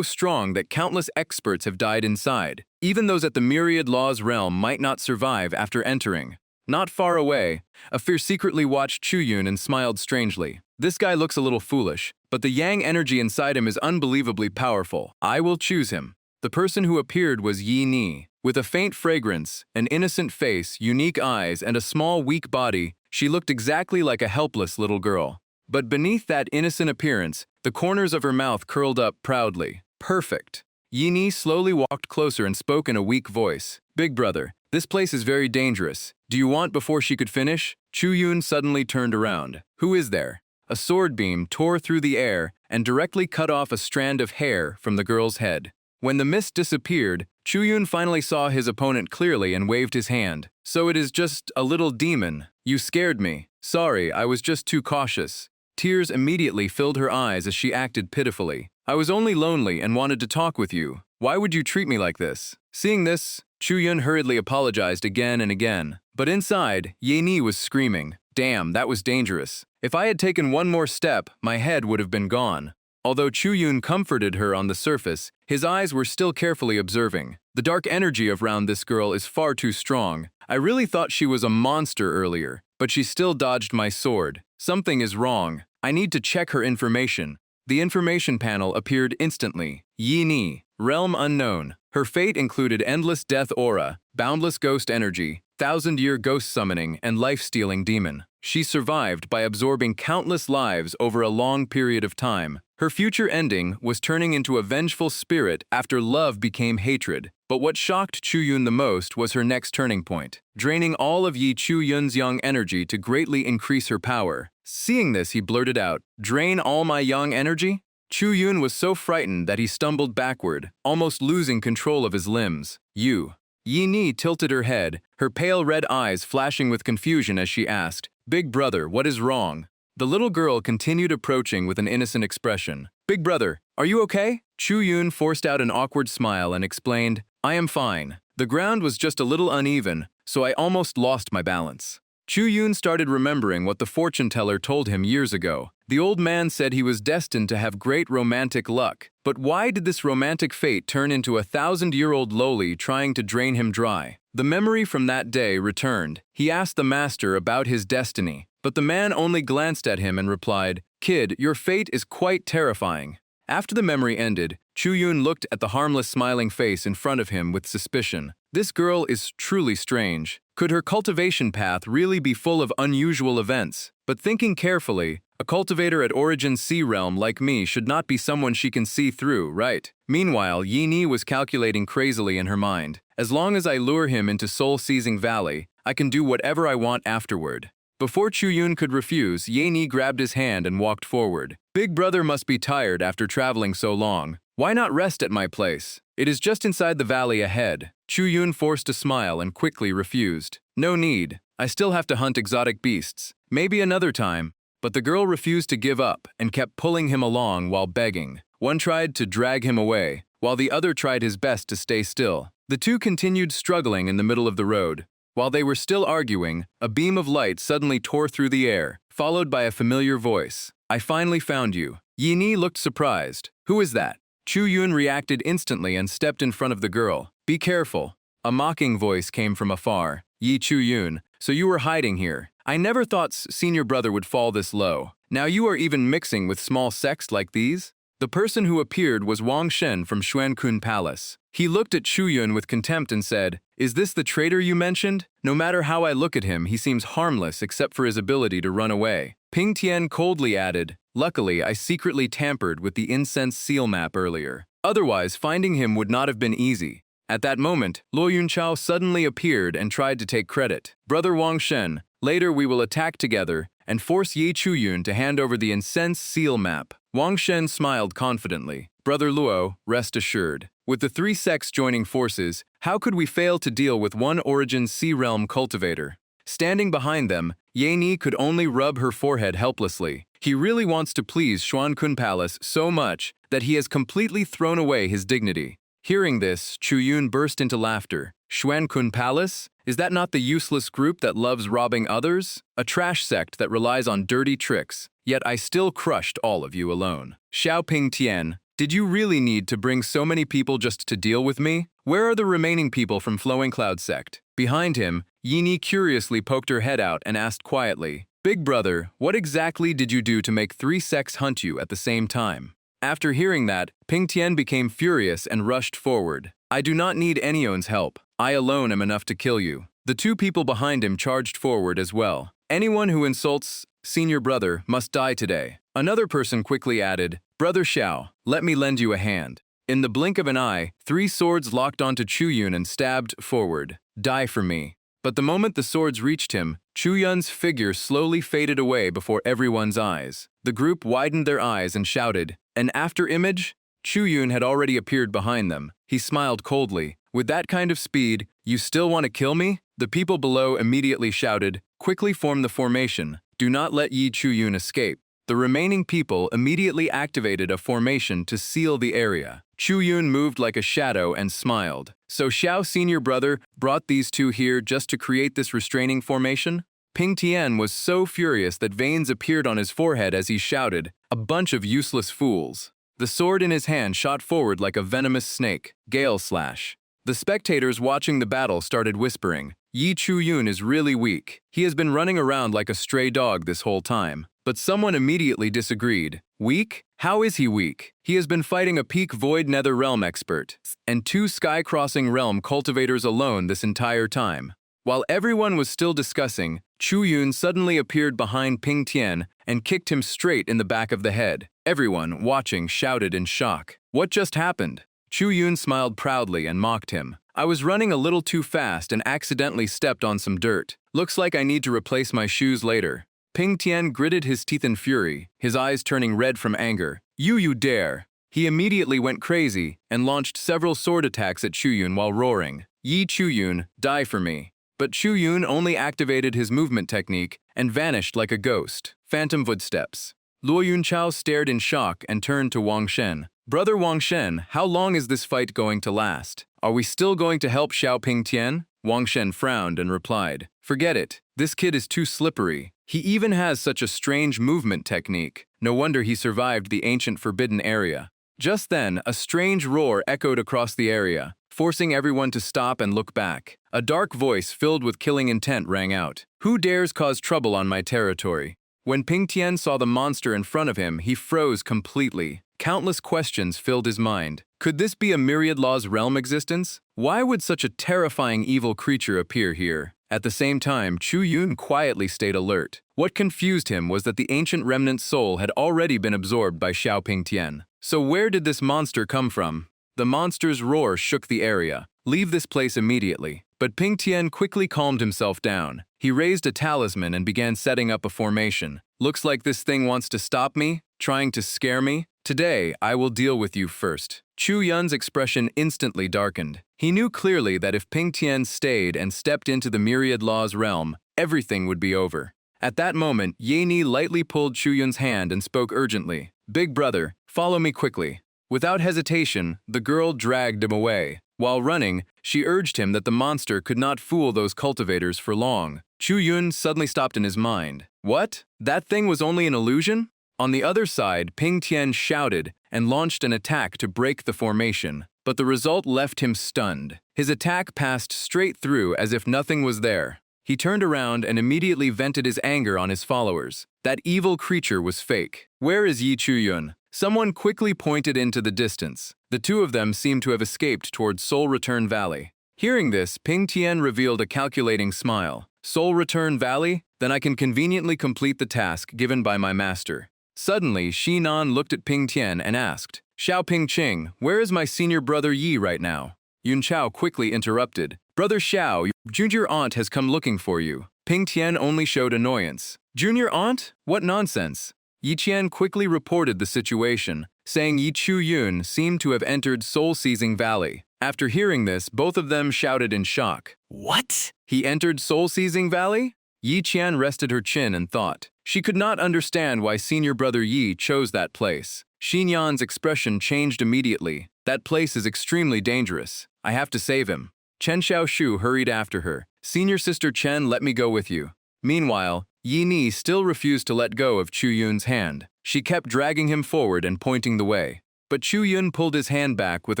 Speaker 1: strong that countless experts have died inside. Even those at the Myriad Law's realm might not survive after entering. Not far away, a fear secretly watched Chu-yun and smiled strangely. This guy looks a little foolish, but the yang energy inside him is unbelievably powerful. I will choose him. The person who appeared was Yi Ni. With a faint fragrance, an innocent face, unique eyes, and a small, weak body, she looked exactly like a helpless little girl. But beneath that innocent appearance, the corners of her mouth curled up proudly. Perfect. Yi Ni slowly walked closer and spoke in a weak voice. Big brother, this place is very dangerous. Do you want before she could finish? Chu-yun suddenly turned around. Who is there? A sword beam tore through the air and directly cut off a strand of hair from the girl's head. When the mist disappeared, Chu-yun finally saw his opponent clearly and waved his hand. So it is just a little demon. You scared me. Sorry, I was just too cautious. Tears immediately filled her eyes as she acted pitifully. I was only lonely and wanted to talk with you. Why would you treat me like this? Seeing this, Chu-yun hurriedly apologized again and again. But inside, Ye Ni was screaming. Damn, that was dangerous. If I had taken one more step, my head would have been gone. Although Chu-yun comforted her on the surface, his eyes were still carefully observing. The dark energy around this girl is far too strong. I really thought she was a monster earlier, but she still dodged my sword. Something is wrong. I need to check her information. The information panel appeared instantly. Yi Ni, realm unknown. Her fate included endless death aura, boundless ghost energy, thousand-year ghost summoning, and life-stealing demon. She survived by absorbing countless lives over a long period of time. Her future ending was turning into a vengeful spirit after love became hatred. But what shocked Chu-yun the most was her next turning point, draining all of Yi Chu-yun's young energy to greatly increase her power. Seeing this, he blurted out, "Drain all my young energy?" Chu-yun was so frightened that he stumbled backward, almost losing control of his limbs. You. Yi Ni tilted her head, her pale red eyes flashing with confusion as she asked, "Big brother, what is wrong?" The little girl continued approaching with an innocent expression. "Big brother, are you okay?" Chu-yun forced out an awkward smile and explained, "I am fine. The ground was just a little uneven, so I almost lost my balance." Chu-yun started remembering what the fortune teller told him years ago. The old man said he was destined to have great romantic luck. But why did this romantic fate turn into a 1,000-year-old loli trying to drain him dry? The memory from that day returned. He asked the master about his destiny, but the man only glanced at him and replied, "Kid, your fate is quite terrifying." After the memory ended, Chu-yun looked at the harmless smiling face in front of him with suspicion. This girl is truly strange. Could her cultivation path really be full of unusual events? But thinking carefully, a cultivator at Origin Sea Realm like me should not be someone she can see through, right? Meanwhile, Yi Ni was calculating crazily in her mind. As long as I lure him into Soul-Seizing Valley, I can do whatever I want afterward. Before Chu-yun could refuse, Ye Ni grabbed his hand and walked forward. Big brother must be tired after traveling so long. Why not rest at my place? It is just inside the valley ahead. Chu Yun forced a smile and quickly refused. No need. I still have to hunt exotic beasts. Maybe another time. But the girl refused to give up and kept pulling him along while begging. One tried to drag him away, while the other tried his best to stay still. The two continued struggling in the middle of the road. While they were still arguing, a beam of light suddenly tore through the air, followed by a familiar voice. I finally found you. Yi Ni looked surprised. Who is that? Chu Yun reacted instantly and stepped in front of the girl. Be careful. A mocking voice came from afar. Yi Chu Yun, so you were hiding here. I never thought senior brother would fall this low. Now you are even mixing with small sects like these? The person who appeared was Wang Shen from Xuankun Palace. He looked at Chu Yun with contempt and said, Is this the traitor you mentioned? No matter how I look at him, he seems harmless except for his ability to run away. Ping Tian coldly added, Luckily, I secretly tampered with the incense seal map earlier. Otherwise, finding him would not have been easy. At that moment, Luo Yunchao suddenly appeared and tried to take credit. Brother Wang Shen, later we will attack together and force Ye Chu Yun to hand over the incense seal map. Wang Shen smiled confidently. Brother Luo, rest assured. With the three sects joining forces, how could we fail to deal with one Origin Sea Realm cultivator? Standing behind them, Ye Ni could only rub her forehead helplessly. He really wants to please Xuankun Palace so much that he has completely thrown away his dignity. Hearing this, Chu Yun burst into laughter. Xuankun Palace? Is that not the useless group that loves robbing others? A trash sect that relies on dirty tricks. Yet I still crushed all of you alone. Xiaoping Tian, did you really need to bring so many people just to deal with me? Where are the remaining people from Flowing Cloud sect? Behind him, Yini curiously poked her head out and asked quietly, Big brother, what exactly did you do to make three sects hunt you at the same time? After hearing that, Ping Tian became furious and rushed forward. I do not need anyone's help. I alone am enough to kill you. The two people behind him charged forward as well. Anyone who insults senior brother must die today. Another person quickly added, Brother Xiao, let me lend you a hand. In the blink of an eye, three swords locked onto Chu Yun and stabbed forward. Die for me. But the moment the swords reached him, Chu Yun's figure slowly faded away before everyone's eyes. The group widened their eyes and shouted, an after image? Chu Yun had already appeared behind them. He smiled coldly. With that kind of speed, you still want to kill me? The people below immediately shouted, quickly form the formation. Do not let Yi Chu Yun escape. The remaining people immediately activated a formation to seal the area. Chu Yun moved like a shadow and smiled. So Xiao senior brother brought these two here just to create this restraining formation? Ping Tian was so furious that veins appeared on his forehead as he shouted, a bunch of useless fools. The sword in his hand shot forward like a venomous snake. Gale slash. The spectators watching the battle started whispering, Yi Chu Yun is really weak. He has been running around like a stray dog this whole time. But someone immediately disagreed. Weak? How is he weak? He has been fighting a peak Void Nether Realm expert and two Sky-Crossing Realm cultivators alone this entire time. While everyone was still discussing, Chu Yun suddenly appeared behind Ping Tian and kicked him straight in the back of the head. Everyone, watching, shouted in shock. What just happened? Chu Yun smiled proudly and mocked him. I was running a little too fast and accidentally stepped on some dirt. Looks like I need to replace my shoes later. Ping Tian gritted his teeth in fury, his eyes turning red from anger. You dare! He immediately went crazy and launched several sword attacks at Chu Yun while roaring, Yi Chu Yun, die for me. But Chu Yun only activated his movement technique and vanished like a ghost. Phantom footsteps. Luo Yunchao stared in shock and turned to Wang Shen. Brother Wang Shen, how long is this fight going to last? Are we still going to help Xiaoping Tian? Wang Shen frowned and replied, Forget it. This kid is too slippery. He even has such a strange movement technique. No wonder he survived the ancient forbidden area. Just then, a strange roar echoed across the area, forcing everyone to stop and look back. A dark voice filled with killing intent rang out. Who dares cause trouble on my territory? When Ping Tian saw the monster in front of him, he froze completely. Countless questions filled his mind. Could this be a Myriad Law's realm existence? Why would such a terrifying evil creature appear here? At the same time, Chu Yun quietly stayed alert. What confused him was that the ancient remnant soul had already been absorbed by Xiaoping Tian. So where did this monster come from? The monster's roar shook the area. Leave this place immediately. But Ping Tian quickly calmed himself down. He raised a talisman and began setting up a formation. Looks like this thing wants to stop me, trying to scare me. Today, I will deal with you first. Chu Yun's expression instantly darkened. He knew clearly that if Ping Tian stayed and stepped into the myriad law's realm, everything would be over. At that moment, Ye Ni lightly pulled Chu Yun's hand and spoke urgently. Big brother, follow me quickly. Without hesitation, the girl dragged him away. While running, she urged him that the monster could not fool those cultivators for long. Chu Yun suddenly stopped in his mind. What? That thing was only an illusion? On the other side, Ping Tian shouted and launched an attack to break the formation, but the result left him stunned. His attack passed straight through as if nothing was there. He turned around and immediately vented his anger on his followers. That evil creature was fake. Where is Yi Chu Yun? Someone quickly pointed into the distance. The two of them seemed to have escaped towards Soul Return Valley. Hearing this, Ping Tian revealed a calculating smile. Soul Return Valley? Then I can conveniently complete the task given by my master. Suddenly, Shi Nan looked at Ping Tian and asked, Xiao Ping Qing, where is my senior brother Yi right now? Yun Chao quickly interrupted. Brother Xiao, your junior aunt has come looking for you. Ping Tian only showed annoyance. Junior aunt? What nonsense? Yi Qian quickly reported the situation, saying Yi Chu Yun seemed to have entered Soul-Seizing Valley. After hearing this, both of them shouted in shock. What? He entered Soul-Seizing Valley? Yi Qian rested her chin and thought. She could not understand why senior brother Yi chose that place. Xin Yan's expression changed immediately. That place is extremely dangerous. I have to save him. Chen Xiaoshu hurried after her. Senior sister Chen, let me go with you. Meanwhile, Yi Ni still refused to let go of Chu Yun's hand. She kept dragging him forward and pointing the way. But Chu Yun pulled his hand back with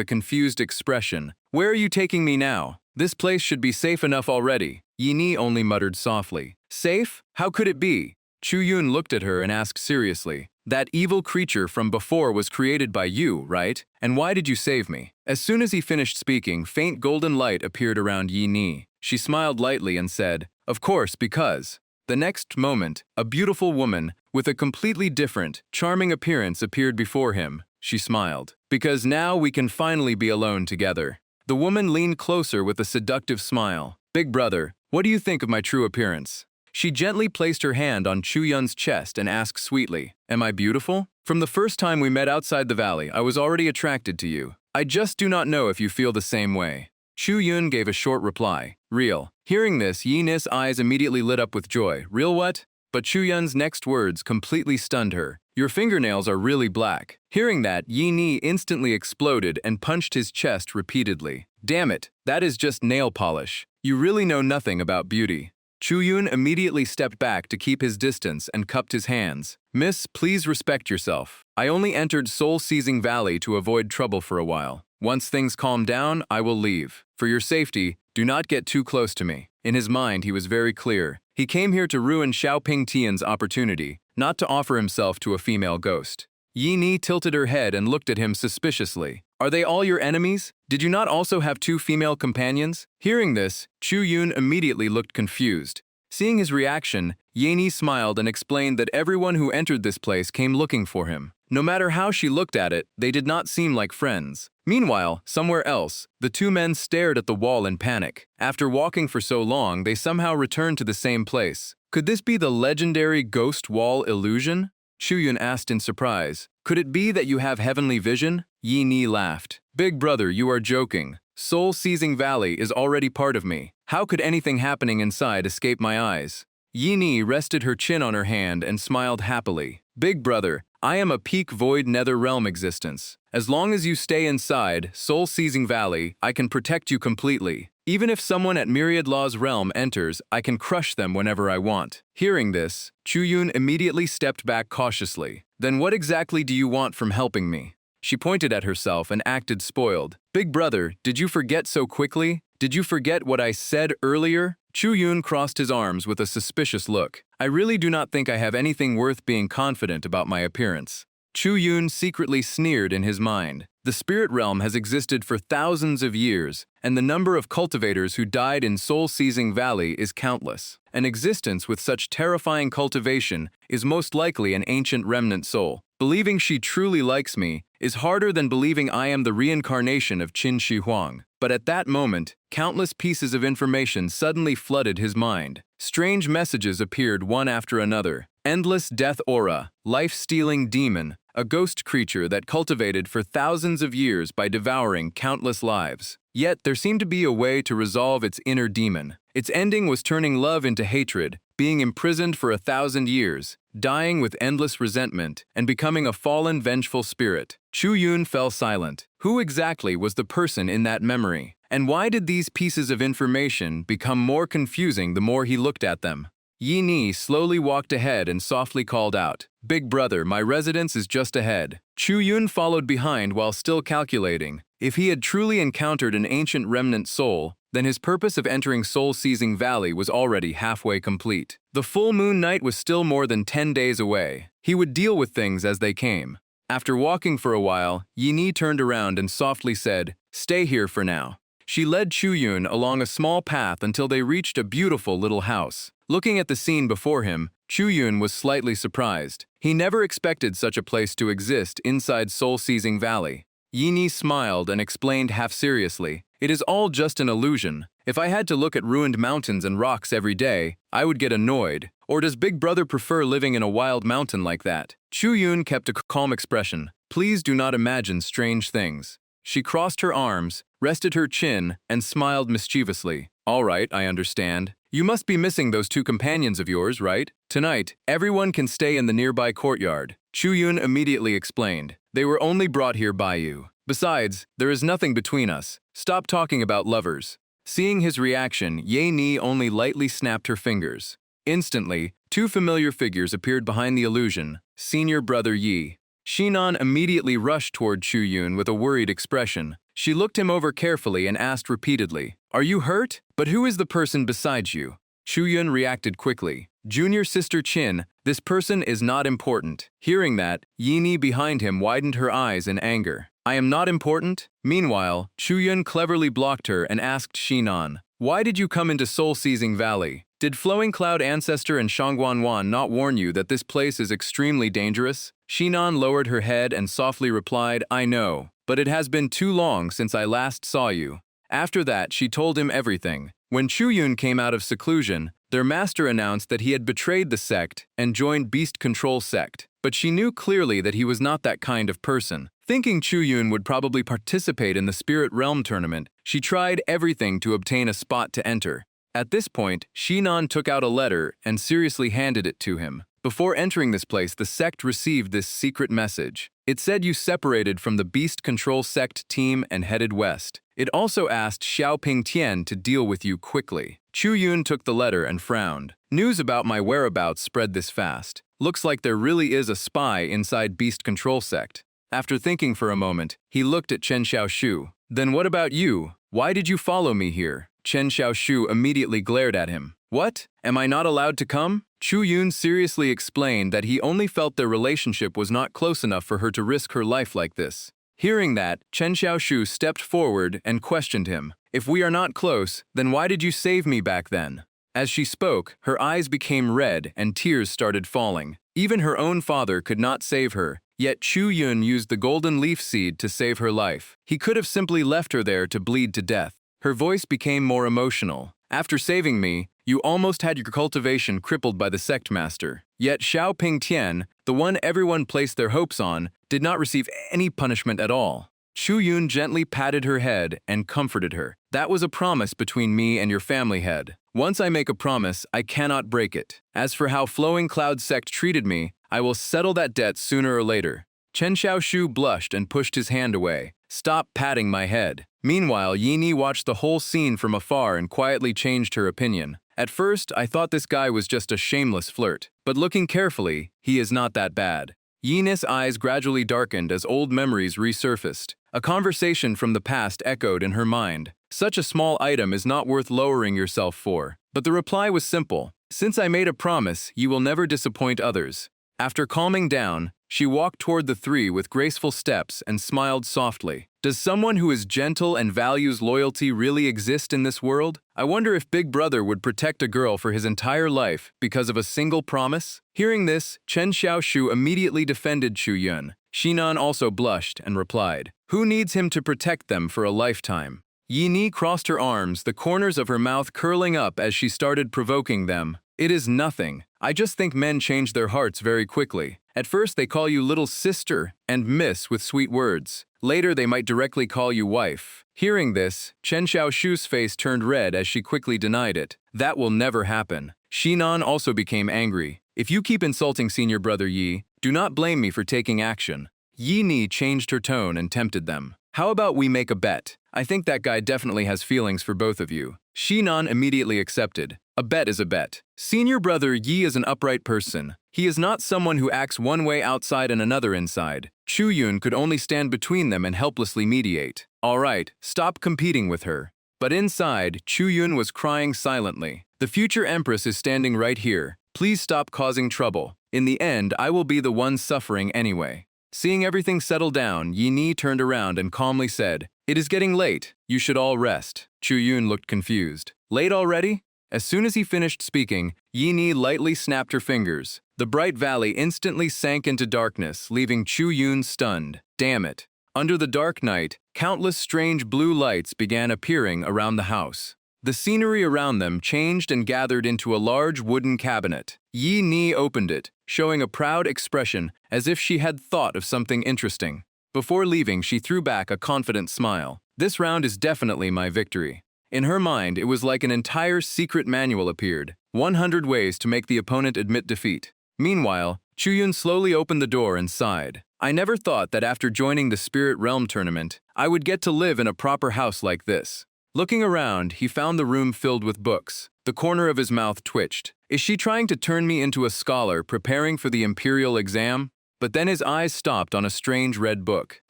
Speaker 1: a confused expression. Where are you taking me now? This place should be safe enough already. Yi Ni only muttered softly. Safe? How could it be? Chu Yun looked at her and asked seriously. That evil creature from before was created by you, right? And why did you save me? As soon as he finished speaking, faint golden light appeared around Yi Ni. She smiled lightly and said, Of course, because. The next moment, a beautiful woman with a completely different, charming appearance appeared before him. She smiled. Because now we can finally be alone together. The woman leaned closer with a seductive smile. Big brother, what do you think of my true appearance? She gently placed her hand on Chu Yun's chest and asked sweetly, Am I beautiful? From the first time we met outside the valley, I was already attracted to you. I just do not know if you feel the same way. Chu Yun gave a short reply. Real. Hearing this, Yi Ni's eyes immediately lit up with joy. Real what? But Chu Yun's next words completely stunned her. Your fingernails are really black. Hearing that, Yi Ni instantly exploded and punched his chest repeatedly. Damn it, that is just nail polish. You really know nothing about beauty. Chu Yun immediately stepped back to keep his distance and cupped his hands. Miss, please respect yourself. I only entered Soul-Seizing Valley to avoid trouble for a while. Once things calm down, I will leave. For your safety, do not get too close to me. In his mind, he was very clear. He came here to ruin Xiaoping Tian's opportunity, not to offer himself to a female ghost. Yi Ni tilted her head and looked at him suspiciously. Are they all your enemies? Did you not also have 2 female companions? Hearing this, Chu Yun immediately looked confused. Seeing his reaction, Yi Ni smiled and explained that everyone who entered this place came looking for him. No matter how she looked at it, they did not seem like friends. Meanwhile, somewhere else, the 2 men stared at the wall in panic. After walking for so long, they somehow returned to the same place. Could this be the legendary ghost wall illusion? Chu Yun asked in surprise. Could it be that you have heavenly vision? Yi Ni laughed. Big brother, you are joking. Soul-Seizing Valley is already part of me. How could anything happening inside escape my eyes? Yi Ni rested her chin on her hand and smiled happily. Big brother, I am a peak void nether realm existence. As long as you stay inside Soul-Seizing Valley, I can protect you completely. Even if someone at Myriad Law's realm enters, I can crush them whenever I want. Hearing this, Chu Yun immediately stepped back cautiously. Then what exactly do you want from helping me? She pointed at herself and acted spoiled. Big brother, did you forget so quickly? Did you forget what I said earlier? Chu Yun crossed his arms with a suspicious look. I really do not think I have anything worth being confident about my appearance. Chu Yun secretly sneered in his mind. The spirit realm has existed for thousands of years, and the number of cultivators who died in Soul-Seizing Valley is countless. An existence with such terrifying cultivation is most likely an ancient remnant soul. Believing she truly likes me is harder than believing I am the reincarnation of Qin Shi Huang. But at that moment, countless pieces of information suddenly flooded his mind. Strange messages appeared one after another. Endless death aura, life-stealing demon, a ghost creature that cultivated for thousands of years by devouring countless lives. Yet there seemed to be a way to resolve its inner demon. Its ending was turning love into hatred, being imprisoned for 1,000 years, dying with endless resentment, and becoming a fallen, vengeful spirit. Chu Yun fell silent. Who exactly was the person in that memory? And why did these pieces of information become more confusing the more he looked at them? Yi Ni slowly walked ahead and softly called out, "Big brother, my residence is just ahead." Chu Yun followed behind while still calculating. If he had truly encountered an ancient remnant soul, then his purpose of entering Soul-Seizing Valley was already halfway complete. The full moon night was still more than 10 days away. He would deal with things as they came. After walking for a while, Yi Ni turned around and softly said, "Stay here for now." She led Chu Yun along a small path until they reached a beautiful little house. Looking at the scene before him, Chu Yun was slightly surprised. He never expected such a place to exist inside Soul-Seizing Valley. Yi Ni smiled and explained half seriously, "It is all just an illusion. If I had to look at ruined mountains and rocks every day, I would get annoyed. Or does Big Brother prefer living in a wild mountain like that?" Chu Yun kept a calm expression. "Please do not imagine strange things." She crossed her arms, rested her chin, and smiled mischievously. "All right, I understand. You must be missing those 2 companions of yours, right? Tonight, everyone can stay in the nearby courtyard." Chu Yun immediately explained, "They were only brought here by you. Besides, there is nothing between us. Stop talking about lovers." Seeing his reaction, Yi Ni only lightly snapped her fingers. Instantly, 2 familiar figures appeared behind the illusion, senior brother Yi. Shinan immediately rushed toward Chu Yun with a worried expression. She looked him over carefully and asked repeatedly, "Are you hurt? But who is the person beside you?" Chu Yun reacted quickly. "Junior sister Chin, this person is not important." Hearing that, Yi Ni behind him widened her eyes in anger. "I am not important?" Meanwhile, Chu Yun cleverly blocked her and asked Shinan, "Why did you come into Soul-Seizing Valley? Did Flowing Cloud Ancestor and Shangguanwan not warn you that this place is extremely dangerous?" Shinan lowered her head and softly replied, "I know, but it has been too long since I last saw you." After that, she told him everything. When Chu Yun came out of seclusion, their master announced that he had betrayed the sect and joined Beast Control Sect. But she knew clearly that he was not that kind of person. Thinking Chu Yun would probably participate in the Spirit Realm tournament, she tried everything to obtain a spot to enter. At this point, Shinan took out a letter and seriously handed it to him. Before entering this place, the sect received this secret message. It said you separated from the Beast Control Sect team and headed west. It also asked Xiaoping Tian to deal with you quickly. Chu Yun took the letter and frowned. News about my whereabouts spread this fast. Looks like there really is a spy inside Beast Control Sect. After thinking for a moment, he looked at Chen Xiaoshu. "Then what about you? Why did you follow me here?" Chen Xiaoshu immediately glared at him. "What? Am I not allowed to come?" Chu Yun seriously explained that he only felt their relationship was not close enough for her to risk her life like this. Hearing that, Chen Xiaoshu stepped forward and questioned him. "If we are not close, then why did you save me back then?" As she spoke, her eyes became red and tears started falling. Even her own father could not save her, yet Chu Yun used the golden leaf seed to save her life. He could have simply left her there to bleed to death. Her voice became more emotional. "After saving me, you almost had your cultivation crippled by the sect master. Yet Xiaoping Tian, the one everyone placed their hopes on, did not receive any punishment at all." Chu Yun gently patted her head and comforted her. "That was a promise between me and your family head. Once I make a promise, I cannot break it. As for how Flowing Cloud Sect treated me, I will settle that debt sooner or later." Chen Xiaoshu blushed and pushed his hand away. "Stop patting my head." Meanwhile, Yi Ni watched the whole scene from afar and quietly changed her opinion. "At first, I thought this guy was just a shameless flirt, but looking carefully, he is not that bad." Yi Ni's eyes gradually darkened as old memories resurfaced. A conversation from the past echoed in her mind. Such a small item is not worth lowering yourself for. But the reply was simple. "Since I made a promise, you will never disappoint others." After calming down, she walked toward the 3 with graceful steps and smiled softly. Does someone who is gentle and values loyalty really exist in this world? I wonder if Big Brother would protect a girl for his entire life because of a single promise? Hearing this, Chen Xiaoshu immediately defended Chu Yun. Shinan also blushed and replied, "Who needs him to protect them for a lifetime?" Yi Ni crossed her arms, the corners of her mouth curling up as she started provoking them. "It is nothing. I just think men change their hearts very quickly. At first, they call you little sister and miss with sweet words. Later, they might directly call you wife. Hearing this, Chen Xiaoshu's face turned red as she quickly denied it. That will never happen. Shinan also became angry. If you keep insulting senior brother Yi, do not blame me for taking action. Yi Ni changed her tone and tempted them. How about we make a bet? I think that guy definitely has feelings for both of you. Shinan immediately accepted. A bet is a bet. Senior brother Yi is an upright person. He is not someone who acts one way outside and another inside. Chu Yun could only stand between them and helplessly mediate. All right, stop competing with her. But inside, Chu Yun was crying silently. The future empress is standing right here. Please stop causing trouble. In the end, I will be the one suffering anyway. Seeing everything settle down, Yi Ni turned around and calmly said, "It is getting late. You should all rest." Chu Yun looked confused. Late already? As soon as he finished speaking, Yi Ni lightly snapped her fingers. The bright valley instantly sank into darkness, leaving Chu Yun stunned. Damn it. Under the dark night, countless strange blue lights began appearing around the house. The scenery around them changed and gathered into a large wooden cabinet. Yi Ni opened it, showing a proud expression as if she had thought of something interesting. Before leaving, she threw back a confident smile. This round is definitely my victory. In her mind, it was like an entire secret manual appeared, 100 ways to make the opponent admit defeat. Meanwhile, Chu Yun slowly opened the door and sighed. I never thought that after joining the Spirit Realm tournament, I would get to live in a proper house like this. Looking around, he found the room filled with books. The corner of his mouth twitched. Is she trying to turn me into a scholar preparing for the imperial exam? But then his eyes stopped on a strange red book.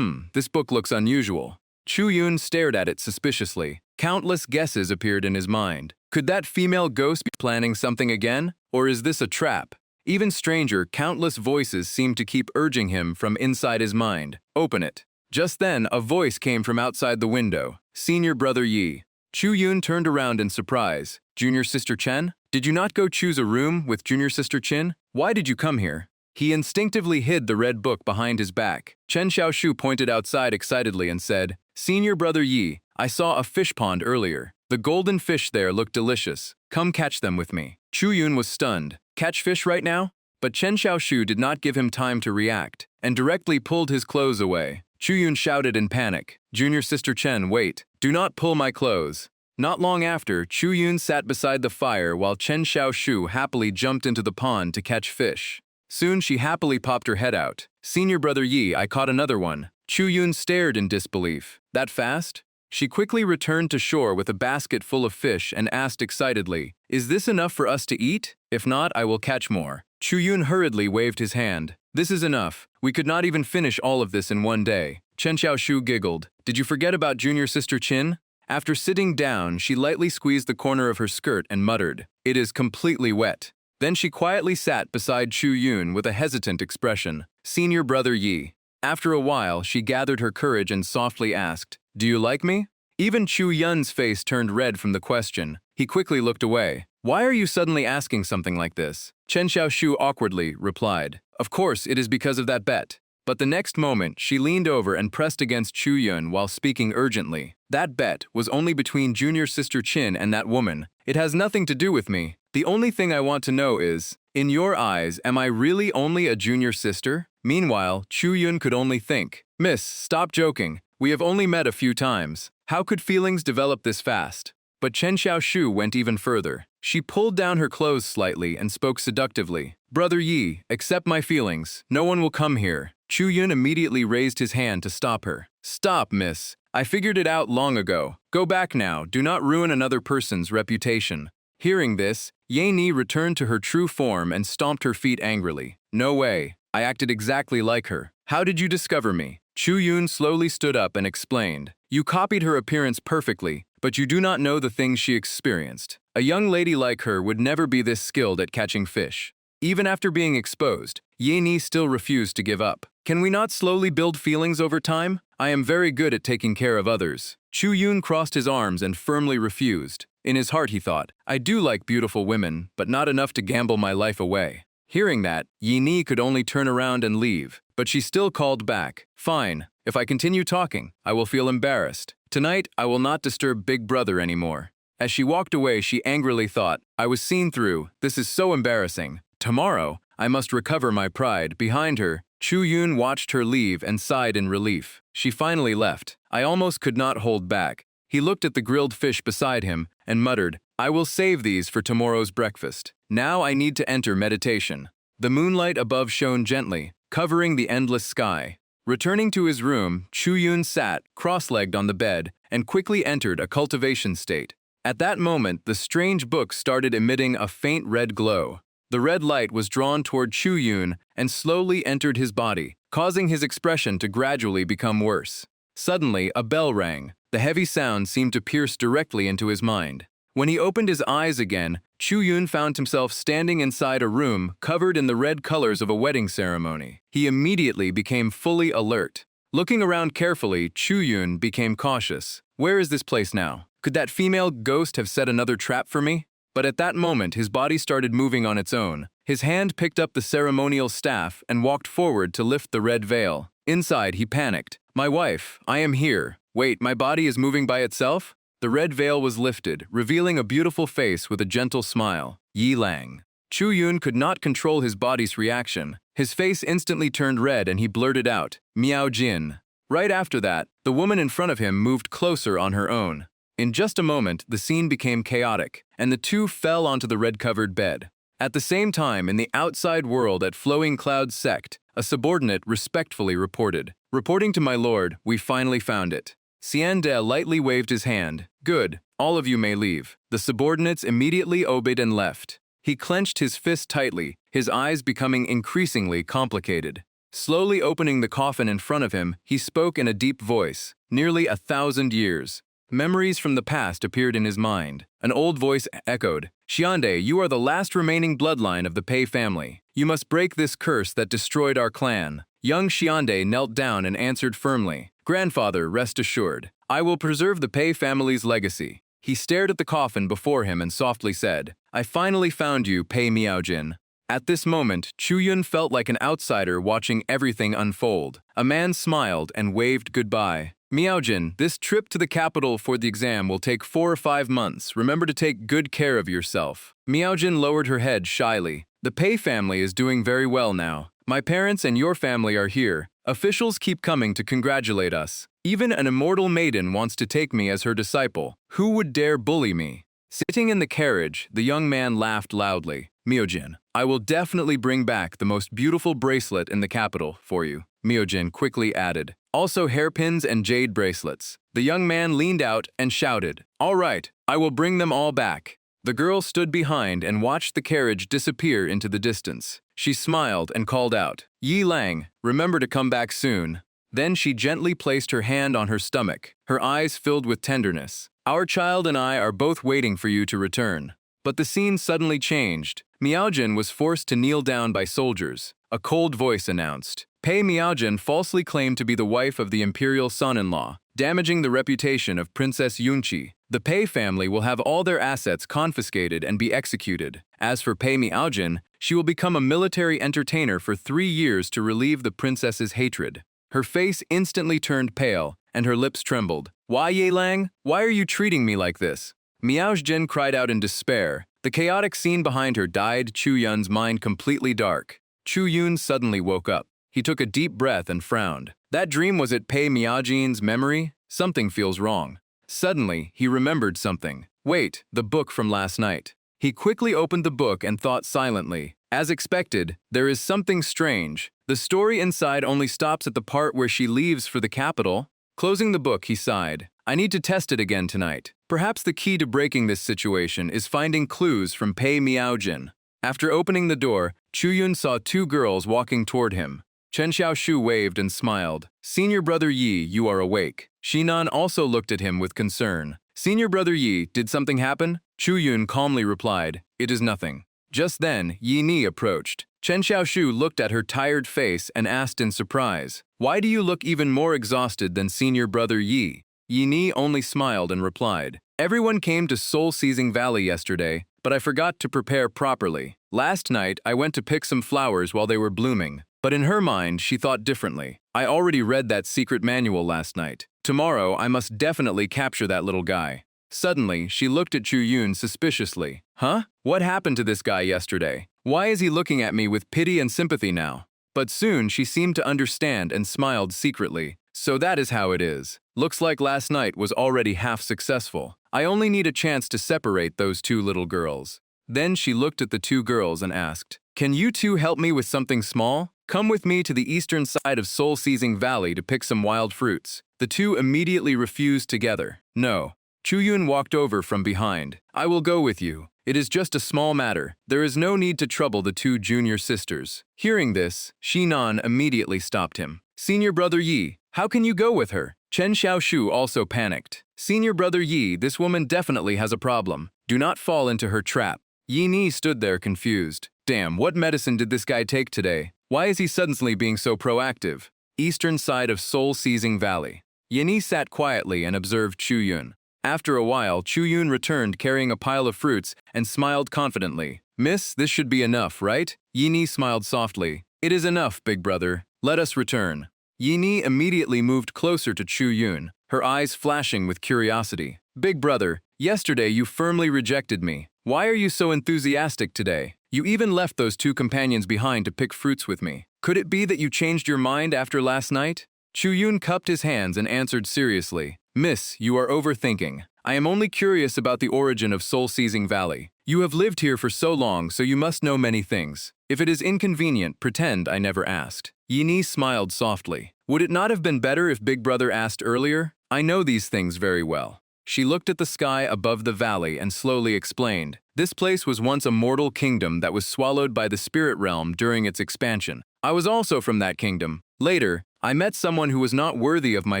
Speaker 1: This book looks unusual. Chu Yun stared at it suspiciously. Countless guesses appeared in his mind. Could that female ghost be planning something again? Or is this a trap? Even stranger, countless voices seemed to keep urging him from inside his mind. Open it. Just then, a voice came from outside the window. Senior brother Yi. Chu Yun turned around in surprise. Junior sister Chen? Did you not go choose a room with junior sister Chin? Why did you come here? He instinctively hid the red book behind his back. Chen Xiaoshu pointed outside excitedly and said, Senior brother Yi, I saw a fish pond earlier. The golden fish there looked delicious. Come catch them with me. Chu Yun was stunned. Catch fish right now? But Chen Xiaoshu did not give him time to react, and directly pulled his clothes away. Chu Yun shouted in panic, Junior sister Chen, wait. Do not pull my clothes. Not long after, Chu Yun sat beside the fire while Chen Xiaoshu happily jumped into the pond to catch fish. Soon she happily popped her head out. Senior brother Yi, I caught another one. Chu Yun stared in disbelief. That fast? She quickly returned to shore with a basket full of fish and asked excitedly, Is this enough for us to eat? If not, I will catch more. Chu Yun hurriedly waved his hand. This is enough. We could not even finish all of this in one day. Chen Xiaoshu giggled. Did you forget about junior sister Chin? After sitting down, she lightly squeezed the corner of her skirt and muttered, It is completely wet. Then she quietly sat beside Chu Yun with a hesitant expression. Senior brother Yi. After a while, she gathered her courage and softly asked, Do you like me? Even Chu Yun's face turned red from the question. He quickly looked away. Why are you suddenly asking something like this? Chen Xiaoshu awkwardly replied. Of course, it is because of that bet. But the next moment, she leaned over and pressed against Chu Yun while speaking urgently. That bet was only between junior sister Chin and that woman. It has nothing to do with me. The only thing I want to know is, in your eyes, am I really only a junior sister? Meanwhile, Chu Yun could only think, Miss, stop joking. We have only met a few times. How could feelings develop this fast? But Chen Xiaoshu went even further. She pulled down her clothes slightly and spoke seductively. Brother Yi, accept my feelings. No one will come here. Chu Yun immediately raised his hand to stop her. Stop, miss. I figured it out long ago. Go back now. Do not ruin another person's reputation. Hearing this, Ye Ni returned to her true form and stomped her feet angrily. No way. I acted exactly like her. How did you discover me? Chu Yun slowly stood up and explained. You copied her appearance perfectly, but you do not know the things she experienced. A young lady like her would never be this skilled at catching fish. Even after being exposed, Ye Ni still refused to give up. Can we not slowly build feelings over time? I am very good at taking care of others. Chu Yun crossed his arms and firmly refused. In his heart he thought, I do like beautiful women, but not enough to gamble my life away. Hearing that, Ye Ni could only turn around and leave, but she still called back. Fine, if I continue talking, I will feel embarrassed. Tonight, I will not disturb Big Brother anymore. As she walked away, she angrily thought, I was seen through. This is so embarrassing. Tomorrow, I must recover my pride. Behind her, Chu Yun watched her leave and sighed in relief. She finally left. I almost could not hold back. He looked at the grilled fish beside him and muttered, I will save these for tomorrow's breakfast. Now I need to enter meditation. The moonlight above shone gently, covering the endless sky. Returning to his room, Chu Yun sat, cross-legged on the bed, and quickly entered a cultivation state. At that moment, the strange book started emitting a faint red glow. The red light was drawn toward Chu Yun and slowly entered his body, causing his expression to gradually become worse. Suddenly, a bell rang. The heavy sound seemed to pierce directly into his mind. When he opened his eyes again, Chu Yun found himself standing inside a room covered in the red colors of a wedding ceremony. He immediately became fully alert. Looking around carefully, Chu Yun became cautious. Where is this place now? Could that female ghost have set another trap for me? But at that moment, his body started moving on its own. His hand picked up the ceremonial staff and walked forward to lift the red veil. Inside, he panicked. My wife, I am here. Wait, my body is moving by itself? The red veil was lifted, revealing a beautiful face with a gentle smile. Yi Lang. Chu Yun could not control his body's reaction. His face instantly turned red and he blurted out, Miao Jin. Right after that, the woman in front of him moved closer on her own. In just a moment, the scene became chaotic, and the two fell onto the red-covered bed. At the same time, in the outside world at Flowing Cloud Sect, a subordinate respectfully reported, Reporting to my lord, we finally found it. Xian De lightly waved his hand. Good, all of you may leave. The subordinates immediately obeyed and left. He clenched his fist tightly, his eyes becoming increasingly complicated. Slowly opening the coffin in front of him, he spoke in a deep voice. Nearly 1,000 years. Memories from the past appeared in his mind. An old voice echoed, Xiande, you are the last remaining bloodline of the Pei family. You must break this curse that destroyed our clan. Young Xiande knelt down and answered firmly, Grandfather, rest assured. I will preserve the Pei family's legacy. He stared at the coffin before him and softly said, I finally found you, Pei Miaojin. At this moment, Chu Yun felt like an outsider watching everything unfold. A man smiled and waved goodbye. Miaojin, this trip to the capital for the exam will take 4 or 5 months. Remember to take good care of yourself. Miaojin lowered her head shyly. The Pei family is doing very well now. My parents and your family are here. Officials keep coming to congratulate us. Even an immortal maiden wants to take me as her disciple. Who would dare bully me? Sitting in the carriage, the young man laughed loudly. Miaojin, I will definitely bring back the most beautiful bracelet in the capital for you. Miaojin quickly added. Also hairpins and jade bracelets. The young man leaned out and shouted, All right, I will bring them all back. The girl stood behind and watched the carriage disappear into the distance. She smiled and called out, Yi Lang, remember to come back soon. Then she gently placed her hand on her stomach, her eyes filled with tenderness. Our child and I are both waiting for you to return. But the scene suddenly changed. Miaojin was forced to kneel down by soldiers. A cold voice announced, Pei Miaojin falsely claimed to be the wife of the imperial son-in-law, damaging the reputation of Princess Yunqi. The Pei family will have all their assets confiscated and be executed. As for Pei Miaojin, she will become a military entertainer for 3 years to relieve the princess's hatred. Her face instantly turned pale, and her lips trembled. Why, Ye Lang? Why are you treating me like this? Miaojin cried out in despair. The chaotic scene behind her dyed Chu Yun's mind completely dark. Chu Yun suddenly woke up. He took a deep breath and frowned. That dream was it Pei Miaojin's memory? Something feels wrong. Suddenly, he remembered something. Wait, the book from last night. He quickly opened the book and thought silently. As expected, there is something strange. The story inside only stops at the part where she leaves for the capital. Closing the book, he sighed. I need to test it again tonight. Perhaps the key to breaking this situation is finding clues from Pei Miaojin. After opening the door, Chu Yun saw 2 girls walking toward him. Chen Xiaoshu waved and smiled. Senior Brother Yi, you are awake. Shinan also looked at him with concern. Senior Brother Yi, did something happen? Chu Yun calmly replied, It is nothing. Just then, Yi Ni approached. Chen Xiaoshu looked at her tired face and asked in surprise, Why do you look even more exhausted than Senior Brother Yi? Yi Ni only smiled and replied, Everyone came to Soul-Seizing Valley yesterday, but I forgot to prepare properly. Last night, I went to pick some flowers while they were blooming. But in her mind, she thought differently. I already read that secret manual last night. Tomorrow, I must definitely capture that little guy. Suddenly, she looked at Chu Yun suspiciously. Huh? What happened to this guy yesterday? Why is he looking at me with pity and sympathy now? But soon she seemed to understand and smiled secretly. So that is how it is. Looks like last night was already half successful. I only need a chance to separate those two little girls. Then she looked at the two girls and asked, "Can you two help me with something small? Come with me to the eastern side of Soul-Seizing Valley to pick some wild fruits." The two immediately refused together. "No." Chuyun walked over from behind. "I will go with you. It is just a small matter. There is no need to trouble the two junior sisters." Hearing this, Shinan immediately stopped him. "Senior brother Yi, how can you go with her?" Chen Xiaoshu also panicked. "Senior brother Yi, this woman definitely has a problem. Do not fall into her trap." Yi Ni stood there confused. Damn, what medicine did this guy take today? Why is he suddenly being so proactive? Eastern side of Soul-Seizing Valley. Yi Ni sat quietly and observed Chuyun. After a while, Chuyun returned carrying a pile of fruits and smiled confidently. "Miss, this should be enough, right?" Yi Ni smiled softly. "It is enough, big brother. Let us return." Yi Ni immediately moved closer to Chuyun, her eyes flashing with curiosity. "Big brother, yesterday you firmly rejected me. Why are you so enthusiastic today? You even left those two companions behind to pick fruits with me. Could it be that you changed your mind after last night?" Chuyun cupped his hands and answered seriously, "Miss, you are overthinking. I am only curious about the origin of Soul-Seizing Valley. You have lived here for so long, so you must know many things. If it is inconvenient, pretend I never asked." Yi Ni smiled softly. "Would it not have been better if Big Brother asked earlier? I know these things very well." She looked at the sky above the valley and slowly explained, "This place was once a mortal kingdom that was swallowed by the spirit realm during its expansion. I was also from that kingdom. Later, I met someone who was not worthy of my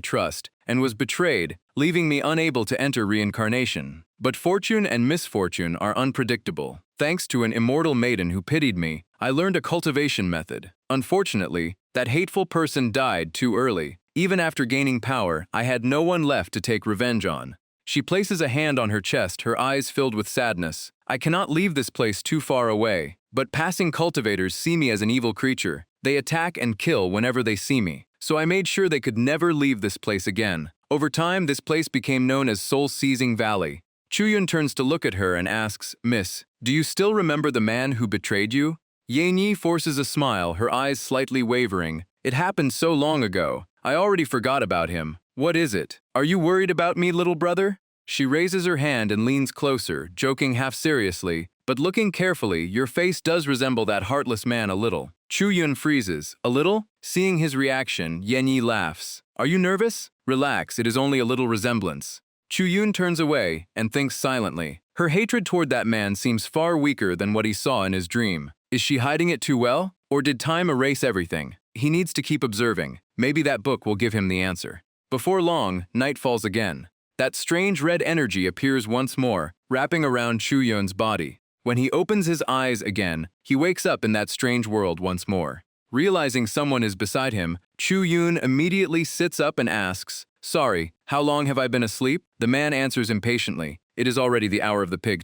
Speaker 1: trust and was betrayed, leaving me unable to enter reincarnation. But fortune and misfortune are unpredictable. Thanks to an immortal maiden who pitied me, I learned a cultivation method. Unfortunately, that hateful person died too early. Even after gaining power, I had no one left to take revenge on." She places a hand on her chest, her eyes filled with sadness. "I cannot leave this place too far away, but passing cultivators see me as an evil creature. They attack and kill whenever they see me, so I made sure they could never leave this place again. Over time, this place became known as Soul-Seizing Valley." Chuyun turns to look at her and asks, "Miss, do you still remember the man who betrayed you?" Ye Ni forces a smile, her eyes slightly wavering. "It happened so long ago. I already forgot about him. What is it? Are you worried about me, little brother?" She raises her hand and leans closer, joking half seriously, "But looking carefully, your face does resemble that heartless man a little." Chuyun freezes. "A little?" Seeing his reaction, Yen Yi laughs. "Are you nervous? Relax, it is only a little resemblance." Chuyun turns away and thinks silently. Her hatred toward that man seems far weaker than what he saw in his dream. Is she hiding it too well? Or did time erase everything? He needs to keep observing. Maybe that book will give him the answer. Before long, night falls again. That strange red energy appears once more, wrapping around Chuyun's body. When he opens his eyes again, he wakes up in that strange world once more. Realizing someone is beside him, Chuyun immediately sits up and asks, "Sorry, how long have I been asleep?" The man answers impatiently, "It is already the hour of the pig.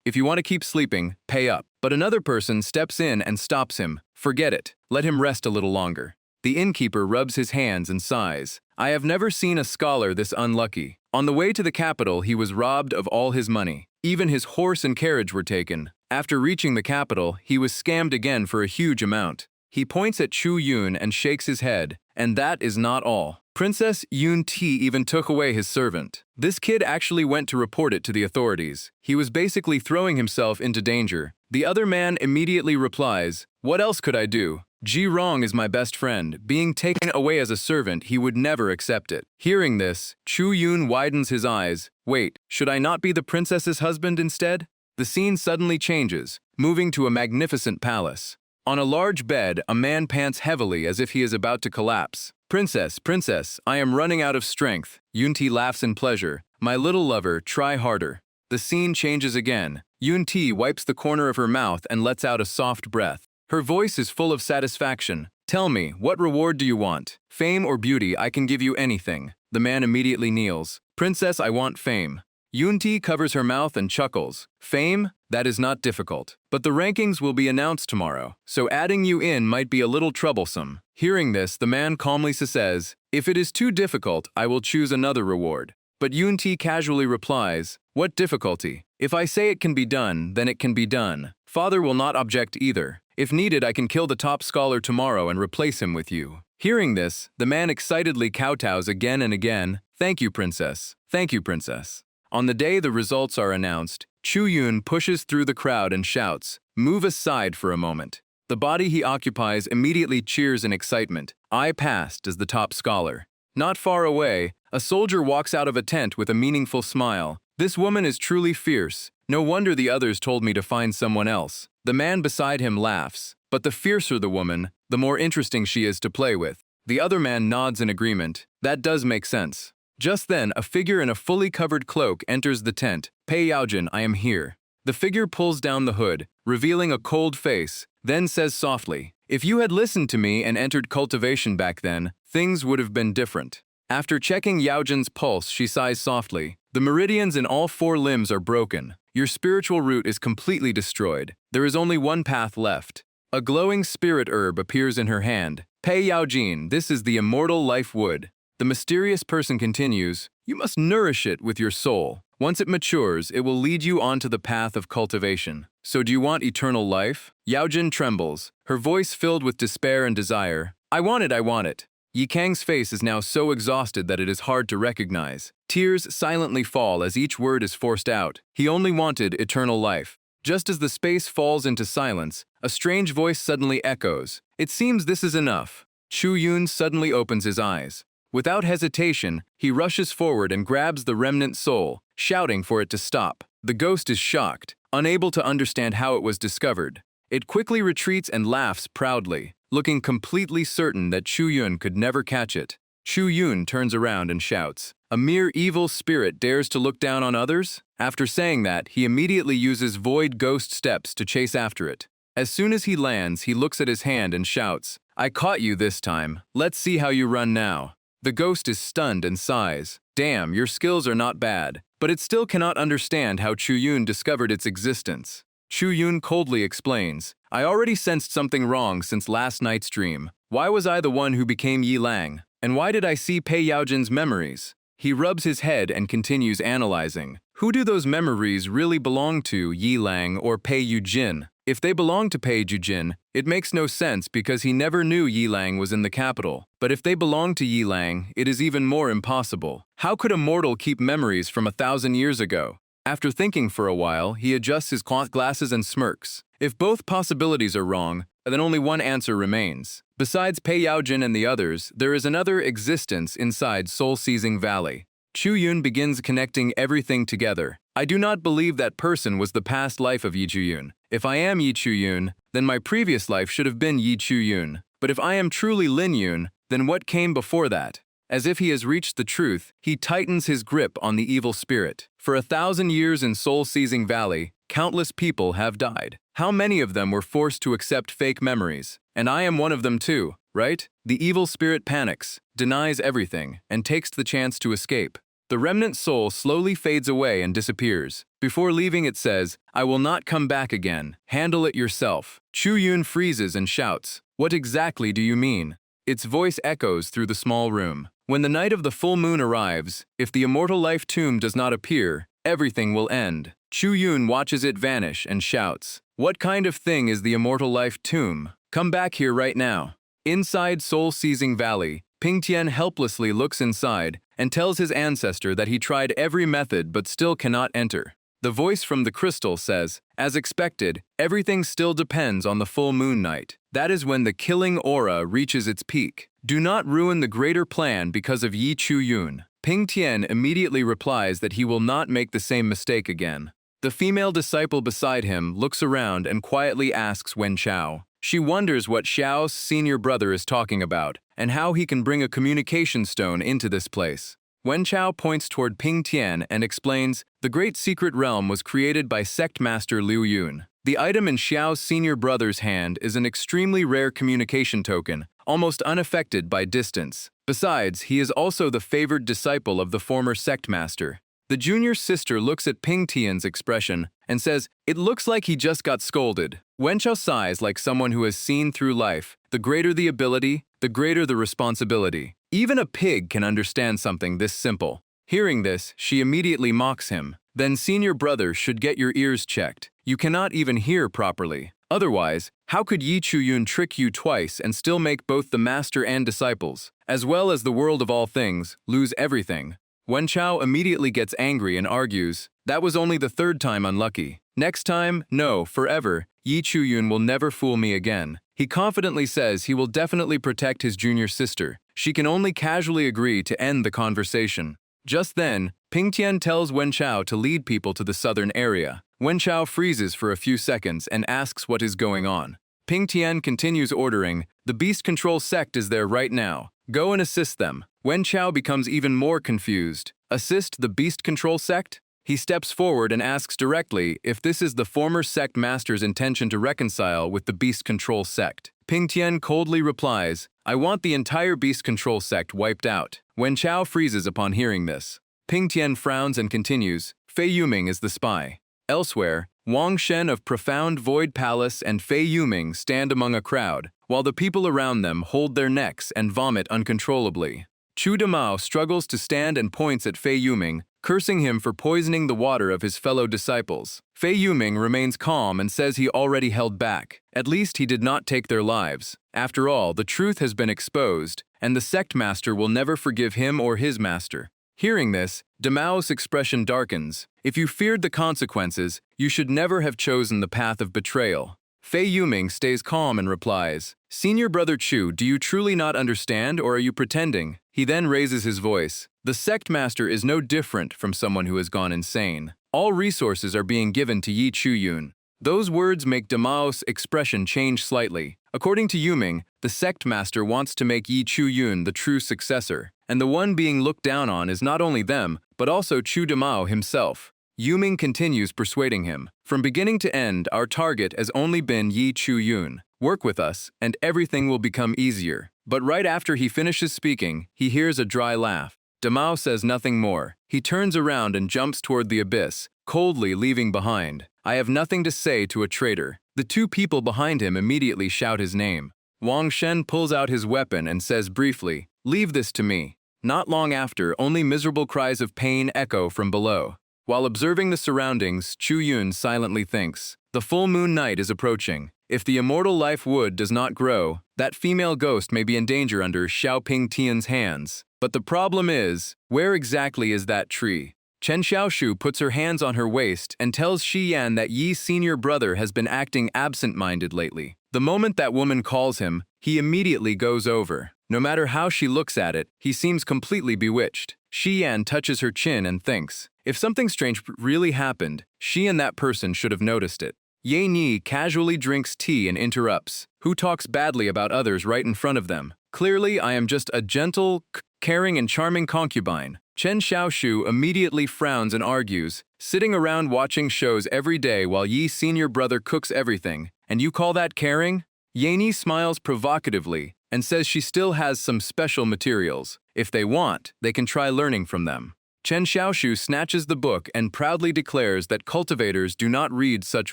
Speaker 1: If you want to keep sleeping, pay up." But another person steps in and stops him. "Forget it. Let him rest a little longer." The innkeeper rubs his hands and sighs. "I have never seen a scholar this unlucky. On the way to the capital, he was robbed of all his money. Even his horse and carriage were taken. After reaching the capital, he was scammed again for a huge amount." He points at Chuyun and shakes his head, and that is not all. Princess Yun Ti even took away his servant. This kid actually went to report it to the authorities. He was basically throwing himself into danger. The other man immediately replies, "What else could I do? Ji Rong is my best friend. Being taken away as a servant, he would never accept it." Hearing this, Chuyun widens his eyes. "Wait, should I not be the princess's husband instead?" The scene suddenly changes, moving to a magnificent palace. On a large bed, a man pants heavily as if he is about to collapse. Princess, I am running out of strength." Yunti laughs in pleasure. "My little lover, try harder." The scene changes again. Yunti wipes the corner of her mouth and lets out a soft breath. Her voice is full of satisfaction. "Tell me, what reward do you want? Fame or beauty, I can give you anything." The man immediately kneels. "Princess, I want fame." Yunti covers her mouth and chuckles. "Fame? That is not difficult. But the rankings will be announced tomorrow, so adding you in might be a little troublesome." Hearing this, the man calmly says, "If it is too difficult, I will choose another reward." But Yunti casually replies, "What difficulty? If I say it can be done, then it can be done." Father will not object either. If needed, I can kill the top scholar tomorrow and replace him with you. Hearing this, the man excitedly kowtows again and again. Thank you, princess. Thank you, princess. On the day the results are announced, Chu-Yun pushes through the crowd and shouts, "Move aside for a moment." The body he occupies immediately cheers in excitement. I passed as the top scholar. Not far away, a soldier walks out of a tent with a meaningful smile. This woman is truly fierce. No wonder the others told me to find someone else. The man beside him laughs, but the fiercer the woman, the more interesting she is to play with. The other man nods in agreement. That does make sense. Just then, a figure in a fully covered cloak enters the tent. Pei Yaojin, I am here. The figure pulls down the hood, revealing a cold face, then says softly, if you had listened to me and entered cultivation back then, things would have been different. After checking Yaojin's pulse, she sighs softly. The meridians in all 4 limbs are broken. Your spiritual root is completely destroyed. There is only one path left. A glowing spirit herb appears in her hand. Pei Yaojin, this is the immortal life wood. The mysterious person continues, you must nourish it with your soul. Once it matures, it will lead you onto the path of cultivation. So do you want eternal life? Yaojin trembles, her voice filled with despair and desire. I want it, I want it. Yi Kang's face is now so exhausted that it is hard to recognize. Tears silently fall as each word is forced out. He only wanted eternal life. Just as the space falls into silence, a strange voice suddenly echoes. It seems this is enough. Chu-Yun suddenly opens his eyes. Without hesitation, he rushes forward and grabs the remnant soul, shouting for it to stop. The ghost is shocked, unable to understand how it was discovered. It quickly retreats and laughs proudly, looking completely certain that Chu-Yun could never catch it. Chu-Yun turns around and shouts, a mere evil spirit dares to look down on others? After saying that, he immediately uses void ghost steps to chase after it. As soon as he lands, he looks at his hand and shouts, I caught you this time. Let's see how you run now. The ghost is stunned and sighs. Damn, your skills are not bad. But it still cannot understand how Chu-Yun discovered its existence. Chu-Yun coldly explains, I already sensed something wrong since last night's dream. Why was I the one who became Yi Lang? And why did I see Pei Yaojin's memories? He rubs his head and continues analyzing. Who do those memories really belong to, Yi Lang or Pei Yujin? If they belong to Pei Yujin, it makes no sense because he never knew Yi Lang was in the capital. But if they belong to Yi Lang, it is even more impossible. How could a mortal keep memories from 1,000 years ago? After thinking for a while, he adjusts his cloth glasses and smirks. If both possibilities are wrong, then only one answer remains. Besides Pei Yaojin and the others, there is another existence inside Soul-Seizing Valley. Chu-Yun begins connecting everything together. I do not believe that person was the past life of Yi Chu-Yun. If I am Yi Chu-Yun, then my previous life should have been Yi Chu-Yun. But if I am truly Lin Yun, then what came before that? As if he has reached the truth, he tightens his grip on the evil spirit. For 1,000 years in Soul-Seizing Valley, countless people have died. How many of them were forced to accept fake memories? And I am one of them too, right? The evil spirit panics, denies everything, and takes the chance to escape. The remnant soul slowly fades away and disappears. Before leaving, it says, I will not come back again. Handle it yourself. Chu-Yun freezes and shouts, what exactly do you mean? Its voice echoes through the small room. When the night of the full moon arrives, if the immortal life tomb does not appear, everything will end. Chu-Yun watches it vanish and shouts, what kind of thing is the immortal life tomb? Come back here right now. Inside Soul-Seizing Valley, Ping Tian helplessly looks inside and tells his ancestor that he tried every method but still cannot enter. The voice from the crystal says, as expected, everything still depends on the full moon night. That is when the killing aura reaches its peak. Do not ruin the greater plan because of Yi Chu-Yun. Ping Tian immediately replies that he will not make the same mistake again. The female disciple beside him looks around and quietly asks Wen Chao. She wonders what Xiao's senior brother is talking about and how he can bring a communication stone into this place. Wen Chao points toward Ping Tian and explains, the Great Secret Realm was created by Sect Master Liu Yun. The item in Xiao's senior brother's hand is an extremely rare communication token, almost unaffected by distance. Besides, he is also the favored disciple of the former Sect Master. The junior sister looks at Ping Tian's expression and says, it looks like he just got scolded. Wen Chao sighs like someone who has seen through life. The greater the ability, the greater the responsibility. Even a pig can understand something this simple. Hearing this, she immediately mocks him. then senior brother should get your ears checked. You cannot even hear properly. Otherwise, how could Yi Chuyun trick you twice and still make both the master and disciples, as well as the world of all things, lose everything? Wen Chao immediately gets angry and argues, that was only the third time unlucky. Next time, no, forever, Yi Chuyun will never fool me again. He confidently says he will definitely protect his junior sister. She can only casually agree to end the conversation. Just then, Ping Tian tells Wen Chao to lead people to the southern area. Wen Chao freezes for a few seconds and asks what is going on. Ping Tian continues ordering, the beast control sect is there right now. Go and assist them. Wen Chao becomes even more confused. Assist the beast control sect? He steps forward and asks directly if this is the former sect master's intention to reconcile with the beast control sect. Ping Tian coldly replies, I want the entire beast control sect wiped out. Wen Chao freezes upon hearing this. Ping Tian frowns and continues, Fei Yuming is the spy. Elsewhere, Wang Shen of Profound Void Palace and Fei Yuming stand among a crowd, while the people around them hold their necks and vomit uncontrollably. Chu Damao struggles to stand and points at Fei Yuming, cursing him for poisoning the water of his fellow disciples. Fei Yuming remains calm and says he already held back. At least he did not take their lives. After all, the truth has been exposed, and the sect master will never forgive him or his master. Hearing this, Damao's expression darkens. If you feared the consequences, you should never have chosen the path of betrayal. Fei Yuming stays calm and replies, Senior Brother Chu, do you truly not understand or are you pretending? He then raises his voice. The sect master is no different from someone who has gone insane. All resources are being given to Yi Chuyun. Those words make Damao's expression change slightly. According to Yuming, the sect master wants to make Yi Chuyun the true successor, and the one being looked down on is not only them, but also Chu Damao himself. Yuming continues persuading him. From beginning to end, our target has only been Yi Chuyun. Work with us, and everything will become easier. But right after he finishes speaking, he hears a dry laugh. Damao says nothing more. He turns around and jumps toward the abyss, coldly leaving behind. I have nothing to say to a traitor. The two people behind him immediately shout his name. Wang Shen pulls out his weapon and says briefly, Leave this to me. Not long after, only miserable cries of pain echo from below. While observing the surroundings, Chu Yun silently thinks, the full moon night is approaching. If the immortal life wood does not grow, that female ghost may be in danger under Xiaoping Tian's hands. But the problem is, where exactly is that tree? Chen Xiaoshu puts her hands on her waist and tells Shi Yan that Yi's senior brother has been acting absent-minded lately. The moment that woman calls him, he immediately goes over. No matter how she looks at it, he seems completely bewitched. Shi Yan touches her chin and thinks, if something strange really happened, she and that person should have noticed it. Ye Ni casually drinks tea and interrupts. Who talks badly about others right in front of them? Clearly, I am just a gentle, caring and charming concubine. Chen Xiaoshu immediately frowns and argues, sitting around watching shows every day while Yi's senior brother cooks everything, and you call that caring? Ye Ni smiles provocatively and says she still has some special materials. If they want, they can try learning from them. Chen Xiaoshu snatches the book and proudly declares that cultivators do not read such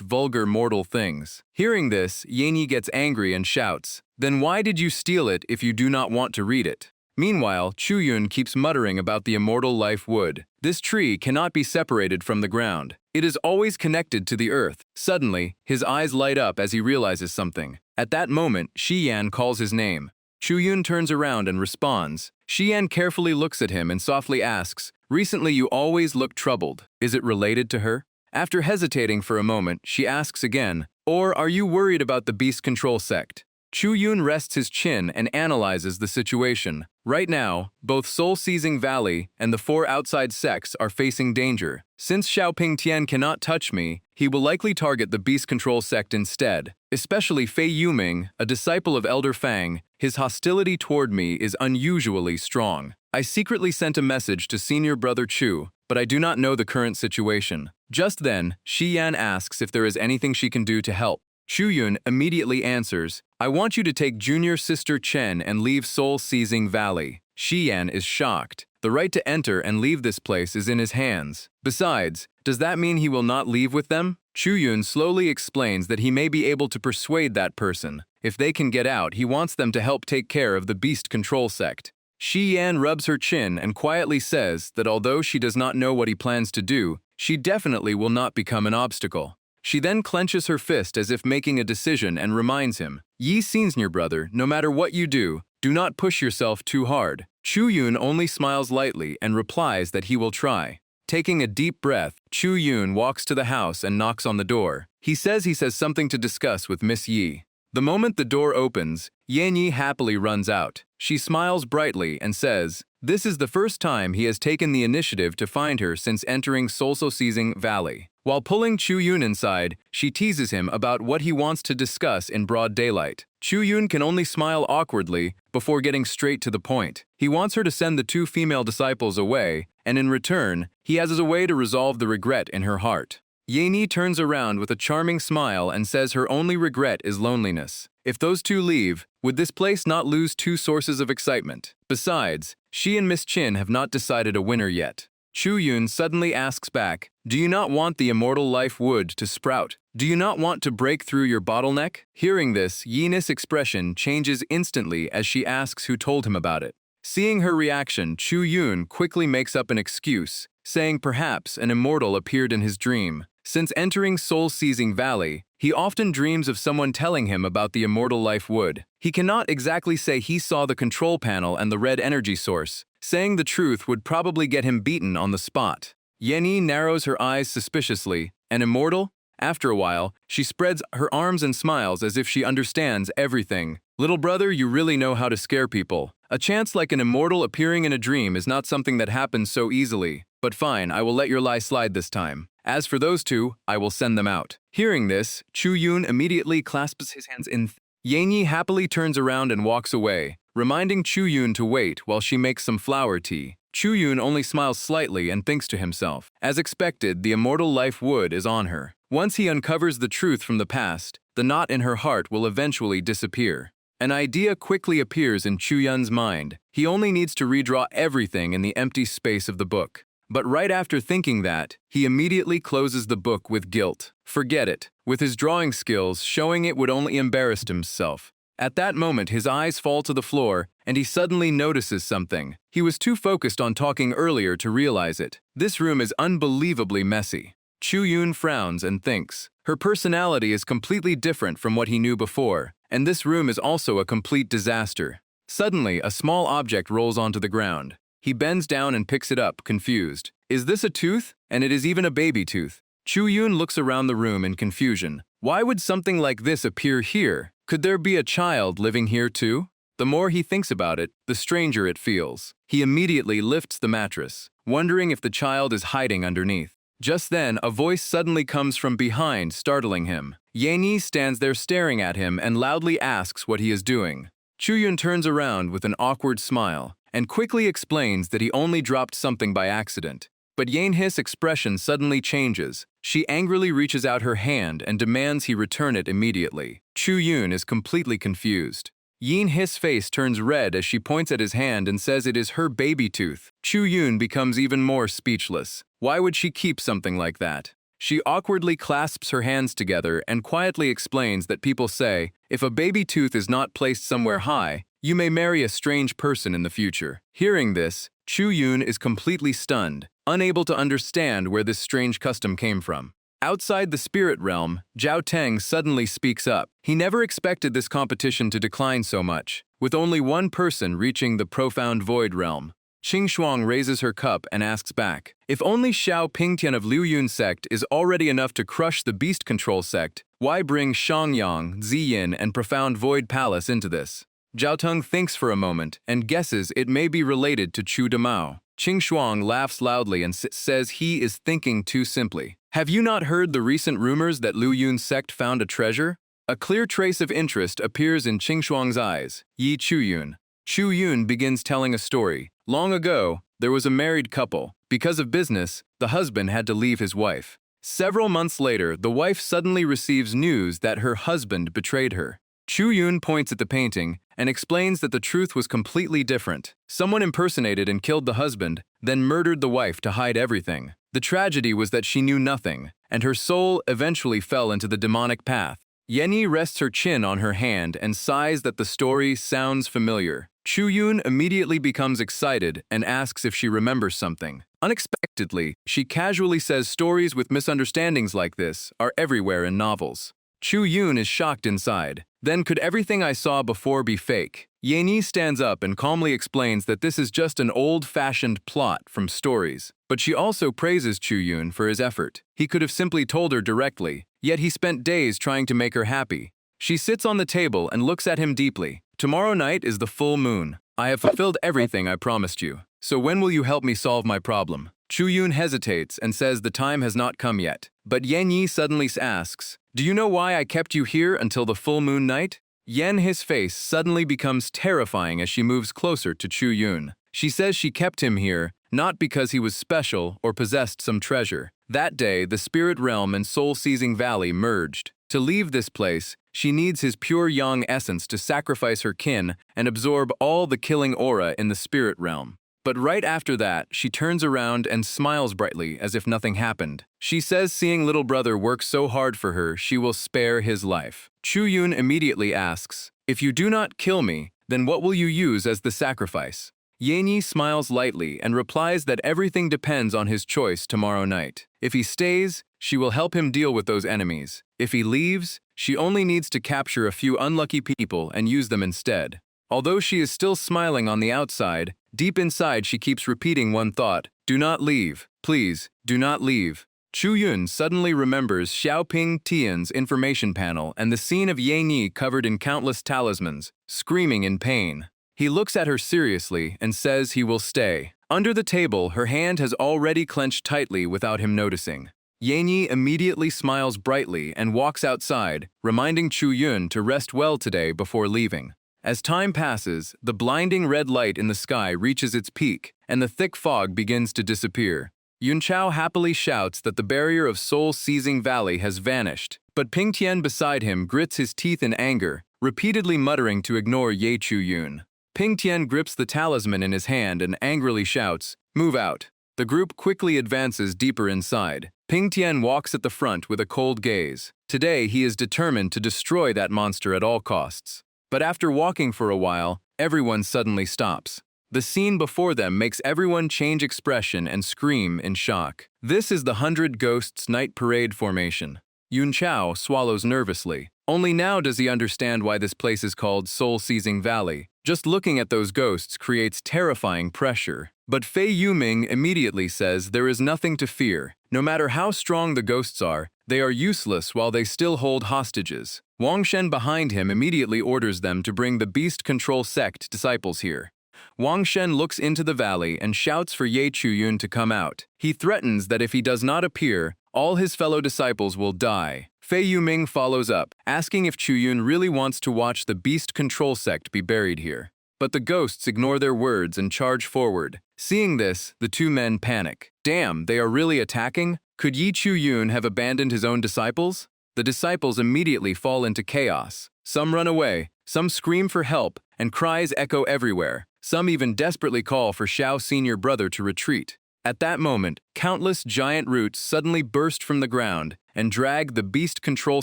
Speaker 1: vulgar mortal things. Hearing this, Ye Ni gets angry and shouts, then why did you steal it if you do not want to read it? Meanwhile, Chu Yun keeps muttering about the immortal life wood. This tree cannot be separated from the ground. It is always connected to the earth. Suddenly, his eyes light up as he realizes something. At that moment, Shi Yan calls his name. Chu Yun turns around and responds. Shi Yan carefully looks at him and softly asks, recently you always look troubled. Is it related to her? After hesitating for a moment, she asks again, or are you worried about the beast control sect? Chu Yun rests his chin and analyzes the situation. Right now, both Soul-Seizing Valley and the 4 outside sects are facing danger. Since Xiaoping Tian cannot touch me, he will likely target the beast control sect instead. Especially Fei Yuming, a disciple of Elder Fang, his hostility toward me is unusually strong. I secretly sent a message to senior brother Chu, but I do not know the current situation. Just then, Shi Yan asks if there is anything she can do to help. Chu Yun immediately answers, I want you to take junior sister Chen and leave Soul-Seizing Valley. Shi Yan is shocked. The right to enter and leave this place is in his hands. Besides, does that mean he will not leave with them? Chu Yun slowly explains that he may be able to persuade that person. If they can get out, he wants them to help take care of the beast control sect. Shi Yan rubs her chin and quietly says that although she does not know what he plans to do, she definitely will not become an obstacle. She then clenches her fist as if making a decision and reminds him, Yi Senior brother, no matter what you do not push yourself too hard. Chu Yun only smiles lightly and replies that he will try. Taking a deep breath, Chu Yun walks to the house and knocks on the door. He says something to discuss with Miss Yi. The moment the door opens, Yan Yi happily runs out. She smiles brightly and says, this is the first time he has taken the initiative to find her since entering Solso-Seizing Valley. While pulling Chu Yun inside, she teases him about what he wants to discuss in broad daylight. Chu Yun can only smile awkwardly before getting straight to the point. He wants her to send the 2 female disciples away, and in return, he has a way to resolve the regret in her heart. Yan Yi turns around with a charming smile and says her only regret is loneliness. If those 2 leave, would this place not lose 2 sources of excitement? Besides, she and Miss Chin have not decided a winner yet. Chu Yun suddenly asks back, do you not want the immortal life wood to sprout? Do you not want to break through your bottleneck? Hearing this, Yin's expression changes instantly as she asks who told him about it. Seeing her reaction, Chu Yun quickly makes up an excuse, saying perhaps an immortal appeared in his dream. Since entering Soul-Seizing Valley, he often dreams of someone telling him about the immortal life wood. He cannot exactly say he saw the control panel and the red energy source. Saying the truth would probably get him beaten on the spot. Yan Yi narrows her eyes suspiciously. An immortal? After a while, she spreads her arms and smiles as if she understands everything. Little brother, you really know how to scare people. A chance like an immortal appearing in a dream is not something that happens so easily. But fine, I will let your lie slide this time. As for those 2, I will send them out. Hearing this, Chu Yun immediately clasps his hands in. Yan Yi happily turns around and walks away, reminding Chu Yun to wait while she makes some flower tea. Chu Yun only smiles slightly and thinks to himself. As expected, the immortal life wood is on her. Once he uncovers the truth from the past, the knot in her heart will eventually disappear. An idea quickly appears in Chu Yun's mind. He only needs to redraw everything in the empty space of the book. But right after thinking that, he immediately closes the book with guilt. Forget it. With his drawing skills, showing it would only embarrass himself. At that moment, his eyes fall to the floor, and he suddenly notices something. He was too focused on talking earlier to realize it. This room is unbelievably messy. Chu Yun frowns and thinks. Her personality is completely different from what he knew before, and this room is also a complete disaster. Suddenly, a small object rolls onto the ground. He bends down and picks it up, confused. Is this a tooth? And it is even a baby tooth. Chu Yun looks around the room in confusion. Why would something like this appear here? Could there be a child living here too? The more he thinks about it, the stranger it feels. He immediately lifts the mattress, wondering if the child is hiding underneath. Just then, a voice suddenly comes from behind, startling him. Yan Yi stands there staring at him and loudly asks what he is doing. Chu Yun turns around with an awkward smile and quickly explains that he only dropped something by accident. But Yan Hi's expression suddenly changes. She angrily reaches out her hand and demands he return it immediately. Chu Yun is completely confused. Yan Hi's face turns red as she points at his hand and says it is her baby tooth. Chu Yun becomes even more speechless. Why would she keep something like that? She awkwardly clasps her hands together and quietly explains that people say, if a baby tooth is not placed somewhere high, you may marry a strange person in the future. Hearing this, Chu Yun is completely stunned, unable to understand where this strange custom came from. Outside the spirit realm, Zhao Teng suddenly speaks up. He never expected this competition to decline so much, with only one person reaching the profound void realm. Qing Shuang raises her cup and asks back, if only Xiao Pingtian of Liu Yun sect is already enough to crush the beast control sect, why bring Shangyang, Ziyin, and Profound Void Palace into this? Zhao Teng thinks for a moment and guesses it may be related to Chu Damao. Qing Shuang laughs loudly and says he is thinking too simply. Have you not heard the recent rumors that Liu Yun's sect found a treasure? A clear trace of interest appears in Qing Shuang's eyes. Yi Chu Yun. Chu Yun begins telling a story. Long ago, there was a married couple. Because of business, the husband had to leave his wife. Several months later, the wife suddenly receives news that her husband betrayed her. Chu Yun points at the painting and explains that the truth was completely different. Someone impersonated and killed the husband, then murdered the wife to hide everything. The tragedy was that she knew nothing, and her soul eventually fell into the demonic path. Yan Yi rests her chin on her hand and sighs that the story sounds familiar. Chu Yun immediately becomes excited and asks if she remembers something. Unexpectedly, she casually says stories with misunderstandings like this are everywhere in novels. Chu Yun is shocked inside. Then could everything I saw before be fake? Ye stands up and calmly explains that this is just an old-fashioned plot from stories. But she also praises Chu Yun for his effort. He could have simply told her directly, yet he spent days trying to make her happy. She sits on the table and looks at him deeply. Tomorrow night is the full moon. I have fulfilled everything I promised you. So when will you help me solve my problem? Chu Yun hesitates and says the time has not come yet. But Ye suddenly asks, do you know why I kept you here until the full moon night? His face suddenly becomes terrifying as she moves closer to Chu Yun. She says she kept him here, not because he was special or possessed some treasure. That day, the spirit realm and soul-seizing valley merged. To leave this place, she needs his pure yang essence to sacrifice her kin and absorb all the killing aura in the spirit realm. But right after that, she turns around and smiles brightly as if nothing happened. She says seeing little brother work so hard for her, she will spare his life. Chu Yun immediately asks, if you do not kill me, then what will you use as the sacrifice? Ye smiles lightly and replies that everything depends on his choice tomorrow night. If he stays, she will help him deal with those enemies. If he leaves, she only needs to capture a few unlucky people and use them instead. Although she is still smiling on the outside, deep inside she keeps repeating one thought, do not leave, please, do not leave. Chu Yun suddenly remembers Xiaoping Tian's information panel and the scene of Ye covered in countless talismans, screaming in pain. He looks at her seriously and says he will stay. Under the table, her hand has already clenched tightly without him noticing. Ye immediately smiles brightly and walks outside, reminding Chu Yun to rest well today before leaving. As time passes, the blinding red light in the sky reaches its peak, and the thick fog begins to disappear. Yun Chao happily shouts that the barrier of soul-seizing valley has vanished, but Ping Tian beside him grits his teeth in anger, repeatedly muttering to ignore Ye Chu Yun. Ping Tian grips the talisman in his hand and angrily shouts, move out. The group quickly advances deeper inside. Ping Tian walks at the front with a cold gaze. Today he is determined to destroy that monster at all costs. But after walking for a while, everyone suddenly stops. The scene before them makes everyone change expression and scream in shock. This is the 100 Ghosts Night Parade formation. Yun Chao swallows nervously. Only now does he understand why this place is called Soul-Seizing Valley. Just looking at those ghosts creates terrifying pressure. But Fei Yuming immediately says there is nothing to fear. No matter how strong the ghosts are, they are useless while they still hold hostages. Wang Shen behind him immediately orders them to bring the Beast Control Sect disciples here. Wang Shen looks into the valley and shouts for Ye Chu Yun to come out. He threatens that if he does not appear, all his fellow disciples will die. Fei Yuming follows up, asking if Chu Yun really wants to watch the Beast Control Sect be buried here. But the ghosts ignore their words and charge forward. Seeing this, the two men panic. Damn, they are really attacking? Could Ye Chu Yun have abandoned his own disciples? The disciples immediately fall into chaos. Some run away, some scream for help, and cries echo everywhere. Some even desperately call for Xiao's senior brother to retreat. At that moment, countless giant roots suddenly burst from the ground and drag the Beast Control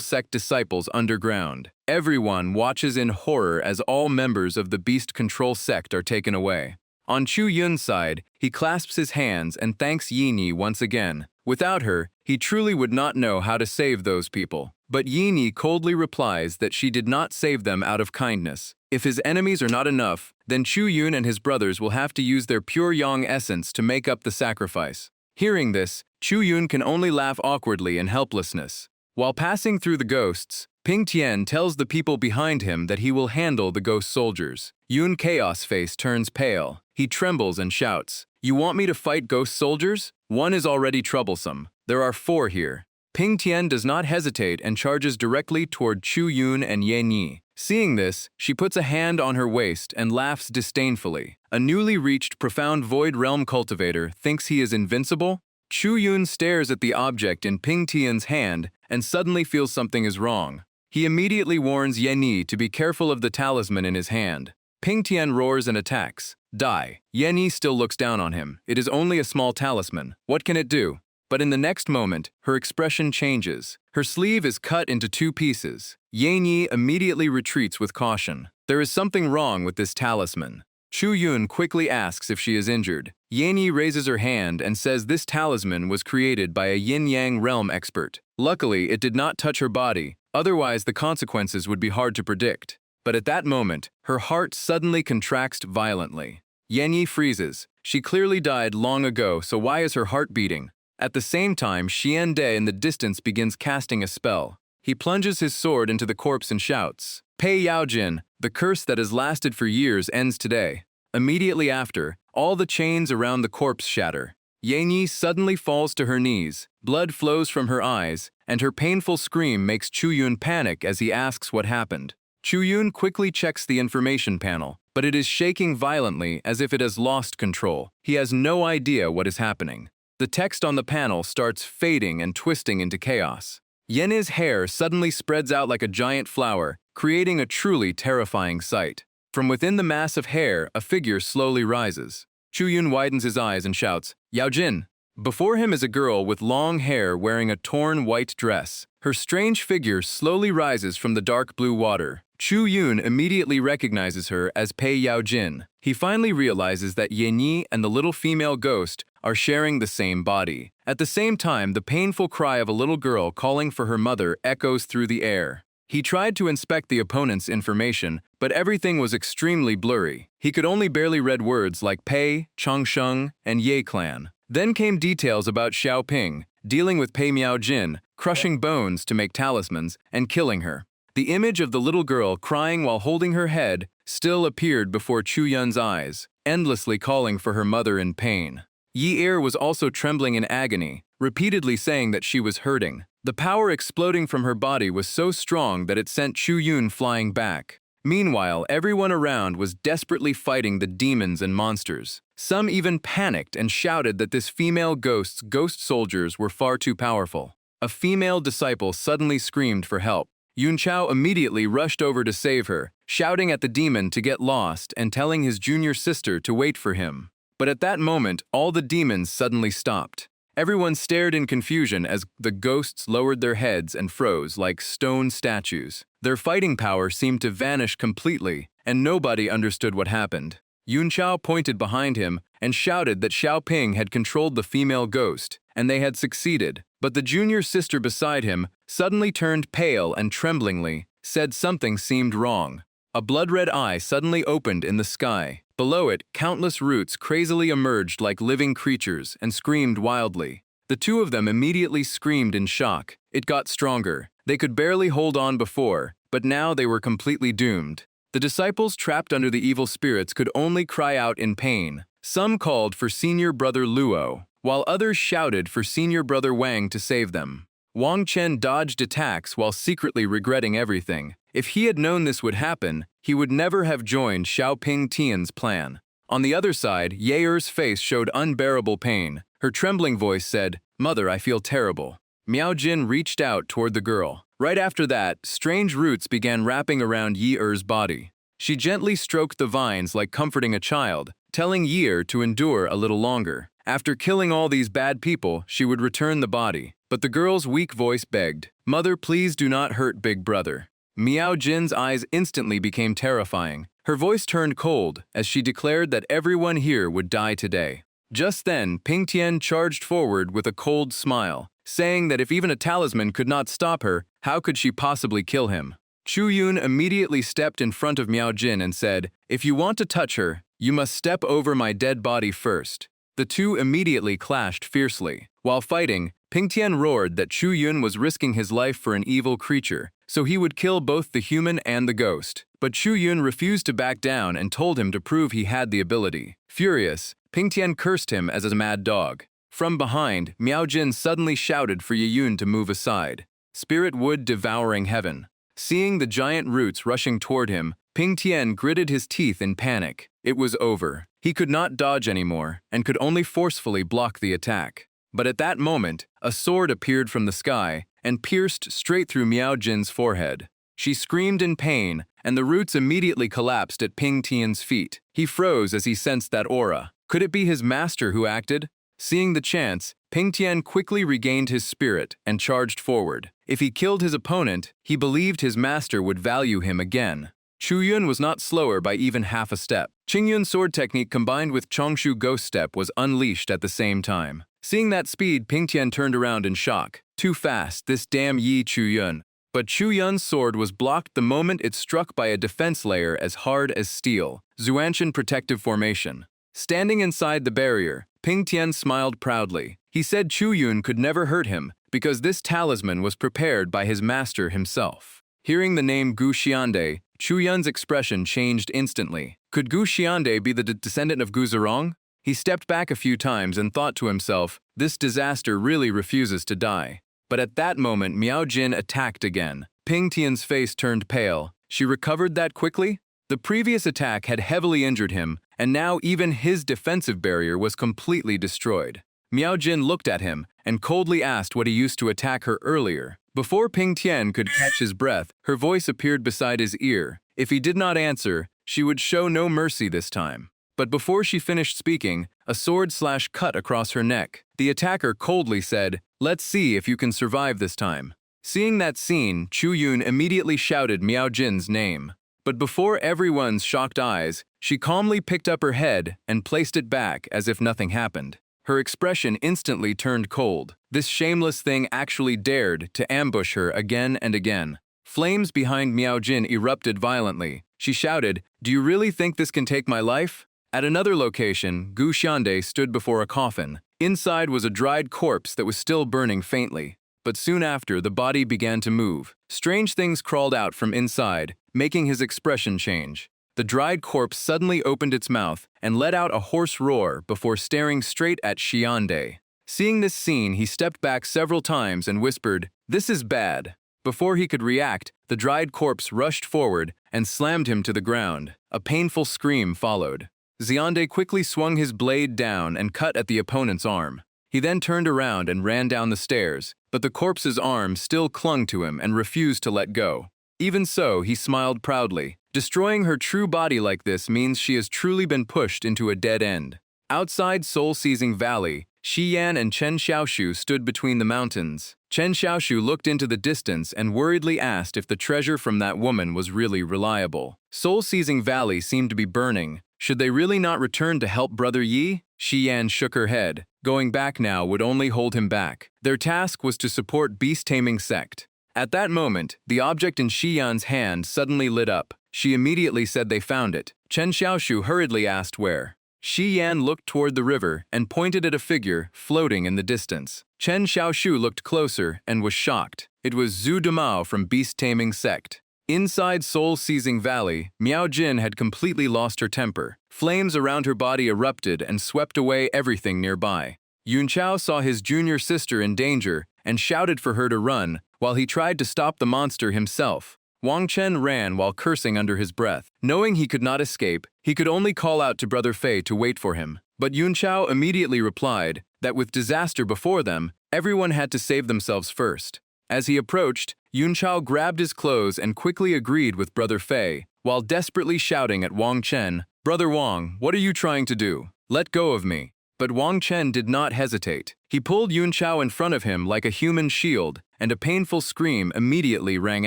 Speaker 1: Sect disciples underground. Everyone watches in horror as all members of the Beast Control Sect are taken away. On Chu Yun's side, he clasps his hands and thanks Yi once again. Without her, he truly would not know how to save those people. But Yi coldly replies that she did not save them out of kindness. If his enemies are not enough, then Chu Yun and his brothers will have to use their pure yang essence to make up the sacrifice. Hearing this, Chu Yun can only laugh awkwardly in helplessness. While passing through the ghosts, Ping Tian tells the people behind him that he will handle the ghost soldiers. Yun Chaos Face turns pale. He trembles and shouts, "You want me to fight ghost soldiers? One is already troublesome. There are 4 here." Ping Tian does not hesitate and charges directly toward Chu Yun and Ye. Seeing this, she puts a hand on her waist and laughs disdainfully. A newly reached Profound Void Realm cultivator thinks he is invincible? Chu Yun stares at the object in Ping Tian's hand and suddenly feels something is wrong. He immediately warns Ye to be careful of the talisman in his hand. Ping Tian roars and attacks. Die. Ye still looks down on him. It is only a small talisman. What can it do? But in the next moment, her expression changes. Her sleeve is cut into 2 pieces. Ye immediately retreats with caution. There is something wrong with this talisman. Chu Yun quickly asks if she is injured. Yanyi raises her hand and says this talisman was created by a yin-yang realm expert. Luckily, it did not touch her body, otherwise the consequences would be hard to predict. But at that moment, her heart suddenly contracts violently. Yanyi freezes. She clearly died long ago, so why is her heart beating? At the same time, Xian De in the distance begins casting a spell. He plunges his sword into the corpse and shouts, "Pei Yaojin, the curse that has lasted for years ends today." Immediately after, all the chains around the corpse shatter. Yanyi suddenly falls to her knees, blood flows from her eyes, and her painful scream makes Chu Yun panic as he asks what happened. Chu Yun quickly checks the information panel, but it is shaking violently as if it has lost control. He has no idea what is happening. The text on the panel starts fading and twisting into chaos. Yen's hair suddenly spreads out like a giant flower, creating a truly terrifying sight. From within the mass of hair, a figure slowly rises. Chu Yun widens his eyes and shouts, "Yaojin!" Before him is a girl with long hair wearing a torn white dress. Her strange figure slowly rises from the dark blue water. Chu Yun immediately recognizes her as Pei Yaojin. He finally realizes that Yanyi and the little female ghost are sharing the same body. At the same time, the painful cry of a little girl calling for her mother echoes through the air. He tried to inspect the opponent's information, but everything was extremely blurry. He could only barely read words like Pei, Changsheng, and Ye Clan. Then came details about Xiaoping, dealing with Pei Miaojin, crushing bones to make talismans, and killing her. The image of the little girl crying while holding her head still appeared before Chu Yun's eyes, endlessly calling for her mother in pain. Yi Er was also trembling in agony, repeatedly saying that she was hurting. The power exploding from her body was so strong that it sent Chu Yun flying back. Meanwhile, everyone around was desperately fighting the demons and monsters. Some even panicked and shouted that this female ghost's ghost soldiers were far too powerful. A female disciple suddenly screamed for help. Yun Chao immediately rushed over to save her, shouting at the demon to get lost and telling his junior sister to wait for him. But at that moment, all the demons suddenly stopped. Everyone stared in confusion as the ghosts lowered their heads and froze like stone statues. Their fighting power seemed to vanish completely, and nobody understood what happened. Yun Chao pointed behind him and shouted that Xiaoping had controlled the female ghost, and they had succeeded. But the junior sister beside him suddenly turned pale and tremblingly said something seemed wrong. A blood-red eye suddenly opened in the sky. Below it, countless roots crazily emerged like living creatures and screamed wildly. The two of them immediately screamed in shock. It got stronger. They could barely hold on before, but now they were completely doomed. The disciples trapped under the evil spirits could only cry out in pain. Some called for senior brother Luo, while others shouted for senior brother Wang to save them. Wang Chen dodged attacks while secretly regretting everything. If he had known this would happen, he would never have joined Xiaoping Tian's plan. On the other side, Ye Er's face showed unbearable pain. Her trembling voice said, "Mother, I feel terrible." Miao Jin reached out toward the girl. Right after that, strange roots began wrapping around Ye Er's body. She gently stroked the vines like comforting a child, telling Ye Er to endure a little longer. After killing all these bad people, she would return the body. But the girl's weak voice begged, "Mother, please do not hurt Big Brother." Miao Jin's eyes instantly became terrifying. Her voice turned cold as she declared that everyone here would die today. Just then, Ping Tian charged forward with a cold smile, saying that if even a talisman could not stop her, how could she possibly kill him? Chu Yun immediately stepped in front of Miao Jin and said, "If you want to touch her, you must step over my dead body first." The two immediately clashed fiercely. While fighting, Ping Tian roared that Chu Yun was risking his life for an evil creature, so he would kill both the human and the ghost. But Chu Yun refused to back down and told him to prove he had the ability. Furious, Ping Tian cursed him as a mad dog. From behind, Miao Jin suddenly shouted for Ye Yun to move aside. Spirit wood devouring heaven. Seeing the giant roots rushing toward him, Ping Tian gritted his teeth in panic. It was over. He could not dodge anymore and could only forcefully block the attack. But at that moment, a sword appeared from the sky and pierced straight through Miao Jin's forehead. She screamed in pain, and the roots immediately collapsed at Ping Tian's feet. He froze as he sensed that aura. Could it be his master who acted? Seeing the chance, Ping Tian quickly regained his spirit and charged forward. If he killed his opponent, he believed his master would value him again. Chu Yun was not slower by even half a step. Qingyun's sword technique combined with Chongshu ghost step was unleashed at the same time. Seeing that speed, Ping Tian turned around in shock. Too fast, this damn Yi Chuyun. But Chuyun's sword was blocked the moment it struck by a defense layer as hard as steel. Zuanshan protective formation. Standing inside the barrier, Ping Tian smiled proudly. He said Chuyun could never hurt him because this talisman was prepared by his master himself. Hearing the name Gu Xiande, Chuyun's expression changed instantly. Could Gu Xiande be the descendant of Gu Zerong? He stepped back a few times and thought to himself, this disaster really refuses to die. But at that moment, Miao Jin attacked again. Ping Tian's face turned pale. She recovered that quickly? The previous attack had heavily injured him, and now even his defensive barrier was completely destroyed. Miao Jin looked at him and coldly asked what he used to attack her earlier. Before Ping Tian could catch his breath, her voice appeared beside his ear. If he did not answer, she would show no mercy this time. But before she finished speaking, a sword slashed cut across her neck. The attacker coldly said, "Let's see if you can survive this time." Seeing that scene, Chuyun immediately shouted Miao Jin's name. But before everyone's shocked eyes, she calmly picked up her head and placed it back as if nothing happened. Her expression instantly turned cold. This shameless thing actually dared to ambush her again and again. Flames behind Miao Jin erupted violently. She shouted, "Do you really think this can take my life?" At another location, Gu Xiande stood before a coffin. Inside was a dried corpse that was still burning faintly. But soon after, the body began to move. Strange things crawled out from inside, making his expression change. The dried corpse suddenly opened its mouth and let out a hoarse roar before staring straight at Xiande. Seeing this scene, he stepped back several times and whispered, "This is bad." Before he could react, the dried corpse rushed forward and slammed him to the ground. A painful scream followed. Xiande quickly swung his blade down and cut at the opponent's arm. He then turned around and ran down the stairs, but the corpse's arm still clung to him and refused to let go. Even so, he smiled proudly. Destroying her true body like this means she has truly been pushed into a dead end. Outside Soul-Seizing Valley, Shi Yan and Chen Xiaoshu stood between the mountains. Chen Xiaoshu looked into the distance and worriedly asked if the treasure from that woman was really reliable. Soul-Seizing Valley seemed to be burning. Should they really not return to help Brother Yi? Shi Yan shook her head. Going back now would only hold him back. Their task was to support beast-taming sect. At that moment, the object in Shi Yan's hand suddenly lit up. She immediately said they found it. Chen Xiaoshu hurriedly asked where. Shi Yan looked toward the river and pointed at a figure floating in the distance. Chen Xiaoshu looked closer and was shocked. It was Zhu Demao from beast-taming sect. Inside Soul-Seizing Valley, Miao Jin had completely lost her temper. Flames around her body erupted and swept away everything nearby. Yun Chao saw his junior sister in danger and shouted for her to run, while he tried to stop the monster himself. Wang Chen ran while cursing under his breath. Knowing he could not escape, he could only call out to Brother Fei to wait for him. But Yun Chao immediately replied that with disaster before them, everyone had to save themselves first. As he approached, Yun Chao grabbed his clothes and quickly agreed with Brother Fei, while desperately shouting at Wang Chen, "Brother Wang, what are you trying to do? Let go of me." But Wang Chen did not hesitate. He pulled Yun Chao in front of him like a human shield, and a painful scream immediately rang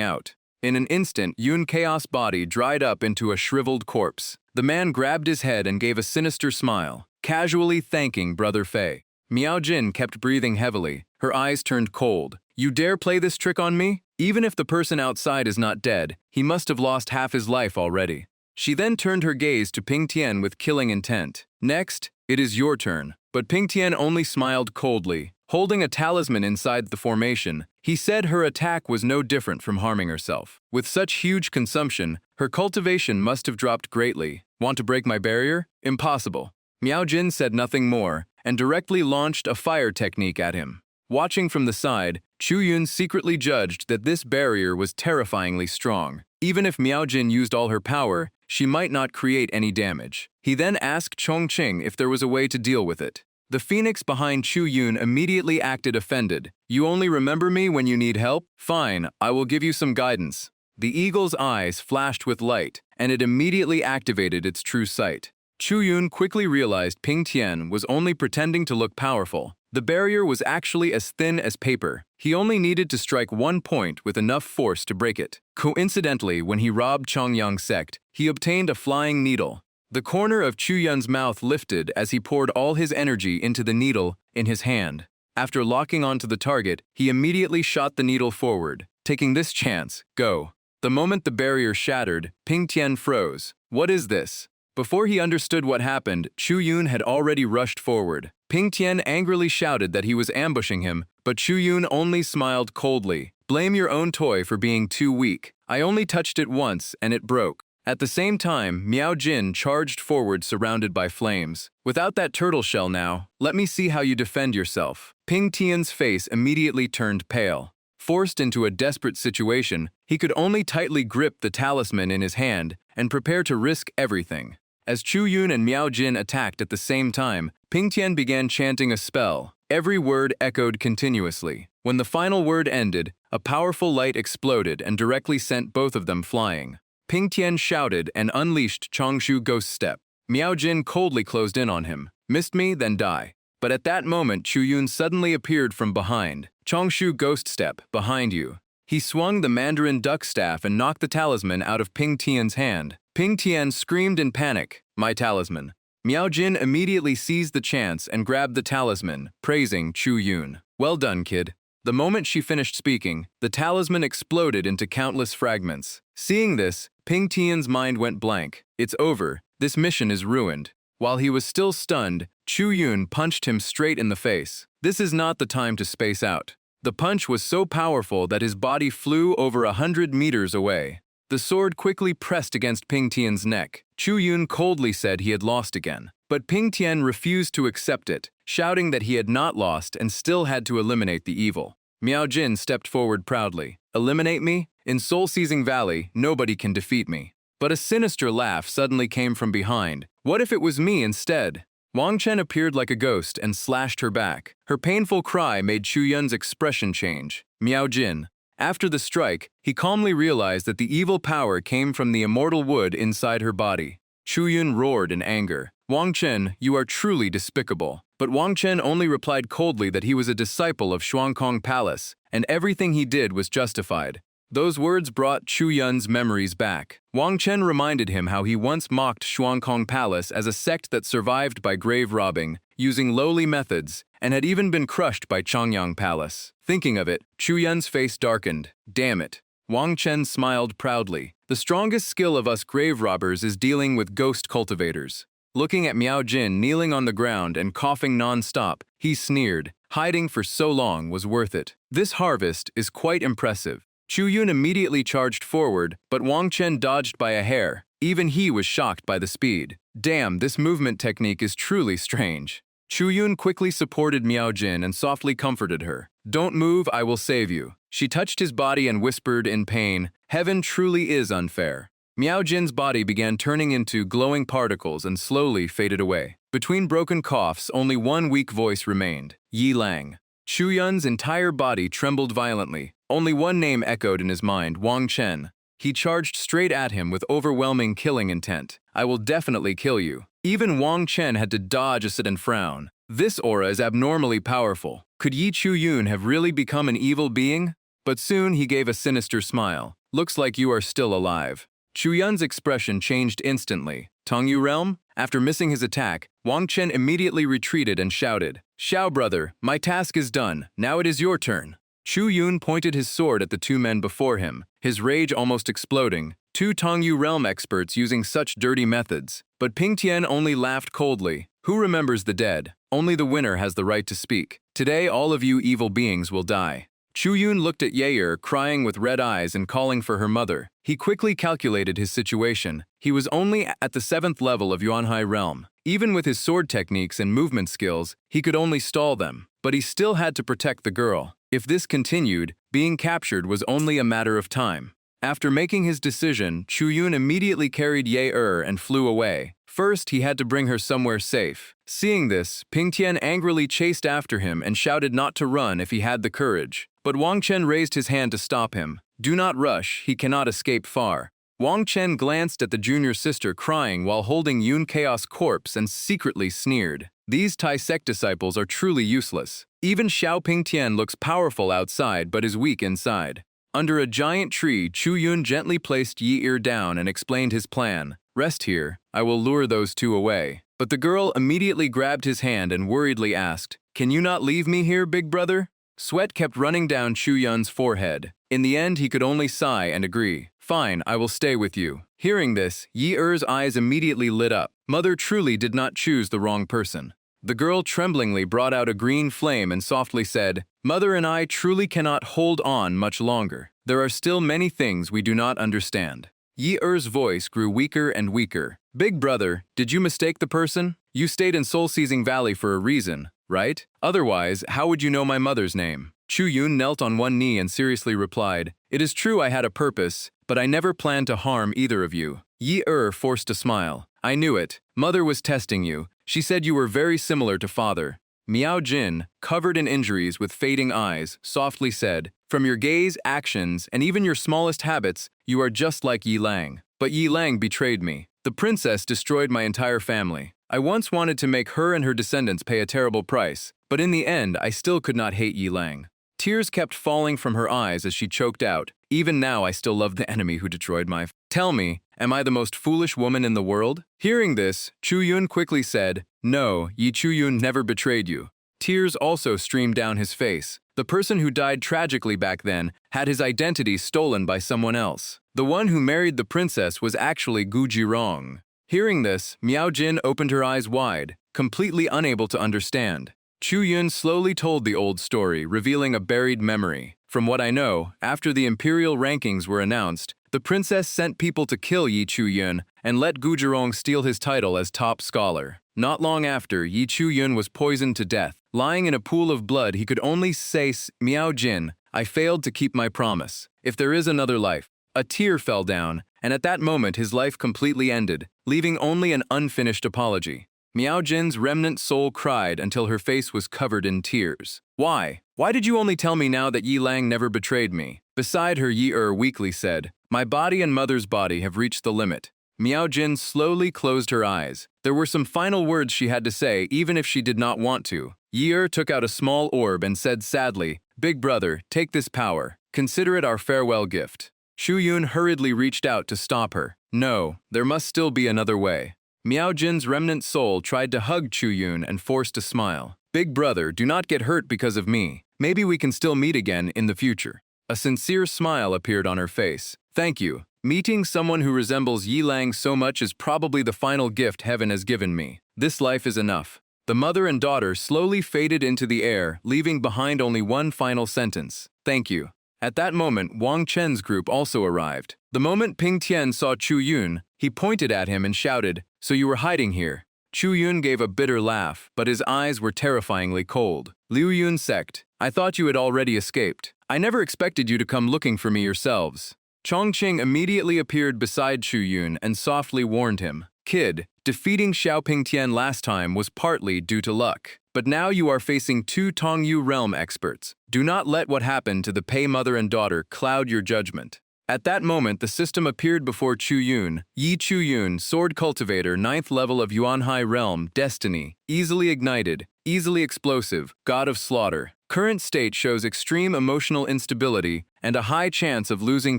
Speaker 1: out. In an instant, Yun Chaos' body dried up into a shriveled corpse. The man grabbed his head and gave a sinister smile, casually thanking Brother Fei. Miao Jin kept breathing heavily. Her eyes turned cold. "You dare play this trick on me? Even if the person outside is not dead, he must have lost half his life already." She then turned her gaze to Ping Tian with killing intent. "Next, it is your turn." But Ping Tian only smiled coldly. Holding a talisman inside the formation, he said her attack was no different from harming herself. With such huge consumption, her cultivation must have dropped greatly. "Want to break my barrier? Impossible." Miao Jin said nothing more, and directly launched a fire technique at him. Watching from the side, Chuyun secretly judged that this barrier was terrifyingly strong. Even if Miao Jin used all her power, she might not create any damage. He then asked Chongqing if there was a way to deal with it. The phoenix behind Chuyun immediately acted offended. "You only remember me when you need help? Fine, I will give you some guidance." The eagle's eyes flashed with light, and it immediately activated its true sight. Chuyun quickly realized Ping Tian was only pretending to look powerful. The barrier was actually as thin as paper. He only needed to strike one point with enough force to break it. Coincidentally, when he robbed Chongyang sect, he obtained a flying needle. The corner of Chu Yun's mouth lifted as he poured all his energy into the needle in his hand. After locking onto the target, he immediately shot the needle forward, taking this chance. Go. The moment the barrier shattered, Ping Tian froze. What is this? Before he understood what happened, Chu Yun had already rushed forward. Ping Tian angrily shouted that he was ambushing him, but Chu Yun only smiled coldly. Blame your own toy for being too weak. I only touched it once, and it broke. At the same time, Miao Jin charged forward surrounded by flames. Without that turtle shell now, let me see how you defend yourself. Ping Tian's face immediately turned pale. Forced into a desperate situation, he could only tightly grip the talisman in his hand and prepare to risk everything. As Chu Yun and Miao Jin attacked at the same time, Ping Tian began chanting a spell. Every word echoed continuously. When the final word ended, a powerful light exploded and directly sent both of them flying. Ping Tian shouted and unleashed Changshu Ghost Step. Miao Jin coldly closed in on him. Missed me, then die. But at that moment, Chu Yun suddenly appeared from behind. Changshu Ghost Step, behind you. He swung the Mandarin duck staff and knocked the talisman out of Ping Tian's hand. Ping Tian screamed in panic, my talisman. Miao Jin immediately seized the chance and grabbed the talisman, praising Chu Yun. Well done, kid. The moment she finished speaking, the talisman exploded into countless fragments. Seeing this, Ping Tian's mind went blank. It's over. This mission is ruined. While he was still stunned, Chu Yun punched him straight in the face. This is not the time to space out. The punch was so powerful that his body flew over 100 meters away. The sword quickly pressed against Ping Tian's neck. Chu Yun coldly said he had lost again. But Ping Tian refused to accept it, shouting that he had not lost and still had to eliminate the evil. Miao Jin stepped forward proudly. Eliminate me? In Soul-Seizing Valley, nobody can defeat me. But a sinister laugh suddenly came from behind. What if it was me instead? Wang Chen appeared like a ghost and slashed her back. Her painful cry made Chu Yun's expression change. Miao Jin. After the strike, he calmly realized that the evil power came from the immortal wood inside her body. Chu Yun roared in anger. Wang Chen, you are truly despicable. But Wang Chen only replied coldly that he was a disciple of Xuankong Palace, and everything he did was justified. Those words brought Chu Yun's memories back. Wang Chen reminded him how he once mocked Xuankong Palace as a sect that survived by grave robbing, using lowly methods, and had even been crushed by Changyang Palace. Thinking of it, Chu Yun's face darkened. Damn it. Wang Chen smiled proudly. The strongest skill of us grave robbers is dealing with ghost cultivators. Looking at Miao Jin kneeling on the ground and coughing non-stop, he sneered. Hiding for so long was worth it. This harvest is quite impressive. Chu Yun immediately charged forward, but Wang Chen dodged by a hair. Even he was shocked by the speed. Damn, this movement technique is truly strange. Chu Yun quickly supported Miao Jin and softly comforted her. Don't move, I will save you. She touched his body and whispered in pain, heaven truly is unfair. Miao Jin's body began turning into glowing particles and slowly faded away. Between broken coughs, only one weak voice remained, Yi Lang. Chu Yun's entire body trembled violently. Only one name echoed in his mind, Wang Chen. He charged straight at him with overwhelming killing intent. I will definitely kill you. Even Wang Chen had to dodge a sudden frown. This aura is abnormally powerful. Could Yi Chu Yun have really become an evil being? But soon he gave a sinister smile. Looks like you are still alive. Chu Yun's expression changed instantly. Tongyu realm? After missing his attack, Wang Chen immediately retreated and shouted, Xiao brother, my task is done. Now it is your turn. Chu Yun pointed his sword at the two men before him, his rage almost exploding. Two Tongyu realm experts using such dirty methods. But Ping Tian only laughed coldly. Who remembers the dead? Only the winner has the right to speak. Today all of you evil beings will die. Chu Yun looked at Yair, crying with red eyes and calling for her mother. He quickly calculated his situation. He was only at the 7th level of Yuanhai realm. Even with his sword techniques and movement skills, he could only stall them. But he still had to protect the girl. If this continued, being captured was only a matter of time. After making his decision, Chu Yun immediately carried Yair and flew away. First, he had to bring her somewhere safe. Seeing this, Ping Tian angrily chased after him and shouted not to run if he had the courage. But Wang Chen raised his hand to stop him. Do not rush, he cannot escape far. Wang Chen glanced at the junior sister crying while holding Yun Chaos' corpse and secretly sneered. These Tai sect disciples are truly useless. Even Xiao Ping Tian looks powerful outside but is weak inside. Under a giant tree, Chu Yun gently placed Yi Er down and explained his plan. Rest here, I will lure those two away. But the girl immediately grabbed his hand and worriedly asked, Can you not leave me here, big brother? Sweat kept running down Chu Yun's forehead. In the end, he could only sigh and agree. Fine, I will stay with you. Hearing this, Yi Er's eyes immediately lit up. Mother truly did not choose the wrong person. The girl tremblingly brought out a green flame and softly said, Mother and I truly cannot hold on much longer. There are still many things we do not understand. Yi Er's voice grew weaker and weaker. Big brother, did you mistake the person? You stayed in Soul Seizing Valley for a reason, right? Otherwise, how would you know my mother's name? Chu Yun knelt on one knee and seriously replied, It is true I had a purpose, but I never planned to harm either of you. Yi Er forced a smile. I knew it. Mother was testing you. She said you were very similar to father. Miao Jin, covered in injuries with fading eyes, softly said, From your gaze, actions, and even your smallest habits, you are just like Yi Lang. But Yi Lang betrayed me. The princess destroyed my entire family. I once wanted to make her and her descendants pay a terrible price, but in the end, I still could not hate Yi Lang. Tears kept falling from her eyes as she choked out, Even now I still love the enemy who destroyed my Tell me, am I the most foolish woman in the world? Hearing this, Chu Yun quickly said, No, Yi Chu Yun never betrayed you. Tears also streamed down his face. The person who died tragically back then had his identity stolen by someone else. The one who married the princess was actually Gu Jirong. Hearing this, Miao Jin opened her eyes wide, completely unable to understand. Chu Yun slowly told the old story, revealing a buried memory. From what I know, after the imperial rankings were announced, the princess sent people to kill Yi Chu Yun and let Gu Jirong steal his title as top scholar. Not long after, Yi Chu Yun was poisoned to death. Lying in a pool of blood, he could only say, Miao Jin, I failed to keep my promise. If there is another life. A tear fell down, and at that moment his life completely ended, leaving only an unfinished apology. Miao Jin's remnant soul cried until her face was covered in tears. Why? Why did you only tell me now that Yi Lang never betrayed me? Beside her, Yi Er weakly said, My body and mother's body have reached the limit. Miao Jin slowly closed her eyes. There were some final words she had to say, even if she did not want to. Yi Er took out a small orb and said sadly, Big brother, take this power. Consider it our farewell gift. Chu Yun hurriedly reached out to stop her. No, there must still be another way. Miao Jin's remnant soul tried to hug Chu Yun and forced a smile. Big brother, do not get hurt because of me. Maybe we can still meet again in the future. A sincere smile appeared on her face. Thank you. Meeting someone who resembles Yi Lang so much is probably the final gift heaven has given me. This life is enough. The mother and daughter slowly faded into the air, leaving behind only one final sentence. Thank you. At that moment, Wang Chen's group also arrived. The moment Ping Tian saw Chu Yun, he pointed at him and shouted, So you were hiding here. Chu Yun gave a bitter laugh, but his eyes were terrifyingly cold. Liu Yun sect, I thought you had already escaped. I never expected you to come looking for me yourselves. Chongqing immediately appeared beside Chu Yun and softly warned him, Kid, defeating Xiaoping Tian last time was partly due to luck. But now you are facing two Tongyu realm experts. Do not let what happened to the Pei mother and daughter cloud your judgment. At that moment, the system appeared before Chu Yun. Yi Chu Yun, Sword Cultivator, 9th level of Yuanhai Realm, Destiny, easily ignited, easily explosive, God of Slaughter. Current state shows extreme emotional instability and a high chance of losing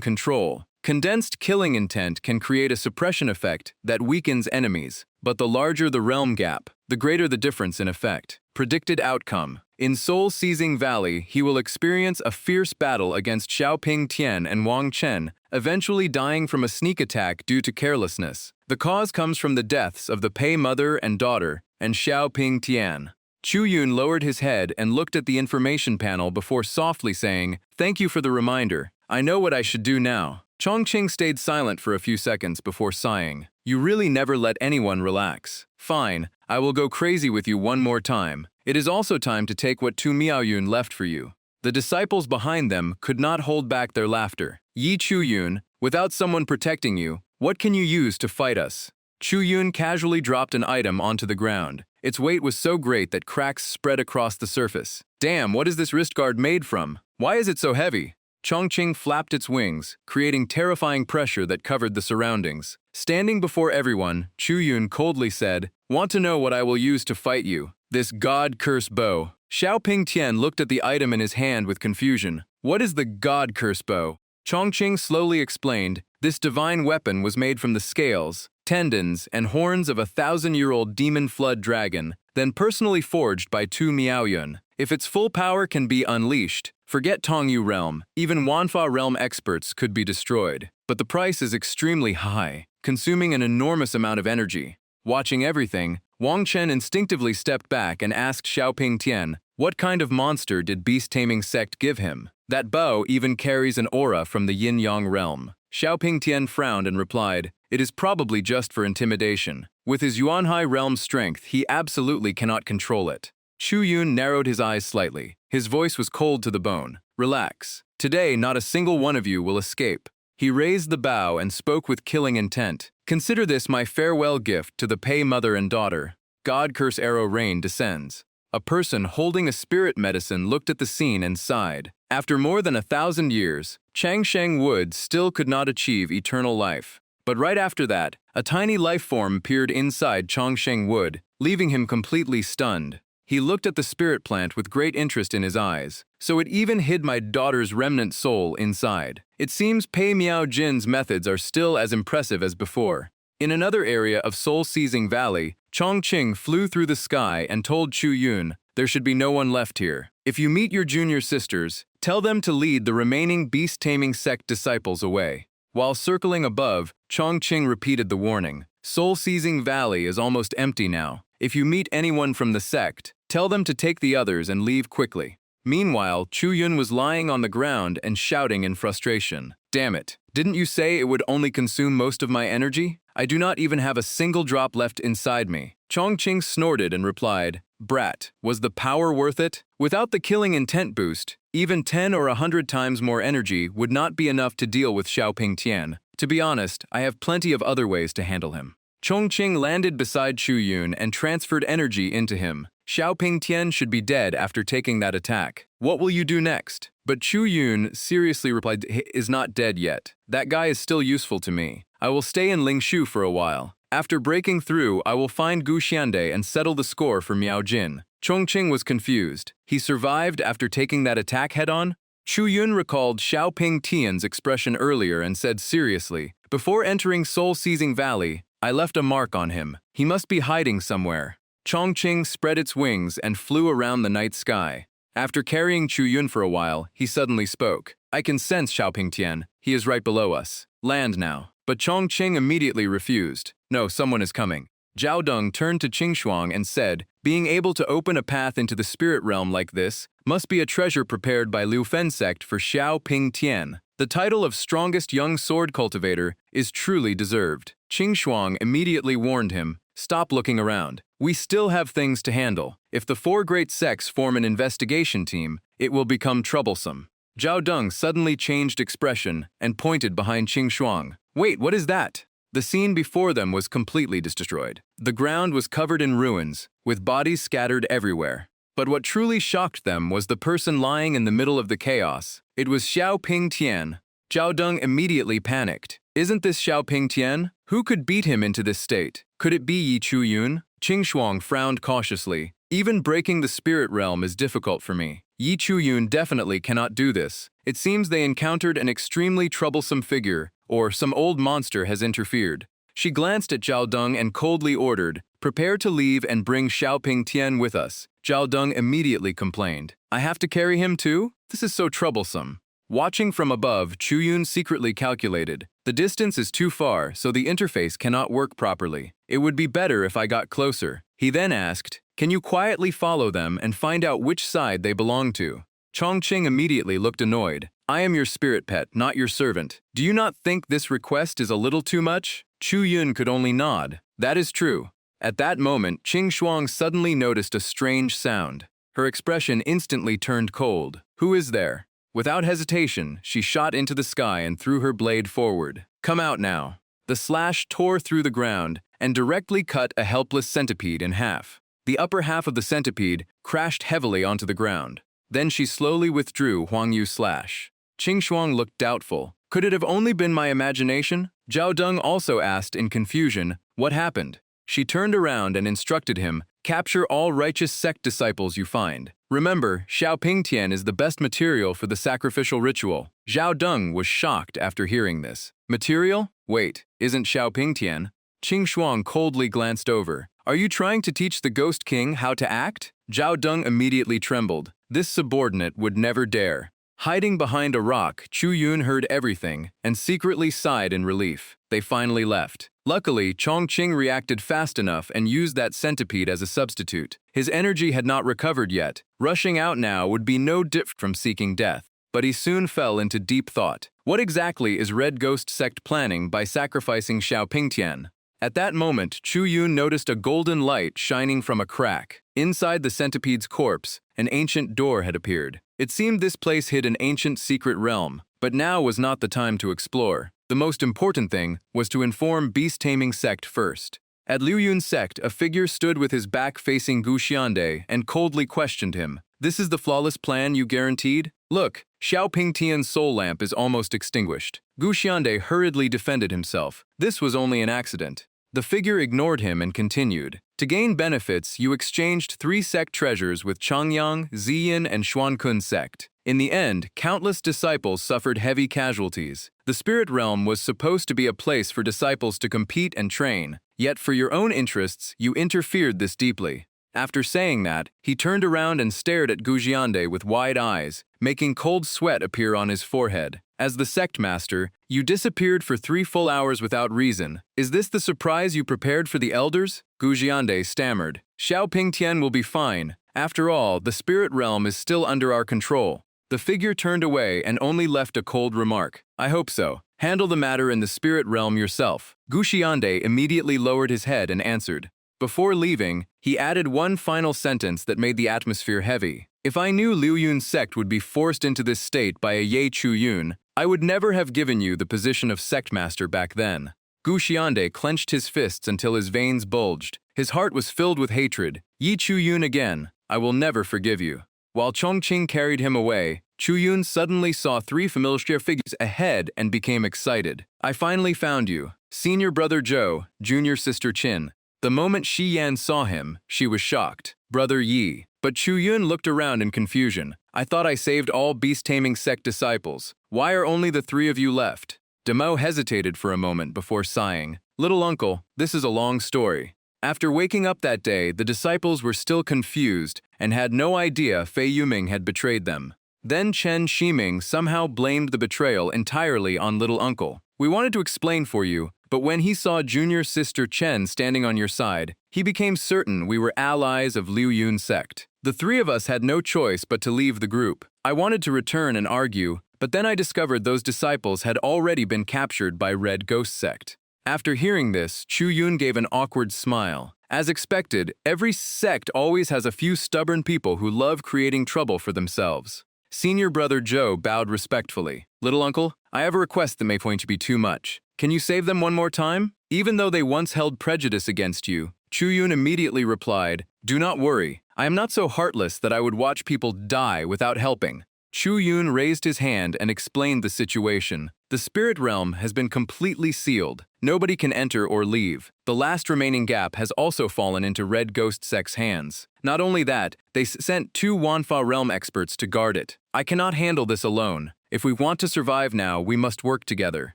Speaker 1: control. Condensed killing intent can create a suppression effect that weakens enemies, but the larger the realm gap, the greater the difference in effect. Predicted outcome. In Soul Seizing Valley, he will experience a fierce battle against Xiaoping Tian and Wang Chen, eventually dying from a sneak attack due to carelessness. The cause comes from the deaths of the Pei mother and daughter and Xiaoping Tian. Chu Yun lowered his head and looked at the information panel before softly saying, Thank you for the reminder. I know what I should do now. Chongqing stayed silent for a few seconds before sighing. You really never let anyone relax. Fine, I will go crazy with you one more time. It is also time to take what Tu Miaoyun left for you. The disciples behind them could not hold back their laughter. Yi Chu Yun, without someone protecting you, what can you use to fight us? Chu Yun casually dropped an item onto the ground. Its weight was so great that cracks spread across the surface. Damn, what is this wrist guard made from? Why is it so heavy? Chongqing flapped its wings, creating terrifying pressure that covered the surroundings. Standing before everyone, Chu Yun coldly said, Want to know what I will use to fight you? This god-cursed bow. Xiaoping Tian looked at the item in his hand with confusion. What is the god-cursed bow? Chongqing slowly explained, this divine weapon was made from the scales, tendons, and horns of a 1,000-year-old demon flood dragon, then personally forged by Tu Miaoyun. If its full power can be unleashed, forget Tongyu realm, even Wanfa realm experts could be destroyed. But the price is extremely high, consuming an enormous amount of energy. Watching everything, Wang Chen instinctively stepped back and asked Xiaoping Tian, what kind of monster did beast-taming sect give him? That bow even carries an aura from the yin-yang realm. Xiaoping Tian frowned and replied, it is probably just for intimidation. With his Yuanhai realm strength, he absolutely cannot control it. Chu Yun narrowed his eyes slightly. His voice was cold to the bone. Relax. Today, not a single one of you will escape. He raised the bow and spoke with killing intent. Consider this my farewell gift to the Pei mother and daughter. God curse arrow rain descends. A person holding a spirit medicine looked at the scene and sighed. After more than 1,000 years, Changsheng Wood still could not achieve eternal life. But right after that, a tiny life form appeared inside Changsheng Wood, leaving him completely stunned. He looked at the spirit plant with great interest in his eyes, so it even hid my daughter's remnant soul inside. It seems Pei Miao Jin's methods are still as impressive as before. In another area of soul-seizing valley, Chongqing flew through the sky and told Chu Yun, there should be no one left here. If you meet your junior sisters, tell them to lead the remaining beast-taming sect disciples away. While circling above, Chongqing repeated the warning. Soul-seizing valley is almost empty now. If you meet anyone from the sect, tell them to take the others and leave quickly. Meanwhile, Chu Yun was lying on the ground and shouting in frustration. Damn it, didn't you say it would only consume most of my energy? I do not even have a single drop left inside me. Chongqing snorted and replied, Brat, was the power worth it? Without the killing intent boost, even 10 or 100 times more energy would not be enough to deal with Xiaoping Tian. To be honest, I have plenty of other ways to handle him. Chongqing landed beside Chu Yun and transferred energy into him. Xiaoping Tian should be dead after taking that attack. What will you do next? But Chu Yun seriously replied, is not dead yet. That guy is still useful to me. I will stay in Lingshu for a while. After breaking through, I will find Gu Xiande and settle the score for Miao Jin. Chongqing was confused. He survived after taking that attack head-on? Chu Yun recalled Xiaoping Tian's expression earlier and said seriously, before entering Soul-Seizing Valley, I left a mark on him. He must be hiding somewhere. Chongqing spread its wings and flew around the night sky. After carrying Chu Yun for a while, he suddenly spoke. I can sense Xiaoping Tian. He is right below us. Land now. But Chongqing immediately refused. No, someone is coming. Zhao Deng turned to Qingshuang and said, being able to open a path into the spirit realm like this must be a treasure prepared by Liu Fen sect for Xiaoping Tian. The title of strongest young sword cultivator is truly deserved. Qingshuang immediately warned him, stop looking around. We still have things to handle. If the four great sects form an investigation team, it will become troublesome. Zhao Deng suddenly changed expression and pointed behind Qingshuang. Wait, what is that? The scene before them was completely destroyed. The ground was covered in ruins, with bodies scattered everywhere. But what truly shocked them was the person lying in the middle of the chaos. It was Xiaoping Tian. Zhao Deng immediately panicked. Isn't this Xiaoping Tian? Who could beat him into this state? Could it be Yi Chu Yun? Qingshuang frowned cautiously. Even breaking the spirit realm is difficult for me. Yi Chu Yun definitely cannot do this. It seems they encountered an extremely troublesome figure, or some old monster has interfered. She glanced at Zhao Deng and coldly ordered, prepare to leave and bring Xiaoping Tian with us. Zhao Deng immediately complained. I have to carry him too? This is so troublesome. Watching from above, Chu Yun secretly calculated. The distance is too far, so the interface cannot work properly. It would be better if I got closer. He then asked, can you quietly follow them and find out which side they belong to? Chongqing immediately looked annoyed. I am your spirit pet, not your servant. Do you not think this request is a little too much? Chu Yun could only nod. That is true. At that moment, Qingshuang suddenly noticed a strange sound. Her expression instantly turned cold. Who is there? Without hesitation, she shot into the sky and threw her blade forward. Come out now. The slash tore through the ground and directly cut a helpless centipede in half. The upper half of the centipede crashed heavily onto the ground. Then she slowly withdrew Huang Yu's slash. Qingshuang looked doubtful. Could it have only been my imagination? Zhao Deng also asked in confusion, what happened? She turned around and instructed him, Capture all righteous sect disciples you find. Remember, Xiaoping Tian is the best material for the sacrificial ritual. Zhao Deng was shocked after hearing this. Material? Wait, isn't Xiaoping Tian? Qing Shuang coldly glanced over. Are you trying to teach the Ghost King how to act? Zhao Deng immediately trembled. This subordinate would never dare. Hiding behind a rock, Chu Yun heard everything and secretly sighed in relief. They finally left. Luckily, Chongqing reacted fast enough and used that centipede as a substitute. His energy had not recovered yet. Rushing out now would be no different from seeking death. But he soon fell into deep thought. What exactly is Red Ghost Sect planning by sacrificing Xiaoping Tian? At that moment, Chu Yun noticed a golden light shining from a crack. Inside the centipede's corpse, an ancient door had appeared. It seemed this place hid an ancient secret realm, but now was not the time to explore. The most important thing was to inform beast-taming sect first. At Liu Yun's sect, a figure stood with his back facing Gu Xiande and coldly questioned him. This is the flawless plan you guaranteed? Look, Xiaoping Tian's soul lamp is almost extinguished. Gu Xiande hurriedly defended himself. This was only an accident. The figure ignored him and continued. To gain benefits, you exchanged 3 sect treasures with Changyang, Ziyin, and Xuankun sect. In the end, countless disciples suffered heavy casualties. The spirit realm was supposed to be a place for disciples to compete and train, yet for your own interests, you interfered this deeply. After saying that, he turned around and stared at Gujiande with wide eyes, making cold sweat appear on his forehead. As the sect master, you disappeared for 3 full hours without reason. Is this the surprise you prepared for the elders? Gujiande stammered. Xiaoping Tian will be fine. After all, the spirit realm is still under our control. The figure turned away and only left a cold remark. I hope so. Handle the matter in the spirit realm yourself. Gujiande immediately lowered his head and answered. Before leaving, he added one final sentence that made the atmosphere heavy. If I knew Liu Yun's sect would be forced into this state by a Ye Chu Yun, I would never have given you the position of sect master back then. Gu Xiande clenched his fists until his veins bulged. His heart was filled with hatred. Yi Chu Yun again, I will never forgive you. While Chongqing carried him away, Chu Yun suddenly saw 3 familiar figures ahead and became excited. I finally found you. Senior brother Zhou, junior sister Qin. The moment Shi Yan saw him, she was shocked. Brother Yi. But Chu Yun looked around in confusion. I thought I saved all beast-taming sect disciples. Why are only the 3 of you left? Demo hesitated for a moment before sighing. Little uncle, this is a long story. After waking up that day, the disciples were still confused and had no idea Fei Yuming had betrayed them. Then Chen Shiming somehow blamed the betrayal entirely on little uncle. We wanted to explain for you, but when he saw junior sister Chen standing on your side, he became certain we were allies of Liu Yun's sect. The 3 of us had no choice but to leave the group. I wanted to return and argue, but then I discovered those disciples had already been captured by Red Ghost Sect. After hearing this, Chu Yun gave an awkward smile. As expected, every sect always has a few stubborn people who love creating trouble for themselves. Senior brother Zhou bowed respectfully. Little uncle, I have a request that may point to be too much. Can you save them one more time? Even though they once held prejudice against you, Chu Yun immediately replied, Do not worry. I am not so heartless that I would watch people die without helping. Chu Yun raised his hand and explained the situation. The spirit realm has been completely sealed. Nobody can enter or leave. The last remaining gap has also fallen into Red Ghost Sect's hands. Not only that, they sent 2 Wanfa realm experts to guard it. I cannot handle this alone. If we want to survive now, we must work together.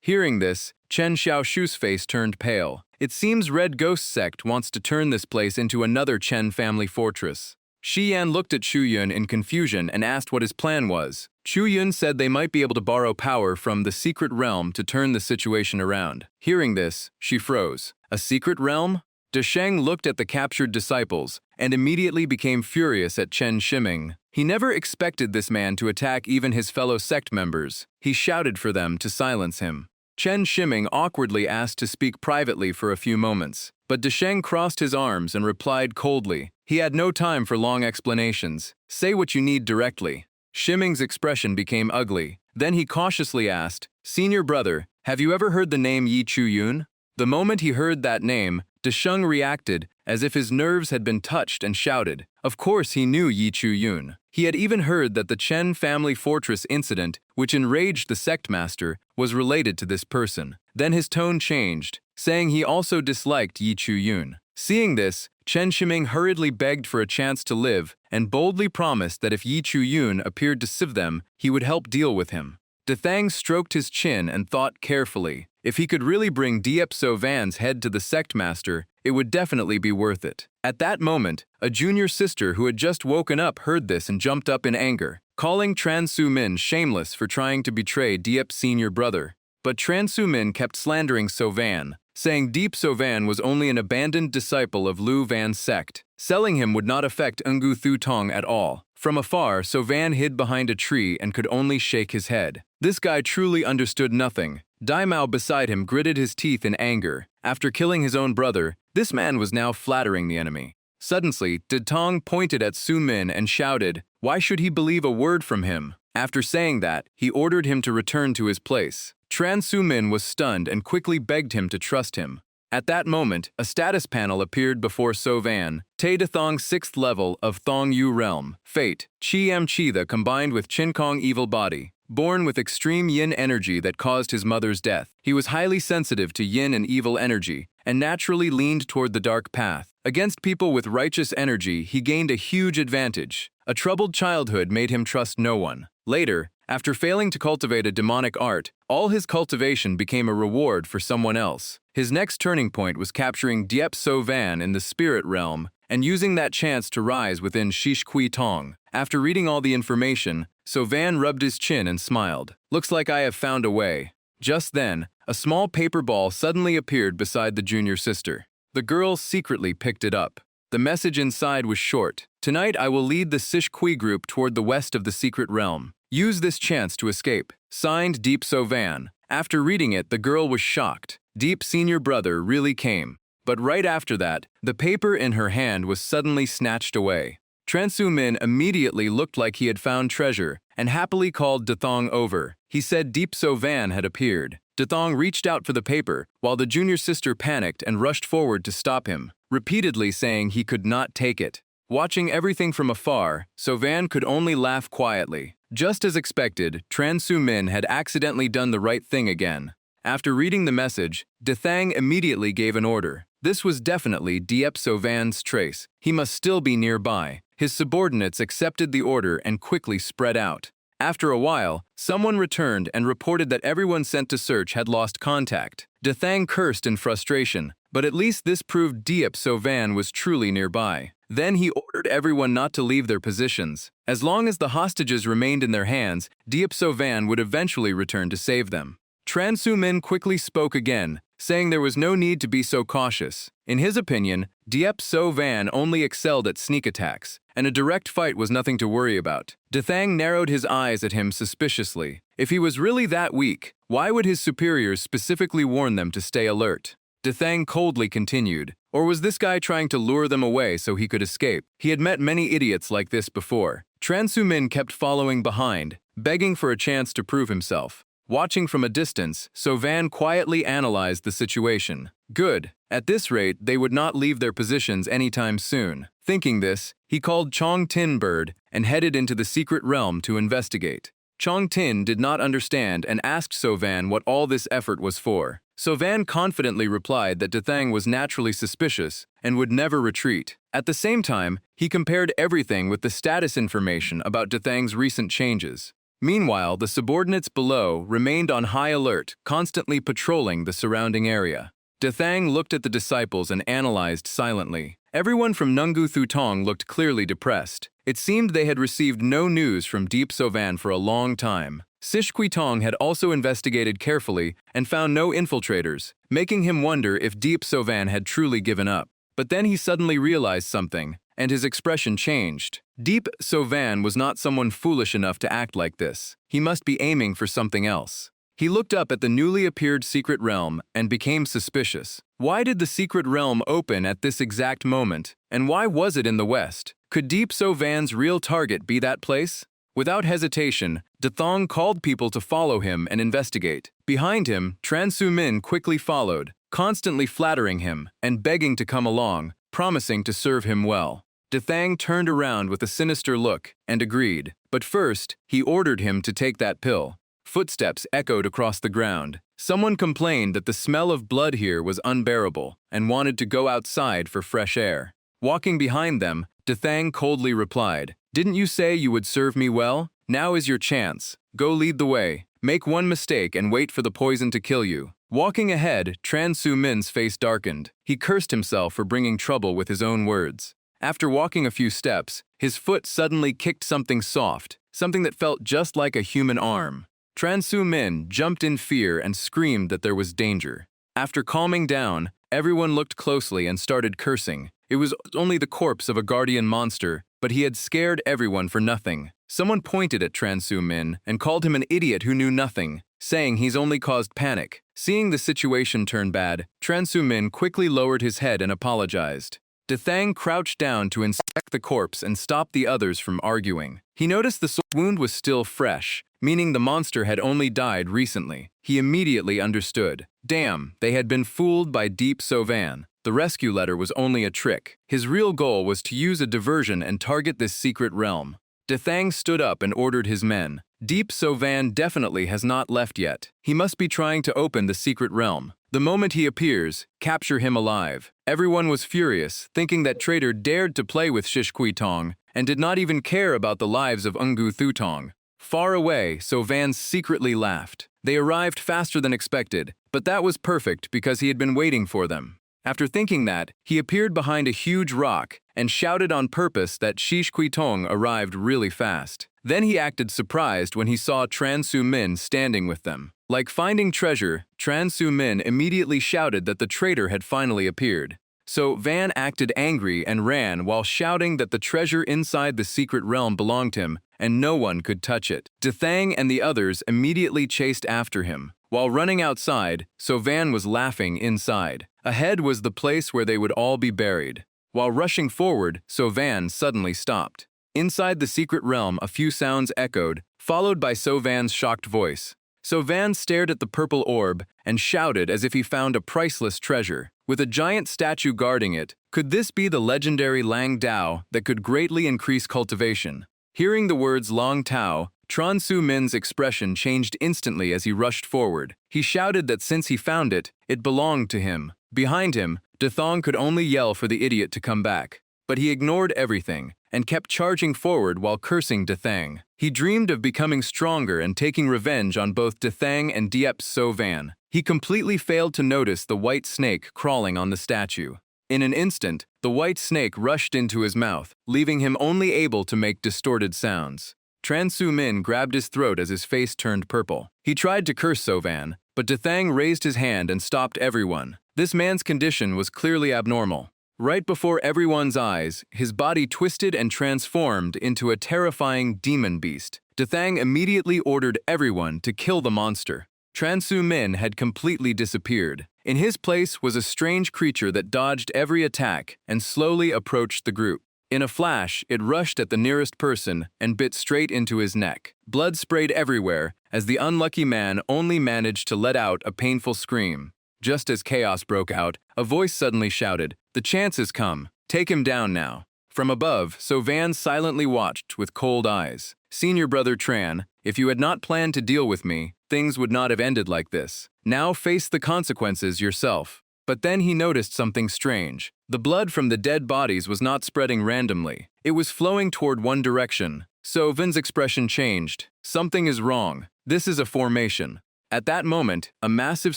Speaker 1: Hearing this, Chen Xiaoshu's face turned pale. It seems Red Ghost Sect wants to turn this place into another Chen family fortress. Shi Yan looked at Chu Yun in confusion and asked what his plan was. Chu Yun said they might be able to borrow power from the secret realm to turn the situation around. Hearing this, she froze. A secret realm? Desheng looked at the captured disciples and immediately became furious at Chen Shiming. He never expected this man to attack even his fellow sect members. He shouted for them to silence him. Chen Shiming awkwardly asked to speak privately for a few moments, but Desheng crossed his arms and replied coldly. He had no time for long explanations. Say what you need directly. Shiming's expression became ugly. Then he cautiously asked, Senior brother, have you ever heard the name Yi Chu Yun? The moment he heard that name, Desheng reacted as if his nerves had been touched and shouted. Of course he knew Yi Chu Yun. He had even heard that the Chen family fortress incident, which enraged the sect master, was related to this person. Then his tone changed, saying he also disliked Yi Chu Yun. Seeing this, Chen Shiming hurriedly begged for a chance to live and boldly promised that if Yi Chu-yun appeared to sieve them, he would help deal with him. De Thang stroked his chin and thought carefully. If he could really bring Diep So Van's head to the sect master, it would definitely be worth it. At that moment, a junior sister who had just woken up heard this and jumped up in anger, calling Tran Su Min shameless for trying to betray Diep's senior brother. But Tran Su Min kept slandering So Van, saying Diep So Van was only an abandoned disciple of Lu Van's sect. Selling him would not affect Ngu Thu Tong at all. From afar, So Van hid behind a tree and could only shake his head. This guy truly understood nothing. Dai Mao beside him gritted his teeth in anger. After killing his own brother, this man was now flattering the enemy. Suddenly, De Tong pointed at Su Min and shouted, "Why should he believe a word from him?" After saying that, he ordered him to return to his place. Tran Su Min was stunned and quickly begged him to trust him. At that moment, a status panel appeared before So Van. Te De Thong's 6th level of Thong Yu Realm. Fate, Chi Am Chi the combined with Chin Kong Evil Body. Born with extreme yin energy that caused his mother's death, he was highly sensitive to yin and evil energy, and naturally leaned toward the dark path. Against people with righteous energy, he gained a huge advantage. A troubled childhood made him trust no one. Later, after failing to cultivate a demonic art, all his cultivation became a reward for someone else. His next turning point was capturing Diep So Van in the spirit realm and using that chance to rise within Shish Kui Tong. After reading all the information, So Van rubbed his chin and smiled. "Looks like I have found a way." Just then, a small paper ball suddenly appeared beside the junior sister. The girl secretly picked it up. The message inside was short. "Tonight I will lead the Sish Kui group toward the west of the secret realm. Use this chance to escape." Signed, Deep So Van. After reading it, the girl was shocked. Deep's senior brother really came. But right after that, the paper in her hand was suddenly snatched away. Tran Su Min immediately looked like he had found treasure and happily called De Thong over. He said Deep So Van had appeared. De Thong reached out for the paper, while the junior sister panicked and rushed forward to stop him, repeatedly saying he could not take it. Watching everything from afar, So Van could only laugh quietly. Just as expected, Tran Su Min had accidentally done the right thing again. After reading the message, De Thang immediately gave an order. This was definitely Diep So Van's trace. He must still be nearby. His subordinates accepted the order and quickly spread out. After a while, someone returned and reported that everyone sent to search had lost contact. De Thang cursed in frustration, but at least this proved Diep So Van was truly nearby. Then he ordered everyone not to leave their positions. As long as the hostages remained in their hands, Diep So Van would eventually return to save them. Tran Su Min quickly spoke again, saying there was no need to be so cautious. In his opinion, Diep So Van only excelled at sneak attacks, and a direct fight was nothing to worry about. De Thang narrowed his eyes at him suspiciously. If he was really that weak, why would his superiors specifically warn them to stay alert? De Thang coldly continued, or was this guy trying to lure them away so he could escape? He had met many idiots like this before. Tran Su Min kept following behind, begging for a chance to prove himself. Watching from a distance, So Van quietly analyzed the situation. Good. At this rate, they would not leave their positions anytime soon. Thinking this, he called Chong Tin Bird and headed into the secret realm to investigate. Chong Tin did not understand and asked So Van what all this effort was for. So Van confidently replied that De Thang was naturally suspicious and would never retreat. At the same time, he compared everything with the status information about De Thang's recent changes. Meanwhile, the subordinates below remained on high alert, constantly patrolling the surrounding area. De Thang looked at the disciples and analyzed silently. Everyone from Nungu Thu Tong looked clearly depressed. It seemed they had received no news from Deep So Van for a long time. Sish Kui Tong had also investigated carefully and found no infiltrators, making him wonder if Deep So Van had truly given up. But then he suddenly realized something, and his expression changed. Deep So Van was not someone foolish enough to act like this. He must be aiming for something else. He looked up at the newly appeared secret realm and became suspicious. Why did the secret realm open at this exact moment, and why was it in the west? Could Deep So Van's real target be that place? Without hesitation, De Thong called people to follow him and investigate. Behind him, Tran Su Min quickly followed, constantly flattering him and begging to come along, promising to serve him well. De Thang turned around with a sinister look and agreed, but first, he ordered him to take that pill. footsteps echoed across the ground. Someone complained that the smell of blood here was unbearable and wanted to go outside for fresh air. Walking behind them, Dethang coldly replied, "Didn't you say you would serve me well? Now is your chance. Go lead the way. Make one mistake and wait for the poison to kill you." Walking ahead, Tran Su Min's face darkened. He cursed himself for bringing trouble with his own words. After walking a few steps, his foot suddenly kicked something soft, something that felt just like a human arm. Tran Su Min jumped in fear and screamed that there was danger. After calming down, everyone looked closely and started cursing. It was only the corpse of a guardian monster, but he had scared everyone for nothing. Someone pointed at Tran Su Min and called him an idiot who knew nothing, saying he's only caused panic. Seeing the situation turn bad, Tran Su Min quickly lowered his head and apologized. Dethang crouched down to inspect the corpse and stop the others from arguing. He noticed the wound was still fresh, meaning the monster had only died recently. He immediately understood. Damn, they had been fooled by Deep Sovan. The rescue letter was only a trick. His real goal was to use a diversion and target this secret realm. Dethang stood up and ordered his men. Deep Sovan definitely has not left yet. He must be trying to open the secret realm. The moment he appears, capture him alive. Everyone was furious, thinking that traitor dared to play with Shishkui Tong and did not even care about the lives of Ungu Thutong. Far away, Sovan secretly laughed. They arrived faster than expected, but that was perfect because he had been waiting for them. After thinking that, he appeared behind a huge rock and shouted on purpose that Shish Kui Tong arrived really fast. Then he acted surprised when he saw Tran Su Min standing with them. Like finding treasure, Tran Su Min immediately shouted that the traitor had finally appeared. So Van acted angry and ran while shouting that the treasure inside the secret realm belonged to him and no one could touch it. Dethang and the others immediately chased after him. While running outside, Sovan was laughing inside. Ahead was the place where they would all be buried. While rushing forward, Sovan suddenly stopped. Inside the secret realm, a few sounds echoed, followed by Sovan's shocked voice. Sovan stared at the purple orb and shouted as if he found a priceless treasure. With a giant statue guarding it, could this be the legendary Lang Dao that could greatly increase cultivation? Hearing the words Long Tao, Tran Su Min's expression changed instantly as he rushed forward. He shouted that since he found it, it belonged to him. Behind him, Dethang could only yell for the idiot to come back. But he ignored everything and kept charging forward while cursing Dethang. He dreamed of becoming stronger and taking revenge on both Dethang and Diep Sovan. He completely failed to notice the white snake crawling on the statue. In an instant, the white snake rushed into his mouth, leaving him only able to make distorted sounds. Tran Su Min grabbed his throat as his face turned purple. He tried to curse Sovan, but Dethang raised his hand and stopped everyone. This man's condition was clearly abnormal. Right before everyone's eyes, his body twisted and transformed into a terrifying demon beast. Dethang immediately ordered everyone to kill the monster. Tran Su Min had completely disappeared. In his place was a strange creature that dodged every attack and slowly approached the group. In a flash, it rushed at the nearest person and bit straight into his neck. Blood sprayed everywhere as the unlucky man only managed to let out a painful scream. Just as chaos broke out, a voice suddenly shouted, "The chance has come. Take him down now." From above, Sovan silently watched with cold eyes. "Senior brother Tran, if you had not planned to deal with me, things would not have ended like this. Now face the consequences yourself." But then he noticed something strange. The blood from the dead bodies was not spreading randomly. It was flowing toward one direction. Sovan's expression changed. Something is wrong. This is a formation. At that moment, a massive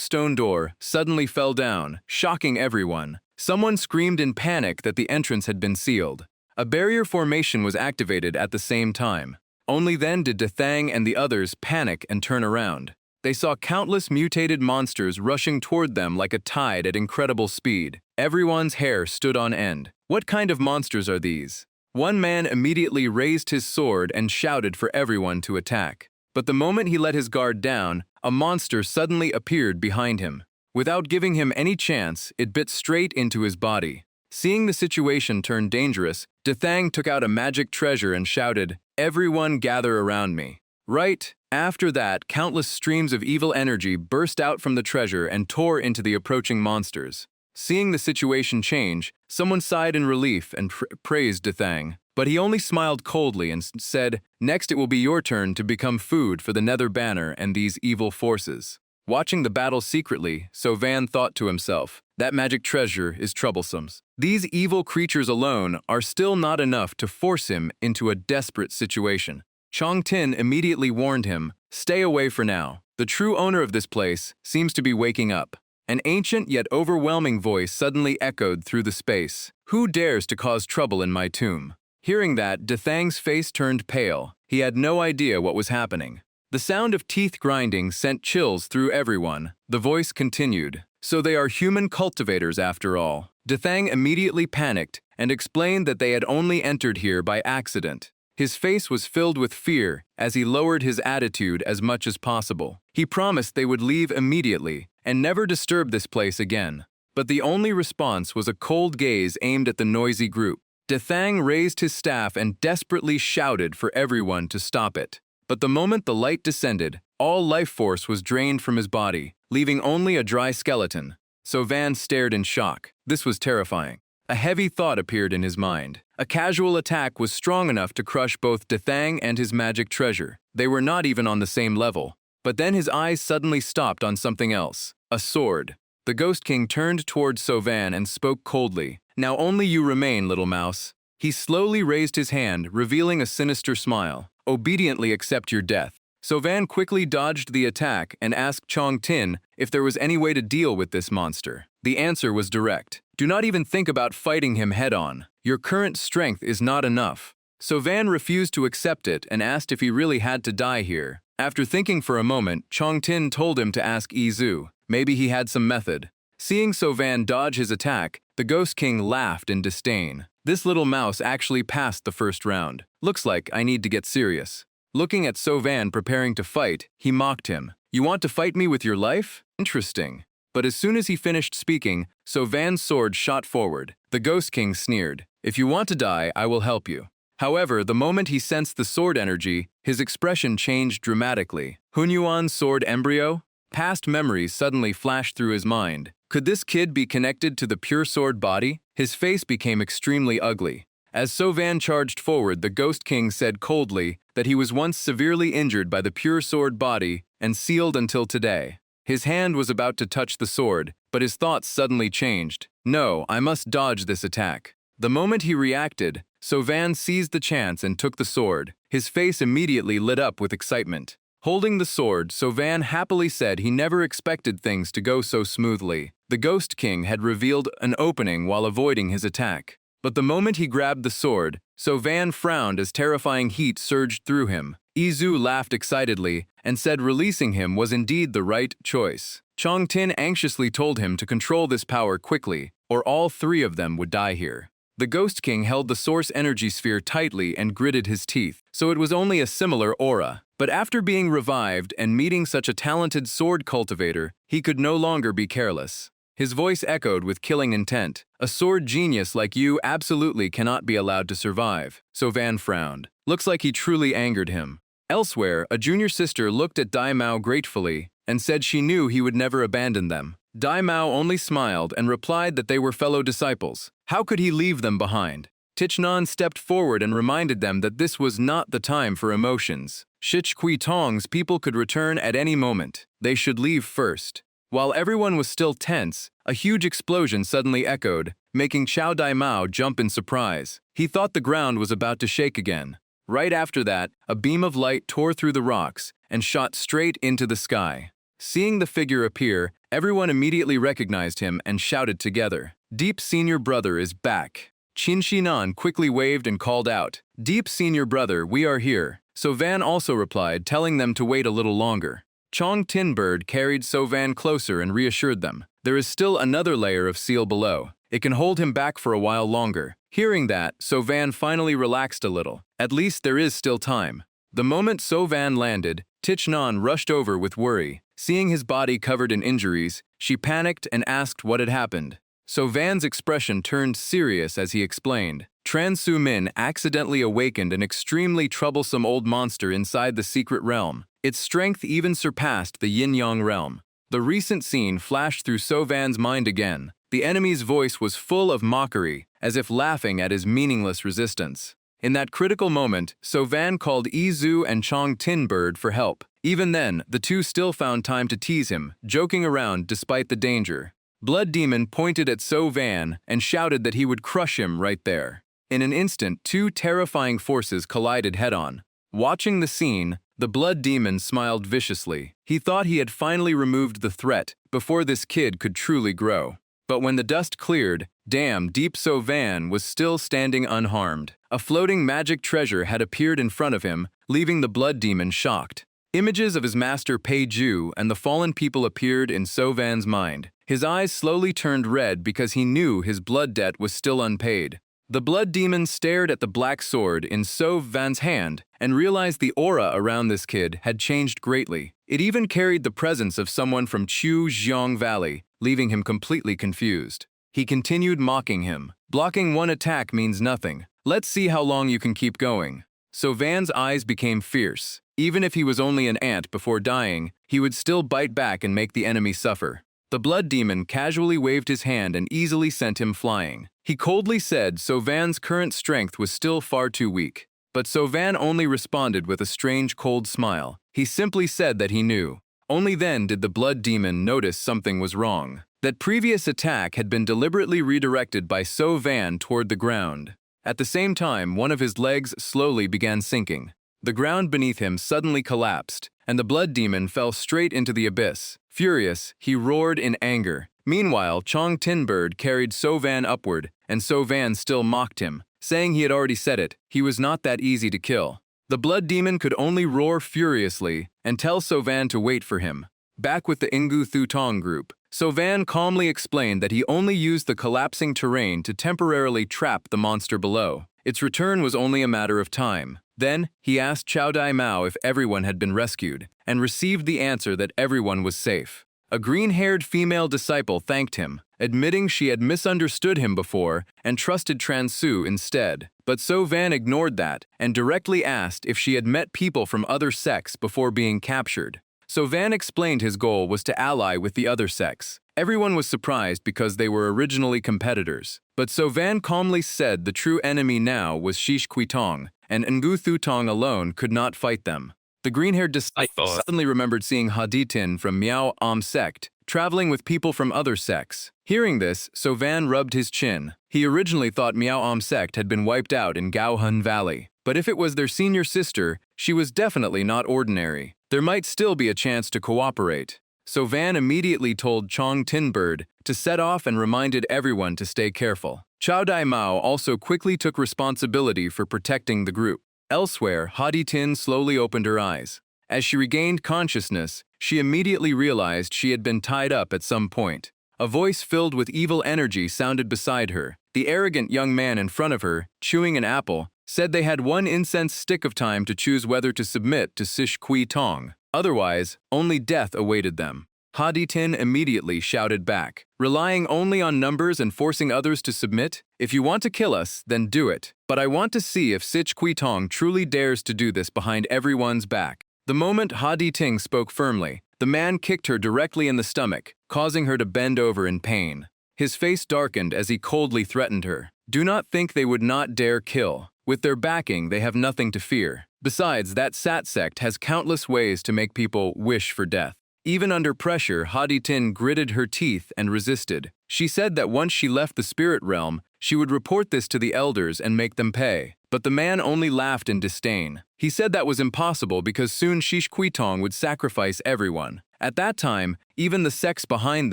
Speaker 1: stone door suddenly fell down, shocking everyone. Someone screamed in panic that the entrance had been sealed. A barrier formation was activated at the same time. Only then did Dethang and the others panic and turn around. They saw countless mutated monsters rushing toward them like a tide at incredible speed. Everyone's hair stood on end. What kind of monsters are these? One man immediately raised his sword and shouted for everyone to attack. But the moment he let his guard down, a monster suddenly appeared behind him. Without giving him any chance, it bit straight into his body. Seeing the situation turn dangerous, Dethang took out a magic treasure and shouted, "Everyone gather around me." Right after that, countless streams of evil energy burst out from the treasure and tore into the approaching monsters. Seeing the situation change, someone sighed in relief and praised Dethang. But he only smiled coldly and said, "Next it will be your turn to become food for the Nether Banner and these evil forces." Watching the battle secretly, Sovan thought to himself, "That magic treasure is troublesome. These evil creatures alone are still not enough to force him into a desperate situation." Chong Tin immediately warned him, "Stay away for now. The true owner of this place seems to be waking up." An ancient yet overwhelming voice suddenly echoed through the space. "Who dares to cause trouble in my tomb?" Hearing that, Dethang's face turned pale. He had no idea what was happening. The sound of teeth grinding sent chills through everyone. The voice continued, "So they are human cultivators after all." Dethang immediately panicked and explained that they had only entered here by accident. His face was filled with fear as he lowered his attitude as much as possible. He promised they would leave immediately and never disturb this place again. But the only response was a cold gaze aimed at the noisy group. Dethang raised his staff and desperately shouted for everyone to stop it. But the moment the light descended, all life force was drained from his body, leaving only a dry skeleton. Sovan stared in shock. This was terrifying. A heavy thought appeared in his mind. A casual attack was strong enough to crush both Dethang and his magic treasure. They were not even on the same level. But then his eyes suddenly stopped on something else. A sword. The Ghost King turned towards Sovan and spoke coldly. "Now only you remain, little mouse." He slowly raised his hand, revealing a sinister smile. "Obediently accept your death." Sovan quickly dodged the attack and asked Chong Tin if there was any way to deal with this monster. The answer was direct. "Do not even think about fighting him head-on. Your current strength is not enough." Sovan refused to accept it and asked if he really had to die here. After thinking for a moment, Chong Tin told him to ask Izu. Maybe he had some method. Seeing Sovan dodge his attack, the Ghost King laughed in disdain. "This little mouse actually passed the first round. Looks like I need to get serious." Looking at Sovan preparing to fight, he mocked him. "You want to fight me with your life? Interesting." But as soon as he finished speaking, Sovan's sword shot forward. The Ghost King sneered. "If you want to die, I will help you." However, the moment he sensed the sword energy, his expression changed dramatically. Hunyuan's sword embryo? Past memories suddenly flashed through his mind. Could this kid be connected to the pure sword body? His face became extremely ugly. As Sovan charged forward, the Ghost King said coldly that he was once severely injured by the pure sword body and sealed until today. His hand was about to touch the sword, but his thoughts suddenly changed. "No, I must dodge this attack." The moment he reacted, Sovan seized the chance and took the sword. His face immediately lit up with excitement. Holding the sword, Sovan happily said he never expected things to go so smoothly. The Ghost King had revealed an opening while avoiding his attack. But the moment he grabbed the sword, Sovan frowned as terrifying heat surged through him. Izu laughed excitedly and said releasing him was indeed the right choice. Chong Tin anxiously told him to control this power quickly, or all three of them would die here. The Ghost King held the source energy sphere tightly and gritted his teeth, so it was only a similar aura. But after being revived and meeting such a talented sword cultivator, he could no longer be careless. His voice echoed with killing intent. "A sword genius like you absolutely cannot be allowed to survive." Sovan frowned. Looks like he truly angered him. Elsewhere, a junior sister looked at Dai Mao gratefully and said she knew he would never abandon them. Dai Mao only smiled and replied that they were fellow disciples. How could he leave them behind? Tichnan stepped forward and reminded them that this was not the time for emotions. Shich Kui Tong's people could return at any moment. They should leave first. While everyone was still tense, a huge explosion suddenly echoed, making Chao Dai Mao jump in surprise. He thought the ground was about to shake again. Right after that, a beam of light tore through the rocks and shot straight into the sky. Seeing the figure appear, everyone immediately recognized him and shouted together, "Deep Senior Brother is back." Qin Shinan quickly waved and called out, "Deep Senior Brother, we are here." Sovan also replied, telling them to wait a little longer. Chong Tinbird carried Sovan closer and reassured them. There is still another layer of seal below. It can hold him back for a while longer. Hearing that, Sovan finally relaxed a little. At least there is still time. The moment Sovan landed, Tichnan rushed over with worry. Seeing his body covered in injuries, she panicked and asked what had happened. Sovan's expression turned serious as he explained. Tran Su Min accidentally awakened an extremely troublesome old monster inside the secret realm. Its strength even surpassed the Yin-Yang realm. The recent scene flashed through Sovan's mind again. The enemy's voice was full of mockery, as if laughing at his meaningless resistance. In that critical moment, So Van called Izu and Chong Tin Bird for help. Even then, the two still found time to tease him, joking around despite the danger. Blood Demon pointed at So Van and shouted that he would crush him right there. In an instant, two terrifying forces collided head-on. Watching the scene, the Blood Demon smiled viciously. He thought he had finally removed the threat before this kid could truly grow. But when the dust cleared, damn, Deep So Van was still standing unharmed. A floating magic treasure had appeared in front of him, leaving the Blood Demon shocked. Images of his master Pei Ju and the fallen people appeared in So Van's mind. His eyes slowly turned red because he knew his blood debt was still unpaid. The Blood Demon stared at the black sword in So Van's hand and realized the aura around this kid had changed greatly. It even carried the presence of someone from Chu Jiang Valley, leaving him completely confused. He continued mocking him. Blocking one attack means nothing. Let's see how long you can keep going. So Van's eyes became fierce. Even if he was only an ant before dying, he would still bite back and make the enemy suffer. The Blood Demon casually waved his hand and easily sent him flying. He coldly said So Van's current strength was still far too weak. But So Van only responded with a strange cold smile. He simply said that he knew. Only then did the Blood Demon notice something was wrong. That previous attack had been deliberately redirected by So Van toward the ground. At the same time, one of his legs slowly began sinking. The ground beneath him suddenly collapsed, and the Blood Demon fell straight into the abyss. Furious, he roared in anger. Meanwhile, Chong Tin Bird carried So Van upward, and So Van still mocked him, saying he had already said it, he was not that easy to kill. The Blood Demon could only roar furiously and tell So Van to wait for him. Back with the Ingu Thu Tong group, So Van calmly explained that he only used the collapsing terrain to temporarily trap the monster below. Its return was only a matter of time. Then, he asked Chow Dai Mao if everyone had been rescued, and received the answer that everyone was safe. A green-haired female disciple thanked him, admitting she had misunderstood him before and trusted Transu instead. But So Van ignored that and directly asked if she had met people from other sects before being captured. So Van explained his goal was to ally with the other sects. Everyone was surprised because they were originally competitors. But So Van calmly said the true enemy now was Shish Kui Tong, and Ngu Thu Tong alone could not fight them. The green-haired disciple suddenly remembered seeing Haditin from Miao Am sect, traveling with people from other sects. Hearing this, So Van rubbed his chin. He originally thought Miao Am sect had been wiped out in Gaohun Valley. But if it was their senior sister, she was definitely not ordinary. There might still be a chance to cooperate. So Van immediately told Chong Tin Bird to set off and reminded everyone to stay careful. Chow Dai Mao also quickly took responsibility for protecting the group. Elsewhere, Hadi Tin slowly opened her eyes. As she regained consciousness, she immediately realized she had been tied up at some point. A voice filled with evil energy sounded beside her. The arrogant young man in front of her, chewing an apple, said they had one incense stick of time to choose whether to submit to Sish Kui Tong. Otherwise, only death awaited them. Hadi Tin immediately shouted back, relying only on numbers and forcing others to submit? If you want to kill us, then do it. But I want to see if Sich Kui Tong truly dares to do this behind everyone's back. The moment Hadi Ting spoke firmly, the man kicked her directly in the stomach, causing her to bend over in pain. His face darkened as he coldly threatened her. Do not think they would not dare kill. With their backing, they have nothing to fear. Besides, that Sat sect has countless ways to make people wish for death. Even under pressure, Hadi Tin gritted her teeth and resisted. She said that once she left the spirit realm, she would report this to the elders and make them pay. But the man only laughed in disdain. He said that was impossible because soon Shish Kui Tong would sacrifice everyone. At that time, even the sects behind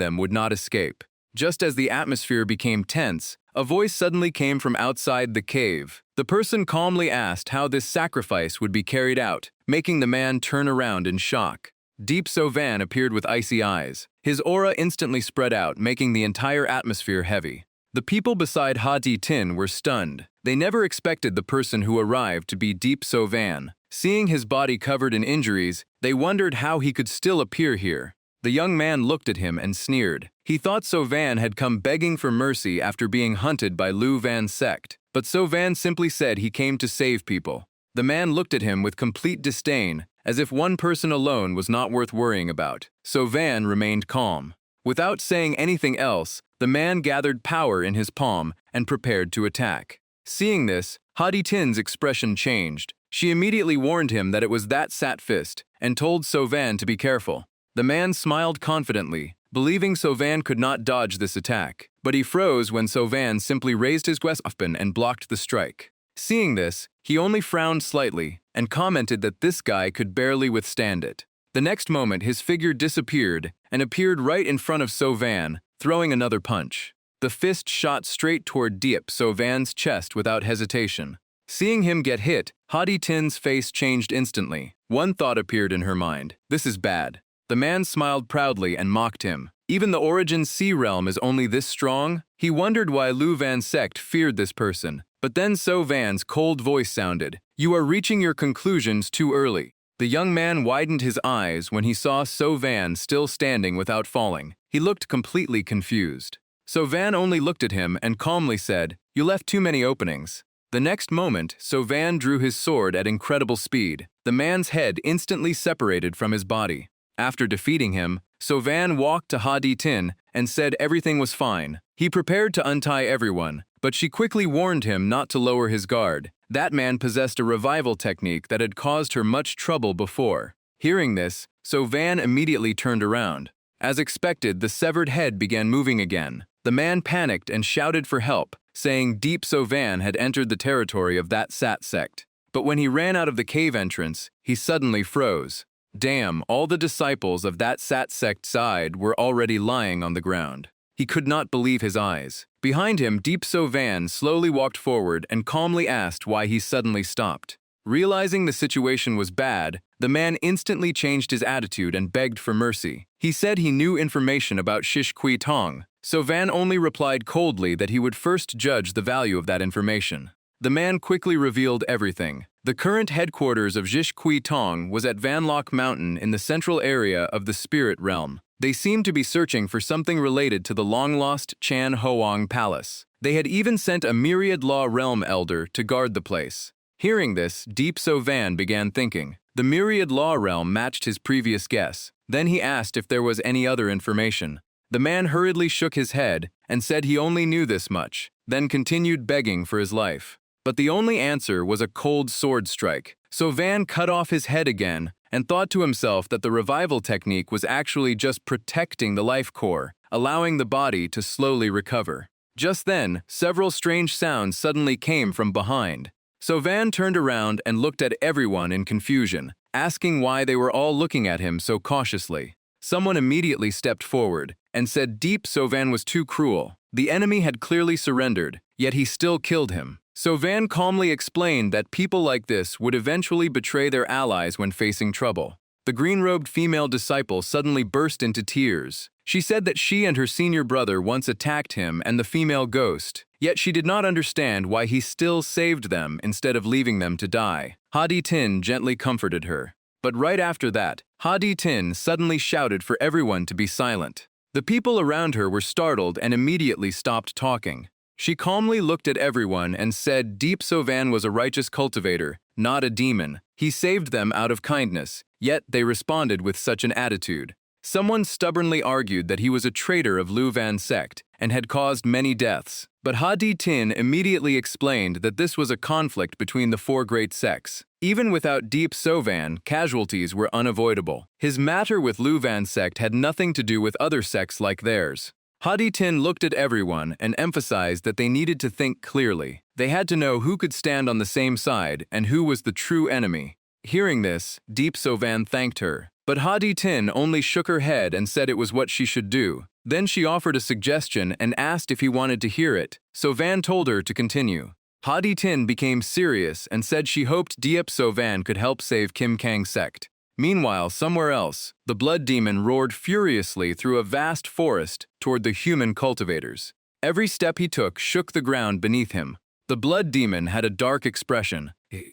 Speaker 1: them would not escape. Just as the atmosphere became tense, a voice suddenly came from outside the cave. The person calmly asked how this sacrifice would be carried out, making the man turn around in shock. Deep So Van appeared with icy eyes. His aura instantly spread out, making the entire atmosphere heavy. The people beside Hadi Tin were stunned. They never expected the person who arrived to be Deep So Van. Seeing his body covered in injuries, they wondered how he could still appear here. The young man looked at him and sneered. He thought So Van had come begging for mercy after being hunted by Lu Van's sect. But So Van simply said he came to save people. The man looked at him with complete disdain, as if one person alone was not worth worrying about. So Van remained calm. Without saying anything else, the man gathered power in his palm and prepared to attack. Seeing this, Hadi Tin's expression changed. She immediately warned him that it was that sat fist and told Sovan to be careful. The man smiled confidently, believing Sovan could not dodge this attack, but he froze when Sovan simply raised his weapon and blocked the strike. Seeing this, he only frowned slightly and commented that this guy could barely withstand it. The next moment, his figure disappeared and appeared right in front of Sovan, throwing another punch. The fist shot straight toward Sovan's chest without hesitation. Seeing him get hit, Hadi Tin's face changed instantly. One thought appeared in her mind: this is bad. The man smiled proudly and mocked him. Even the Origin Sea realm is only this strong? He wondered why Lu Van's sect feared this person. But then Sovan's cold voice sounded: "You are reaching your conclusions too early." The young man widened his eyes when he saw Sovan still standing without falling. He looked completely confused. Sovan only looked at him and calmly said, "You left too many openings." The next moment, Sovan drew his sword at incredible speed. The man's head instantly separated from his body. After defeating him, Sovan walked to Hadi Tin and said everything was fine. He prepared to untie everyone, but she quickly warned him not to lower his guard. That man possessed a revival technique that had caused her much trouble before. Hearing this, Sovan immediately turned around. As expected, the severed head began moving again. The man panicked and shouted for help, saying Deep Sovan had entered the territory of that Sat sect. But when he ran out of the cave entrance, he suddenly froze. Damn, all the disciples of that Sat sect side were already lying on the ground. He could not believe his eyes. Behind him, Deep Sovan slowly walked forward and calmly asked why he suddenly stopped. Realizing the situation was bad, the man instantly changed his attitude and begged for mercy. He said he knew information about Shish Kui Tong. Sovan only replied coldly that he would first judge the value of that information. The man quickly revealed everything. The current headquarters of Shish Kui Tong was at Vanlock Mountain in the central area of the Spirit Realm. They seemed to be searching for something related to the long-lost Chan Hoang Palace. They had even sent a Myriad Law Realm Elder to guard the place. Hearing this, Deep Sovan began thinking. The Myriad Law Realm matched his previous guess. Then he asked if there was any other information. The man hurriedly shook his head and said he only knew this much, then continued begging for his life. But the only answer was a cold sword strike. Sovan cut off his head again and thought to himself that the revival technique was actually just protecting the life core, allowing the body to slowly recover. Just then, several strange sounds suddenly came from behind. Sovan turned around and looked at everyone in confusion, asking why they were all looking at him so cautiously. Someone immediately stepped forward and said Deep Sovan was too cruel. The enemy had clearly surrendered, yet he still killed him. Sovan calmly explained that people like this would eventually betray their allies when facing trouble. The green-robed female disciple suddenly burst into tears. She said that she and her senior brother once attacked him and the female ghost, yet she did not understand why he still saved them instead of leaving them to die. Hadi Tin gently comforted her. But right after that, Hadi Tin suddenly shouted for everyone to be silent. The people around her were startled and immediately stopped talking. She calmly looked at everyone and said Deep Sovan was a righteous cultivator, not a demon. He saved them out of kindness, yet they responded with such an attitude. Someone stubbornly argued that he was a traitor of Lu Van's sect and had caused many deaths. But Hadi Tin immediately explained that this was a conflict between the four great sects. Even without Deep Sovan, casualties were unavoidable. His matter with Lu Van's sect had nothing to do with other sects like theirs. Hadi Tin looked at everyone and emphasized that they needed to think clearly. They had to know who could stand on the same side and who was the true enemy. Hearing this, Deep Sovan thanked her. But Hadi Tin only shook her head and said it was what she should do. Then she offered a suggestion and asked if he wanted to hear it. Sovan told her to continue. Hadi Tin became serious and said she hoped Deep Sovan could help save Kim Kang's sect. Meanwhile, somewhere else, the blood demon roared furiously through a vast forest toward the human cultivators. Every step he took shook the ground beneath him. The blood demon had a dark expression.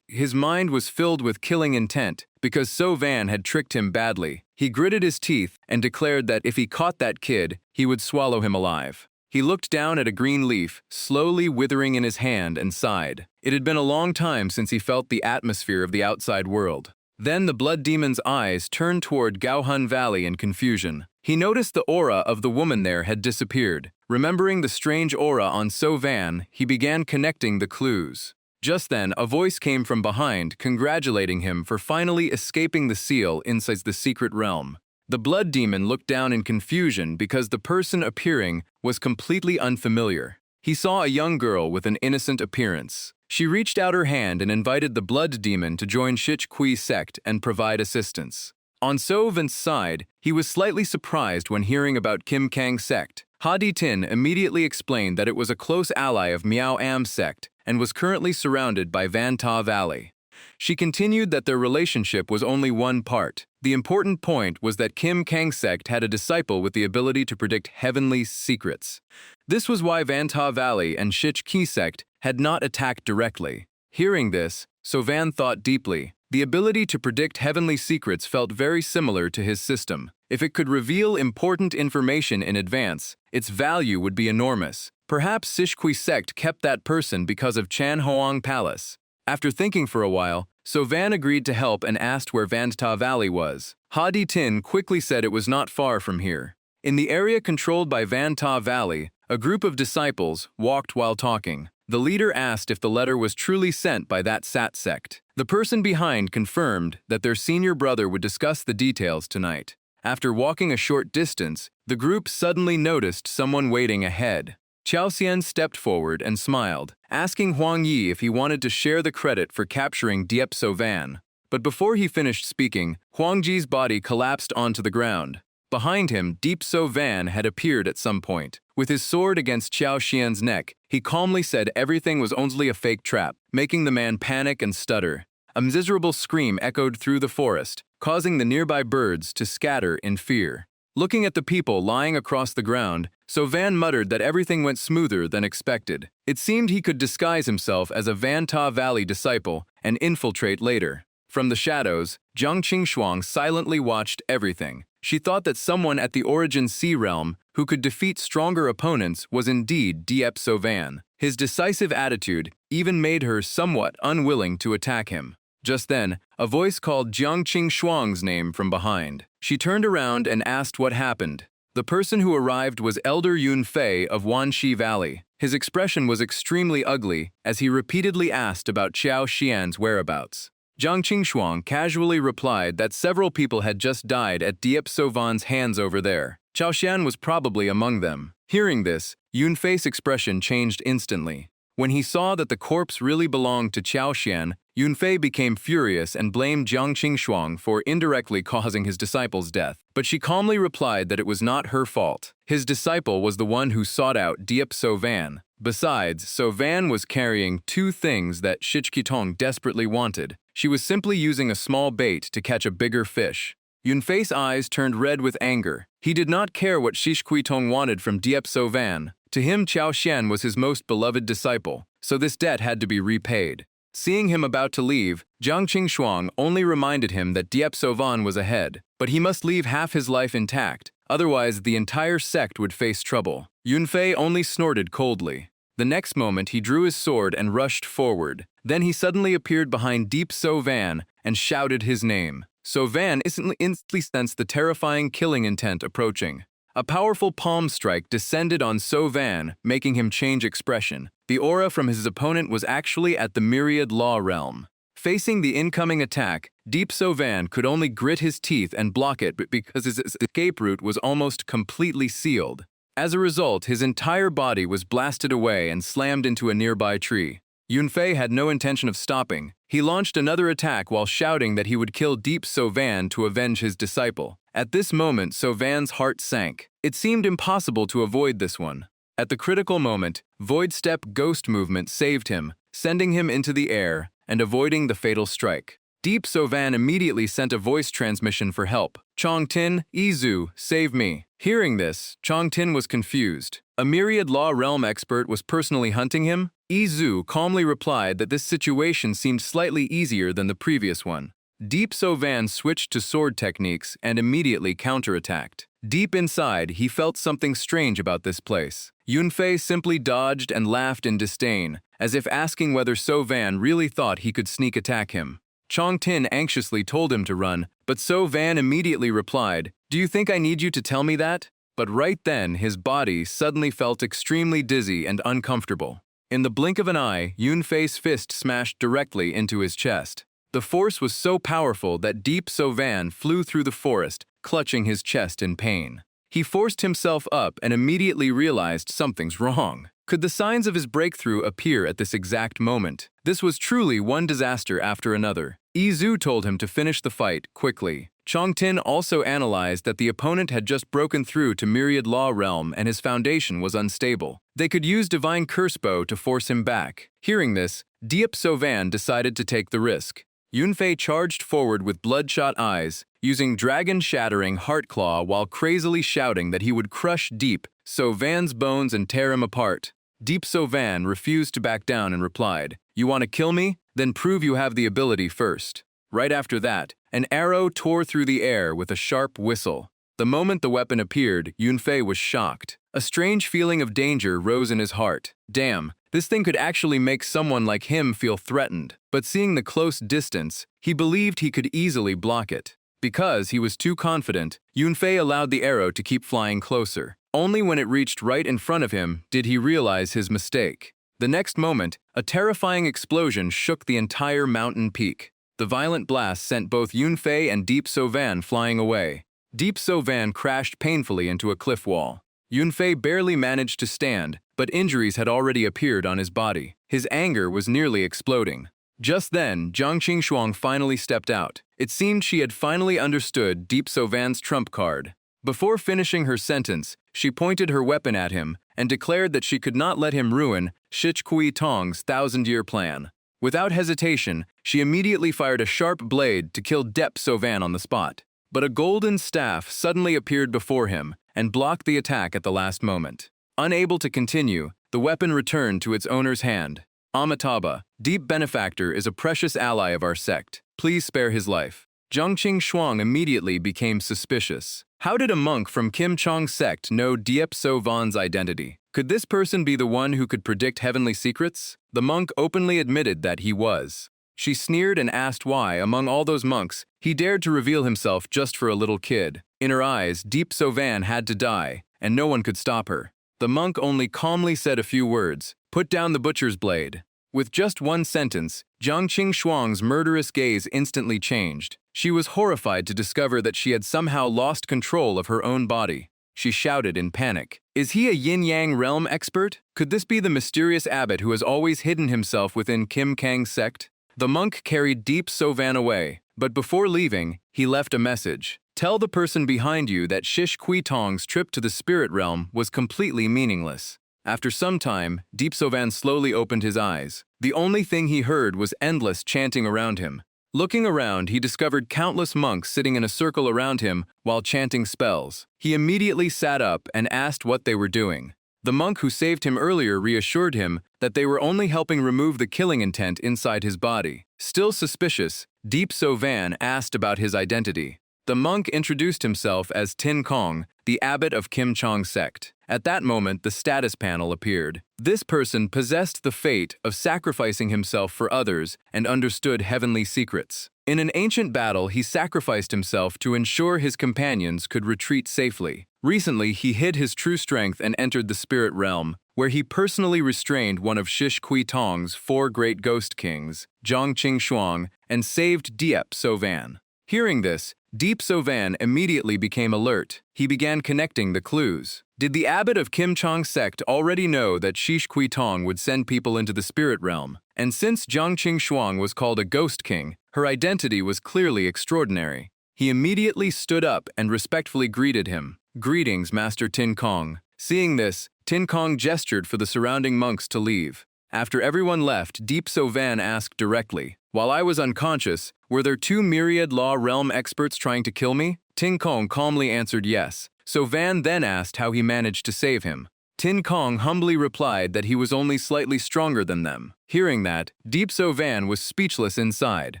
Speaker 1: His mind was filled with killing intent because Sovan had tricked him badly. He gritted his teeth and declared that if he caught that kid, he would swallow him alive. He looked down at a green leaf, slowly withering in his hand, and sighed. It had been a long time since he felt the atmosphere of the outside world. Then the blood demon's eyes turned toward Gaohun Valley in confusion. He noticed the aura of the woman there had disappeared. Remembering the strange aura on So Van, he began connecting the clues. Just then, a voice came from behind, congratulating him for finally escaping the seal inside the secret realm. The blood demon looked down in confusion because the person appearing was completely unfamiliar. He saw a young girl with an innocent appearance. She reached out her hand and invited the blood demon to join Shichqui sect and provide assistance. On So Van's side, he was slightly surprised when hearing about Kim Kang sect. Ha Di Tin immediately explained that it was a close ally of Miao Am sect and was currently surrounded by Van Ta Valley. She continued that their relationship was only one part. The important point was that Kim Kang sect had a disciple with the ability to predict heavenly secrets. This was why Van Ta Valley and Shich Ki sect had not attacked directly. Hearing this, So Van thought deeply. The ability to predict heavenly secrets felt very similar to his system. If it could reveal important information in advance, its value would be enormous. Perhaps Shishqui sect kept that person because of Chan Hoang Palace. After thinking for a while, So Van agreed to help and asked where Van Ta Valley was. Ha Di Tin quickly said it was not far from here. In the area controlled by Van Ta Valley, a group of disciples walked while talking. The leader asked if the letter was truly sent by that Sat sect. The person behind confirmed that their senior brother would discuss the details tonight. After walking a short distance, the group suddenly noticed someone waiting ahead. Chao Xian stepped forward and smiled, asking Huang Yi if he wanted to share the credit for capturing Diep So Van. But before he finished speaking, Huang Ji's body collapsed onto the ground. Behind him, Diep So Van had appeared at some point. With his sword against Chao Xian's neck, he calmly said everything was only a fake trap, making the man panic and stutter. A miserable scream echoed through the forest, causing the nearby birds to scatter in fear. Looking at the people lying across the ground, So Van muttered that everything went smoother than expected. It seemed he could disguise himself as a Van Ta Valley disciple and infiltrate later. From the shadows, Jiang Qingshuang silently watched everything. She thought that someone at the Origin Sea Realm who could defeat stronger opponents was indeed Diep So Van. His decisive attitude even made her somewhat unwilling to attack him. Just then, a voice called Jiang Qingshuang's name from behind. She turned around and asked what happened. The person who arrived was Elder Yun Fei of Wanxi Valley. His expression was extremely ugly as he repeatedly asked about Chao Xian's whereabouts. Jiang Qingshuang casually replied that several people had just died at Diep So Van's hands over there. Chao Xian was probably among them. Hearing this, Yun Fei's expression changed instantly. When he saw that the corpse really belonged to Chao Xian, Yun Fei became furious and blamed Jiang Qingshuang for indirectly causing his disciple's death. But she calmly replied that it was not her fault. His disciple was the one who sought out Diep So Van. Besides, So Van was carrying two things that Shichqitong desperately wanted. She was simply using a small bait to catch a bigger fish. Yun Fei's eyes turned red with anger. He did not care what Shishquitong wanted from Diep So Van. To him, Chao Xian was his most beloved disciple, so this debt had to be repaid. Seeing him about to leave, Jiang Qingshuang only reminded him that Diep So Van was ahead, but he must leave half his life intact, otherwise the entire sect would face trouble. Yun Fei only snorted coldly. The next moment he drew his sword and rushed forward. Then he suddenly appeared behind Diep So Van and shouted his name. So Van instantly sensed the terrifying killing intent approaching. A powerful palm strike descended on So Van, making him change expression. The aura from his opponent was actually at the Myriad Law realm. Facing the incoming attack, Diep So Van could only grit his teeth and block it because his escape route was almost completely sealed. As a result, his entire body was blasted away and slammed into a nearby tree. Yun Fei had no intention of stopping. He launched another attack while shouting that he would kill Diep So Van to avenge his disciple. At this moment, So Van's heart sank. It seemed impossible to avoid this one. At the critical moment, Void Step Ghost Movement saved him, sending him into the air and avoiding the fatal strike. Diep So Van immediately sent a voice transmission for help. Chong Tin, Izu, save me. Hearing this, Chong Tin was confused. A Myriad Law realm expert was personally hunting him? Izu calmly replied that this situation seemed slightly easier than the previous one. Diep So Van switched to sword techniques and immediately counterattacked. Deep inside, he felt something strange about this place. Yun Fei simply dodged and laughed in disdain, as if asking whether So Van really thought he could sneak attack him. Chong Tin anxiously told him to run, but So Van immediately replied, "Do you think I need you to tell me that?" But right then, his body suddenly felt extremely dizzy and uncomfortable. In the blink of an eye, Yunfei's fist smashed directly into his chest. The force was so powerful that Deep Sovan flew through the forest, clutching his chest in pain. He forced himself up and immediately realized something's wrong. Could the signs of his breakthrough appear at this exact moment? This was truly one disaster after another. Izu told him to finish the fight quickly. Chongtin also analyzed that the opponent had just broken through to Myriad Law Realm and his foundation was unstable. They could use Divine Curse Bow to force him back. Hearing this, Diep Sovan decided to take the risk. Yunfei charged forward with bloodshot eyes, using dragon-shattering Heart Claw while crazily shouting that he would crush Deep Sovan's bones and tear him apart. Deep Sovan refused to back down and replied, "You want to kill me? Then prove you have the ability first." Right after that, an arrow tore through the air with a sharp whistle. The moment the weapon appeared, Yunfei was shocked. A strange feeling of danger rose in his heart. Damn, this thing could actually make someone like him feel threatened. But seeing the close distance, he believed he could easily block it. Because he was too confident, Yunfei allowed the arrow to keep flying closer. Only when it reached right in front of him did he realize his mistake. The next moment, a terrifying explosion shook the entire mountain peak. The violent blast sent both Yunfei and Deep Sovan flying away. Deep Sovan crashed painfully into a cliff wall. Yunfei barely managed to stand, but injuries had already appeared on his body. His anger was nearly exploding. Just then, Jiang Qingshuang finally stepped out. It seemed she had finally understood Deep Sovan's trump card. Before finishing her sentence, she pointed her weapon at him and declared that she could not let him ruin Shichqui Tong's thousand-year plan. Without hesitation, she immediately fired a sharp blade to kill Deep Sovan on the spot. But a golden staff suddenly appeared before him and blocked the attack at the last moment. Unable to continue, the weapon returned to its owner's hand. "Amitabha, Deep Benefactor is a precious ally of our sect. Please spare his life." Jiang Qingshuang immediately became suspicious. How did a monk from Kim Chong's sect know Diep Sovan's identity? Could this person be the one who could predict heavenly secrets? The monk openly admitted that he was. She sneered and asked why, among all those monks, he dared to reveal himself just for a little kid. In her eyes, Deep Sovan had to die, and no one could stop her. The monk only calmly said a few words, "Put down the butcher's blade." With just one sentence, Jiang Qingshuang's murderous gaze instantly changed. She was horrified to discover that she had somehow lost control of her own body. She shouted in panic, "Is he a yin-yang realm expert? Could this be the mysterious abbot who has always hidden himself within Kim Kang's sect?" The monk carried Deep Sovan away, but before leaving, he left a message. "Tell the person behind you that Shish Kui Tong's trip to the spirit realm was completely meaningless." After some time, Deep Sovan slowly opened his eyes. The only thing he heard was endless chanting around him. Looking around, he discovered countless monks sitting in a circle around him while chanting spells. He immediately sat up and asked what they were doing. The monk who saved him earlier reassured him that they were only helping remove the killing intent inside his body. Still suspicious, Deep Sovan asked about his identity. The monk introduced himself as Tin Kong, the abbot of Kim Chong's sect. At that moment, the status panel appeared. This person possessed the fate of sacrificing himself for others and understood heavenly secrets. In an ancient battle, he sacrificed himself to ensure his companions could retreat safely. Recently, he hid his true strength and entered the spirit realm, where he personally restrained one of Shish Kui Tong's 4 great ghost kings, Jiang Qingshuang, and saved Diep Sovan. Hearing this, Deep Sovan immediately became alert. He began connecting the clues. Did the abbot of Kim Chong's sect already know that Shish Kui Tong would send people into the spirit realm? And since Jiang Qingshuang was called a ghost king, her identity was clearly extraordinary. He immediately stood up and respectfully greeted him. "Greetings, Master Tin Kong." Seeing this, Tin Kong gestured for the surrounding monks to leave. After everyone left, Deep Sovan asked directly, "While I was unconscious, were there 2 Myriad Law Realm experts trying to kill me?" Tin Kong calmly answered yes. Sovan then asked how he managed to save him. Tin Kong humbly replied that he was only slightly stronger than them. Hearing that, Deep Sovan was speechless inside.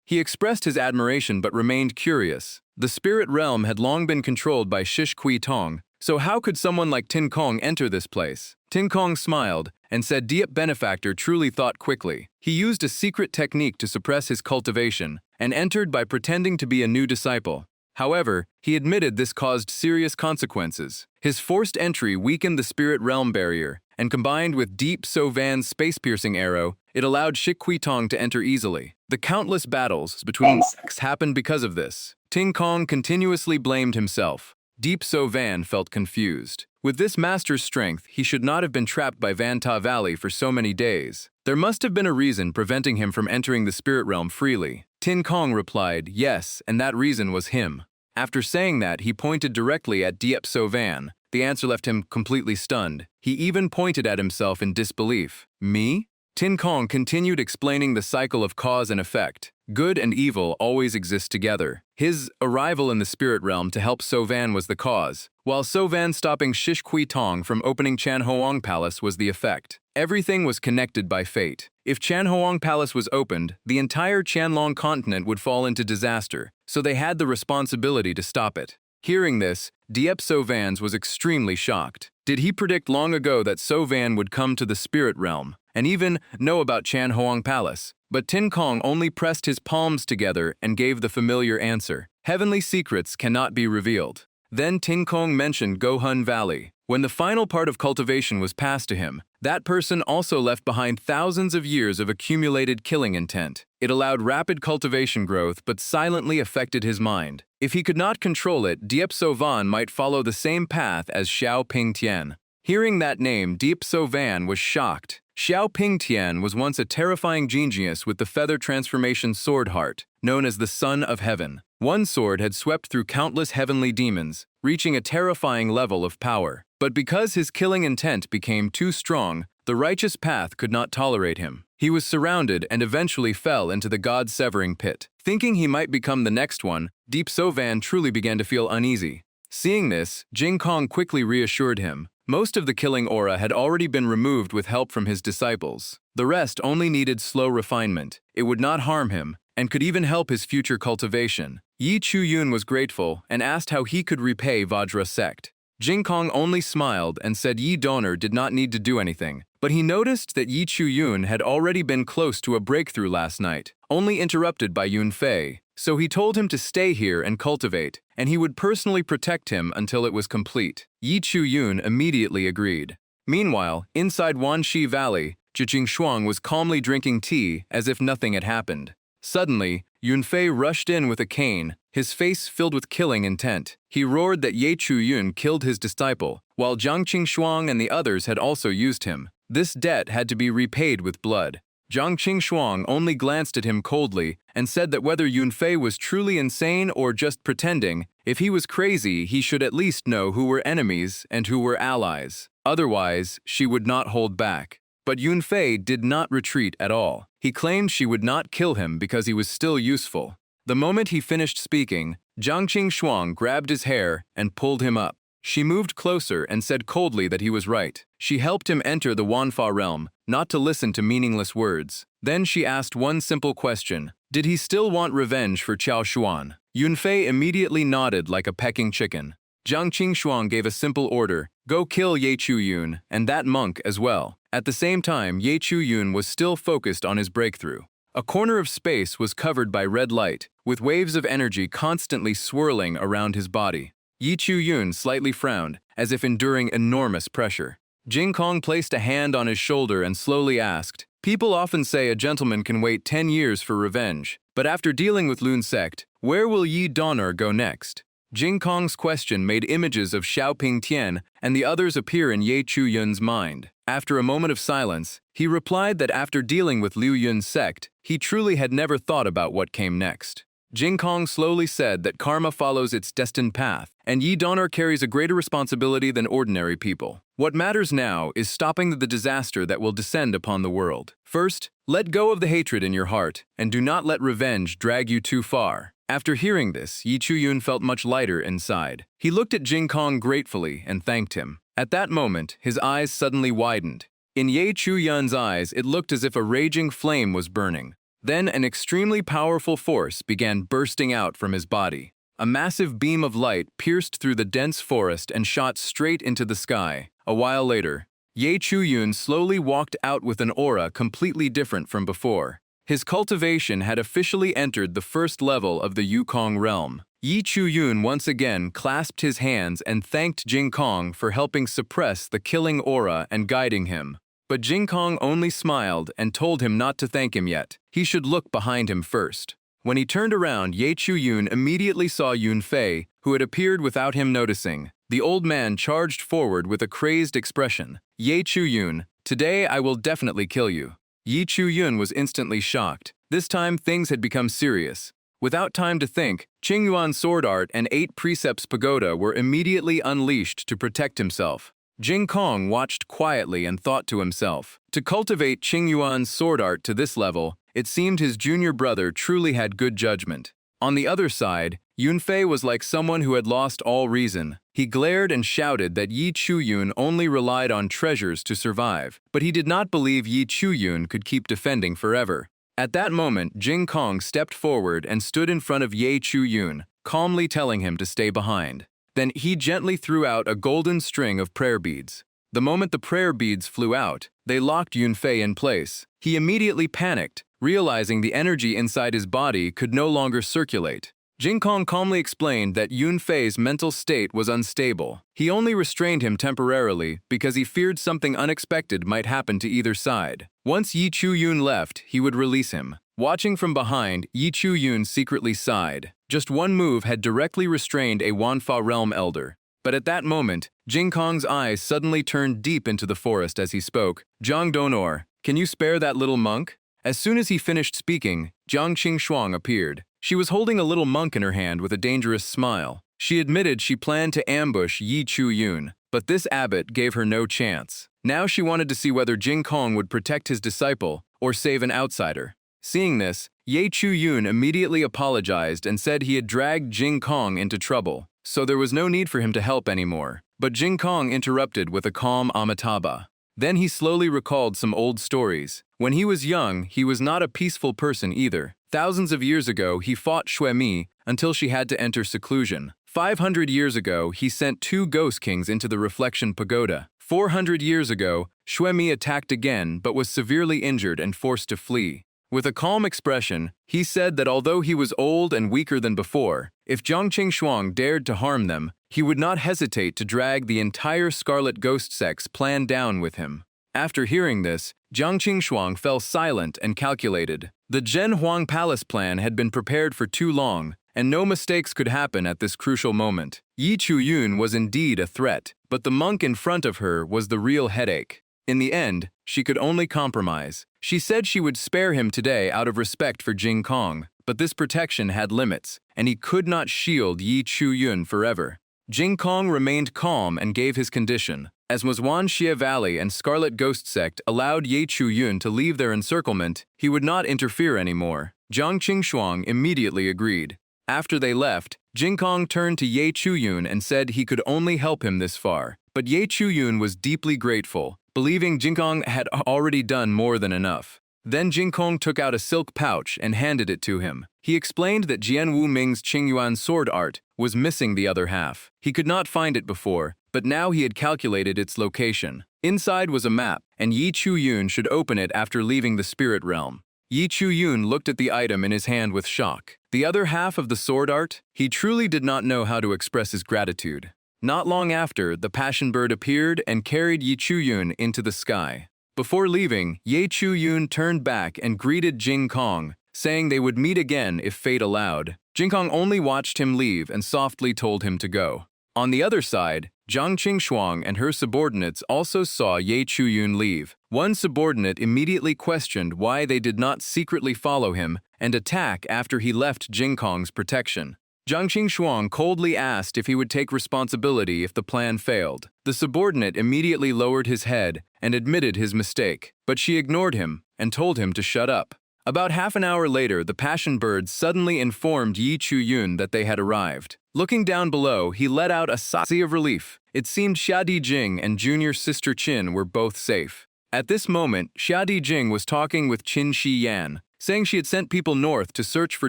Speaker 1: He expressed his admiration but remained curious. The spirit realm had long been controlled by Shish Kui Tong, so how could someone like Tin Kong enter this place? Tin Kong smiled and said Diep Benefactor truly thought quickly. He used a secret technique to suppress his cultivation and entered by pretending to be a new disciple. However, he admitted this caused serious consequences. His forced entry weakened the spirit realm barrier, and combined with Deep So Van's space-piercing arrow, it allowed Shik Kui Tong to enter easily. The countless battles between sects happened because of this. Ting Kong continuously blamed himself. Deep So Van felt confused. With this master's strength, he should not have been trapped by Van Ta Valley for so many days. There must have been a reason preventing him from entering the spirit realm freely. Tin Kong replied, yes, and that reason was him. After saying that, he pointed directly at Diep So Van. The answer left him completely stunned. He even pointed at himself in disbelief. Me? Tin Kong continued explaining the cycle of cause and effect. Good and evil always exist together. His arrival in the spirit realm to help So Van was the cause, while So Van stopping Shish Kui Tong from opening Chan Hoang Palace was the effect. Everything was connected by fate. If Chan Hoang Palace was opened, the entire Qianlong continent would fall into disaster, so they had the responsibility to stop it. Hearing this, Diep So Van was extremely shocked. Did he predict long ago that So Van would come to the spirit realm, and even know about Chan Hoang Palace? But Tin Kong only pressed his palms together and gave the familiar answer. Heavenly secrets cannot be revealed. Then Tin Kong mentioned Gohun Valley. When the final part of cultivation was passed to him, that person also left behind thousands of years of accumulated killing intent. It allowed rapid cultivation growth but silently affected his mind. If he could not control it, Diep So Van might follow the same path as Xiao Ping Tian. Hearing that name, Diep So Van was shocked. Xiao Ping Tian was once a terrifying genius with the feather transformation sword heart, known as the Son of Heaven. One sword had swept through countless heavenly demons, reaching a terrifying level of power. But because his killing intent became too strong, the righteous path could not tolerate him. He was surrounded and eventually fell into the God-severing pit. Thinking he might become the next one, Deep So Van truly began to feel uneasy. Seeing this, Jing Kong quickly reassured him. Most of the killing aura had already been removed with help from his disciples. The rest only needed slow refinement. It would not harm him, and could even help his future cultivation. Yi Chu Yun was grateful and asked how he could repay Vajra sect. Jing Kong only smiled and said Yi Donor did not need to do anything, but he noticed that Yi Chu Yun had already been close to a breakthrough last night, only interrupted by Yun Fei. So he told him to stay here and cultivate, and he would personally protect him until it was complete. Yi Chu Yun immediately agreed. Meanwhile, inside Wanxi Valley, Zhijing Shuang was calmly drinking tea as if nothing had happened. Suddenly, Yun Fei rushed in with a cane, his face filled with killing intent. He roared that Ye Chu Yun killed his disciple, while Jiang Shuang and the others had also used him. This debt had to be repaid with blood. Jiang Shuang only glanced at him coldly and said that whether Yun Fei was truly insane or just pretending, if he was crazy, he should at least know who were enemies and who were allies. Otherwise, she would not hold back. But Yun Fei did not retreat at all. He claimed she would not kill him because he was still useful. The moment he finished speaking, Jiang Shuang grabbed his hair and pulled him up. She moved closer and said coldly that he was right. She helped him enter the Wanfa realm, not to listen to meaningless words. Then she asked one simple question. Did he still want revenge for Qiao Xuan? Yun Fei immediately nodded like a pecking chicken. Jiang Shuang gave a simple order, go kill Ye Chu Yun, and that monk as well. At the same time, Ye Chu Yun was still focused on his breakthrough. A corner of space was covered by red light, with waves of energy constantly swirling around his body. Ye Chu Yun slightly frowned, as if enduring enormous pressure. Jing Kong placed a hand on his shoulder and slowly asked, people often say a gentleman can wait 10 years for revenge, but after dealing with Lun sect, where will Yi Donner go next? Jing Kong's question made images of Xiaoping Tian and the others appear in Ye Chu Yun's mind. After a moment of silence, he replied that after dealing with Liu Yun's sect, he truly had never thought about what came next. Jing Kong slowly said that karma follows its destined path, and Yi Donner carries a greater responsibility than ordinary people. What matters now is stopping the disaster that will descend upon the world. First, let go of the hatred in your heart, and do not let revenge drag you too far. After hearing this, Yi Chu Yun felt much lighter inside. He looked at Jing Kong gratefully and thanked him. At that moment, his eyes suddenly widened. In Ye Chu Yun's eyes, it looked as if a raging flame was burning. Then an extremely powerful force began bursting out from his body. A massive beam of light pierced through the dense forest and shot straight into the sky. A while later, Ye Chu Yun slowly walked out with an aura completely different from before. His cultivation had officially entered the first level of the Yukong realm. Yi Chu-yun once again clasped his hands and thanked Jing Kong for helping suppress the killing aura and guiding him. But Jing Kong only smiled and told him not to thank him yet. He should look behind him first. When he turned around, Ye Chu-yun immediately saw Yun Fei, who had appeared without him noticing. The old man charged forward with a crazed expression. Ye Chu-yun, today I will definitely kill you. Yi Chu-yun was instantly shocked. This time things had become serious. Without time to think, Qingyuan's sword art and 8 precepts pagoda were immediately unleashed to protect himself. Jing Kong watched quietly and thought to himself, to cultivate Qingyuan's sword art to this level, it seemed his junior brother truly had good judgment. On the other side, Yun Fei was like someone who had lost all reason. He glared and shouted that Yi Chu-yun only relied on treasures to survive, but he did not believe Yi Chu-yun could keep defending forever. At that moment, Jing Kong stepped forward and stood in front of Ye Chu-yun, calmly telling him to stay behind. Then he gently threw out a golden string of prayer beads. The moment the prayer beads flew out, they locked Yun Fei in place. He immediately panicked, realizing the energy inside his body could no longer circulate. Jing Kong calmly explained that Yun Fei's mental state was unstable. He only restrained him temporarily because he feared something unexpected might happen to either side. Once Yi Chu-yun left, he would release him. Watching from behind, Yi Chu-yun secretly sighed. Just one move had directly restrained a Wanfa realm elder. But at that moment, Jing Kong's eyes suddenly turned deep into the forest as he spoke. Zhang Donor, can you spare that little monk? As soon as he finished speaking, Jiang Qing appeared. She was holding a little monk in her hand with a dangerous smile. She admitted she planned to ambush Yi Chu-yun, but this abbot gave her no chance. Now she wanted to see whether Jing Kong would protect his disciple or save an outsider. Seeing this, Ye Chu-yun immediately apologized and said he had dragged Jing Kong into trouble, so there was no need for him to help anymore. But Jing Kong interrupted with a calm Amitabha. Then he slowly recalled some old stories. When he was young, he was not a peaceful person either. Thousands of years ago, he fought Xue Mi until she had to enter seclusion. 500 years ago, he sent 2 ghost kings into the Reflection Pagoda. 400 years ago, Xue Mi attacked again but was severely injured and forced to flee. With a calm expression, he said that although he was old and weaker than before, if Jiang Qing dared to harm them, he would not hesitate to drag the entire Scarlet Ghost Sect's plan down with him. After hearing this, Jiang Qing fell silent and calculated. The Zhen Huang Palace plan had been prepared for too long, and no mistakes could happen at this crucial moment. Yi Chu-yun was indeed a threat, but the monk in front of her was the real headache. In the end, she could only compromise. She said she would spare him today out of respect for Jing Kong, but this protection had limits, and he could not shield Yi Chu-yun forever. Jing Kong remained calm and gave his condition. As Mazwan Xie Valley and Scarlet Ghost Sect allowed Ye Chu-yun to leave their encirclement, he would not interfere anymore. Jiang Qing immediately agreed. After they left, Jing Kong turned to Ye Chu-yun and said he could only help him this far. But Ye Chu-yun was deeply grateful, believing Jing Kong had already done more than enough. Then Jing Kong took out a silk pouch and handed it to him. He explained that Jian Wu Ming's Qingyuan sword art was missing the other half. He could not find it before, but now he had calculated its location. Inside was a map, and Yi Chu-yun should open it after leaving the spirit realm. Yi Chu-yun looked at the item in his hand with shock. The other half of the sword art? He truly did not know how to express his gratitude. Not long after, the passion bird appeared and carried Yi Chu-yun into the sky. Before leaving, Ye Chu-yun turned back and greeted Jing Kong, saying they would meet again if fate allowed. Jing Kong only watched him leave and softly told him to go. On the other side, Jiang Qing and her subordinates also saw Ye Chu-yun leave. One subordinate immediately questioned why they did not secretly follow him and attack after he left Jing Kong's protection. Jiang Qing coldly asked if he would take responsibility if the plan failed. The subordinate immediately lowered his head and admitted his mistake, but she ignored him and told him to shut up. About half an hour later, the passion bird suddenly informed Yi Chu-yun that they had arrived. Looking down below, he let out a sigh of relief. It seemed Xia Dijing and junior sister Qin were both safe. At this moment, Xia Dijing was talking with Qin Shiyan, saying she had sent people north to search for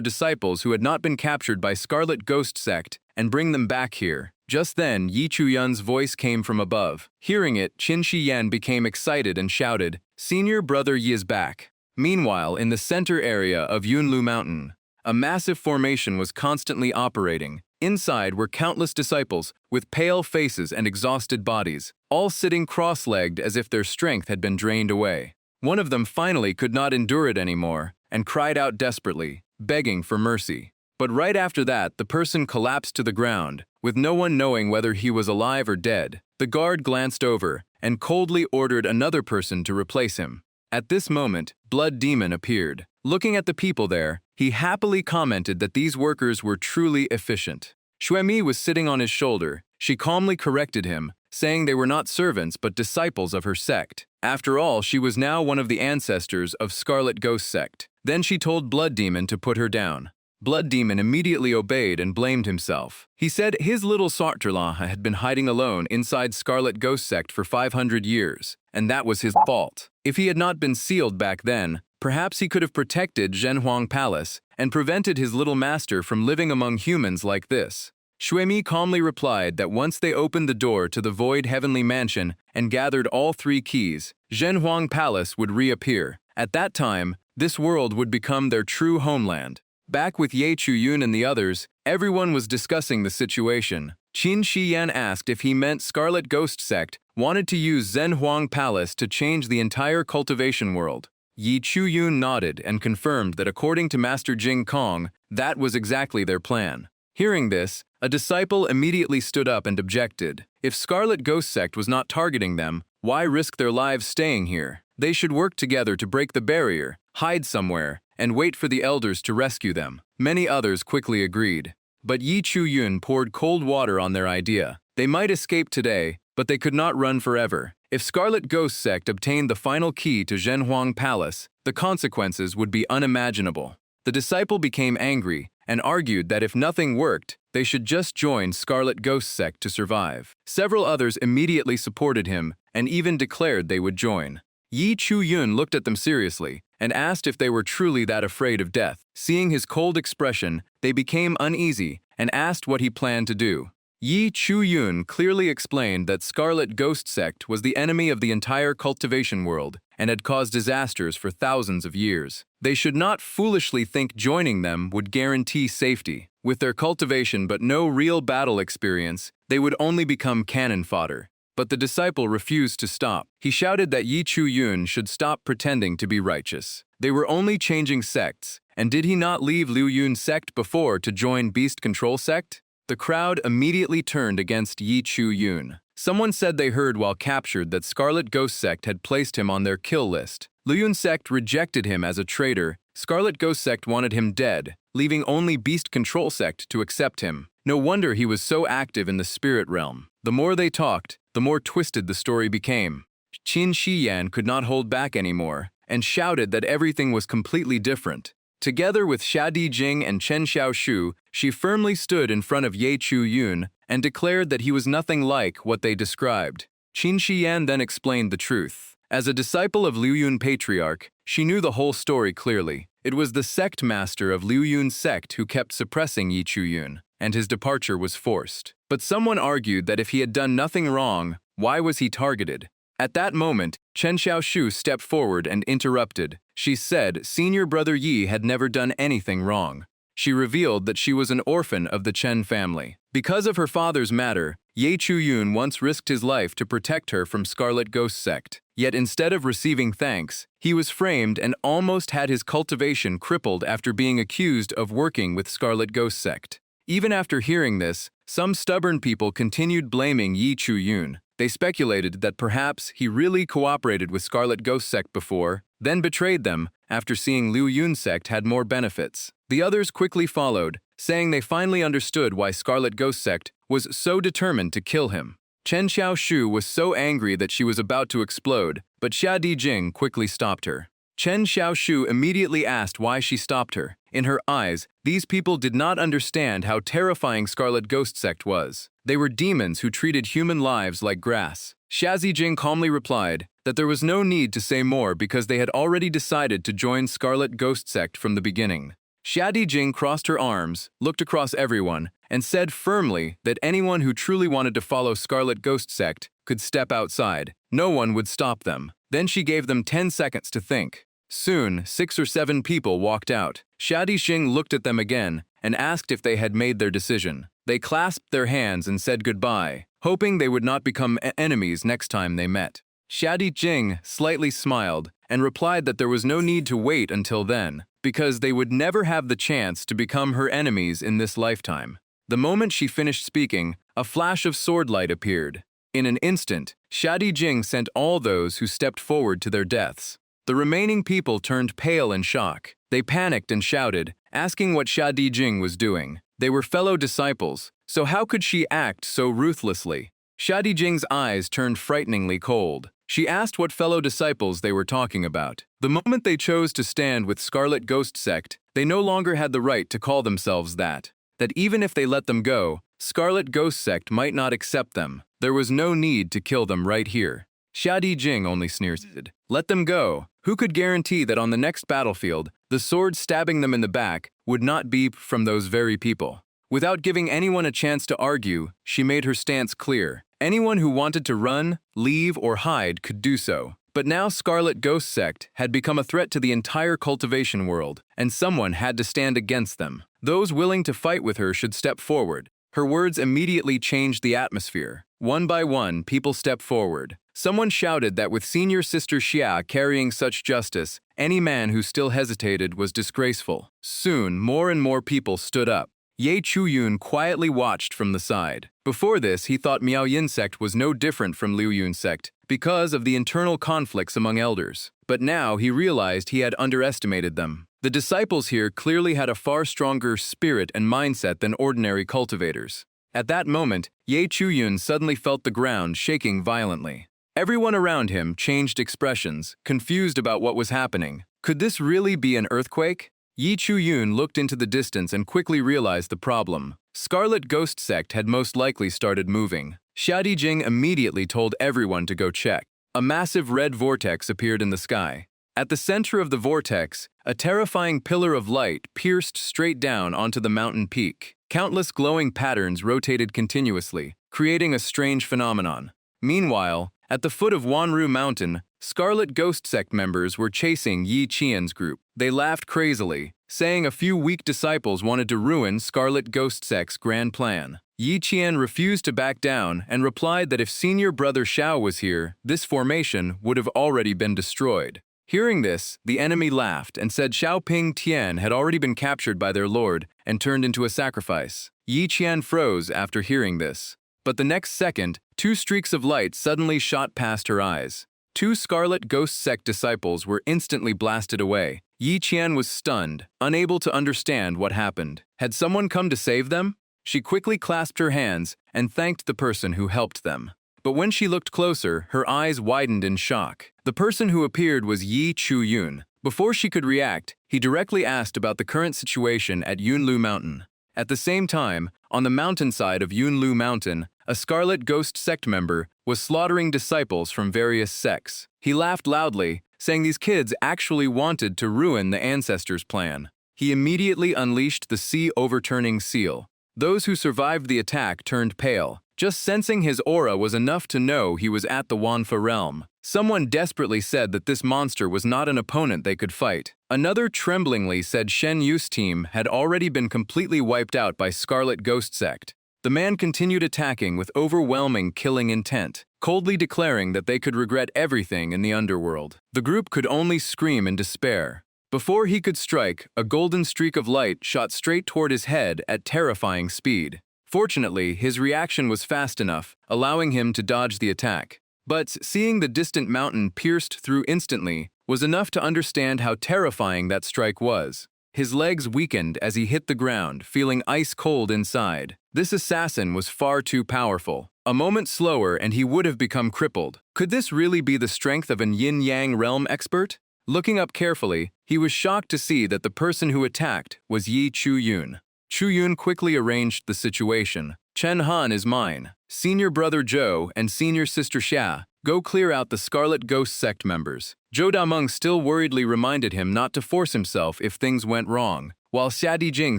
Speaker 1: disciples who had not been captured by Scarlet Ghost Sect and bring them back here. Just then, Yi Chu-yun's voice came from above. Hearing it, Qin Shiyan became excited and shouted, "Senior brother Yi is back." Meanwhile, in the center area of Yunlu Mountain, A massive formation was constantly operating. Inside were countless disciples, with pale faces and exhausted bodies, all sitting cross-legged as if their strength had been drained away. One of them finally could not endure it anymore, and cried out desperately, begging for mercy. But right after that, the person collapsed to the ground, with no one knowing whether he was alive or dead. The guard glanced over, and coldly ordered another person to replace him. At this moment, Blood Demon appeared. Looking at the people there, he happily commented that these workers were truly efficient. Xuemi was sitting on his shoulder. She calmly corrected him, saying they were not servants but disciples of her sect. After all, she was now one of the ancestors of Scarlet Ghost sect. Then she told Blood Demon to put her down. Blood Demon immediately obeyed and blamed himself. He said his little Sartrelan had been hiding alone inside Scarlet Ghost sect for 500 years, and that was his fault. If he had not been sealed back then, perhaps he could have protected Zhenhuang Palace and prevented his little master from living among humans like this. Xuemi calmly replied that once they opened the door to the Void Heavenly Mansion and gathered all 3 keys, Zhenhuang Palace would reappear. At that time, this world would become their true homeland. Back with Ye Chuyun and the others, everyone was discussing the situation. Qin Shiyan asked if he meant Scarlet Ghost Sect wanted to use Zhenhuang Palace to change the entire cultivation world. Ye Chuyun nodded and confirmed that according to Master Jing Kong, that was exactly their plan. Hearing this, a disciple immediately stood up and objected. If Scarlet Ghost Sect was not targeting them, why risk their lives staying here? They should work together to break the barrier, hide somewhere, and wait for the elders to rescue them. Many others quickly agreed. But Ye Chuyun poured cold water on their idea. They might escape today, but they could not run forever. If Scarlet Ghost Sect obtained the final key to Zhenhuang Palace, the consequences would be unimaginable. The disciple became angry and argued that if nothing worked, they should just join Scarlet Ghost Sect to survive. Several others immediately supported him and even declared they would join. Ye Chuyun looked at them seriously and asked if they were truly that afraid of death. Seeing his cold expression, they became uneasy and asked what he planned to do. Ye Chuyun clearly explained that Scarlet Ghost Sect was the enemy of the entire cultivation world and had caused disasters for thousands of years. They should not foolishly think joining them would guarantee safety. With their cultivation but no real battle experience, they would only become cannon fodder. But the disciple refused to stop. He shouted that Ye Chuyun should stop pretending to be righteous. They were only changing sects, and did he not leave Liu Yun's sect before to join Beast Control Sect? The crowd immediately turned against Ye Chuyun. Someone said they heard while captured that Scarlet Ghost Sect had placed him on their kill list. Liu Yun's sect rejected him as a traitor. Scarlet Ghost Sect wanted him dead, leaving only Beast Control Sect to accept him. No wonder he was so active in the spirit realm. The more they talked, the more twisted the story became. Qin Shiyan could not hold back anymore and shouted that everything was completely different. Together with Shadi Jing and Chen Xiaoshu, she firmly stood in front of Ye Chuyun and declared that he was nothing like what they described. Qin Shiyan then explained the truth. As a disciple of Liu Yun Patriarch, she knew the whole story clearly. It was the sect master of Liu Yun's sect who kept suppressing Ye Chuyun, and his departure was forced. But someone argued that if he had done nothing wrong, why was he targeted? At that moment, Chen Xiaoshu stepped forward and interrupted. She said senior brother Yi had never done anything wrong. She revealed that she was an orphan of the Chen family. Because of her father's matter, Ye Chuyun once risked his life to protect her from Scarlet Ghost Sect. Yet instead of receiving thanks, he was framed and almost had his cultivation crippled after being accused of working with Scarlet Ghost Sect. Even after hearing this, some stubborn people continued blaming Ye Chuyun. They speculated that perhaps he really cooperated with Scarlet Ghost Sect before, then betrayed them after seeing Liu Yun's sect had more benefits. The others quickly followed, saying they finally understood why Scarlet Ghost Sect was so determined to kill him. Chen Xiaoshu was so angry that she was about to explode, but Xia Dijing quickly stopped her. Chen Xiaoshu immediately asked why she stopped her. In her eyes, these people did not understand how terrifying Scarlet Ghost Sect was. They were demons who treated human lives like grass. Xia Zijing calmly replied that there was no need to say more because they had already decided to join Scarlet Ghost Sect from the beginning. Xia Dijing crossed her arms, looked across everyone, and said firmly that anyone who truly wanted to follow Scarlet Ghost Sect could step outside. No one would stop them. Then she gave them 10 seconds to think. Soon, 6 or 7 people walked out. Xiadi Jing looked at them again and asked if they had made their decision. They clasped their hands and said goodbye, hoping they would not become enemies next time they met. Xiadi Jing slightly smiled and replied that there was no need to wait until then, because they would never have the chance to become her enemies in this lifetime. The moment she finished speaking, a flash of sword light appeared. In an instant, Xiadi Jing sent all those who stepped forward to their deaths. The remaining people turned pale in shock. They panicked and shouted, asking what Xiadi Jing was doing. They were fellow disciples, so how could she act so ruthlessly? Xiadi Jing's eyes turned frighteningly cold. She asked what fellow disciples they were talking about. The moment they chose to stand with Scarlet Ghost Sect, they no longer had the right to call themselves that. That even if they let them go, Scarlet Ghost Sect might not accept them. There was no need to kill them right here. Xiadi Jing only sneered. Let them go. Who could guarantee that on the next battlefield, the sword stabbing them in the back would not be from those very people? Without giving anyone a chance to argue, she made her stance clear. Anyone who wanted to run, leave, or hide could do so. But now Scarlet Ghost Sect had become a threat to the entire cultivation world, and someone had to stand against them. Those willing to fight with her should step forward. Her words immediately changed the atmosphere. One by one, people stepped forward. Someone shouted that with senior sister Xia carrying such justice, any man who still hesitated was disgraceful. Soon, more and more people stood up. Ye Chuyun quietly watched from the side. Before this, he thought Miao Yin sect was no different from Liu Yun sect because of the internal conflicts among elders. But now he realized he had underestimated them. The disciples here clearly had a far stronger spirit and mindset than ordinary cultivators. At that moment, Ye Chuyun suddenly felt the ground shaking violently. Everyone around him changed expressions, confused about what was happening. Could this really be an earthquake? Ye Chuyun looked into the distance and quickly realized the problem. Scarlet Ghost Sect had most likely started moving. Xiadi Jing immediately told everyone to go check. A massive red vortex appeared in the sky. At the center of the vortex, a terrifying pillar of light pierced straight down onto the mountain peak. Countless glowing patterns rotated continuously, creating a strange phenomenon. Meanwhile, at the foot of Wanru Mountain, Scarlet Ghost Sect members were chasing Yi Qian's group. They laughed crazily, saying a few weak disciples wanted to ruin Scarlet Ghost Sect's grand plan. Yi Qian refused to back down and replied that if senior brother Xiao was here, this formation would have already been destroyed. Hearing this, the enemy laughed and said Xiaoping Tian had already been captured by their lord and turned into a sacrifice. Yi Qian froze after hearing this. But the next second, 2 streaks of light suddenly shot past her eyes. 2 Scarlet Ghost Sect disciples were instantly blasted away. Yi Qian was stunned, unable to understand what happened. Had someone come to save them? She quickly clasped her hands and thanked the person who helped them. But when she looked closer, her eyes widened in shock. The person who appeared was Ye Chuyun. Before she could react, he directly asked about the current situation at Yunlu Mountain. At the same time, on the mountainside of Yunlu Mountain, a Scarlet Ghost Sect member was slaughtering disciples from various sects. He laughed loudly, saying these kids actually wanted to ruin the ancestors' plan. He immediately unleashed the sea overturning seal. Those who survived the attack turned pale. Just sensing his aura was enough to know he was at the Wanfa realm. Someone desperately said that this monster was not an opponent they could fight. Another tremblingly said Shen Yu's team had already been completely wiped out by Scarlet Ghost Sect. The man continued attacking with overwhelming killing intent, coldly declaring that they could regret everything in the underworld. The group could only scream in despair. Before he could strike, a golden streak of light shot straight toward his head at terrifying speed. Fortunately, his reaction was fast enough, allowing him to dodge the attack. But seeing the distant mountain pierced through instantly was enough to understand how terrifying that strike was. His legs weakened as he hit the ground, feeling ice cold inside. This assassin was far too powerful. A moment slower and he would have become crippled. Could this really be the strength of an yin-yang realm expert? Looking up carefully, he was shocked to see that the person who attacked was Ye Chuyun. Chuyun quickly arranged the situation. Chen Han is mine. Senior brother Zhou and senior sister Xia, go clear out the Scarlet Ghost Sect members. Zhou Dameng still worriedly reminded him not to force himself if things went wrong, while Xiadi Jing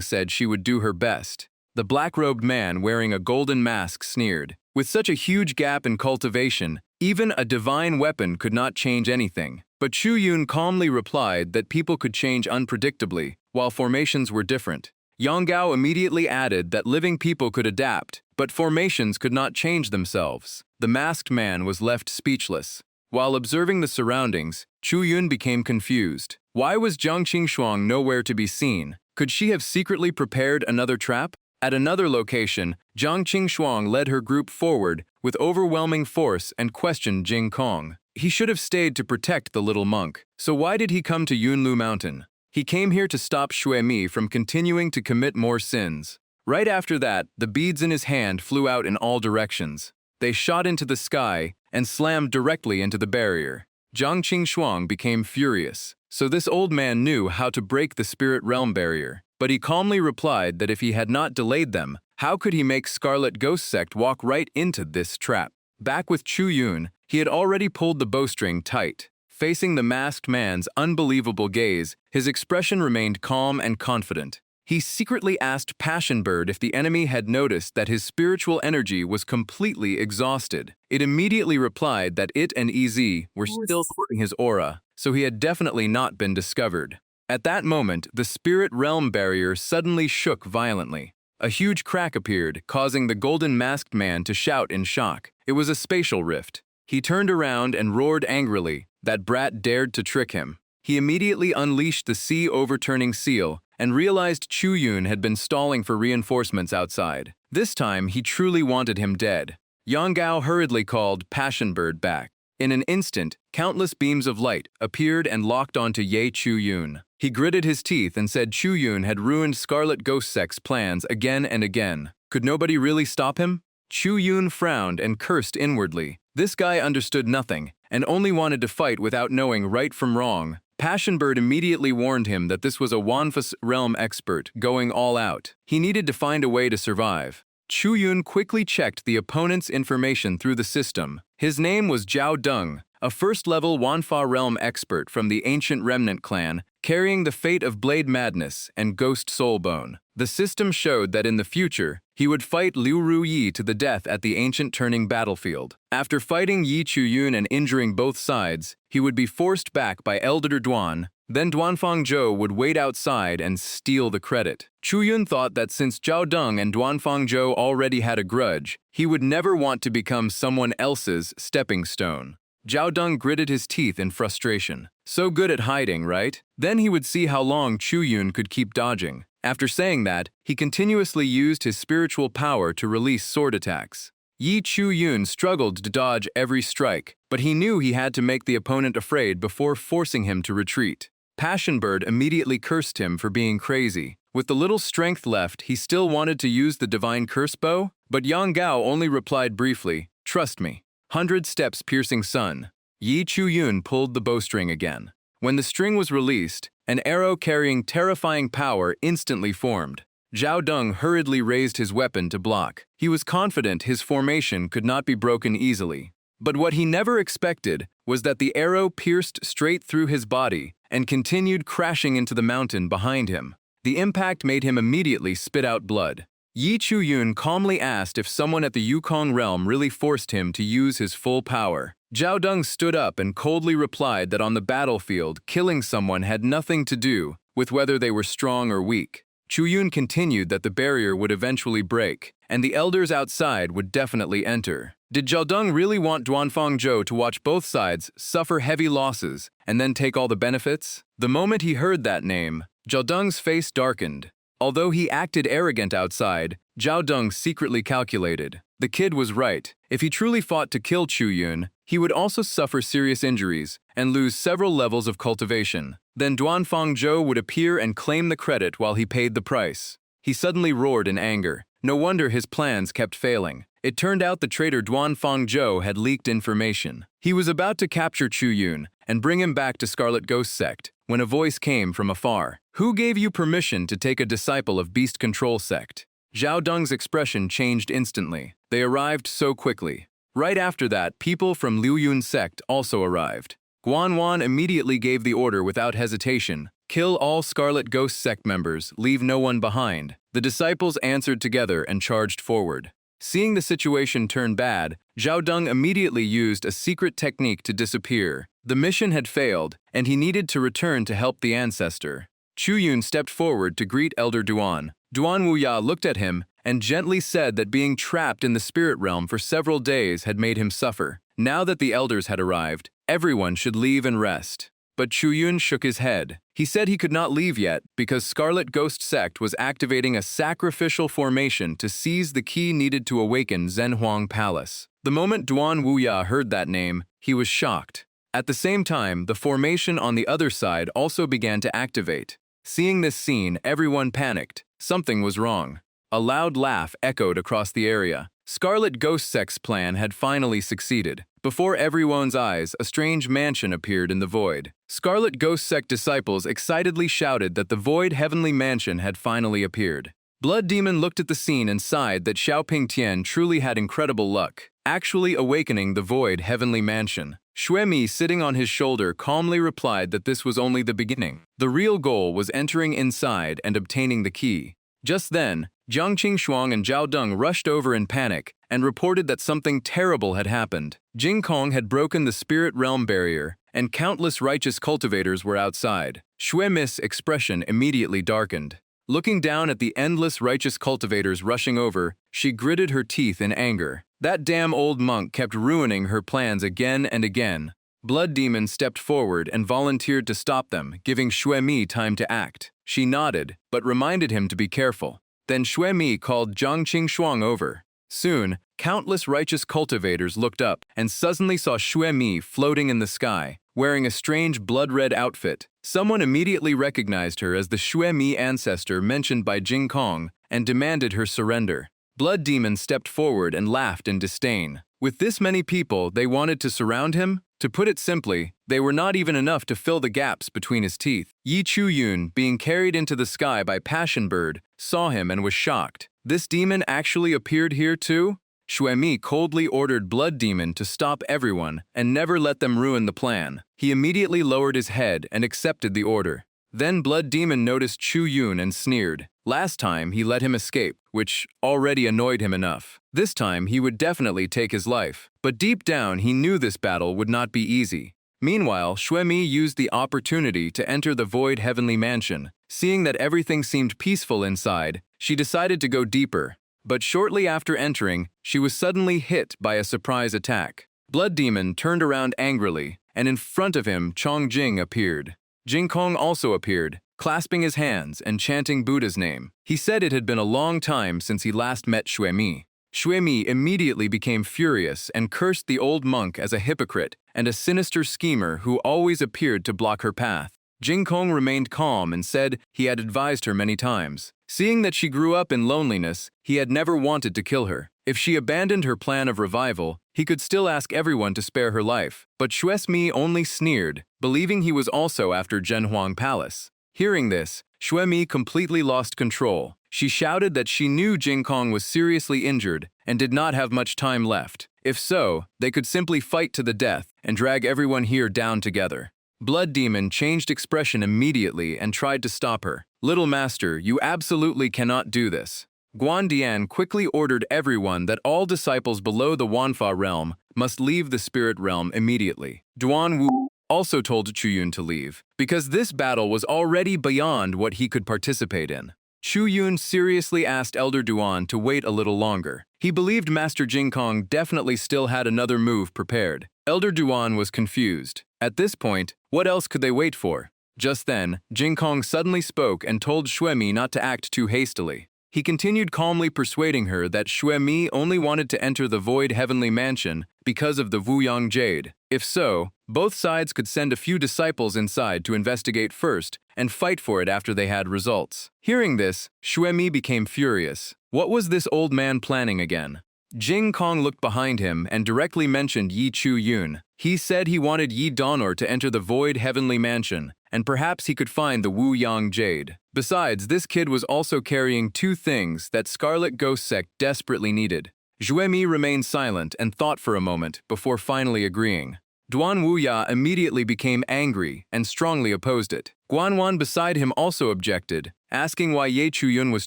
Speaker 1: said she would do her best. The black-robed man wearing a golden mask sneered. With such a huge gap in cultivation, even a divine weapon could not change anything. But Chu Yun calmly replied that people could change unpredictably, while formations were different. Yang Gao immediately added that living people could adapt, but formations could not change themselves. The masked man was left speechless. While observing the surroundings, Chu Yun became confused. Why was Jiang Qingshuang nowhere to be seen? Could she have secretly prepared another trap? At another location, Jiang Qingshuang led her group forward with overwhelming force and questioned Jing Kong. He should have stayed to protect the little monk. So why did he come to Yunlu Mountain? He came here to stop Xue Mi from continuing to commit more sins. Right after that, the beads in his hand flew out in all directions. They shot into the sky and slammed directly into the barrier. Jiang Qingshuang became furious. So this old man knew how to break the spirit realm barrier. But he calmly replied that if he had not delayed them, how could he make Scarlet Ghost Sect walk right into this trap? Back with Chu Yun, he had already pulled the bowstring tight. Facing the masked man's unbelievable gaze, his expression remained calm and confident. He secretly asked Passion Bird if the enemy had noticed that his spiritual energy was completely exhausted. It immediately replied that it and EZ were still supporting his aura, so he had definitely not been discovered. At that moment, the spirit realm barrier suddenly shook violently. A huge crack appeared, causing the golden masked man to shout in shock. It was a spatial rift. He turned around and roared angrily. That brat dared to trick him. He immediately unleashed the sea-overturning seal and realized Chu Yun had been stalling for reinforcements outside. This time, he truly wanted him dead. Yang Gao hurriedly called Passion Bird back. In an instant, countless beams of light appeared and locked onto Ye Chu Yun. He gritted his teeth and said Chu Yun had ruined Scarlet Ghost Sect's plans again and again. Could nobody really stop him? Chu Yun frowned and cursed inwardly. This guy understood nothing and only wanted to fight without knowing right from wrong. Passion Bird immediately warned him that this was a Wanfa's realm expert going all out. He needed to find a way to survive. Chu Yun quickly checked the opponent's information through the system. His name was Zhao Deng, a first-level Wanfa realm expert from the ancient Remnant clan, carrying the fate of Blade Madness and Ghost Soulbone. The system showed that in the future, he would fight Liu Ruyi to the death at the ancient turning battlefield. After fighting Yi Chu Yun and injuring both sides, he would be forced back by Elder Duan. Then Duanfang Zhou would wait outside and steal the credit. Chu Yun thought that since Zhao Deng and Duanfang Zhou already had a grudge, he would never want to become someone else's stepping stone. Zhao Deng gritted his teeth in frustration. So good at hiding, right? Then he would see how long Chu Yun could keep dodging. After saying that, he continuously used his spiritual power to release sword attacks. Yi Chu Yun struggled to dodge every strike, but he knew he had to make the opponent afraid before forcing him to retreat. Passion Bird immediately cursed him for being crazy. With the little strength left, he still wanted to use the divine curse bow, but Yang Gao only replied briefly, "Trust me." 100 steps piercing sun. Yi Chu Yun pulled the bowstring again. When the string was released, an arrow carrying terrifying power instantly formed. Zhao Deng hurriedly raised his weapon to block. He was confident his formation could not be broken easily. But what he never expected was that the arrow pierced straight through his body and continued crashing into the mountain behind him. The impact made him immediately spit out blood. Yi Chu Yun calmly asked if someone at the Yukong realm really forced him to use his full power. Zhao Deng stood up and coldly replied that on the battlefield, killing someone had nothing to do with whether they were strong or weak. Chu Yun continued that the barrier would eventually break, and the elders outside would definitely enter. Did Zhao Deng really want Duanfang Zhou to watch both sides suffer heavy losses and then take all the benefits? The moment he heard that name, Zhao Deng's face darkened. Although he acted arrogant outside, Zhao Deng secretly calculated. The kid was right. If he truly fought to kill Chu Yun, he would also suffer serious injuries and lose several levels of cultivation. Then Duanfang Zhou would appear and claim the credit while he paid the price. He suddenly roared in anger. No wonder his plans kept failing. It turned out the traitor Duanfang Zhou had leaked information. He was about to capture Chu Yun and bring him back to Scarlet Ghost Sect when a voice came from afar. "Who gave you permission to take a disciple of Beast Control Sect?" Zhao Deng's expression changed instantly. They arrived so quickly. Right after that, people from Liu Yun's sect also arrived. Guan Wan immediately gave the order without hesitation. "Kill all Scarlet Ghost Sect members, leave no one behind." The disciples answered together and charged forward. Seeing the situation turn bad, Zhao Deng immediately used a secret technique to disappear. The mission had failed, and he needed to return to help the ancestor. Chu Yun stepped forward to greet Elder Duan. Duan Wuya looked at him and gently said that being trapped in the spirit realm for several days had made him suffer. Now that the elders had arrived, everyone should leave and rest. But Chu Yun shook his head. He said he could not leave yet because Scarlet Ghost Sect was activating a sacrificial formation to seize the key needed to awaken Zhenhuang Palace. The moment Duan Wuya heard that name, he was shocked. At the same time, the formation on the other side also began to activate. Seeing this scene, everyone panicked. Something was wrong. A loud laugh echoed across the area. Scarlet Ghost Sect's plan had finally succeeded. Before everyone's eyes, a strange mansion appeared in the void. Scarlet Ghost Sect disciples excitedly shouted that the void heavenly mansion had finally appeared. Blood Demon looked at the scene and sighed that Xiaoping Tian truly had incredible luck, actually awakening the void heavenly mansion. Xue Mi, sitting on his shoulder, calmly replied that this was only the beginning. The real goal was entering inside and obtaining the key. Just then, Jiang Qingxuang and Zhao Deng rushed over in panic and reported that something terrible had happened. Jing Kong had broken the spirit realm barrier, and countless righteous cultivators were outside. Xue Mi's expression immediately darkened. Looking down at the endless righteous cultivators rushing over, she gritted her teeth in anger. That damn old monk kept ruining her plans again and again. Blood Demon stepped forward and volunteered to stop them, giving Xue Mi time to act. She nodded, but reminded him to be careful. Then Xue Mi called Jiang Qingxuang over. Soon, countless righteous cultivators looked up and suddenly saw Xue Mi floating in the sky, wearing a strange blood-red outfit. Someone immediately recognized her as the Xue Mi ancestor mentioned by Jing Kong and demanded her surrender. Blood Demon stepped forward and laughed in disdain. With this many people, they wanted to surround him? To put it simply, they were not even enough to fill the gaps between his teeth. Yi Chu Yun, being carried into the sky by Passion Bird, saw him and was shocked. This demon actually appeared here too? Xue Mi coldly ordered Blood Demon to stop everyone and never let them ruin the plan. He immediately lowered his head and accepted the order. Then Blood Demon noticed Chu Yun and sneered. Last time, he let him escape, which already annoyed him enough. This time, he would definitely take his life. But deep down, he knew this battle would not be easy. Meanwhile, Xue Mi used the opportunity to enter the Void Heavenly Mansion. Seeing that everything seemed peaceful inside, she decided to go deeper. But shortly after entering, she was suddenly hit by a surprise attack. Blood Demon turned around angrily, and in front of him, Chongjing appeared. Jing Kong also appeared, clasping his hands and chanting Buddha's name. He said it had been a long time since he last met Xue Mi. Xue Mi immediately became furious and cursed the old monk as a hypocrite and a sinister schemer who always appeared to block her path. Jing Kong remained calm and said he had advised her many times. Seeing that she grew up in loneliness, he had never wanted to kill her. If she abandoned her plan of revival, he could still ask everyone to spare her life. But Xue Mi only sneered, believing he was also after Zhenhuang Palace. Hearing this, Xue Mi completely lost control. She shouted that she knew Jing Kong was seriously injured and did not have much time left. If so, they could simply fight to the death and drag everyone here down together. Blood Demon changed expression immediately and tried to stop her. Little Master, you absolutely cannot do this. Guan Dian quickly ordered everyone that all disciples below the Wanfa realm must leave the spirit realm immediately. Duan Wu also told Chu Yun to leave, because this battle was already beyond what he could participate in. Chu Yun seriously asked Elder Duan to wait a little longer. He believed Master Jing Kong definitely still had another move prepared. Elder Duan was confused. At this point, what else could they wait for? Just then, Jing Kong suddenly spoke and told Xue Mi not to act too hastily. He continued calmly persuading her that Xue Mi only wanted to enter the Void Heavenly Mansion because of the Wuyang Jade. If so, both sides could send a few disciples inside to investigate first and fight for it after they had results. Hearing this, Xue Mi became furious. What was this old man planning again? Jing Kong looked behind him and directly mentioned Yi Chu Yun. He said he wanted Yi Donor to enter the Void Heavenly Mansion, and perhaps he could find the Wu Yang Jade. Besides, this kid was also carrying two things that Scarlet Ghost Sect desperately needed. Xue Mi remained silent and thought for a moment before finally agreeing. Duan Wuya immediately became angry and strongly opposed it. Guanwan beside him also objected, asking why Ye Chu Yun was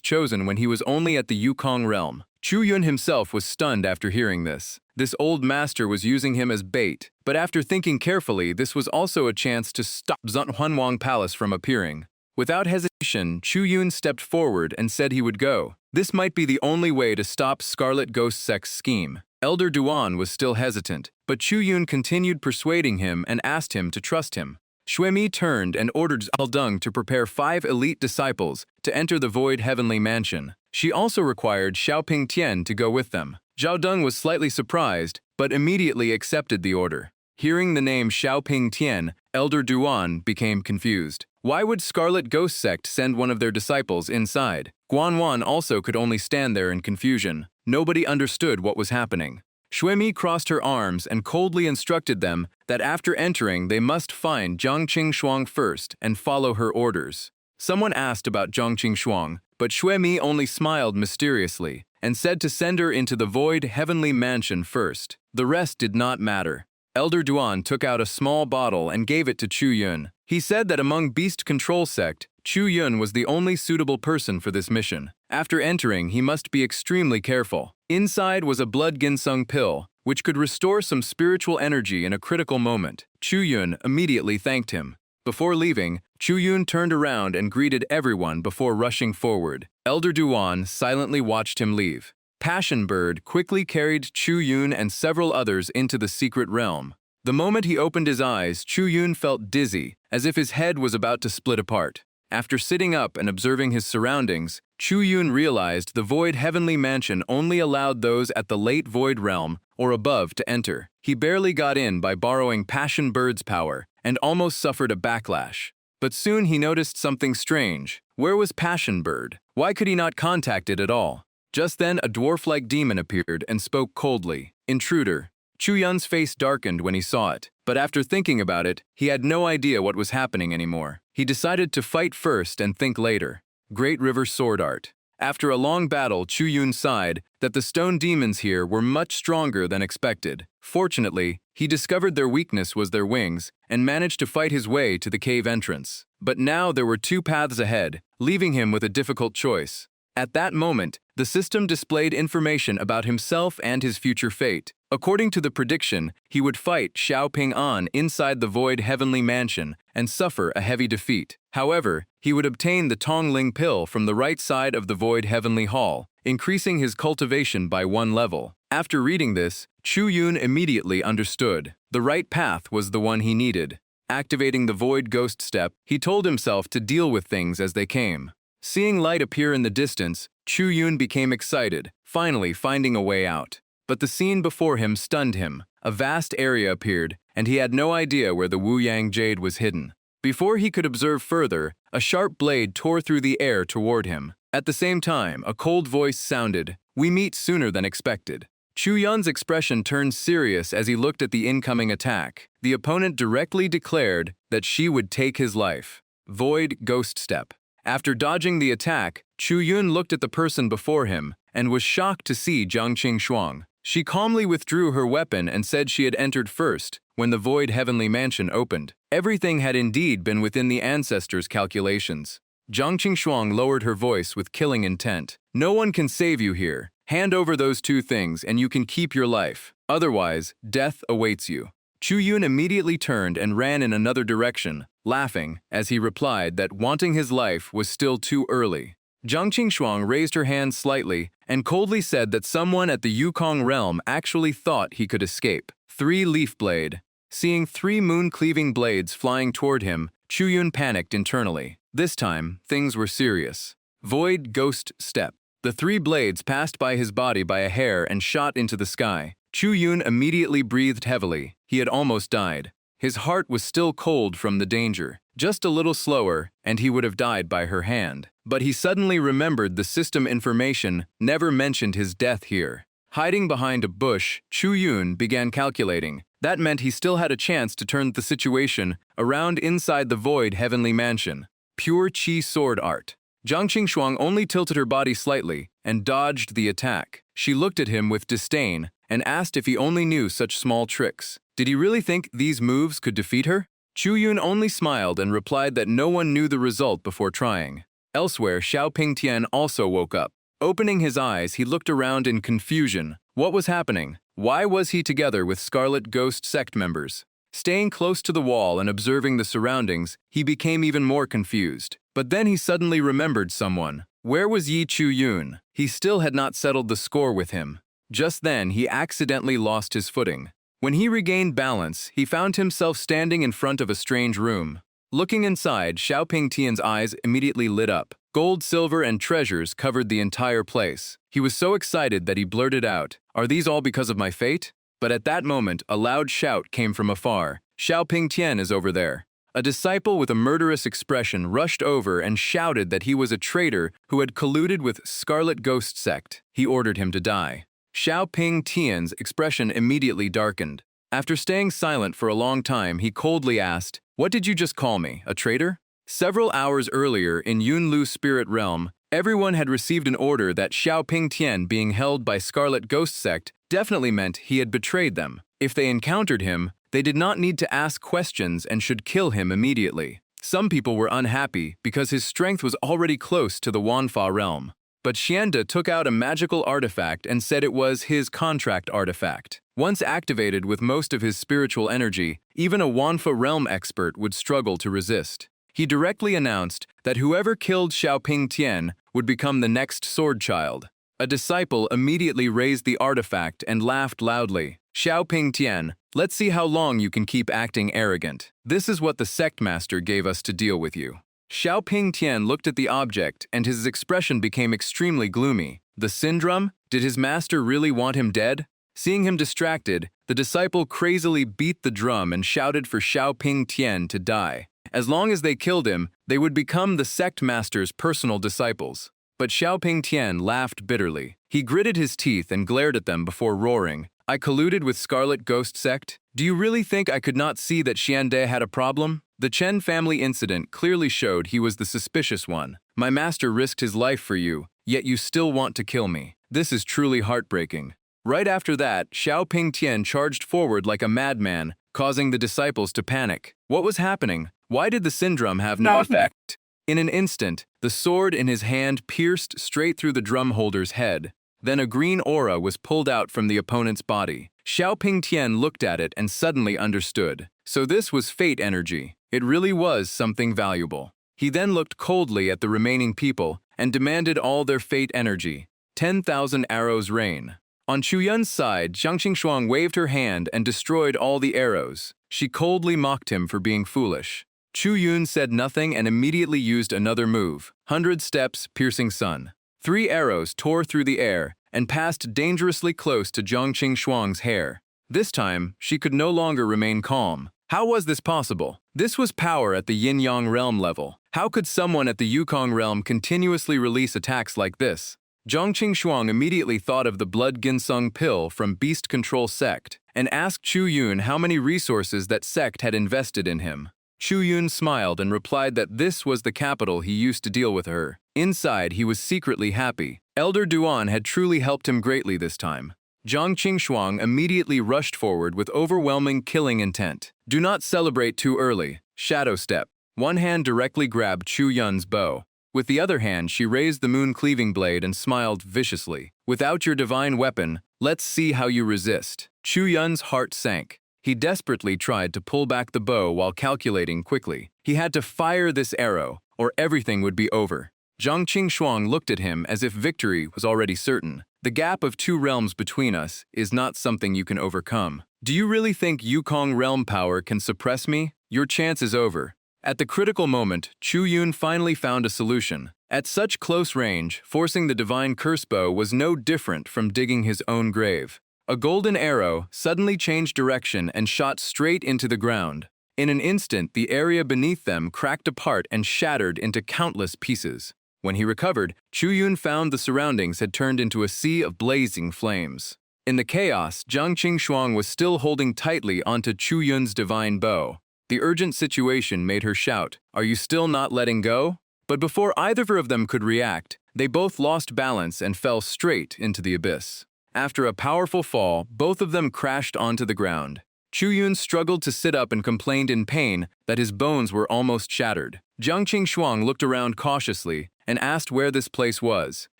Speaker 1: chosen when he was only at the Yukong realm. Chu Yun himself was stunned after hearing this. This old master was using him as bait, but after thinking carefully, this was also a chance to stop Zunhuanwang Palace from appearing. Without hesitation, Chu Yun stepped forward and said he would go. This might be the only way to stop Scarlet Ghost Sect's scheme. Elder Duan was still hesitant, but Chu Yun continued persuading him and asked him to trust him. Xuemi turned and ordered Zaldung to prepare 5 elite disciples to enter the Void Heavenly Mansion. She also required Xiaoping Tian to go with them. Zhao Deng was slightly surprised, but immediately accepted the order. Hearing the name Xiaoping Tian, Elder Duan became confused. Why would Scarlet Ghost Sect send one of their disciples inside? Guanwan also could only stand there in confusion. Nobody understood what was happening. Xuemi crossed her arms and coldly instructed them that after entering they must find Jiang Qing first and follow her orders. Someone asked about Jiang Qing, but Xuemi only smiled mysteriously and said to send her into the Void Heavenly Mansion first. The rest did not matter. Elder Duan took out a small bottle and gave it to Chu Yun. He said that among Beast Control Sect, Chu Yun was the only suitable person for this mission. After entering, he must be extremely careful. Inside was a blood ginseng pill, which could restore some spiritual energy in a critical moment. Chu Yun immediately thanked him. Before leaving, Chu Yun turned around and greeted everyone before rushing forward. Elder Duan silently watched him leave. Passion Bird quickly carried Chu Yun and several others into the secret realm. The moment he opened his eyes, Chu Yun felt dizzy, as if his head was about to split apart. After sitting up and observing his surroundings, Chu Yun realized the Void Heavenly Mansion only allowed those at the late Void Realm or above to enter. He barely got in by borrowing Passion Bird's power and almost suffered a backlash. But soon he noticed something strange. Where was Passion Bird? Why could he not contact it at all? Just then, a dwarf-like demon appeared and spoke coldly. Intruder. Chu Yun's face darkened when he saw it, but after thinking about it, he had no idea what was happening anymore. He decided to fight first and think later. Great River Sword Art. After a long battle, Chu Yun sighed that the stone demons here were much stronger than expected. Fortunately, he discovered their weakness was their wings and managed to fight his way to the cave entrance. But now there were 2 paths ahead, leaving him with a difficult choice. At that moment, the system displayed information about himself and his future fate. According to the prediction, he would fight Xiao Ping-an inside the Void Heavenly Mansion and suffer a heavy defeat. However, he would obtain the Tongling Pill from the right side of the Void Heavenly Hall, increasing his cultivation by 1 level. After reading this, Chu Yun immediately understood. The right path was the one he needed. Activating the Void Ghost Step, he told himself to deal with things as they came. Seeing light appear in the distance, Chu Yun became excited, finally finding a way out. But the scene before him stunned him. A vast area appeared, and he had no idea where the Wu-Yang Jade was hidden. Before he could observe further, a sharp blade tore through the air toward him. At the same time, a cold voice sounded, "We meet sooner than expected." Chu Yun's expression turned serious as he looked at the incoming attack. The opponent directly declared that she would take his life. Void Ghost Step. After dodging the attack, Chu Yun looked at the person before him and was shocked to see Jiang Qing. She calmly withdrew her weapon and said she had entered first when the Void Heavenly Mansion opened. Everything had indeed been within the ancestors' calculations. Jiang Qing lowered her voice with killing intent. "No one can save you here. Hand over those 2 things and you can keep your life. Otherwise, death awaits you." Chu Yun immediately turned and ran in another direction, laughing as he replied that wanting his life was still too early. Jiang Qing raised her hand slightly and coldly said that someone at the Yukong realm actually thought he could escape. 3 Leaf Blade. Seeing 3 moon-cleaving blades flying toward him, Chu Yun panicked internally. This time, things were serious. Void Ghost Step. The 3 blades passed by his body by a hair and shot into the sky. Chu Yun immediately breathed heavily. He had almost died. His heart was still cold from the danger. Just a little slower, and he would have died by her hand. But he suddenly remembered the system information never mentioned his death here. Hiding behind a bush, Chu Yun began calculating. That meant he still had a chance to turn the situation around inside the Void Heavenly Mansion. Pure Qi Sword Art. Jiang Qing only tilted her body slightly and dodged the attack. She looked at him with disdain and asked if he only knew such small tricks. Did he really think these moves could defeat her? Chu Yun only smiled and replied that no one knew the result before trying. Elsewhere, Xiao Pingtian also woke up. Opening his eyes, he looked around in confusion. What was happening? Why was he together with Scarlet Ghost sect members? Staying close to the wall and observing the surroundings, he became even more confused. But then he suddenly remembered someone. Where was Yi Chu-yun? He still had not settled the score with him. Just then, he accidentally lost his footing. When he regained balance, he found himself standing in front of a strange room. Looking inside, Xiaoping Tian's eyes immediately lit up. Gold, silver, and treasures covered the entire place. He was so excited that he blurted out, "Are these all because of my fate?" But at that moment, a loud shout came from afar. "Xiaoping Tian is over there." A disciple with a murderous expression rushed over and shouted that he was a traitor who had colluded with Scarlet Ghost sect. He ordered him to die. Xiaoping Tian's expression immediately darkened. After staying silent for a long time, he coldly asked, "What did you just call me, a traitor?" Several hours earlier, in Yunlu's spirit realm, everyone had received an order that Xiaoping Tian being held by Scarlet Ghost sect definitely meant he had betrayed them. If they encountered him, they did not need to ask questions and should kill him immediately. Some people were unhappy because his strength was already close to the Wanfa realm. But Xianda took out a magical artifact and said it was his contract artifact. Once activated with most of his spiritual energy, even a Wanfa realm expert would struggle to resist. He directly announced that whoever killed Xiaoping Tian would become the next sword child. A disciple immediately raised the artifact and laughed loudly. "Xiaoping Tian, let's see how long you can keep acting arrogant. This is what the sect master gave us to deal with you." Xiaoping Tian looked at the object and his expression became extremely gloomy. The syndrome? Did his master really want him dead? Seeing him distracted, the disciple crazily beat the drum and shouted for Xiaoping Tian to die. As long as they killed him, they would become the sect master's personal disciples. But Xiaoping Tian laughed bitterly. He gritted his teeth and glared at them before roaring, "I colluded with Scarlet Ghost sect? Do you really think I could not see that Xiande had a problem?" The Chen family incident clearly showed he was the suspicious one. "My master risked his life for you, yet you still want to kill me. This is truly heartbreaking." Right after that, Xiaoping Tian charged forward like a madman, causing the disciples to panic. What was happening? Why did the syndrome have no effect? In an instant, the sword in his hand pierced straight through the drum holder's head. Then a green aura was pulled out from the opponent's body. Xiaoping Tian looked at it and suddenly understood. So this was fate energy. It really was something valuable. He then looked coldly at the remaining people and demanded all their fate energy. 10,000 arrows rain. On Chuyun's side, Jiang Qingshuang waved her hand and destroyed all the arrows. She coldly mocked him for being foolish. Chuyun said nothing and immediately used another move. 100 steps, piercing sun. 3 arrows tore through the air and passed dangerously close to Jiang Qingshuang's hair. This time, she could no longer remain calm. How was this possible? This was power at the Yin-Yang realm level. How could someone at the Yukong realm continuously release attacks like this? Jiang Qingshuang immediately thought of the blood ginseng pill from Beast Control Sect and asked Chu Yun how many resources that sect had invested in him. Chu Yun smiled and replied that this was the capital he used to deal with her. Inside, he was secretly happy. Elder Duan had truly helped him greatly this time. Jiang Qingshuang immediately rushed forward with overwhelming killing intent. Do not celebrate too early. Shadow step. One hand directly grabbed Chu Yun's bow. With the other hand, she raised the moon-cleaving blade and smiled viciously. Without your divine weapon, let's see how you resist. Chu Yun's heart sank. He desperately tried to pull back the bow while calculating quickly. He had to fire this arrow, or everything would be over. Jiang Qingshuang looked at him as if victory was already certain. The gap of 2 realms between us is not something you can overcome. Do you really think Yukong realm power can suppress me? Your chance is over. At the critical moment, Chu Yun finally found a solution. At such close range, forcing the divine curse bow was no different from digging his own grave. A golden arrow suddenly changed direction and shot straight into the ground. In an instant, the area beneath them cracked apart and shattered into countless pieces. When he recovered, Chu Yun found the surroundings had turned into a sea of blazing flames. In the chaos, Jiang Qingshuang was still holding tightly onto Chu Yun's divine bow. The urgent situation made her shout, "Are you still not letting go?" But before either of them could react, they both lost balance and fell straight into the abyss. After a powerful fall, both of them crashed onto the ground. Chu Yun struggled to sit up and complained in pain that his bones were almost shattered. Jiang Qingshuang looked around cautiously and asked where this place was.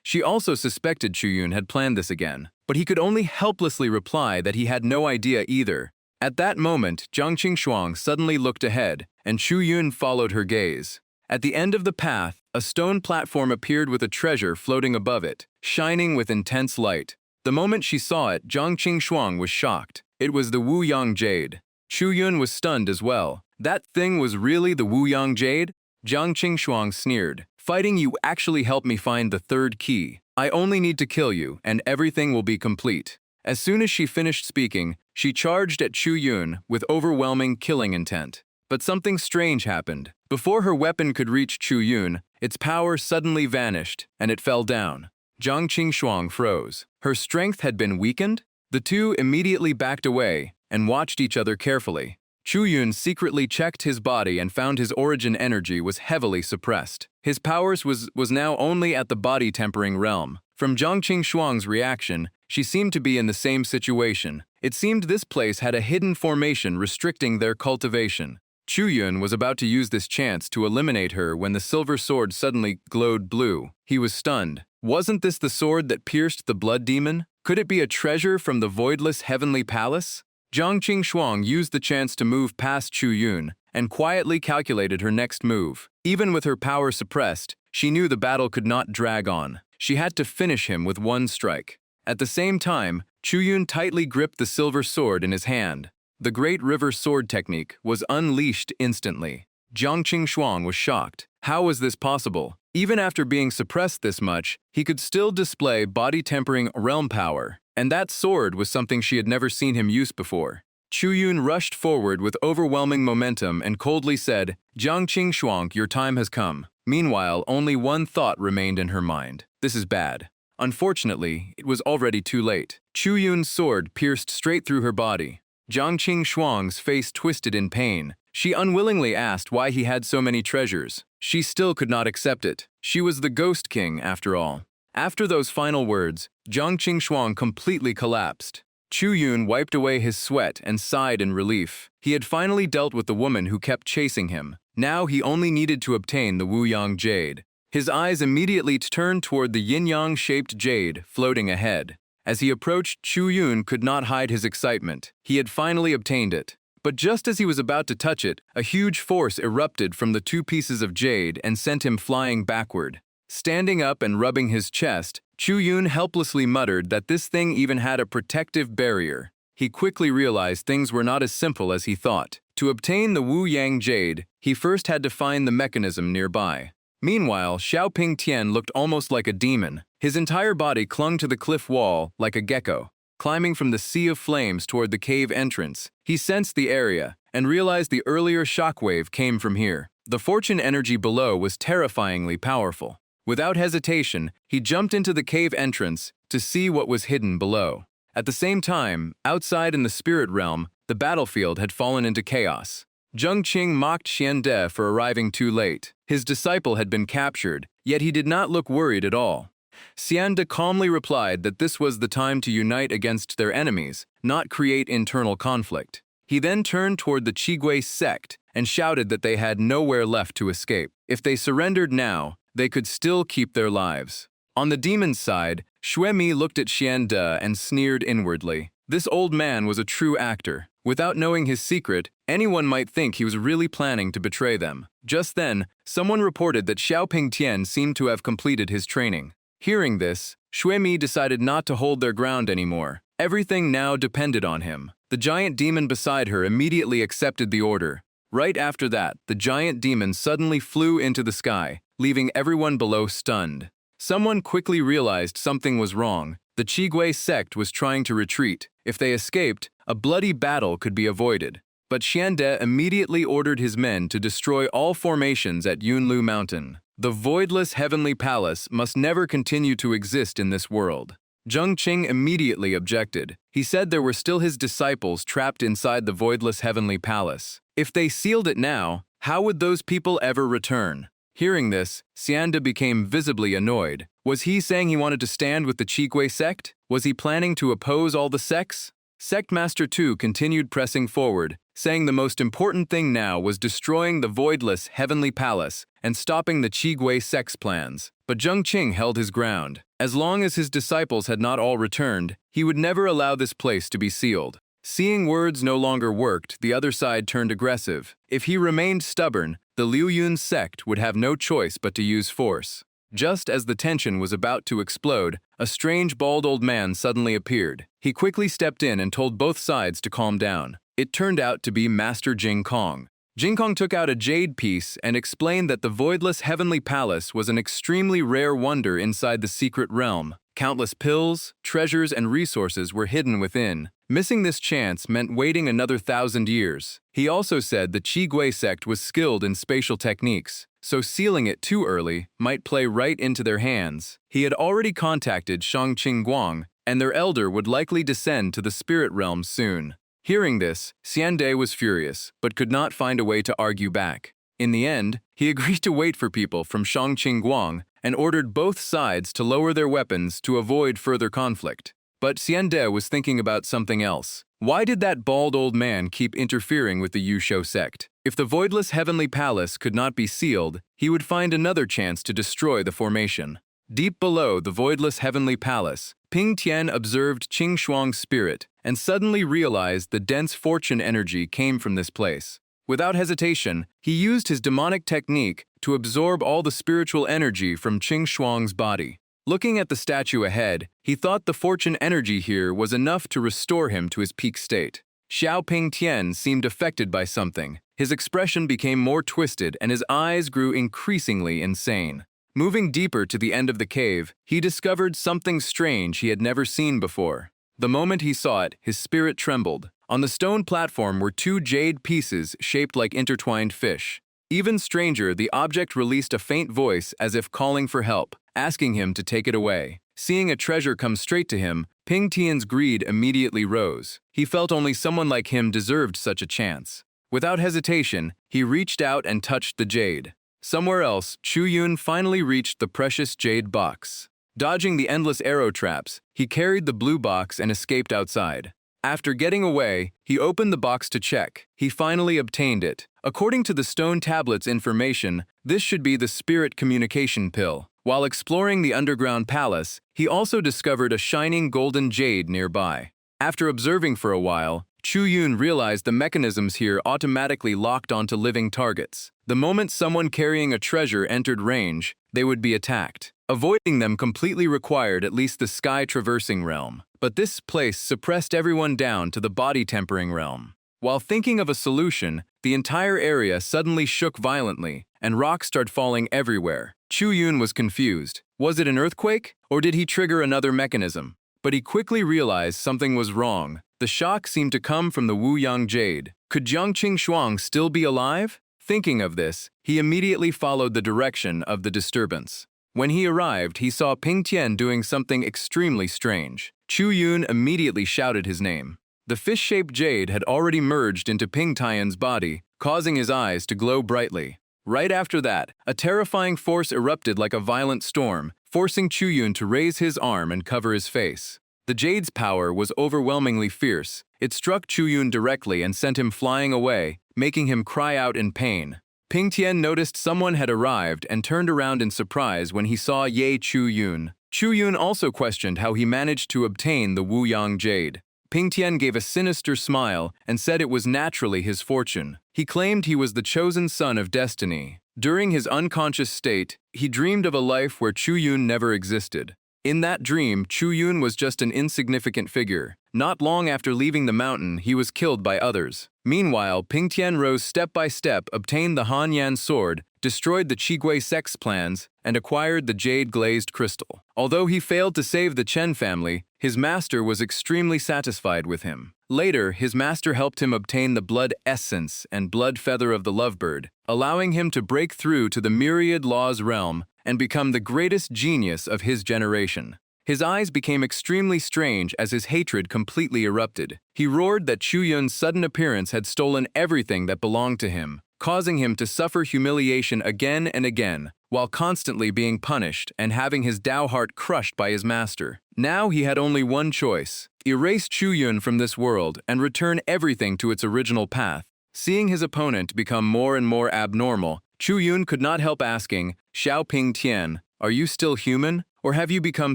Speaker 1: She also suspected Chuyun had planned this again, but he could only helplessly reply that he had no idea either. At that moment, Jiang Qingshuang suddenly looked ahead, and Chuyun followed her gaze. At the end of the path, a stone platform appeared with a treasure floating above it, shining with intense light. The moment she saw it, Jiang Qingshuang was shocked. It was the Wuyang Jade. Chuyun was stunned as well. That thing was really the Wuyang Jade? Jiang Qingshuang sneered. Fighting you actually helped me find the third key. I only need to kill you, and everything will be complete. As soon as she finished speaking, she charged at Chuyun with overwhelming killing intent. But something strange happened. Before her weapon could reach Chuyun, its power suddenly vanished, and it fell down. Jiang Qingshuang froze. Her strength had been weakened? The two immediately backed away and watched each other carefully. Chuyun secretly checked his body and found his origin energy was heavily suppressed. His powers was now only at the body-tempering realm. From Jiang Qingshuang's reaction, she seemed to be in the same situation. It seemed this place had a hidden formation restricting their cultivation. Chuyun was about to use this chance to eliminate her when the silver sword suddenly glowed blue. He was stunned. Wasn't this the sword that pierced the blood demon? Could it be a treasure from the voidless heavenly palace? Jiang Qingshuang used the chance to move past Chuyun and quietly calculated her next move. Even with her power suppressed, she knew the battle could not drag on. She had to finish him with one strike. At the same time, Chuyun tightly gripped the silver sword in his hand. The Great River Sword technique was unleashed instantly. Jiang Qingshuang was shocked. How was this possible? Even after being suppressed this much, he could still display body-tempering realm power. And that sword was something she had never seen him use before. Chuyun rushed forward with overwhelming momentum and coldly said, "Jiang Qingshuang, your time has come." Meanwhile, only one thought remained in her mind. This is bad. Unfortunately, it was already too late. Chuyun's sword pierced straight through her body. Jiang Qingshuang's face twisted in pain. She unwillingly asked why he had so many treasures. She still could not accept it. She was the Ghost King, after all. After those final words, Jiang Qingshuang completely collapsed. Chuyun wiped away his sweat and sighed in relief. He had finally dealt with the woman who kept chasing him. Now he only needed to obtain the Wuyang Jade. His eyes immediately turned toward the yin-yang-shaped jade floating ahead. As he approached, Chuyun could not hide his excitement. He had finally obtained it. But just as he was about to touch it, a huge force erupted from the two pieces of jade and sent him flying backward. Standing up and rubbing his chest, Chuyun helplessly muttered that this thing even had a protective barrier. He quickly realized things were not as simple as he thought. To obtain the Wuyang Jade, he first had to find the mechanism nearby. Meanwhile, Xiaoping Tian looked almost like a demon. His entire body clung to the cliff wall like a gecko. Climbing from the sea of flames toward the cave entrance, he sensed the area and realized the earlier shockwave came from here. The fortune energy below was terrifyingly powerful. Without hesitation, he jumped into the cave entrance to see what was hidden below. At the same time, outside in the spirit realm, the battlefield had fallen into chaos. Zheng Qing mocked Xian De for arriving too late. His disciple had been captured, yet he did not look worried at all. Xian De calmly replied that this was the time to unite against their enemies, not create internal conflict. He then turned toward the Qigui sect and shouted that they had nowhere left to escape. If they surrendered now, they could still keep their lives. On the demon's side, Xue Mi looked at Xian De and sneered inwardly. This old man was a true actor. Without knowing his secret, anyone might think he was really planning to betray them. Just then, someone reported that Xiaoping Tian seemed to have completed his training. Hearing this, Xue Mi decided not to hold their ground anymore. Everything now depended on him. The giant demon beside her immediately accepted the order. Right after that, the giant demon suddenly flew into the sky, leaving everyone below stunned. Someone quickly realized something was wrong. The Qigui sect was trying to retreat. If they escaped, a bloody battle could be avoided. But Xian De immediately ordered his men to destroy all formations at Yunlu Mountain. The voidless heavenly palace must never continue to exist in this world. Zheng Qing immediately objected. He said there were still his disciples trapped inside the voidless heavenly palace. If they sealed it now, how would those people ever return? Hearing this, Xian De became visibly annoyed. Was he saying he wanted to stand with the Qigui sect? Was he planning to oppose all the sects? Sect Master 2 continued pressing forward, saying the most important thing now was destroying the voidless heavenly palace and stopping the Qigui sect's plans. But Zheng Qing held his ground. As long as his disciples had not all returned, he would never allow this place to be sealed. Seeing words no longer worked, the other side turned aggressive. If he remained stubborn, the Liu Yun sect would have no choice but to use force. Just as the tension was about to explode, a strange bald old man suddenly appeared. He quickly stepped in and told both sides to calm down. It turned out to be Master Jing Kong. Jing Kong took out a jade piece and explained that the voidless heavenly palace was an extremely rare wonder inside the secret realm. Countless pills, treasures, and resources were hidden within. Missing this chance meant waiting another 1,000 years. He also said the Qigui sect was skilled in spatial techniques, so sealing it too early might play right into their hands. He had already contacted Shang Qingguang, and their elder would likely descend to the spirit realm soon. Hearing this, Xiande was furious, but could not find a way to argue back. In the end, he agreed to wait for people from Shang Qingguang and ordered both sides to lower their weapons to avoid further conflict. But Xiande was thinking about something else. Why did that bald old man keep interfering with the Yusho sect? If the voidless heavenly palace could not be sealed, he would find another chance to destroy the formation. Deep below the voidless heavenly palace, Ping Tian observed Qing Shuang's spirit and suddenly realized the dense fortune energy came from this place. Without hesitation, he used his demonic technique to absorb all the spiritual energy from Qing Shuang's body. Looking at the statue ahead, he thought the fortune energy here was enough to restore him to his peak state. Xiao Ping Tian seemed affected by something. His expression became more twisted and his eyes grew increasingly insane. Moving deeper to the end of the cave, he discovered something strange he had never seen before. The moment he saw it, his spirit trembled. On the stone platform were two jade pieces shaped like intertwined fish. Even stranger, the object released a faint voice as if calling for help, asking him to take it away. Seeing a treasure come straight to him, Ping Tian's greed immediately rose. He felt only someone like him deserved such a chance. Without hesitation, he reached out and touched the jade. Somewhere else, Chu Yun finally reached the precious jade box. Dodging the endless arrow traps, he carried the blue box and escaped outside. After getting away, he opened the box to check. He finally obtained it. According to the stone tablet's information, this should be the spirit communication pill. While exploring the underground palace, he also discovered a shining golden jade nearby. After observing for a while, Chu Yun realized the mechanisms here automatically locked onto living targets. The moment someone carrying a treasure entered range, they would be attacked. Avoiding them completely required at least the sky-traversing realm. But this place suppressed everyone down to the body-tempering realm. While thinking of a solution, the entire area suddenly shook violently, and rocks started falling everywhere. Chu Yun was confused. Was it an earthquake, or did he trigger another mechanism? But he quickly realized something was wrong. The shock seemed to come from the Wuyang Jade. Could Jiang Qing still be alive? Thinking of this, he immediately followed the direction of the disturbance. When he arrived, he saw Ping Tian doing something extremely strange. Chu Yun immediately shouted his name. The fish-shaped jade had already merged into Ping Tian's body, causing his eyes to glow brightly. Right after that, a terrifying force erupted like a violent storm, forcing Chu Yun to raise his arm and cover his face. The jade's power was overwhelmingly fierce. It struck Chu Yun directly and sent him flying away, making him cry out in pain. Ping Tian noticed someone had arrived and turned around in surprise when he saw Ye Chu Yun. Chu Yun also questioned how he managed to obtain the Wuyang Jade. Ping Tian gave a sinister smile and said it was naturally his fortune. He claimed he was the chosen son of destiny. During his unconscious state, he dreamed of a life where Chu Yun never existed. In that dream, Chu Yun was just an insignificant figure. Not long after leaving the mountain, he was killed by others. Meanwhile, Ping Tian rose step by step, obtained the Hanyan sword, destroyed the Qigui sect's plans, and acquired the jade-glazed crystal. Although he failed to save the Chen family, his master was extremely satisfied with him. Later, his master helped him obtain the blood essence and blood feather of the lovebird, allowing him to break through to the myriad laws realm and become the greatest genius of his generation. His eyes became extremely strange as his hatred completely erupted. He roared that Chu Yun's sudden appearance had stolen everything that belonged to him, causing him to suffer humiliation again and again, while constantly being punished and having his Dao heart crushed by his master. Now he had only one choice: erase Chu Yun from this world and return everything to its original path. Seeing his opponent become more and more abnormal, Chu Yun could not help asking, Xiao Ping Tian, are you still human, or have you become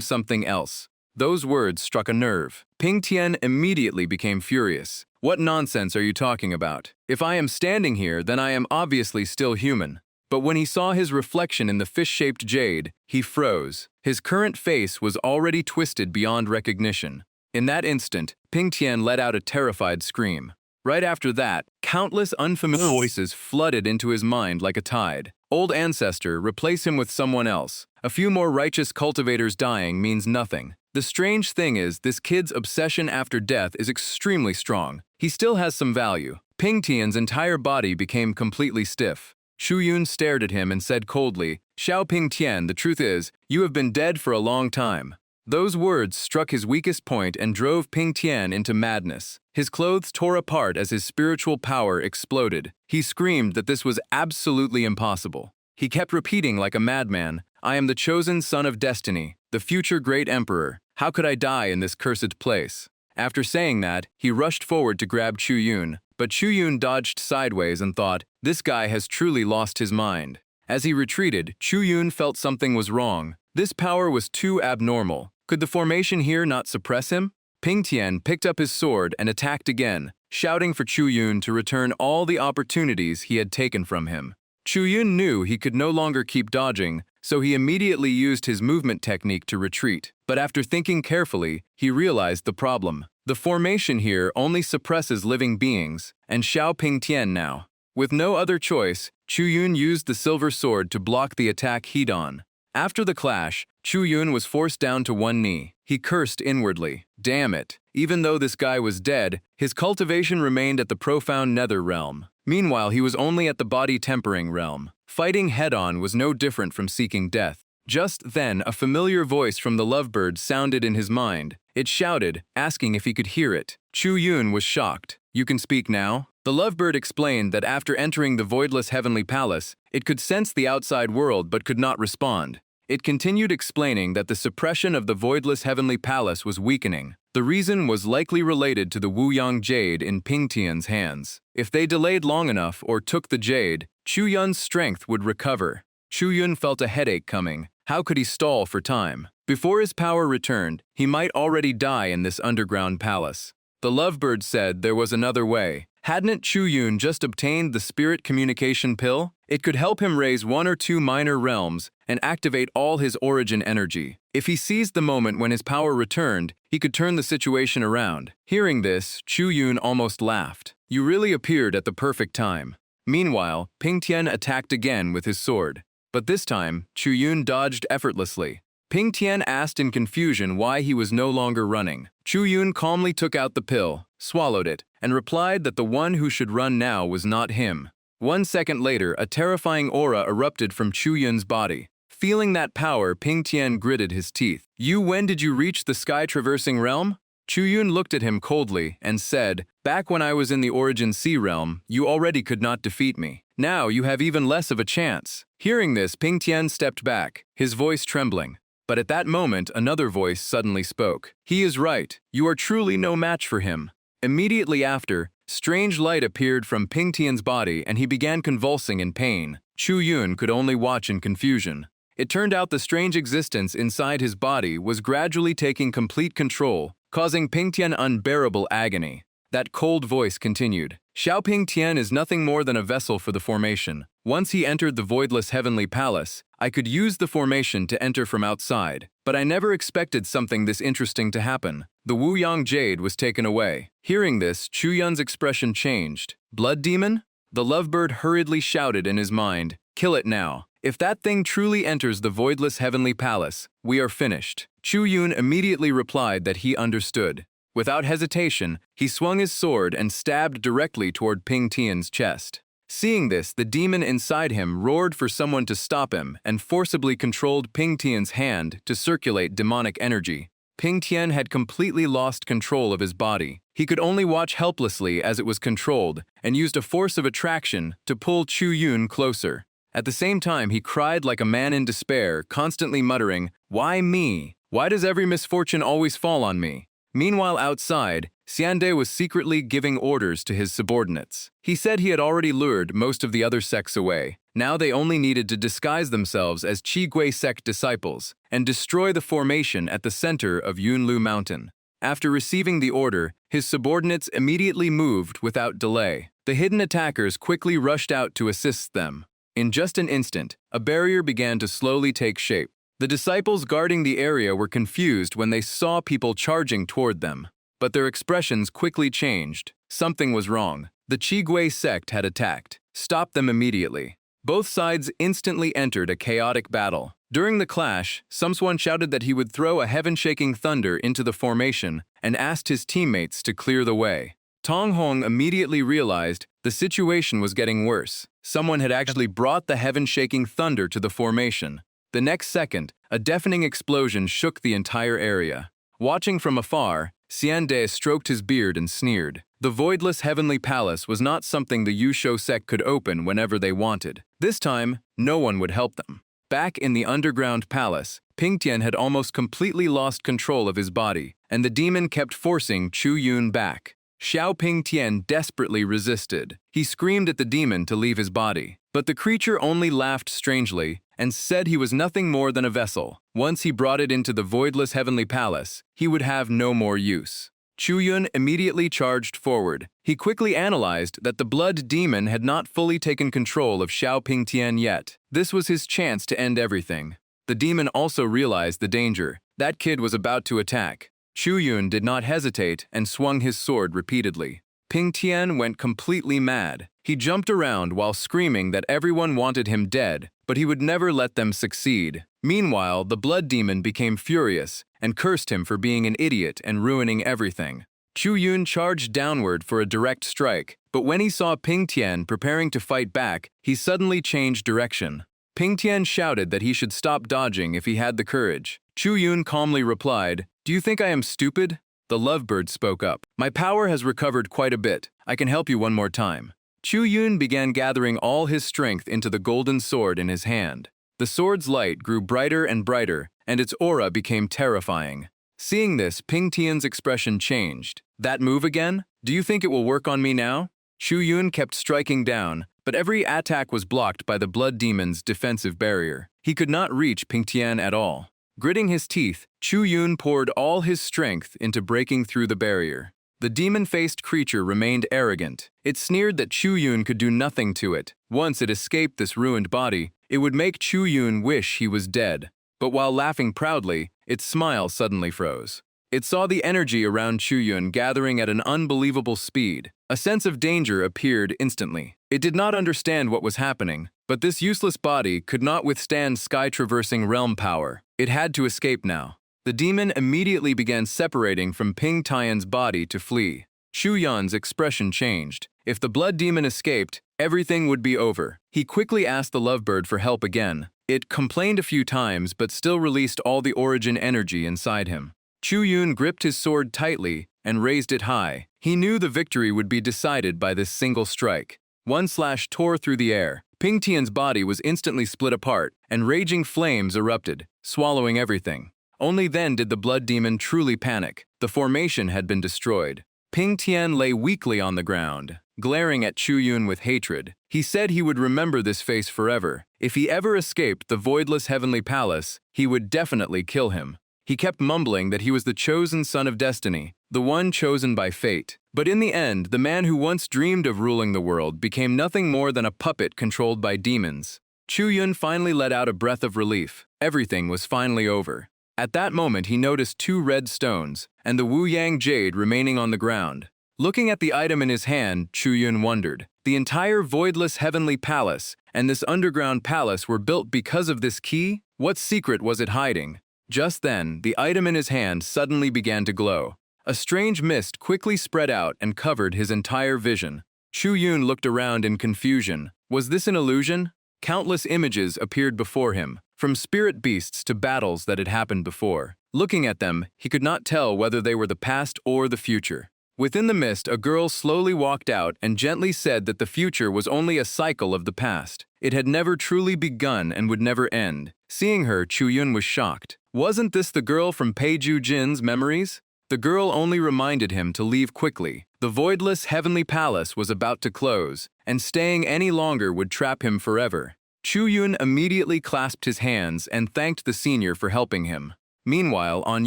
Speaker 1: something else? Those words struck a nerve. Ping Tian immediately became furious. What nonsense are you talking about? If I am standing here, then I am obviously still human. But when he saw his reflection in the fish-shaped jade, he froze. His current face was already twisted beyond recognition. In that instant, Ping Tian let out a terrified scream. Right after that, countless unfamiliar voices flooded into his mind like a tide. Old ancestor, replace him with someone else. A few more righteous cultivators dying means nothing. The strange thing is, this kid's obsession after death is extremely strong. He still has some value. Ping Tian's entire body became completely stiff. Chu Yun stared at him and said coldly, Xiao Ping Tian, the truth is, you have been dead for a long time. Those words struck his weakest point and drove Ping Tian into madness. His clothes tore apart as his spiritual power exploded. He screamed that this was absolutely impossible. He kept repeating like a madman, I am the chosen son of destiny, the future great emperor. How could I die in this cursed place? After saying that, he rushed forward to grab Chu Yun, but Chu Yun dodged sideways and thought, this guy has truly lost his mind. As he retreated, Chu Yun felt something was wrong. This power was too abnormal. Could the formation here not suppress him? Ping Tian picked up his sword and attacked again, shouting for Chu Yun to return all the opportunities he had taken from him. Chu Yun knew he could no longer keep dodging, so he immediately used his movement technique to retreat. But after thinking carefully, he realized the problem. The formation here only suppresses living beings, and Xiao Ping Tian now. With no other choice, Chu Yun used the silver sword to block the attack head-on. After the clash, Chu Yun was forced down to one knee. He cursed inwardly. Damn it. Even though this guy was dead, his cultivation remained at the profound nether realm. Meanwhile, he was only at the body tempering realm. Fighting head-on was no different from seeking death. Just then, a familiar voice from the lovebird sounded in his mind. It shouted, asking if he could hear it. Chu Yun was shocked. You can speak now? The lovebird explained that after entering the voidless heavenly palace, it could sense the outside world but could not respond. It continued explaining that the suppression of the voidless heavenly palace was weakening. The reason was likely related to the Wuyang jade in Ping Tian's hands. If they delayed long enough or took the jade, Chu Yun's strength would recover. Chu Yun felt a headache coming. How could he stall for time? Before his power returned, he might already die in this underground palace. The lovebird said there was another way. Hadn't Chu Yun just obtained the spirit communication pill? It could help him raise one or two minor realms and activate all his origin energy. If he seized the moment when his power returned, he could turn the situation around. Hearing this, Chu Yun almost laughed. You really appeared at the perfect time. Meanwhile, Ping Tian attacked again with his sword. But this time, Chu Yun dodged effortlessly. Ping Tian asked in confusion why he was no longer running. Chu Yun calmly took out the pill, swallowed it, and replied that the one who should run now was not him. 1 second later, a terrifying aura erupted from Chu Yun's body. Feeling that power, Ping Tian gritted his teeth. When did you reach the sky-traversing realm? Chu Yun looked at him coldly and said, back when I was in the Origin Sea realm, you already could not defeat me. Now you have even less of a chance. Hearing this, Ping Tian stepped back, his voice trembling. But at that moment, another voice suddenly spoke. He is right. You are truly no match for him. Immediately after, strange light appeared from Ping Tian's body and he began convulsing in pain. Chu Yun could only watch in confusion. It turned out the strange existence inside his body was gradually taking complete control, causing Ping Tian unbearable agony. That cold voice continued. Xiao Ping Tian is nothing more than a vessel for the formation. Once he entered the voidless heavenly palace, I could use the formation to enter from outside. But I never expected something this interesting to happen. The Wuyang jade was taken away. Hearing this, Chu Yun's expression changed. Blood demon? The lovebird hurriedly shouted in his mind, kill it now. If that thing truly enters the voidless heavenly palace, we are finished. Chu Yun immediately replied that he understood. Without hesitation, he swung his sword and stabbed directly toward Ping Tian's chest. Seeing this, the demon inside him roared for someone to stop him and forcibly controlled Ping Tian's hand to circulate demonic energy. Ping Tian had completely lost control of his body. He could only watch helplessly as it was controlled and used a force of attraction to pull Chu Yun closer. At the same time, he cried like a man in despair, constantly muttering, "Why me? Why does every misfortune always fall on me?" Meanwhile outside, Xiande was secretly giving orders to his subordinates. He said he had already lured most of the other sects away. Now they only needed to disguise themselves as Qigui sect disciples and destroy the formation at the center of Yunlu Mountain. After receiving the order, his subordinates immediately moved without delay. The hidden attackers quickly rushed out to assist them. In just an instant, a barrier began to slowly take shape. The disciples guarding the area were confused when they saw people charging toward them. But their expressions quickly changed. Something was wrong. The Qigui sect had attacked. Stop them immediately. Both sides instantly entered a chaotic battle. During the clash, someone shouted that he would throw a heaven-shaking thunder into the formation and asked his teammates to clear the way. Tong Hong immediately realized the situation was getting worse. Someone had actually brought the heaven-shaking thunder to the formation. The next second, a deafening explosion shook the entire area. Watching from afar, Xiande stroked his beard and sneered. The voidless heavenly palace was not something the Yusho sect could open whenever they wanted. This time, no one would help them. Back in the underground palace, Pingtian had almost completely lost control of his body, and the demon kept forcing Chu Yun back. Xiao Pingtian desperately resisted. He screamed at the demon to leave his body, but the creature only laughed strangely and said he was nothing more than a vessel. Once he brought it into the voidless heavenly palace, he would have no more use. Chu Yun immediately charged forward. He quickly analyzed that the blood demon had not fully taken control of Xiao Pingtian yet. This was his chance to end everything. The demon also realized the danger. That kid was about to attack. Chu Yun did not hesitate and swung his sword repeatedly. Pingtian went completely mad. He jumped around while screaming that everyone wanted him dead, but he would never let them succeed. Meanwhile, the blood demon became furious and cursed him for being an idiot and ruining everything. Chu Yun charged downward for a direct strike, but when he saw Pingtian preparing to fight back, he suddenly changed direction. Pingtian shouted that he should stop dodging if he had the courage. Chu Yun calmly replied, "Do you think I am stupid?" The lovebird spoke up. "My power has recovered quite a bit. I can help you one more time." Chu Yun began gathering all his strength into the golden sword in his hand. The sword's light grew brighter and brighter, and its aura became terrifying. Seeing this, Pingtian's expression changed. "That move again? Do you think it will work on me now?" Chu Yun kept striking down, but every attack was blocked by the blood demon's defensive barrier. He could not reach Pingtian at all. Gritting his teeth, Chu Yun poured all his strength into breaking through the barrier. The demon-faced creature remained arrogant. It sneered that Chu Yun could do nothing to it. Once it escaped this ruined body, it would make Chu Yun wish he was dead. But while laughing proudly, its smile suddenly froze. It saw the energy around Chu Yun gathering at an unbelievable speed. A sense of danger appeared instantly. It did not understand what was happening, but this useless body could not withstand sky-traversing realm power. It had to escape now. The demon immediately began separating from Pingtian's body to flee. Chu Yun's expression changed. If the blood demon escaped, everything would be over. He quickly asked the lovebird for help again. It complained a few times but still released all the origin energy inside him. Chu Yun gripped his sword tightly and raised it high. He knew the victory would be decided by this single strike. One slash tore through the air. Pingtian's body was instantly split apart, and raging flames erupted, swallowing everything. Only then did the blood demon truly panic. The formation had been destroyed. Pingtian lay weakly on the ground, glaring at Chu Yun with hatred. He said he would remember this face forever. If he ever escaped the voidless heavenly palace, he would definitely kill him. He kept mumbling that he was the chosen son of destiny, the one chosen by fate. But in the end, the man who once dreamed of ruling the world became nothing more than a puppet controlled by demons. Chu Yun finally let out a breath of relief. Everything was finally over. At that moment, he noticed 2 red stones and the Wu Yang jade remaining on the ground. Looking at the item in his hand, Chu Yun wondered. The entire voidless heavenly palace and this underground palace were built because of this key? What secret was it hiding? Just then, the item in his hand suddenly began to glow. A strange mist quickly spread out and covered his entire vision. Chu Yun looked around in confusion. Was this an illusion? Countless images appeared before him, from spirit beasts to battles that had happened before. Looking at them, he could not tell whether they were the past or the future. Within the mist, a girl slowly walked out and gently said that the future was only a cycle of the past. It had never truly begun and would never end. Seeing her, Chu Yun was shocked. Wasn't this the girl from Peiju Jin's memories? The girl only reminded him to leave quickly. The voidless heavenly palace was about to close, and staying any longer would trap him forever. Chu Yun immediately clasped his hands and thanked the senior for helping him. Meanwhile, on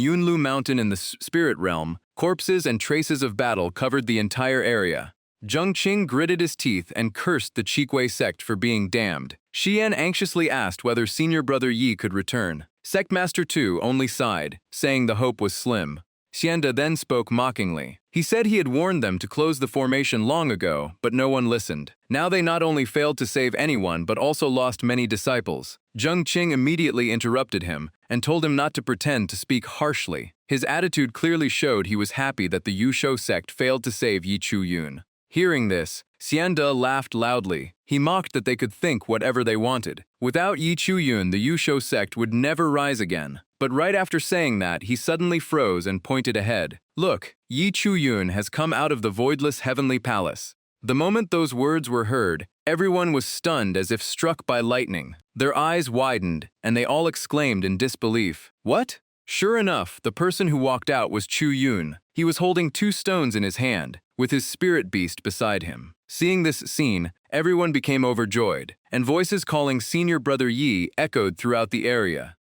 Speaker 1: Yunlu Mountain in the spirit realm, corpses and traces of battle covered the entire area. Zheng Qing gritted his teeth and cursed the Chikwei sect for being damned. Xian anxiously asked whether senior brother Yi could return. Sectmaster Tu only sighed, saying the hope was slim. Xianda then spoke mockingly. He said he had warned them to close the formation long ago, but no one listened. Now they not only failed to save anyone, but also lost many disciples. Zheng Qing immediately interrupted him and told him not to pretend to speak harshly. His attitude clearly showed he was happy that the Yusho sect failed to save Yi Chu Yun. Hearing this, Xianda laughed loudly. He mocked that they could think whatever they wanted. Without Yi Chu Yun, the Yusho sect would never rise again. But right after saying that, he suddenly froze and pointed ahead. Look, Yi Chu Yun has come out of the voidless heavenly palace. The moment those words were heard, everyone was stunned as if struck by lightning. Their eyes widened, and they all exclaimed in disbelief. What? Sure enough, the person who walked out was Chu Yun. He was holding 2 stones in his hand, with his spirit beast beside him. Seeing this scene, everyone became overjoyed, and voices calling senior brother Yi echoed throughout the area.